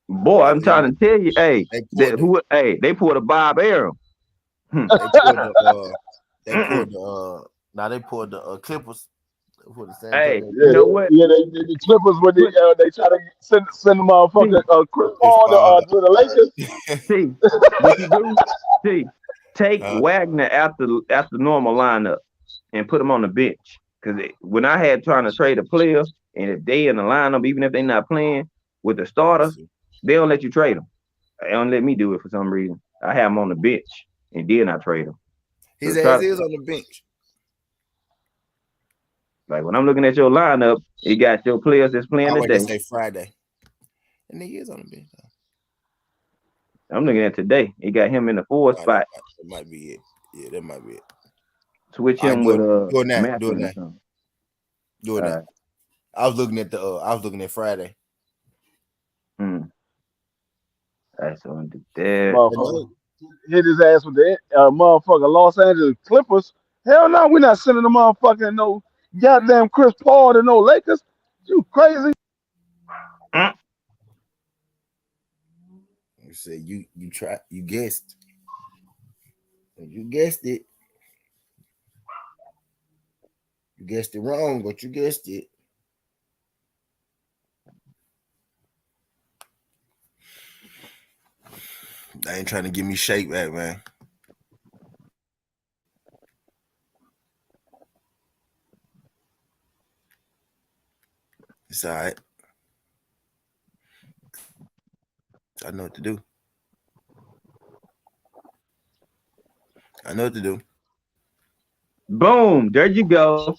Boy, I'm trying to tell you, hey, they pulled a Bob Arum. They pulled the Clippers. Hey, you know what? Yeah, the Clippers when they try to send the motherfucker Chris Paul to the Lakers. See, what you do? See, take Wagner after normal lineup and put him on the bench. Because when I had trying to trade a player, and if they in the lineup, even if they not playing with the starters, they don't let you trade them. They don't let me do it for some reason. I have him on the bench, and then I trade him. His ass is on the bench. Like when I'm looking at your lineup, you got your players that's playing today. They say Friday, and he is on the bench. I'm looking at today. He got him in the 4th spot. That might be it. Yeah, that might be it. Switch him with doing that. Right. I was looking at Friday. That's on the dead. Hit his ass with the motherfucker Los Angeles Clippers. Hell no, we're not sending the motherfucking no goddamn Chris Paul to no Lakers. You crazy? You said you guessed. You guessed it. You guessed it wrong, but you guessed it. They ain't trying to give me shake back, man. It's all right. I know what to do. Boom. There you go.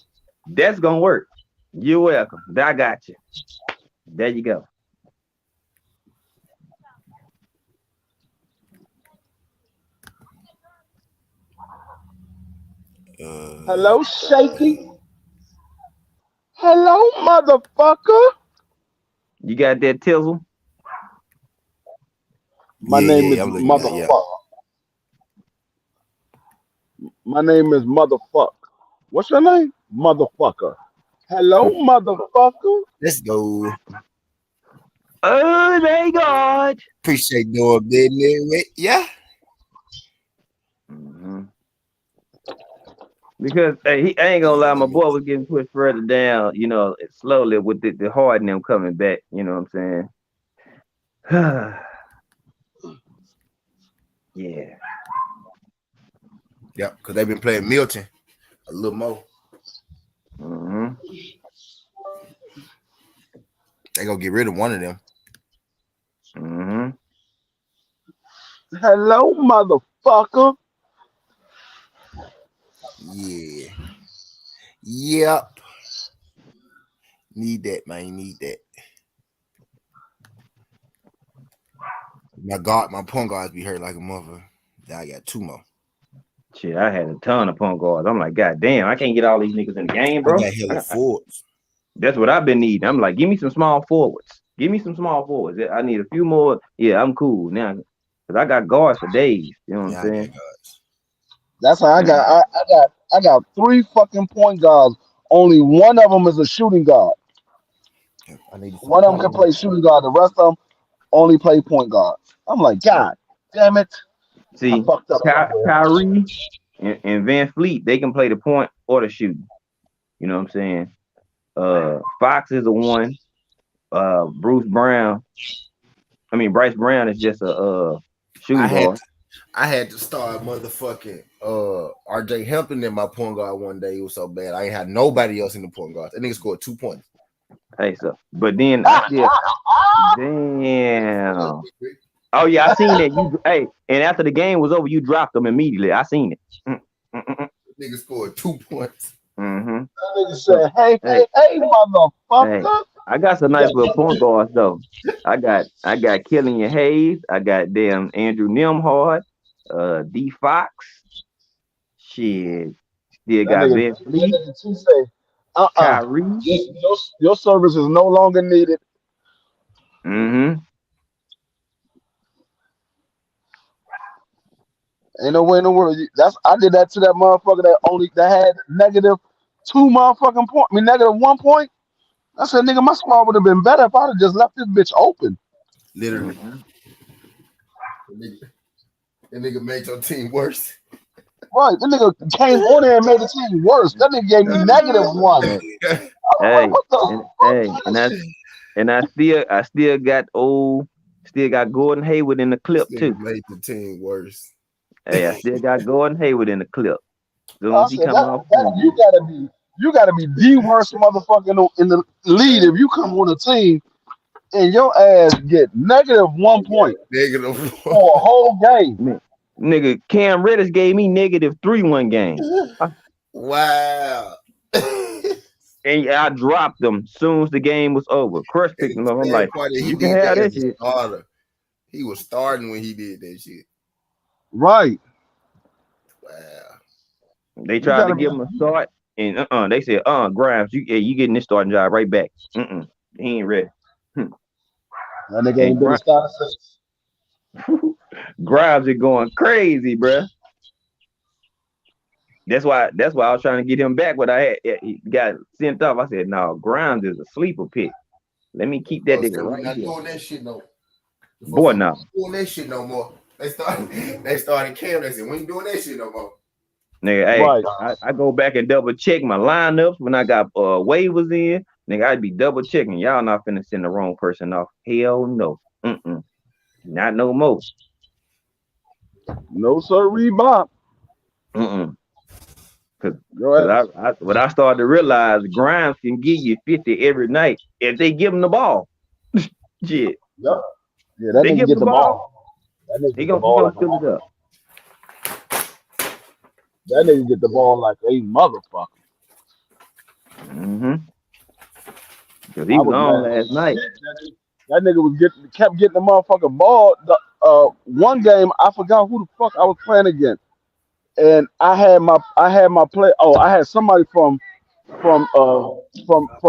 That's going to work. You're welcome. I got you. There you go. Hello, Shaky. Hello, motherfucker. You got that tizzle? My name is motherfucker. My name is motherfucker. What's your name? Motherfucker. Hello, motherfucker. Let's go. Oh, my God. Appreciate doing business with ya. Because I ain't gonna lie, my boy was getting pushed further down, slowly with the hard and them coming back. You know what I'm saying? Yeah. Yep, because they've been playing Milton a little more. They gonna get rid of one of them. Hello, motherfucker. Yeah. Yep. Need that, man. Need that. My point guards be hurt like a mother. Now I got 2 more. Shit, I had a ton of point guards. I'm like, God damn, I can't get all these niggas in the game, bro. I got hella forwards. That's what I've been needing. I'm like, give me some small forwards. I need a few more. Yeah, I'm cool now. Because I got guards for days. You know what I'm saying? That's how I got 3 fucking point guards. Only one of them is a shooting guard. One of them can play shooting guard. The rest of them only play point guards. I'm like, God damn it. See, Kyrie and Van Fleet, they can play the point or the shooting. You know what I'm saying? Fox is a 1. Bryce Brown is just a shooting guard. I had to start motherfucking RJ Hampton in my point guard one day. It was so bad. I ain't had nobody else in the point guard. That nigga scored 2 points. Hey, so but then I said, damn. Oh yeah, I seen that. And after the game was over, you dropped them immediately. I seen it. Nigga scored 2 points. That nigga said, hey, motherfucker. Hey, I got some nice little point guards though. I got Killian Hayes. I got damn Andrew Nemhard. D Fox. Shit. Still That got nigga, Van that Fleet, nigga T say, Kyrie. your service is no longer needed. Mm-hmm. Ain't no way in the world. I did that to that motherfucker that had negative 2 motherfucking point. I mean negative 1 point. I said, nigga, my squad would have been better if I'd have just left this bitch open. Literally. That nigga made your team worse. Right, that nigga came on there and made the team worse. That nigga gave me -1. I still got Gordon Hayward in the clip too. Made the team worse. Hey, I still got Gordon Hayward in the clip. Soon I as he said, come off, you gotta be the worst motherfucker in the lead if you come on a team and your ass get -1 point Negative for a whole game. Nigga, Cam Reddish gave me -3 one game. Wow. And I dropped them soon as the game was over. Crush picked him up. I'm like, you can have that shit. He was starting when he did that shit. Right. Wow. They tried to give him a start, and they said, Grimes, you getting this starting job right back. He ain't ready. That nigga ain't been started since. Grimes is going crazy, bruh. That's why I was trying to get him back. What he got sent off. I said, no, Grimes is a sleeper pick. Let me keep that nigga right not here. doing that shit no. Boy, no. Doing that shit no more. They started Cam. They said, we ain't doing that shit no more. Nigga, hey, I go back and double check my lineups when I got waivers in. Nigga, I'd be double checking. Y'all not finna send the wrong person off. Hell no. Not no more. No sir, Bob. Cause what I started to realize, Grimes can give you 50 every night if they give him the ball. Shit. Yep. Yeah, that nigga get the ball. He gonna fill it up. That nigga get the ball like a motherfucker. Cause he was on last night. That nigga kept getting the motherfucking ball. One game I forgot who the fuck I was playing against, and I had my play. Oh, I had somebody from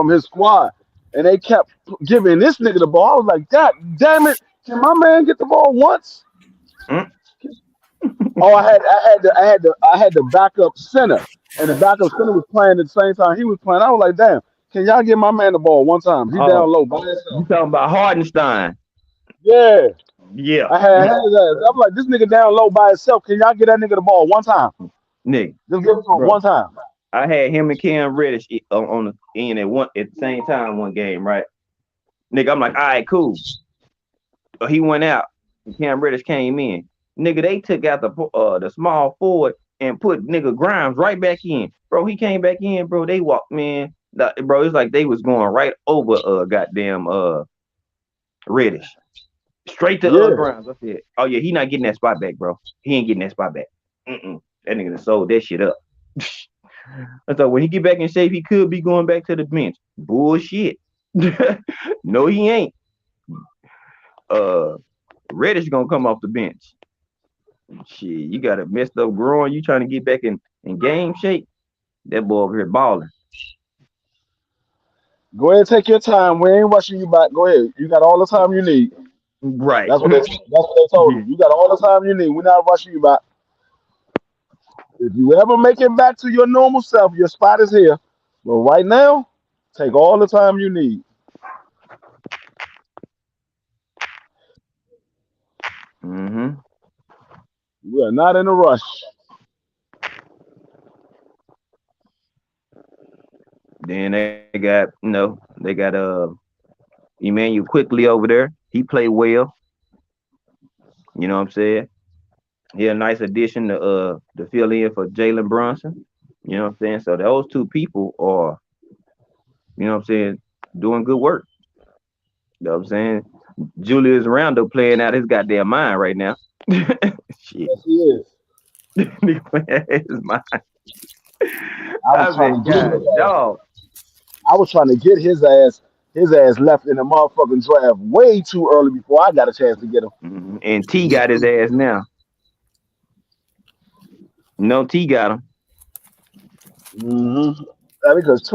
his squad, and they kept giving this nigga the ball. I was like, God damn it! Can my man get the ball once? Oh, I had the backup center, and the backup center was playing at the same time he was playing. I was like, damn, can y'all get my man the ball one time? He down low by himself. You talking about Hardenstein? Yeah. Yeah. I had his ass. I'm like, this nigga down low by himself. Can y'all get that nigga the ball one time? Nigga. Just give it to him one time. I had him and Cam Reddish on the end at the same time one game, right? Nigga, I'm like, all right, cool. He went out. And Cam Reddish came in. Nigga, they took out the small forward and put nigga Grimes right back in. Bro, he came back in, bro. They walked, man. Bro, it's like they was going right over goddamn Reddish. Straight to Grimes. I said, oh yeah, he not getting that spot back, bro. He ain't getting that spot back. That nigga done sold that shit up. I thought when he get back in shape, he could be going back to the bench. Bullshit. No, he ain't. Reddish gonna come off the bench. Shit, you got a messed up groin. You trying to get back in game shape? That boy over here balling. Go ahead and take your time. We ain't rushing you back. Go ahead. You got all the time you need. Right. That's what they told you. You got all the time you need. We're not rushing you back. If you ever make it back to your normal self, your spot is here. But right now, take all the time you need. We are not in a rush. Then they got, Emmanuel Quickly over there. He played well. You know what I'm saying? He a nice addition to fill in for Jalen Brunson. You know what I'm saying? So those two people are, you know what I'm saying, doing good work. You know what I'm saying? Julius Randle playing out his goddamn mind right now. Shit. Yes, he is. Nigga playing his mind. I was trying to get his ass left in the motherfucking draft way too early before I got a chance to get him. And T got his ass now. No, T got him. Mm-hmm. Because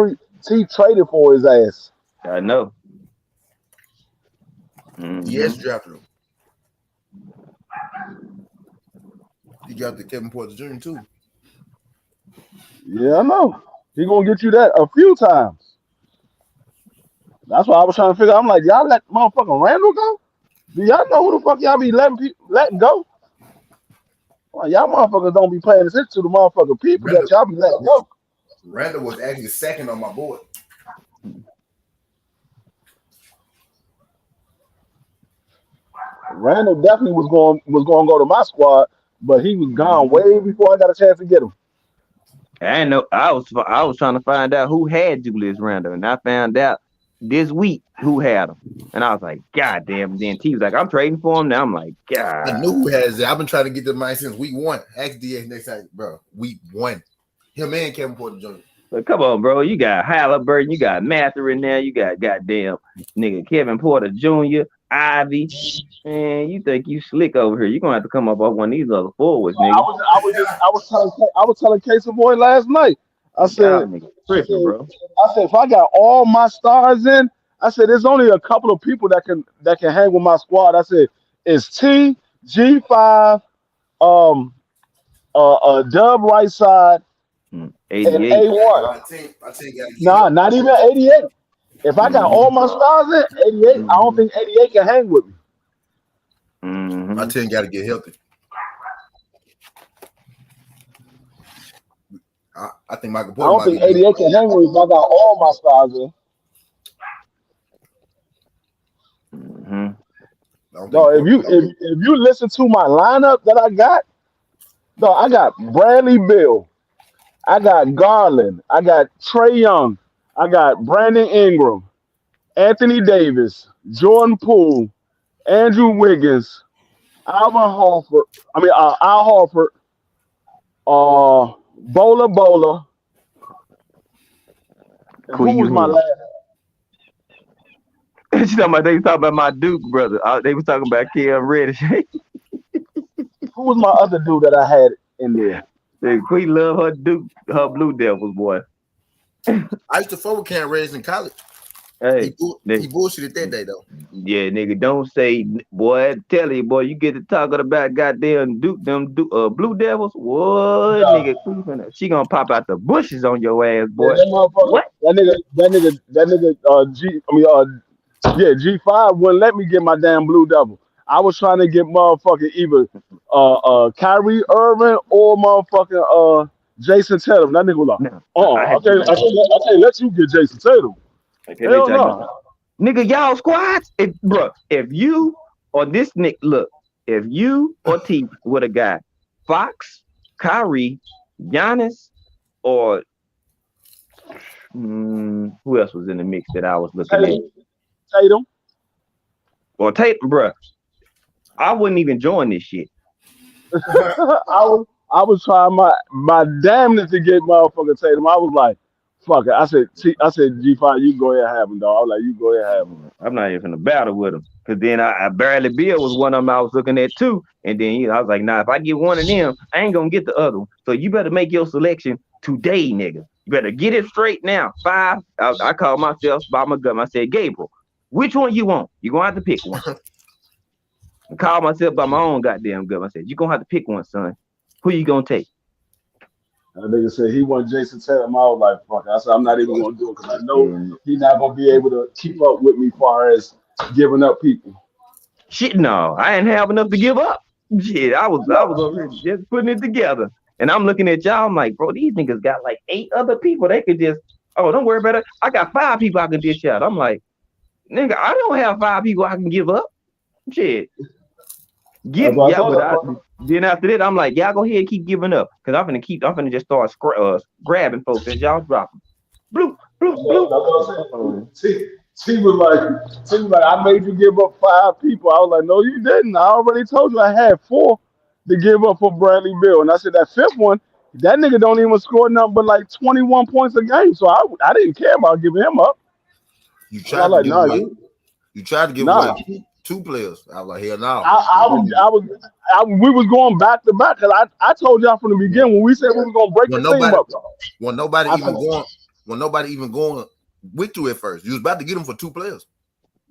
T traded for his ass. I know. Yes, drafted him. He got the Kevin Porter Jr. too. Yeah, I know. He gonna get you that a few times. That's why I was trying to figure out. I'm like, y'all let motherfucking Randall go? Do y'all know who the fuck y'all be letting go? Well, y'all motherfuckers don't be paying attention to the motherfucking people that y'all be letting go. Randall was actually second on my board. Randall definitely was going to go to my squad, but he was gone way before I got a chance to get him. I know. I was trying to find out who had Julius Randle, and I found out this week who had him, and I was like, God damn. Then T was like, I'm trading for him now. I'm like, God. I knew who has it. I've been trying to get the man since week 1. Ask DX next time, bro. Week 1. Him and Kevin Porter Jr. But come on, bro. You got Halliburton, you got Mather in there, you got goddamn nigga Kevin Porter Jr., Ivy. Man, you think you slick over here? You gonna have to come up off one of these other forwards, nigga. I was telling Casey Boy last night. I said, bro. I said if I got all my stars in, I said there's only a couple of people that can hang with my squad. I said it's T, G5, Dub right side, 88. and A1. Nah, not even 88. If I got all my stars in 88, I don't think 88 can hang with me. My team got to get healthy. I think Michael Porter. I don't think 88 can hang with me if I got all my stars in. No, if you listen to my lineup that I got, no, I got Bradley Beal, I got Garland, I got Trae Young, I got Brandon Ingram, Anthony Davis, Jordan Poole, Andrew Wiggins, Al Horford, Bola. Who was my last? They was talking about my Duke brother. They was talking about Cam Reddish. Who was my other dude that I had in there? Queen love her Duke, her Blue Devils, boy. I used to fuck with Cam Reddish in college. Hey, he bullshitted that day though. Yeah, nigga, don't say, boy. Tell you, boy, you get to talking about goddamn Duke, Blue Devils. What, nigga? She gonna pop out the bushes on your ass, boy. What? That nigga, G5 wouldn't let me get my damn Blue Devil. I was trying to get motherfucking either Kyrie Irving or motherfucking Jason Tatum. That nigga was like, I can't let you get Jason Tatum. Hell no. Nigga, y'all squads, if you or this nigga, look, if you or T would have got Fox, Kyrie, Giannis, or who else was in the mix that I was looking at? Tatum. Or Tatum, bro. I wouldn't even join this shit. I was trying my damnedest to get motherfucking Tatum. I was like, fuck it. I said G5, you go ahead and have him, dog. I was like, you go ahead and have him. I'm not even in a battle with him. Cause then I barely Bill was one of them I was looking at too. And then I was like, nah, if I get one of them, I ain't gonna get the other one. So you better make your selection today, nigga. You better get it straight now. 5. I called myself by my gum. I said, Gabriel, which one you want? You're gonna have to pick one. I called myself by my own goddamn gum. I said, you're gonna have to pick one, son. Who you gonna take? That nigga said he want Jason Tatum. I was like, fuck it. I said, I'm not even gonna do it because I know he's not gonna be able to keep up with me as far as giving up people. Shit, no, I ain't have enough to give up. Shit, I was over here just putting it together. And I'm looking at y'all, I'm like, bro, these niggas got like 8 other people. They could just, don't worry about it. I got 5 people I can dish out. I'm like, nigga, I don't have 5 people I can give up. Shit. Then after that, I'm like, y'all go ahead and keep giving up. Cause I'm finna just start grabbing folks as y'all drop them. Bloop, bloop, bloop. She was like, I made you give up 5 people. I was like, no, you didn't. I already told you I had 4 to give up for Bradley Beal. And I said that 5th one, that nigga don't even score nothing but like 21 points a game. So I didn't care about giving him up. You tried to give away 2 players. I was like, hell no. We was going back to back because I told y'all from the beginning when we said we was gonna break the team up. When nobody even going with you at first, you was about to get them for 2 players.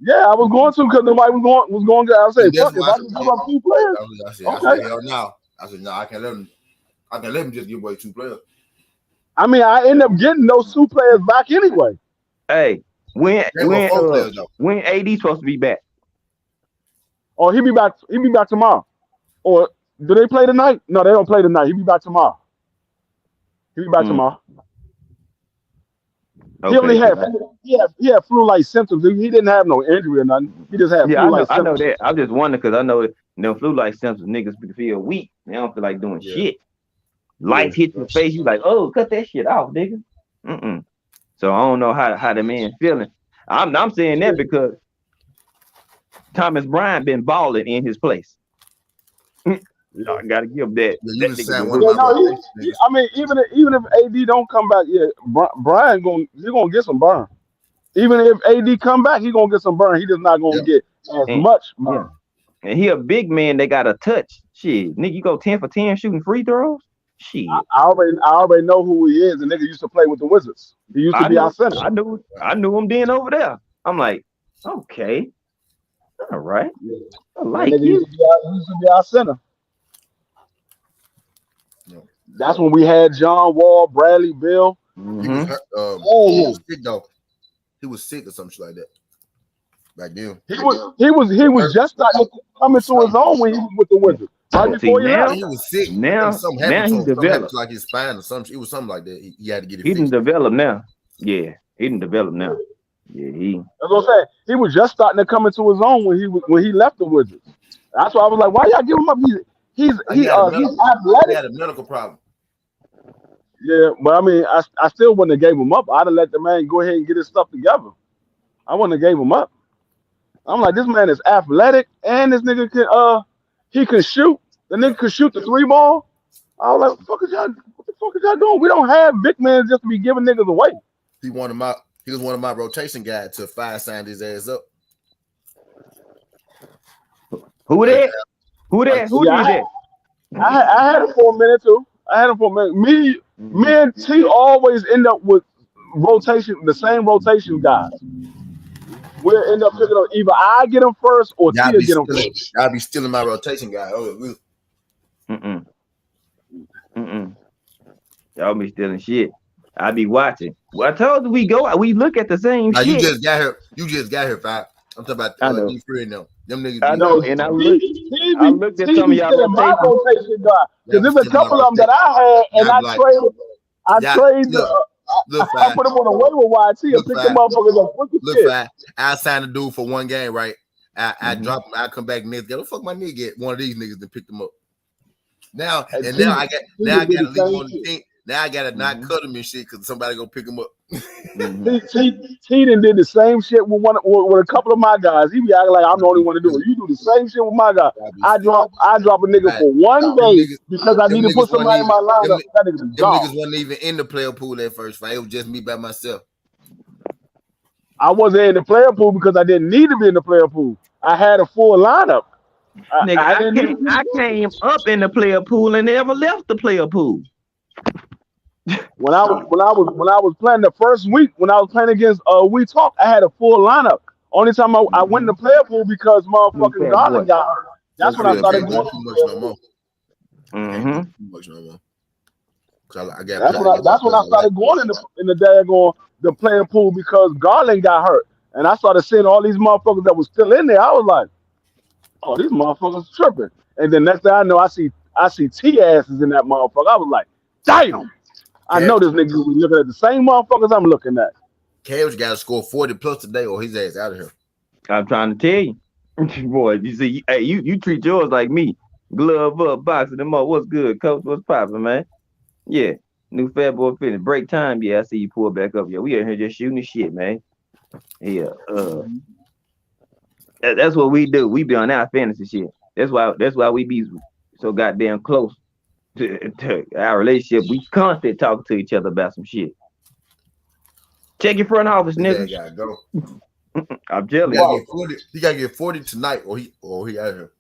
Yeah, I was going to because nobody was going to. I said, fuck, if I can give up 2 players. I said, hell no. I said, no, I can't let them just give away 2 players. I mean, I end up getting those 2 players back anyway. Hey, when AD supposed to be back? Oh, he'll be back tomorrow. Or do they play tonight? No, they don't play tonight. He'll be back tomorrow. Tomorrow. Okay. He only had flu-like symptoms. He didn't have no injury or nothing. He just had flu-like symptoms. I know that. I'm just wondering because I know that flu-like symptoms niggas feel weak. They don't feel like doing shit. Lights hit your face, you like, oh, cut that shit off, nigga. So I don't know how the man feeling. I'm saying that because Thomas Bryant been balling in his place. I gotta give that. I mean, even if AD don't come back, Brian gonna get some burn. Even if AD come back, he gonna get some burn. He just not gonna get as much burn. And he a big man. They got a touch. Shit, nigga, you go 10 for 10 shooting free throws. Shit, I already know who he is. The nigga used to play with the Wizards. He used to be our center. I knew him then over there. I'm like, okay, all right. I like you. He used to be our center. That's when we had John Wall, Bradley Beal. He was sick though. He was sick or something like that. Back then. He was just starting to come into his own when he was with the Wizards. Right before he left. He was sick. Now he developed like his spine or something. It was something like that. He had to get it. He didn't develop now. Yeah, he didn't develop now. Yeah, That's what I'm saying. He was just starting to come into his own when he left the Wizards. That's why I was like, why y'all give him up? He's athletic. He had a medical problem. Yeah, but I mean, I still wouldn't have gave him up. I'd have let the man go ahead and get his stuff together. I wouldn't have gave him up. I'm like, this man is athletic, and this nigga can he can shoot. The nigga can shoot the 3-ball. I was like, what the fuck is y'all doing? We don't have big men just to be giving niggas away. He was one of my rotation guys to signed his ass up. Who that? Who did that? I had him for a minute too. Me and T always end up with the same rotation guys. We'll end up picking up either I get him first or T will get him first. I'll be stealing my rotation guy. Y'all be stealing shit. I be watching. Well, I told you we look at the same shit. You just got here, Five. I'm talking about D Free and them. Them niggas. I know, and I looked at some of y'all rotation guy. Because there's a couple of them that I had, and I put them on a waiver wire and pick them motherfuckers up. Look, I signed a dude for one game, right? I drop him. I come back next game. What the fuck my nigga get? One of these niggas to pick them up. Now I got to leave on the team. Now I gotta not cut him and shit because somebody go pick him up. He did the same shit with a couple of my guys. He be acting like I'm the only one to do it. You do the same shit with my guy. I drop a nigga for one day because I need to put somebody in my lineup. Them niggas wasn't even in the player pool at first. It was just me by myself. I wasn't in the player pool because I didn't need to be in the player pool. I had a full lineup. I came up in the player pool and never left the player pool. When I was playing the first week, when I was playing against We Talk, I had a full lineup. Only time I went in the player pool because motherfucking Garland got hurt. That's when I started going too much no more. Too much no more. That's when I started going in the daggone the player pool because Garland got hurt, and I started seeing all these motherfuckers that was still in there. I was like, oh, these motherfuckers tripping. And then next thing I know, I see T asses in that motherfucker. I was like, damn. I know this nigga was looking at the same motherfuckers I'm looking at. Cavs got to score 40 plus today or his ass out of here. I'm trying to tell you. Boy, you see, hey, you treat yours like me. Glove up, boxing them up. What's good, coach? What's poppin', man? Yeah. New Fat Boy Fitness. Break time. Yeah, I see you pull back up. Yeah, we out here just shooting the shit, man. Yeah. That's what we do. We be on our fantasy shit. That's why we be so goddamn close. To our relationship, we constantly talking to each other about some shit. Check your front office, nigga. Gotta go. I'm telling you. He gotta get 40 tonight, or he out here.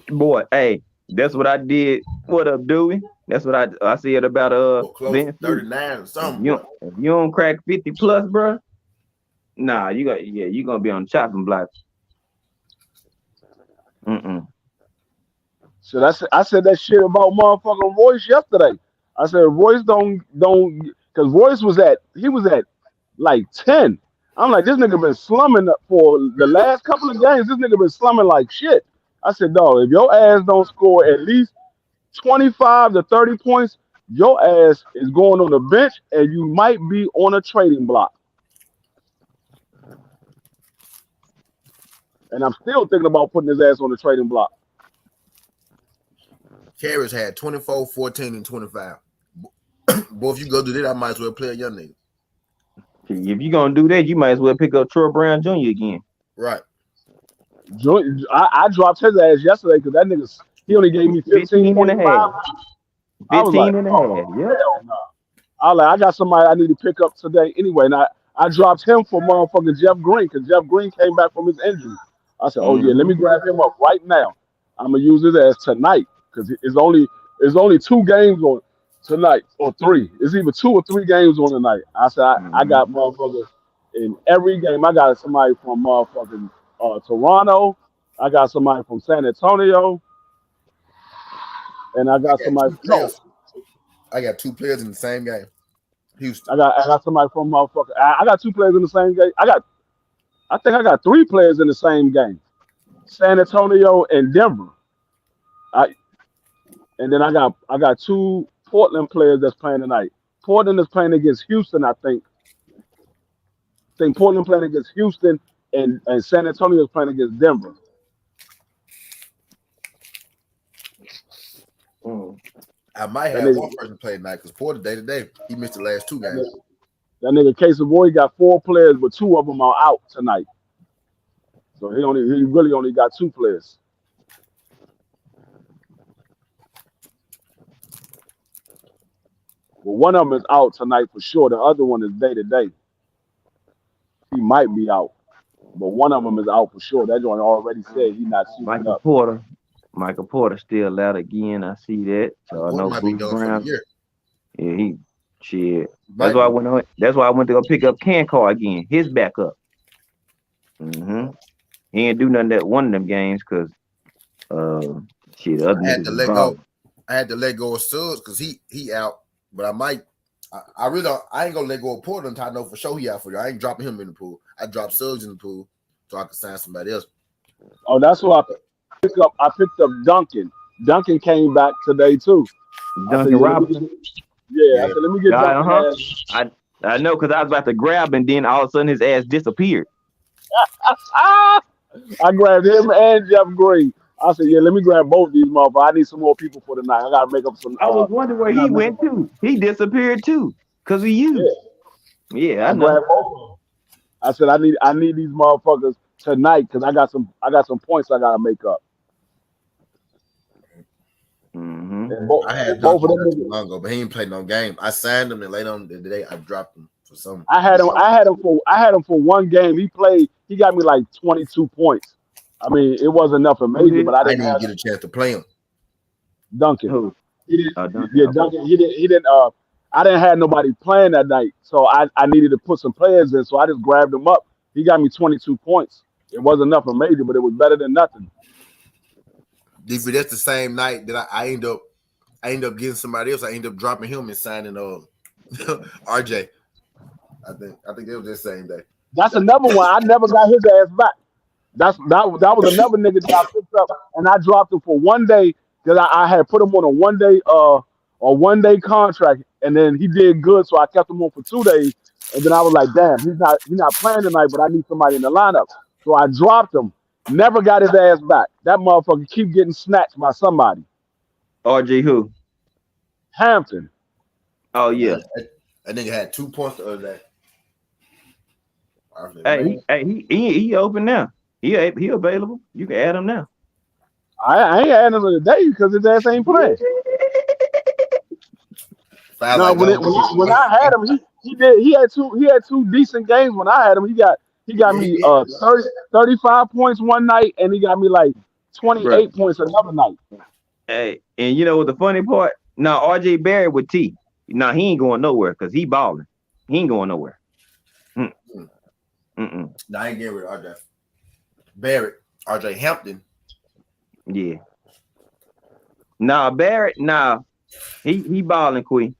Boy, hey, that's what I did. What up, Dewey? That's what I said about close 39 or something. If you don't crack 50 plus, bro, nah, you gonna be on the chopping block. So I said that shit about motherfucking Royce yesterday. I said Royce don't because Royce was at like 10. I'm like, this nigga been slumming for the last couple of games. This nigga been slumming like shit. I said, dog, if your ass don't score at least 25 to 30 points, your ass is going on the bench and you might be on a trading block. And I'm still thinking about putting his ass on the trading block. Carriers had 24, 14, and 25. Boy, if you go do that, I might as well play a young nigga. If you're gonna do that, you might as well pick up Troy Brown Jr. again. Right. I dropped his ass yesterday because that nigga, he only gave me 15 and a half. 15 and a half. Yeah. I got somebody I need to pick up today anyway. And I dropped him for motherfucking Jeff Green because Jeff Green came back from his injury. I said, oh yeah, let me grab him up right now. I'm gonna use his ass tonight because it's only 2 games on tonight or 3. It's either 2 or 3 games on tonight. I said I got motherfuckers in every game. I got somebody from motherfucking Toronto. I got somebody from San Antonio, and I got somebody. I got 2 players in the same game. Houston. I got somebody from motherfucker. I got 2 players in the same game. I think I got 3 players in the same game. San Antonio and Denver. And then I got 2 Portland players that's playing tonight. Portland is playing against Houston, I think. Portland playing against Houston and San Antonio is playing against Denver. I might have one person play tonight because Porter day-to-day, he missed the last 2 games. That nigga Casey Boy got 4 players, but 2 of them are out tonight. So he really only got 2 players. Well, one of them is out tonight for sure. The other one is day-to-day. He might be out, but one of them is out for sure. That joint already said he's not suiting up. Michael Porter still out again. I see that. So I know Bruce Brown. Yeah, That's why I went on. That's why I went to go pick up Cancor again. His backup. He ain't do nothing that one of them games because I had to let go. I had to let go of Suggs because he out. But I might. I ain't gonna let go of Porter until I know for sure he out for you. I ain't dropping him in the pool. I dropped Suggs in the pool so I can sign somebody else. Oh, that's what I picked up. I picked up Duncan. Duncan came back today too. Duncan Robinson. Yeah, I said, let me get Duncan. I know because I was about to grab and then all of a sudden his ass disappeared. I grabbed him and Jeff Green. I said, yeah, let me grab both these motherfuckers. I need some more people for tonight. I gotta make up some. I was wondering where he went to. He disappeared too because we used. Yeah, I know. Grabbed both of them. I said, I need these motherfuckers tonight because I got some points I gotta make up. I had both of them long ago, but he ain't played no game. I signed him and later on the day I dropped him for some. I had him for one game. He played. He got me like 22 points. I mean, it wasn't nothing major, but I didn't get a chance to play him. Duncan. Who? He didn't. Duncan. He didn't. I didn't have nobody playing that night, so I needed to put some players in. So I just grabbed him up. He got me 22 points. It wasn't nothing major, but it was better than nothing. DP, that's the same night that I end up getting somebody else. I end up dropping him and signing RJ. I think it was the same day. That's another one. I never got his ass back. That was another nigga that I picked up and I dropped him for one day because I had put him on a 1 day contract and then he did good, so I kept him on for 2 days. And then I was like, damn, he's not playing tonight, but I need somebody in the lineup. So I dropped him. Never got his ass back. That motherfucker keep getting snatched by somebody. RJ who? Hampton. Oh yeah. That nigga had 2 points the other day. He open now. He available. You can add him now. I ain't adding him today because his ass ain't playing. No, when I had him, he had two decent games. When I had him, he got He got me 35 points one night, and he got me like 28 points another night. Hey, and you know what the funny part? Now RJ Barrett with T. Now he ain't going nowhere because he balling. He ain't going nowhere. No, I ain't getting rid of RJ Barrett. RJ Hampton. Yeah. Nah, Barrett. Nah, he balling, Queen.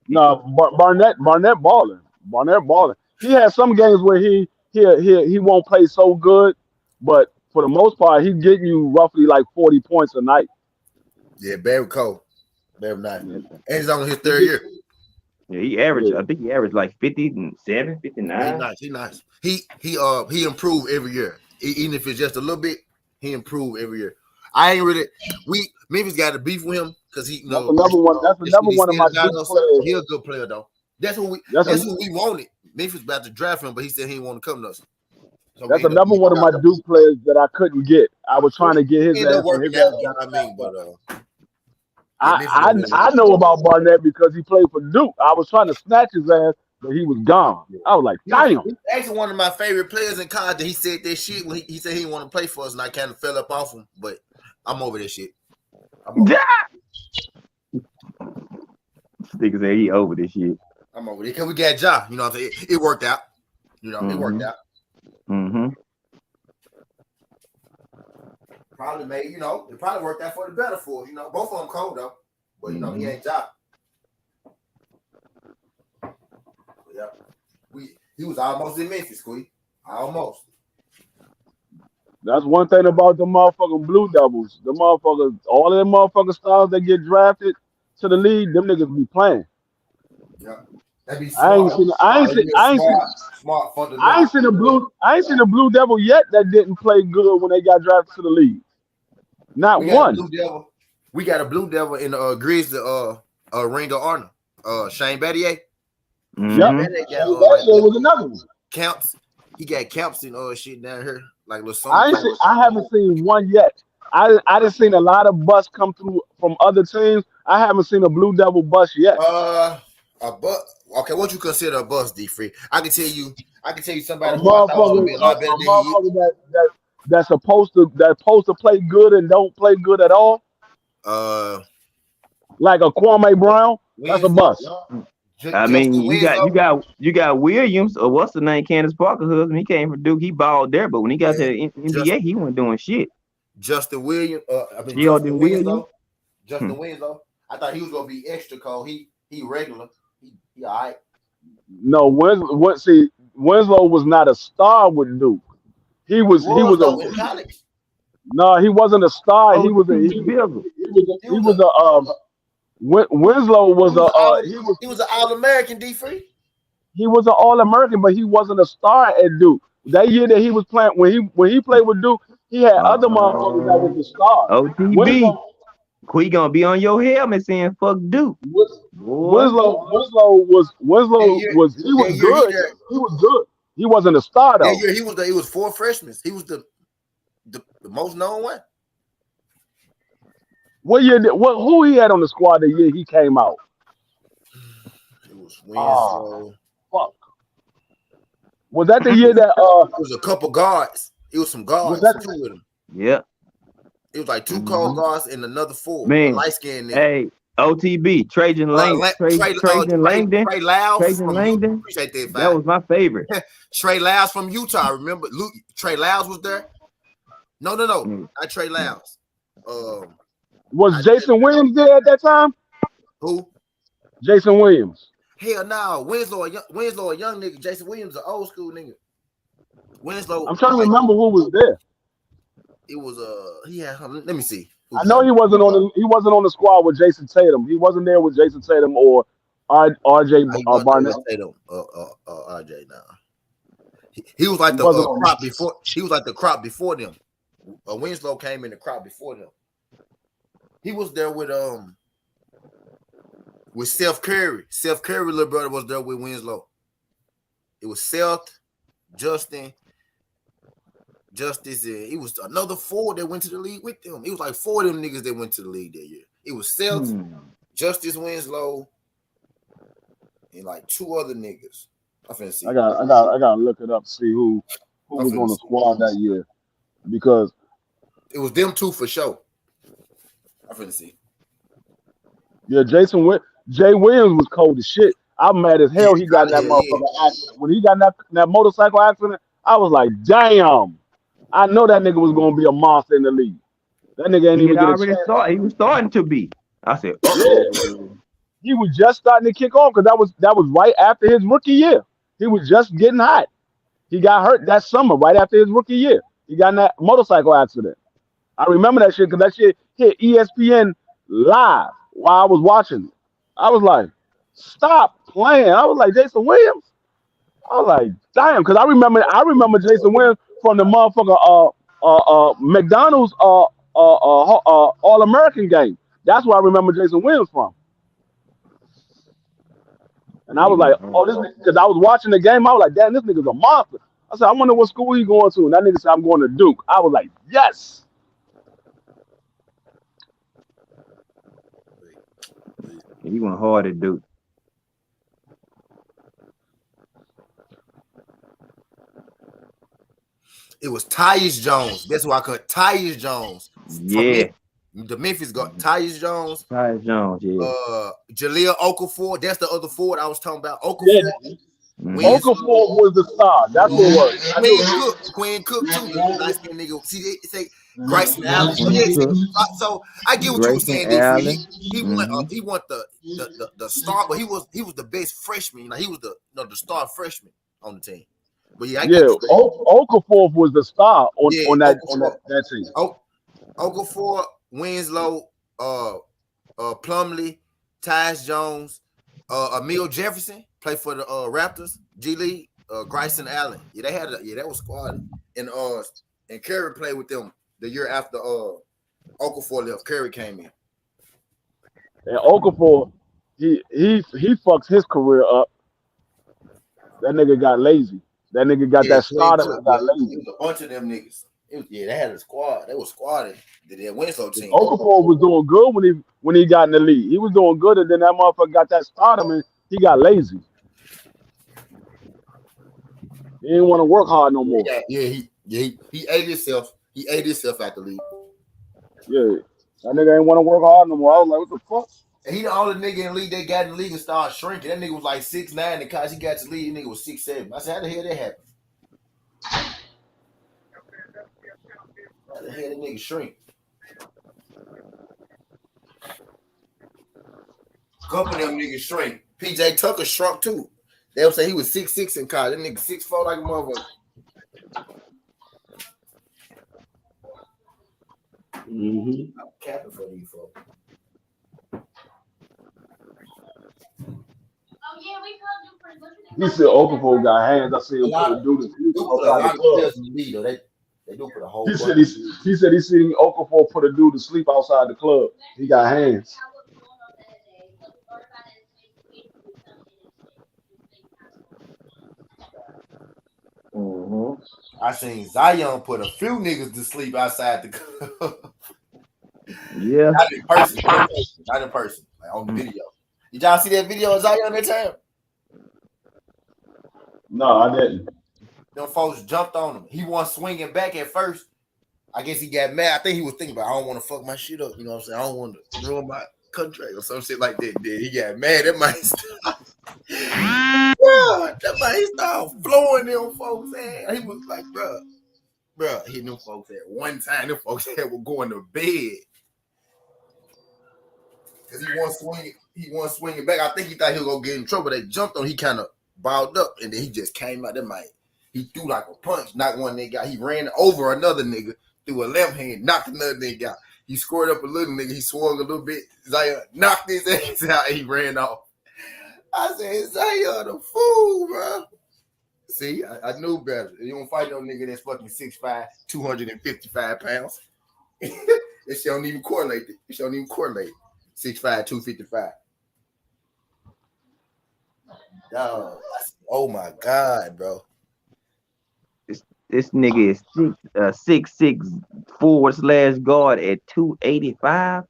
Barnett balling. Barnett balling. He had some games where he won't play so good, but for the most part, he's getting you roughly like 40 points a night. Yeah, Barrett Cole. Barrett nice. And he's on his third year. Yeah, he averaged. I think he averaged like 57, 59. He's nice. He improved every year. Even if it's just a little bit, he improved every year. I ain't really. Memphis got to beef with him because he. That's another one. That's another one of my good players. He's a good player though. That's what we wanted. Memphis about to draft him, but he said he didn't want to come to us. So that's another one of my Duke players that I couldn't get. I was trying to get his ass. I know about Barnett because he played for Duke. I was trying to snatch his ass, but he was gone. I was like, damn. He's actually one of my favorite players in college. He said that shit when he said he didn't want to play for us, and I kind of fell up off him. But I'm over this shit. Nigga say he over this shit. I'm over it because we got Ja. You know what I'm saying? It worked out. You know, it worked out. Probably made, it probably worked out for the better for us. Both of them cold though. But he ain't Ja. Yeah. He was almost in Memphis, Squeak. Almost. That's one thing about the motherfucking Blue Devils. The motherfuckers, all of them motherfucking stars that get drafted to the league, them niggas be playing. Yeah. That'd be smart. I ain't seen a Blue Devil yet that didn't play good when they got drafted to the league. Not one. We got a Blue Devil in the Grizzly Ring of Honor. Shane Battier. Battier was another one. Camps. He got camps and shit down here. Like I haven't seen one yet. I just seen a lot of busts come through from other teams. I haven't seen a Blue Devil bust yet. A bust. Okay, what you consider a bust, D-Free? I can tell you somebody a motherfucker that's supposed to play good and don't play good at all. Like a Kwame Brown. That's a bust. I mean, you got Williams, or what's the name? Candace Parker husband. He came from Duke. He balled there, but when he got to the NBA, he wasn't doing shit. Justin Williams. Justin Williams. Justin Winslow. I thought he was gonna be extra cold. He regular. He all right. No, Winslow was not a star with Duke. He was in college. No, he wasn't a star. Winslow was he was an All-American, D-Free. He was an All-American, but he wasn't a star at Duke. That year that he was playing, when he played with Duke, he had other motherfuckers that was the star. OTB. He gonna be on your helmet saying "fuck Duke." Winslow was good. He was good. He wasn't a star though. That year he was four freshmen. He was the most known one. What year? Who he had on the squad the year he came out? It was Winslow. Fuck. Was that the year that? It was a couple guards. It was some guards too with him. Yeah. It was like two cold guards and another four. Man, light skinned. Hey, OTB, Trajan Langdon. Trey Lyles from Langdon. Appreciate that. That was my favorite. Trey Lyles from Utah. Remember, Trey Lyles was there. No, not Trey Lyles. Was Jason Williams there at that time? Who? Jason Williams. Hell no. Winslow a young nigga. Jason Williams an old school nigga. Winslow. I'm trying to remember who was there. It was let me see. I know he wasn't on the squad with Jason Tatum. He wasn't there with Jason Tatum or RJ Barnett. Tatum, RJ now. He was like the crop before. He was like the crop before them. Winslow came in the crop before them. He was there with Seth Curry. Seth Curry, little brother, was there with Winslow. It was Seth, Justin, Justice, and it was another four that went to the league with them. It was like four of them niggas that went to the league that year. It was Seth, Justice Winslow, and like two other niggas. I finna see. I gotta look it up to see who was on the squad that year because it was them two for sure. I finna see. Yeah, Jay Williams was cold as shit. I'm mad as hell he got in that motherfucker accident. When he got in that motorcycle accident, I was like, damn. I know that nigga was gonna be a monster in the league. That nigga ain't even get a chance. He was starting to be. I said, He was just starting to kick off because that was right after his rookie year. He was just getting hot. He got hurt that summer, right after his rookie year. He got in that motorcycle accident. I remember that shit because that shit hit ESPN live while I was watching it. I was like, stop playing. I was like, Jason Williams. I was like, damn, because I remember Jason Williams from the motherfucker McDonald's All American game. That's where I remember Jason Williams from. And I was like, oh, this because I was watching the game. I was like, damn, this nigga's a monster. I said, I wonder what school he going to. And that nigga said, I'm going to Duke. I was like, yes. He went hard at Duke. It was Tyus Jones. That's who I cut. Tyus Jones. Yeah. The Memphis got Tyus Jones. Tyus Jones, yeah. Jaleel Okafor. That's the other forward I was talking about. Okafor. Yeah. Okafor was the star. That's what it was. Quinn Cook too. Nice nigga. See, they say Grayson Allen. So I get what you were saying. He won the star, but he was the best freshman. Like he was the star freshman on the team. But yeah, Okafor was the star on that team. Okafor, Winslow, Plumlee, Tyus Jones, Emil Jefferson played for the Raptors, G League, Grayson Allen. Yeah, they had that was squad. And Curry played with them the year after Okafor left. Curry came in. And Okafor, he fucks his career up. That nigga got lazy. That nigga got that starter and got lazy. It was a bunch of them niggas. They had a squad. They were squadding the Winslow team. Okafor was doing good when he got in the league. He was doing good, and then that motherfucker got that starter and he got lazy. He didn't want to work hard no more. He ate himself. He ate himself at the league. Yeah, that nigga ain't want to work hard no more. I was like, what the fuck? And he the only nigga in the league that got in the league and started shrinking. That nigga was like 6'9", and cause he got to the league, that nigga was 6'7". I said, how the hell that happened? How the hell that nigga shrink? A couple of them niggas shrink. PJ Tucker shrunk too. They'll say he was 6'6" in college. That nigga 6'4" like a motherfucker. I'm capping for these folks. He said Okafor got hands. I see him put a dude outside the club. They do put a whole. He said he seen Okafor put a dude to sleep outside the club. He got hands. I seen Zion put a few niggas to sleep outside the club. Yeah. Not in person. Like on the video. Did y'all see that video of Zion that time? No, I didn't. Them folks jumped on him. He wasn't swinging back at first. I guess he got mad. I think he was thinking about, I don't want to fuck my shit up. You know what I'm saying? I don't want to ruin my contract or some shit like that. Then he got mad. That might stop. That might start flowing them folks' ass. He was like, bro, hitting them folks at one time. Them folks were going to bed. Because he wasn't swinging back. I think he thought he was going to get in trouble. They jumped on him. He kind of balled up, and then he just came out. He threw like a punch, knocked one nigga out. He ran over another nigga, threw a left hand, knocked another nigga out. He scored up a little nigga. He swung a little bit. Zion knocked his ass out, and he ran off. I said, Zion a fool, bro. See, I knew better. You don't fight no nigga that's fucking 6'5", 255 pounds. That shit don't even correlate. 6'5", 255. Oh my God, bro. This nigga is 6'6" forward/guard at 285.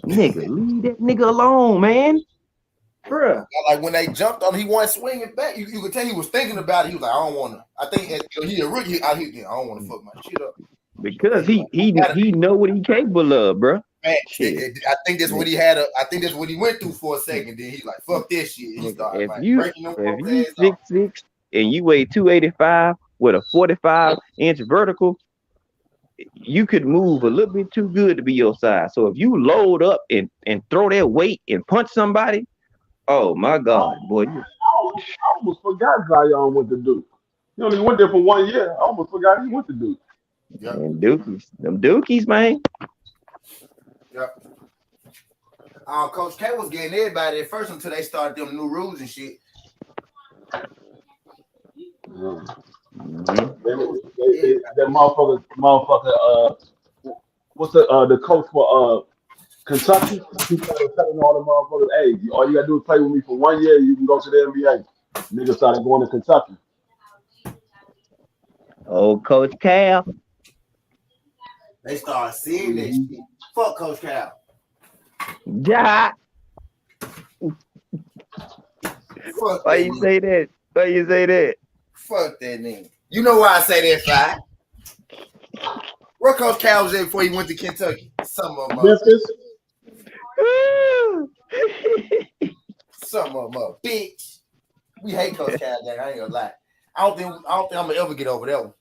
Nigga, leave that nigga alone, man. Bruh. Like when they jumped on him, he wasn't swinging back. You could tell he was thinking about it. He was like, I don't want to. I think he a rookie. I don't want to fuck my shit up. Because he know what he capable of, bro. Shit. I think that's what he had. I think that's what he went through for a second. Then he's like, "Fuck this shit." He started breaking them. If you 6'6" and you weigh 285 with a 45-inch vertical, you could move a little bit too good to be your size. So if you load up and throw that weight and punch somebody, oh my God, boy! I almost forgot Zion went to Duke. He only went there for 1 year. I almost forgot he went to Duke. Yep. And them Dookies, man. Yep. Coach K was getting everybody at first until they started them new rules and shit. That motherfucker. What's the coach for Kentucky? He started telling all the motherfuckers, "Hey, all you gotta do is play with me for 1 year. You can go to the NBA." Niggas started going to Kentucky. Oh, Coach Cal. They started seeing that shit. Fuck Coach Cal. Ja. Fuck Why you say that? Why you say that? Fuck that nigga. You know why I say that, Fi? Where Coach Cal was at before he went to Kentucky? Some of them Memphis. Some of them up, bitch. We hate Coach Cal, gang. I ain't gonna lie. I don't think I'm gonna ever get over that one.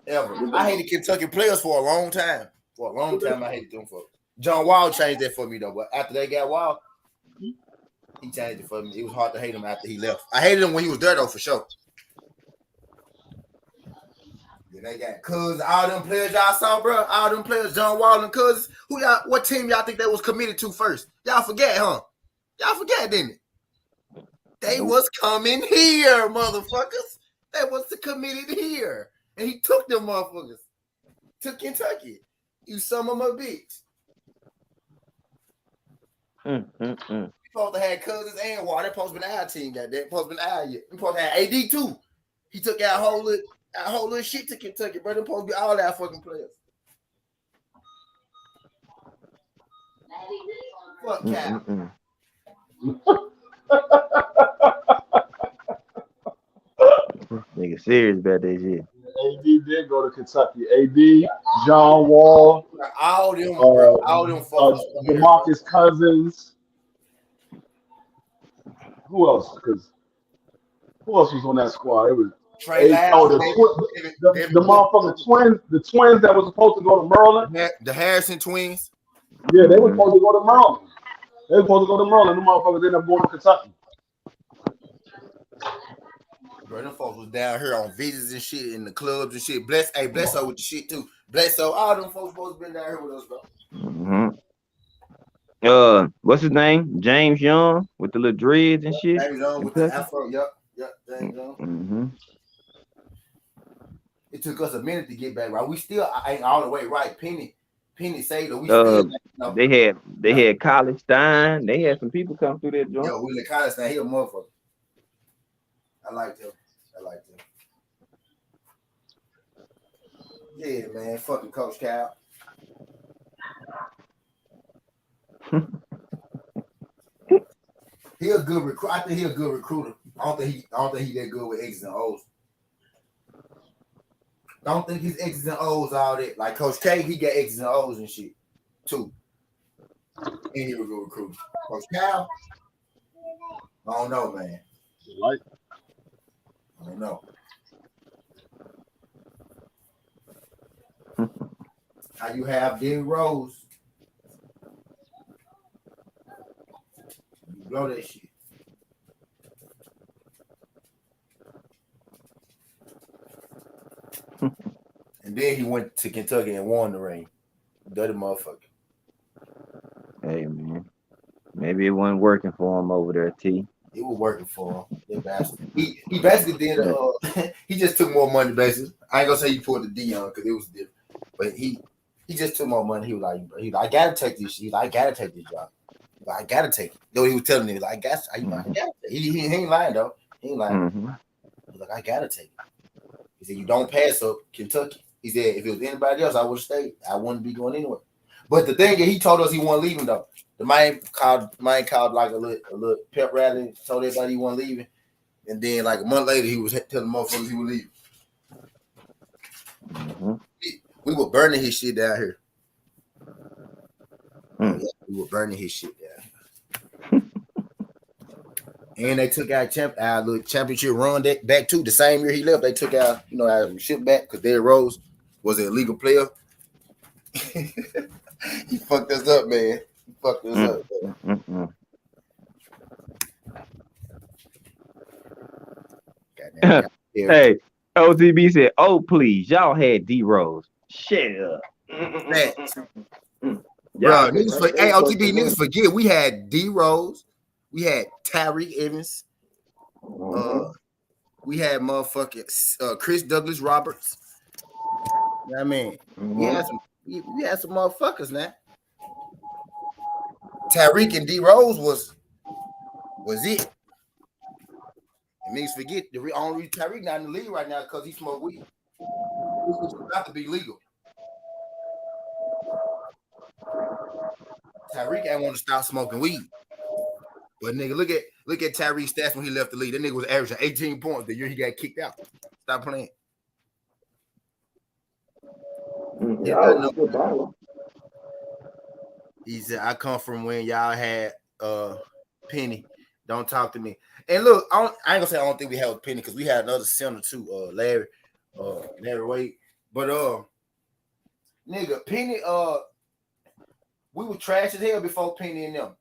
Ever. I hated Kentucky players for a long time. For a long time, I hated them for. John Wall changed that for me though, but after they got Wall, he changed it for me. It was hard to hate him after he left. I hated him when he was there though, for sure. Then they got Cuz, all them players y'all saw, bro. All them players, John Wall and Cuz. What team y'all think they was committed to first? Y'all forget, huh? Y'all forget, didn't it? They was coming here, motherfuckers. They was committed here. And he took them motherfuckers to Kentucky. You some of my bitch. We supposed to have Cousins and Wall. That supposed to be our team, goddamn. Supposed to be our year. We supposed to have AD too. He took our whole little shit to Kentucky, bro. They supposed to be all our fucking players. Fuck Cal. Nigga serious about that shit. AD did go to Kentucky. AD, John Wall, all them folks. DeMarcus Cousins. Who else? Because who else was on that squad? It was Trey Lance. The motherfucking twins. The twins that was supposed to go to Maryland. The Harrison twins. Yeah, they were supposed to go to Maryland. The motherfuckers ended up going to Kentucky. Bro, them folks was down here on visits and shit in the clubs and shit. Bledsoe with the shit too. Bledsoe, all them folks supposed to be down here with us, bro. What's his name? James Young with the little dreads and shit. James Young with the afro. Yep, James Young. It took us a minute to get back right. We still ain't all the way right. Penny say that we still. They had College Stein. They had some people come through that joint. Yo, Willie College Stein, he a motherfucker. I like him. Yeah, man. Fucking Coach Cal. He a good recruit. I think he a good recruiter. I don't think he that good with X's and O's. I don't think his X's and O's all that. Like Coach K, he got X's and O's and shit too. And he was a good recruiter. Coach Cal, I don't know, man. Like, I don't know. How you have Derrick Rose? You blow that shit. And then he went to Kentucky and won the ring. Dirty motherfucker. Hey man, maybe it wasn't working for him over there, T. It was working for him. He basically did. He just took more money. Basically, I ain't gonna say he pulled the Deion because it was different, but he just took more money. He was like, I gotta take this shit. He's like, I gotta take this job. Like, I gotta take it. Though he was telling me, like, I gotta take it. He ain't lying though. He ain't lying. He's like, I gotta take it. He said, you don't pass up Kentucky. He said, if it was anybody else, I would have stayed. I wouldn't be going anywhere. But the thing is, he told us he wasn't leaving though. The man called like a little pep rally, told everybody he wasn't leaving, and then like a month later, he was telling motherfuckers he was leaving. Mm-hmm. We were burning his shit down here. Mm. Yeah, we were burning his shit down here. And they took our little championship run back too. The same year he left, they took our our ship back because Derrick Rose was an illegal player. He fucked us up, man. He fucked us up. Man. Hey, OTB said, "Oh please, y'all had D Rose. Shut up." Bro, OTB niggas forget we had D Rose, we had Tyreek Evans, we had motherfucking Chris Douglas Roberts. You know what I mean? We had some motherfuckers now. Tyreek and D Rose was it. And niggas forget the only reason Tyreek not in the league right now because he smoked weed. It's about to be legal. Tyreek ain't want to stop smoking weed. But nigga, look at Tyreek's stats when he left the league. That nigga was averaging 18 points the year he got kicked out. Stop playing. He said, I come from when y'all had Penny. Don't talk to me. And look, I ain't gonna say I don't think we had Penny because we had another center too, Larry Wade. But nigga, Penny, we were trash as hell before Penny and them.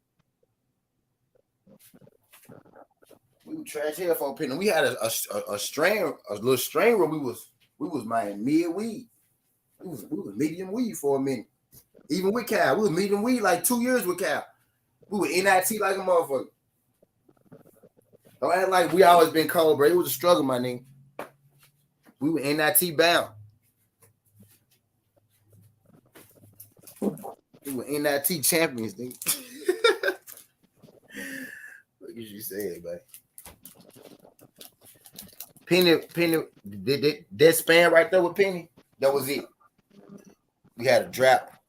We were trash as hell before Penny. We had a little strain where we was my mid weed. We was medium weed for a minute. Even with Cal, we was medium weed like 2 years with Cal. We were NIT like a motherfucker. Don't act like we always been cold, bro. It was a struggle, my nigga. We were NIT bound. We were NIT champions, nigga. What did you say, buddy? Penny, that span right there with Penny, that was it. We had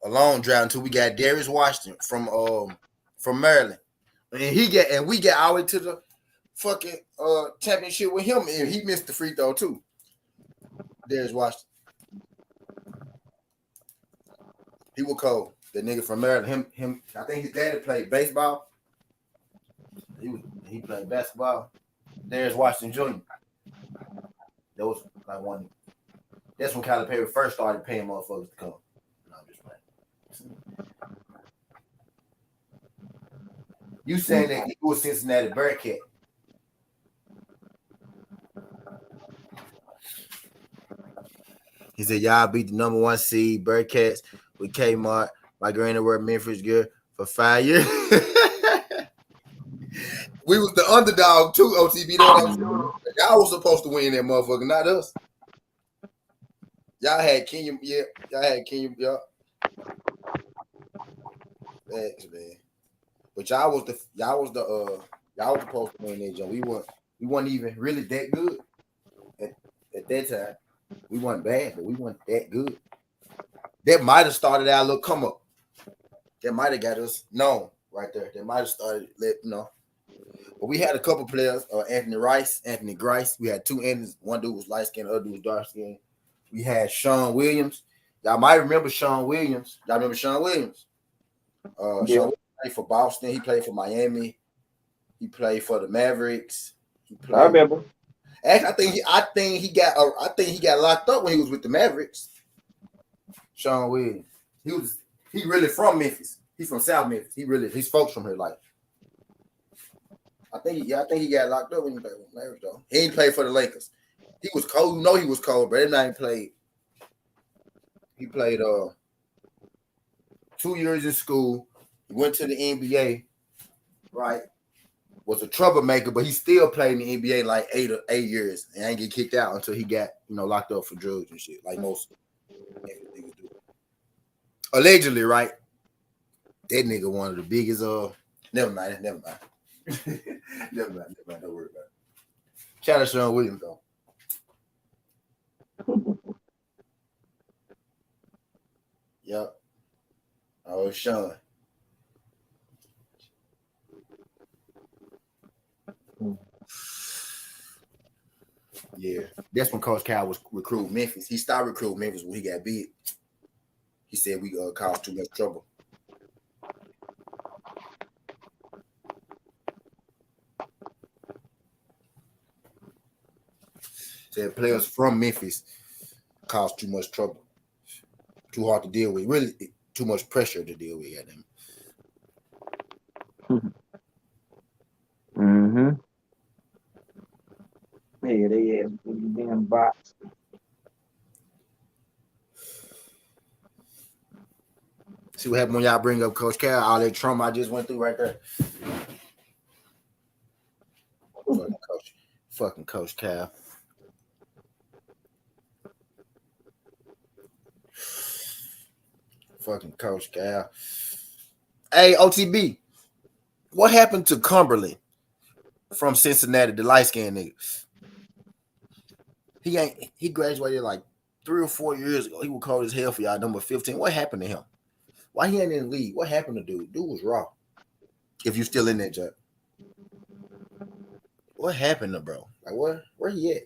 a long drought until we got Darius Washington from Maryland. And we got all the way to the fucking championship with him, and he missed the free throw too. Darius Washington. He was cold. That nigga from Maryland. Him. I think his daddy played baseball. He played basketball. Darius Washington Jr. That was like one. That's when Calipari Perry first started paying motherfuckers to come. No, I'm just playing. You saying that he was Cincinnati Bearcat? He said, y'all beat the number 1 seed Bearcats with Kmart. My granny worked Memphis girl for 5 years. We was the underdog too, OTB. Y'all was supposed to win that motherfucker, not us. Y'all had Kenya, yeah. Y'all had Kenya, yeah. Thanks, man. But y'all was supposed to win that jump. We weren't even really that good at that time. We weren't bad, but we weren't that good. That might have started our little come up. That might have got us known right there. That might have started, But we had a couple players, Anthony Grice. We had two Anthony's. One dude was light skinned, the other dude was dark skinned. We had Sean Williams. Y'all might remember Sean Williams. Y'all remember Sean Williams? Sean Williams played for Boston. He played for Miami. He played for the Mavericks. I remember. Actually, I think he got locked up when he was with the Mavericks. Sean Williams. He really from Memphis. He's from South Memphis. He's folks from here. Like, I think he got locked up when he played with the Mavericks though. He ain't played for the Lakers. He was cold. You know he was cold, but that night he played 2 years in school. He went to the NBA, right? Was a troublemaker, but he still played in the NBA like 8 years and ain't get kicked out until he got locked up for drugs and shit, like most niggas do. Allegedly, right? That nigga one of the biggest never mind. Never mind. Don't worry about it. Shout out Sean Williams though. Yep. Oh, Sean. Yeah, that's when Coach Cal was recruiting Memphis. He started recruiting Memphis when he got beat. He said we caused too much trouble. Said players from Memphis caused too much trouble. Too hard to deal with. Really, too much pressure to deal with. Mm-hmm. Yeah, they had damn box. See what happened when y'all bring up Coach Cal, all that trauma I just went through right there. Fucking Coach Cal. Fucking Coach Cal. Hey, OTB, what happened to Cumberland from Cincinnati, the light-skinned nigga? He graduated like 3 or 4 years ago. He was cold as hell for y'all, number 15. What happened to him? Why he ain't in the league? What happened to dude? Dude was raw. If you still in that job. What happened to bro? Like where he at?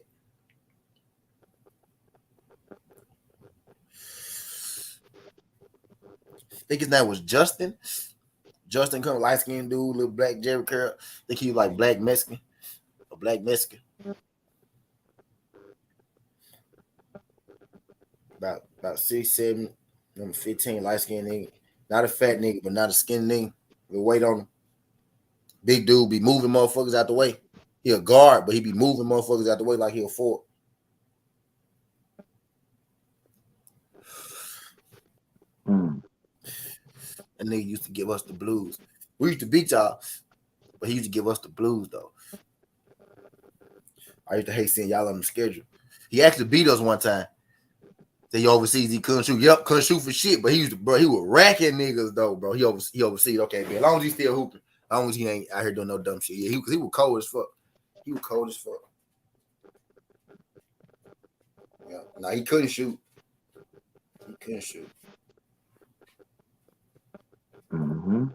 I think his name was Justin. Justin come light skinned dude, little black Jerry Curl. I think he was like black Mexican. A black Mexican. About 6'7", number 15, light skinned nigga. Not a fat nigga, but not a skinny nigga. With weight on him. Big dude be moving motherfuckers out the way. He a guard, but he be moving motherfuckers out the way like he a forward. That nigga used to give us the blues. We used to beat y'all, but he used to give us the blues though. I used to hate seeing y'all on the schedule. He actually beat us one time. Say overseas he couldn't shoot. Yep, couldn't shoot for shit. But he was racking niggas though, bro. He overseas. Okay, man. As long as he's still hooping, as long as he ain't out here doing no dumb shit. Yeah, he was cold as fuck. He was cold as fuck. Yeah. Nah, he couldn't shoot. He couldn't shoot. Mm-hmm.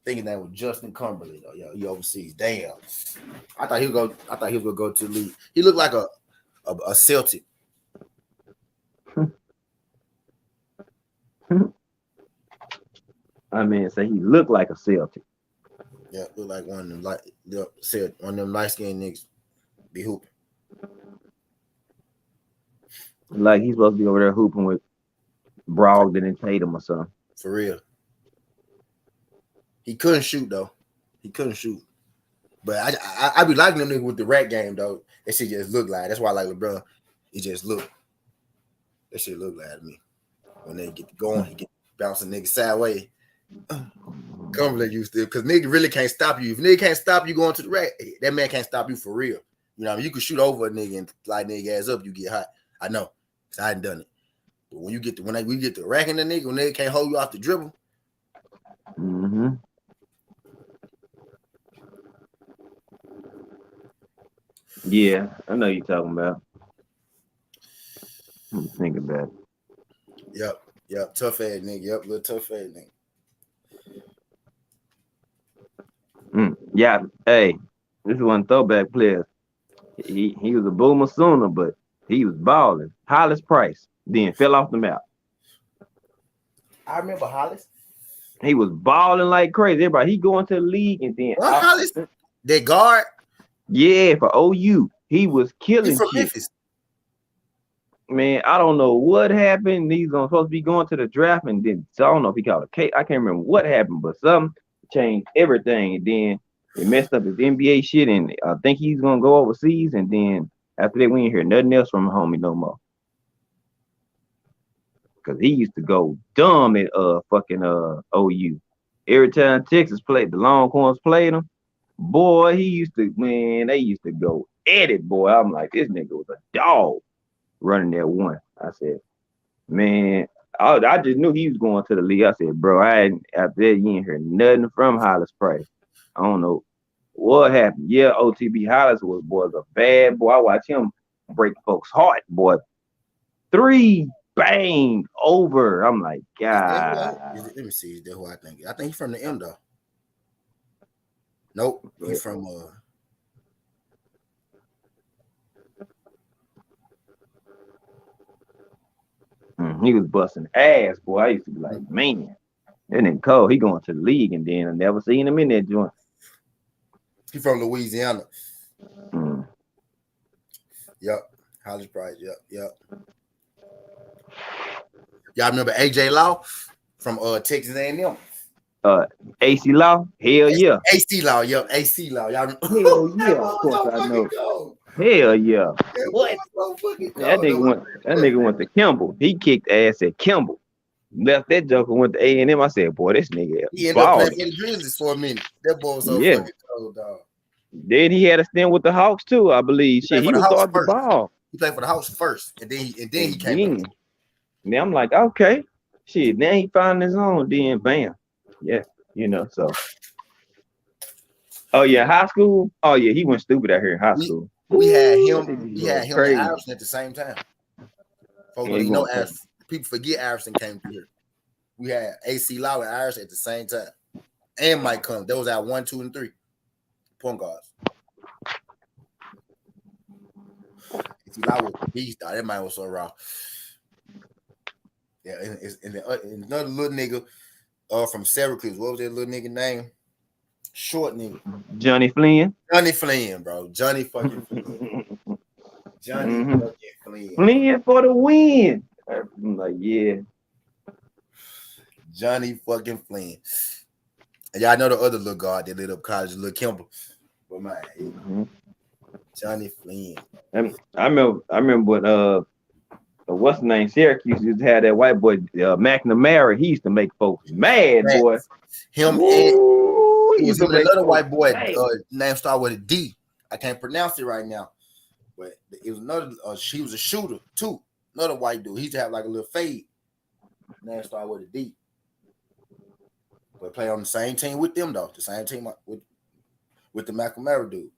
Thinking that was Justin Cumberland though. Yeah, he overseas. Damn. I thought he was gonna go to the league. He looked like a Celtic. I mean, say he looked like a Celtic. Yeah, look like one of them light skinned niggas be hooping. Like he's supposed to be over there hooping with Brogdon and Tatum or something. For real. He couldn't shoot though. He couldn't shoot. But I be liking them niggas with the rat game though. That shit just look like. That's why I like LeBron. He just look. That shit look like to me. When they get going, he get bouncing niggas sideways. Cumberland used to, because nigga really can't stop you. If nigga can't stop you going to the rack, that man can't stop you for real. You know, you can shoot over a nigga and light nigga ass up, you get hot. I know, because I hadn't done it. But when we get the rack in the nigga, when nigga can't hold you off the dribble. Mm-hmm. Yeah, I know you're talking about. I'm thinking about it. Yep, tough ass nigga. Yep, little tough ass nigga. Yeah, hey, this is one throwback player. He was a boomer sooner, but he was balling. Hollis Price then fell off the map. I remember Hollis. He was balling like crazy. Everybody, he going to the league and then Hollis, that guard. Yeah, for OU, he was killing. He's from Memphis. Man, I don't know what happened. He's supposed to be going to the draft, and then so I don't know if he called a case. I can't remember what happened, but something changed everything. And then it messed up his NBA shit, and I think he's gonna go overseas. And then after that, we ain't hear nothing else from homie no more. Cause he used to go dumb at fucking OU. Every time Texas played, the Longhorns played him. Boy, they used to go at it, boy. I'm like, this nigga was a dog running that one. I said, man, I just knew he was going to the league. I said, bro, after that, you ain't heard nothing from Hollis Price. I don't know what happened. Yeah, OTB Hollis was a bad boy. I watched him break folks' heart, boy. 3 bang over. I'm like, God. Let me see. Is that who I think? I think he's from the M though. Nope, he's from He was busting ass, boy. I used to be like, man, that nigga cold. He going to the league, and then I never seen him in that joint. He from Louisiana. Mm. Yep. Hollis Price. Yep. Y'all remember AJ Law from Texas A&M? AC Law? Hell yeah. AC Law, yep. AC Law. Y'all remember? Hell yeah. Of course I know. Hell yeah. What? That nigga went to Kimball. He kicked ass at Kimball. Left that joker, went to A&M. I said, boy, this nigga he ended up playing for the Grizzlies for a minute. That boy was so fucking cold, dog. Then he had a stint with the Hawks too, I believe. Shit, he was throwing the ball. He played for the Hawks first, and then he came in. Then I'm like, okay, shit. Then he found his own. Then bam, yeah, So, oh yeah, high school. Oh yeah, he went stupid out here in high school. We had him. We had him and Iverson at the same time. Folks don't even know Iverson. People forget Iverson came through here. We had AC Law and Iverson at the same time, and Mike Conley. That was our 1, 2, and 3 point guards. AC Law was a beast. That man was so raw. Yeah, and another little nigga from Syracuse. What was that little nigga name? Short nigga. Johnny Flynn. Johnny Flynn, bro. Johnny fucking Flynn. Johnny fucking Flynn. Flynn for the win. I'm like, yeah. Johnny fucking Flynn. And y'all know the other little guard that lit up college, little Kimball. But man, Johnny Flynn. I remember what what's the name? Syracuse used to have that white boy McNamara. He used to make folks mad, boy. Him and he was another white boy. Name started with a D. I can't pronounce it right now, but it was another. She was a shooter too. Another white dude. He used to have like a little fade. Name started with a D. But play on the same team with them though. The same team with the McNamara dude.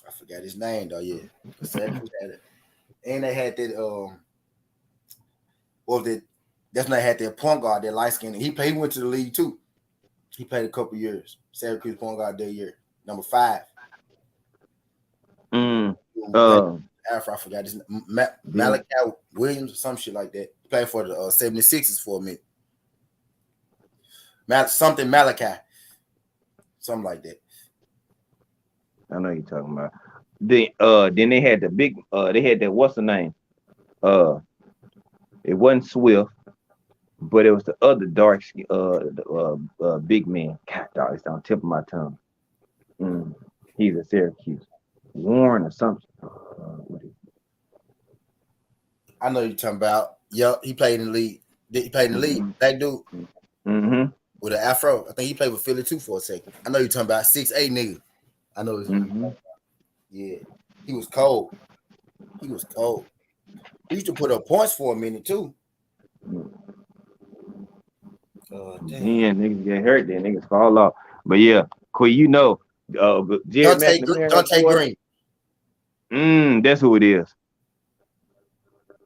I forgot his name though. Yeah, Syracuse had it. And they had that what was it? That's when they had that point guard, that light skin. He went to the league too. He played a couple years. Syracuse point guard that year. Number 5. I forgot his name. Malachi Williams or some shit like that. He played for the 76ers for a minute. Something Malachi. Something like that. I know you're talking about. Then they had the big they had that, what's the name? It wasn't Swift, but it was the other dark big man. God, dog, it's on the tip of my tongue. He's a Syracuse. Warren or something. I know you're talking about. Yup, he played in the league. He played in the league. That dude. With an afro. I think he played with Philly too for a second. I know you're talking about 6'8" nigga. I know he's yeah. He was cold. He used to put up points for a minute too. Damn, niggas get hurt, then niggas fall off. But yeah, Dante Green. That's who it is.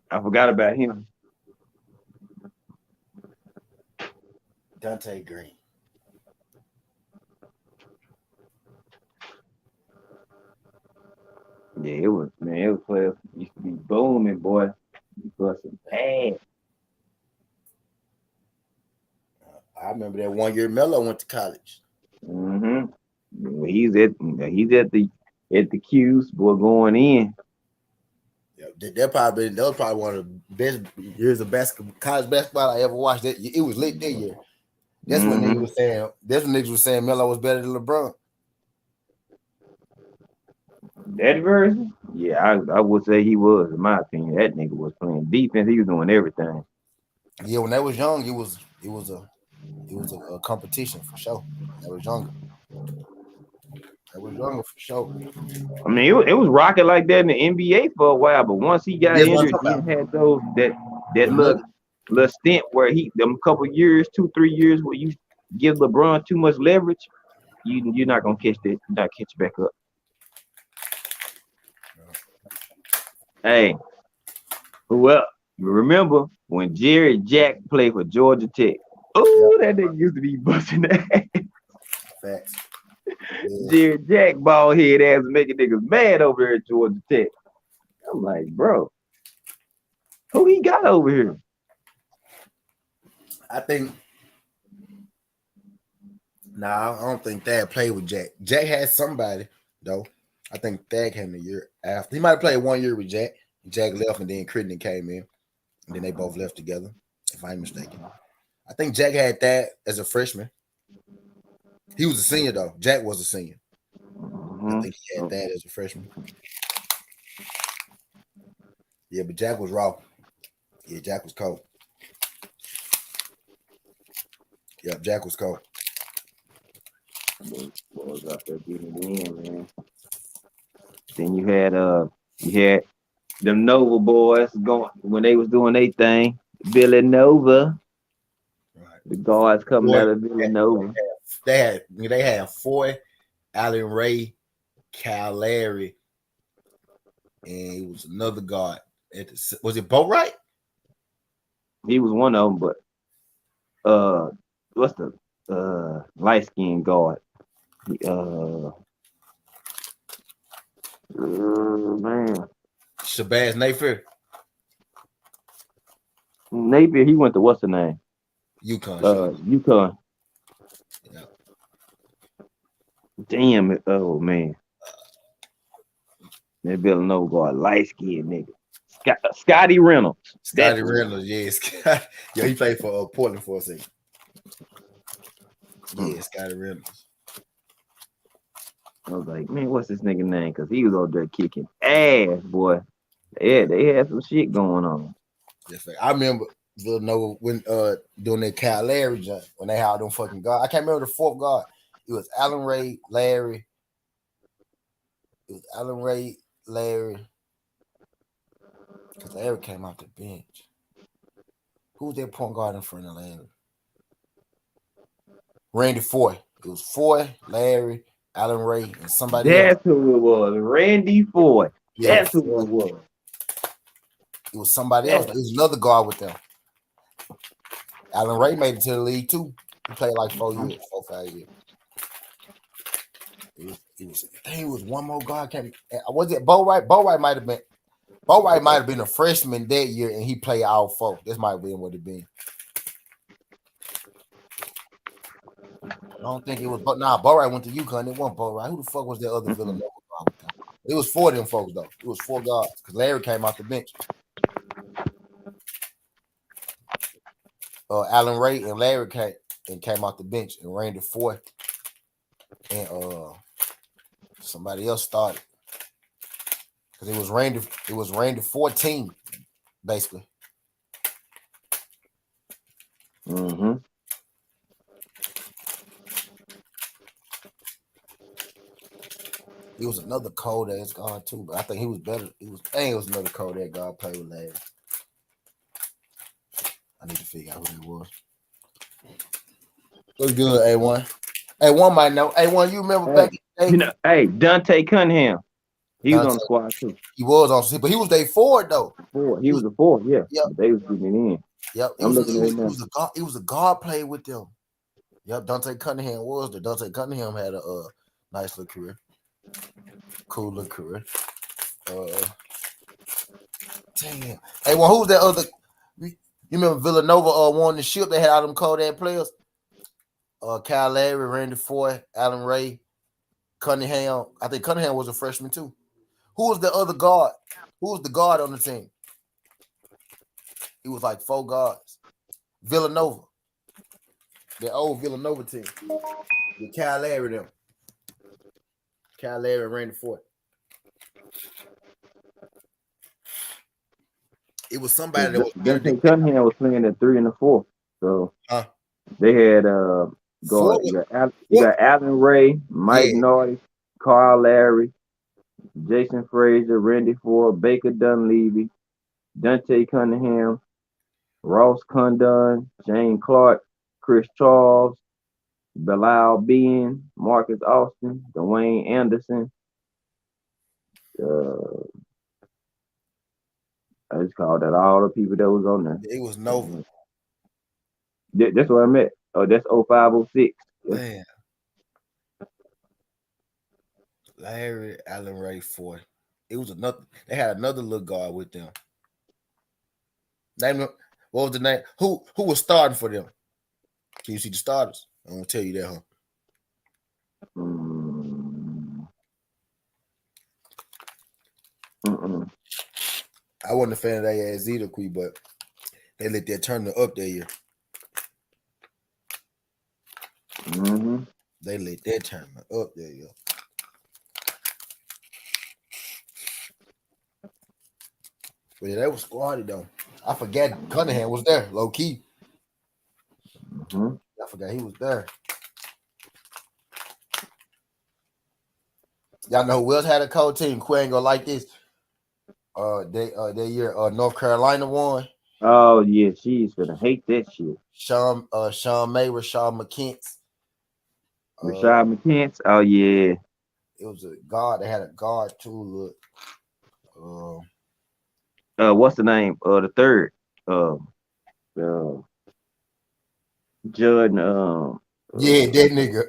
I forgot about him. Dante Green. Yeah, it was players used to be booming, boy. You busting bad. I remember that 1 year Melo went to college. He's at the Q's, boy, going in. Yeah, that was probably one of the best years of college basketball I ever watched. It was lit that year. That's when niggas was saying Melo was better than LeBron. That version? Yeah, I would say he was, in my opinion. That nigga was playing defense. He was doing everything. Yeah, when they was young, it was a competition for sure. They was younger. For sure. I mean, it was rocking like that in the NBA for a while, but once he got injured, he had those that little stint where them couple years, 2-3 years, where you give LeBron too much leverage, you're not gonna catch that. You're not catch back up. Hey, who else? You remember when Jared Jack played for Georgia Tech? Oh, that nigga used to be busting that. Facts. Yeah. Jared Jack bald head ass making niggas mad over here at Georgia Tech. I'm like, bro, who he got over here? I think. Nah, I don't think Thad played with Jack. Jack had somebody though. I think Thad came a year after. He might have played 1 year with Jack. Jack left, and then Crittenden came in, and then they both left together. If I'm mistaken, I think Jack had Thad as a freshman. He was a senior though. Jack was a senior. I think he had Thad as a freshman. Yeah, but Jack was raw. Yeah, Jack was cold. Yeah, Jack was cold. Boys out there getting it in, man. Then you had them Nova boys going when they was doing their thing. Villanova. Right. The guards coming out of Villanova. They had Foy, Allen Ray, Cal Larry, and it was another guard. Was it Boatwright? He was one of them, but what's the light skinned guard? Man, Shabazz Napier. Napier, he went to what's the name? UConn. UConn. Yeah. Damn it! Oh man, that Villanova guard, light skinned nigga. Scotty Reynolds. Scotty Reynolds, yes. Yeah, he played for Portland for a second. Yeah, Scotty Reynolds. I was like, man, what's this nigga name? Because he was out there kicking ass, boy. Yeah, they had some shit going on. Yes, I remember Villanova when doing their Cal Larry jump when they had them fucking guard. I can't remember the fourth guard. It was Allen Ray, Larry. It was Allen Ray, Larry. Because Larry came off the bench. Who was that point guard in front of Larry? Randy Foy. It was Foy, Larry, Allen Ray, and somebody else. That's who it was. Randy Foy. Yeah, that's who it was. It was somebody else. It was another guard with them. Allen Ray made it to the league too. He played like 4 years, 4 5 years. It was one more guard came. Was it Boatwright? Boatwright might have been a freshman that year, and he played all 4. This might have been what it been. I don't think it was. But nah, Boatwright went to UConn. It wasn't Boatwright. Who the fuck was that other Villanova guard with them? It was 4 of them folks though. It was 4 guards because Larry came off the bench. Allen Ray and Larry came off the bench, and Randy Foy and somebody else started because it was Randy 14 basically. It was another cold ass guard too, but I think he was better. It was another cold ass guard played with Larry. I need to figure out who he was. What's good, A1? A1 might know. A1, you remember back in the day? Hey, Dante Cunningham. He was on the squad too. He was on, but he was their forward though. He was a forward, yeah. Yep. They was getting it in. Yep. It was a guard played with them. Yep. Dante Cunningham was there. Dante Cunningham had a nice little career. Cool little career. Damn. Hey, well, who's that other? You remember Villanova won the ship? They had all them cold ass players. Cal Larry, Randy Foy, Allen Ray, Cunningham. I think Cunningham was a freshman too. Who was the other guard? Who was the guard on the team? It was like 4 guards. Villanova. The old Villanova team. With Cal Larry them. Cal Larry, Randy Foy. It was somebody that was Dante Cunningham was playing at 3 and 4. So they had guards. You got Allen Ray, Mike Nardi, Carl Larry, Jason Frazier, Randy Ford, Baker Dunleavy, Dante Cunningham, Ross Condon, Jane Clark, Chris Charles, Bilal Bean, Marcus Austin, Dwayne Anderson. just called out all the people that was on there. It was Nova. That's what I meant. Oh, that's 0506. Man. Larry Allen Ray Ford. It was another. They had another little guard with them. Name. What was the name? Who was starting for them? Can you see the starters? I'm gonna tell you that, huh? I wasn't a fan of that ass either, Quee, but they let that turn up that year. They let that turn up that year. But yeah, that was squatty though. I forgot Cunningham was there, low key. I forgot he was there. Y'all know who else had a cold team? Quay ain't gonna like this. That year North Carolina won. Oh yeah, she's gonna hate that shit. Sean May, Rashad McKentz. Rashad McKentz. Oh yeah. It was a guard. They had a guard too. Look. What's the name? The third. Judd. Yeah, that nigga.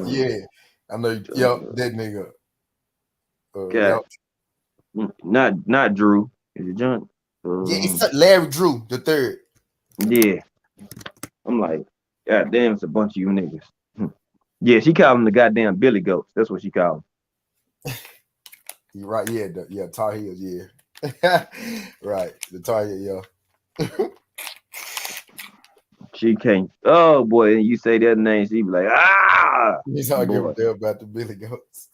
Yeah, I know. Yep, that nigga. Yep. Not Drew. Is it John? Yeah, it's Larry Drew the third. Yeah. I'm like, God damn, it's a bunch of you niggas. Yeah, she called him the goddamn Billy Goats. That's what she called him. You're right. Yeah, Tar Heels. Yeah. Right. The Tar Heel, yeah. She can't. Oh boy, you say that name, she be like, ah. He's not give a damn about the Billy Goats.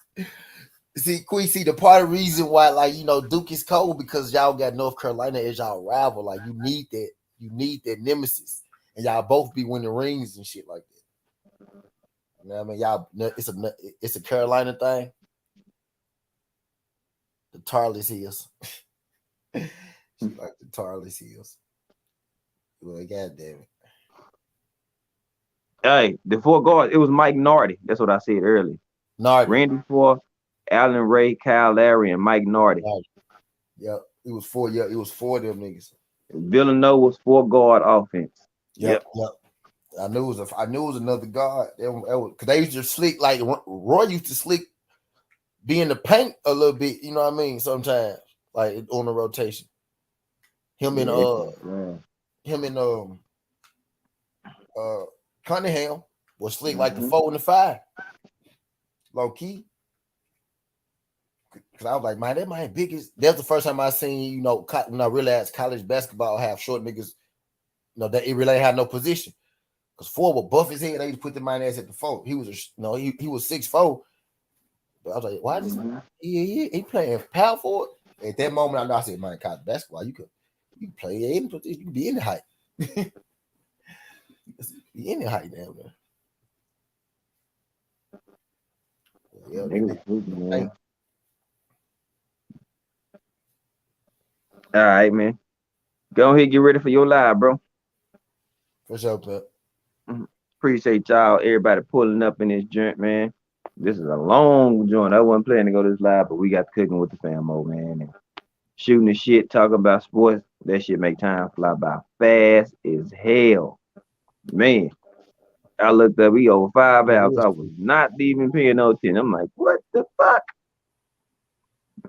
See, Queasy, the part of the reason why, like, you know, Duke is cold because y'all got North Carolina as y'all rival. Like, you need that. You need that nemesis, and y'all both be winning rings and shit like that. You know what I mean? Y'all, it's a Carolina thing. The Tarless Hills. She like the Tarless Hills. Well, God damn it. Hey, the four guards, it was Mike Nardi. That's what I said earlier. Nardi. Randy Ford, Allen Ray, Kyle Larry, and Mike Nardi. Yep. It was four. Yeah, it was four of them niggas. Villanova was four guard offense. Yep. I knew it was another guard. Because they used to slick, like Roy used to slick, be in the paint a little bit. You know what I mean? Sometimes, like on the rotation. Him and Cunningham was slick like the 4 and the 5. Low key. Because I was like, man, that my biggest. That's the first time I seen, you know, when I realized college basketball have short niggas, you know, that it really had no position. Because 4 would buff his head, they used to put the man ass at the 4. He was he was 6'4". But I was like, why this? He playing power forward. At that moment, I know I said, man, college basketball, you could play any position, you could be in the height. Be in the height down there. Yeah, all right, man. Go ahead, get ready for your live, bro. For sure, Pep. Appreciate y'all, everybody pulling up in this joint, man. This is a long joint. I wasn't planning to go this live, but we got cooking with the famo, man. And shooting the shit, talking about sports. That shit make time fly by fast as hell. Man, I looked up, we over 5 hours. I was not even paying no attention. I'm like, what the fuck?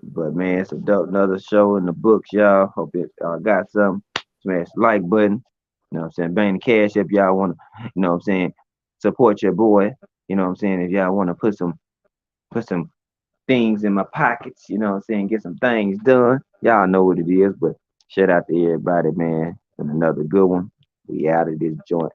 But man, it's a dope, another show in the books, y'all. Hope it got something. Smash the like button. You know what I'm saying? Bang the cash if y'all want to, you know what I'm saying, support your boy. You know what I'm saying? If y'all want to put some things in my pockets, you know what I'm saying, get some things done. Y'all know what it is, but shout out to everybody, man. And another good one. We out of this joint.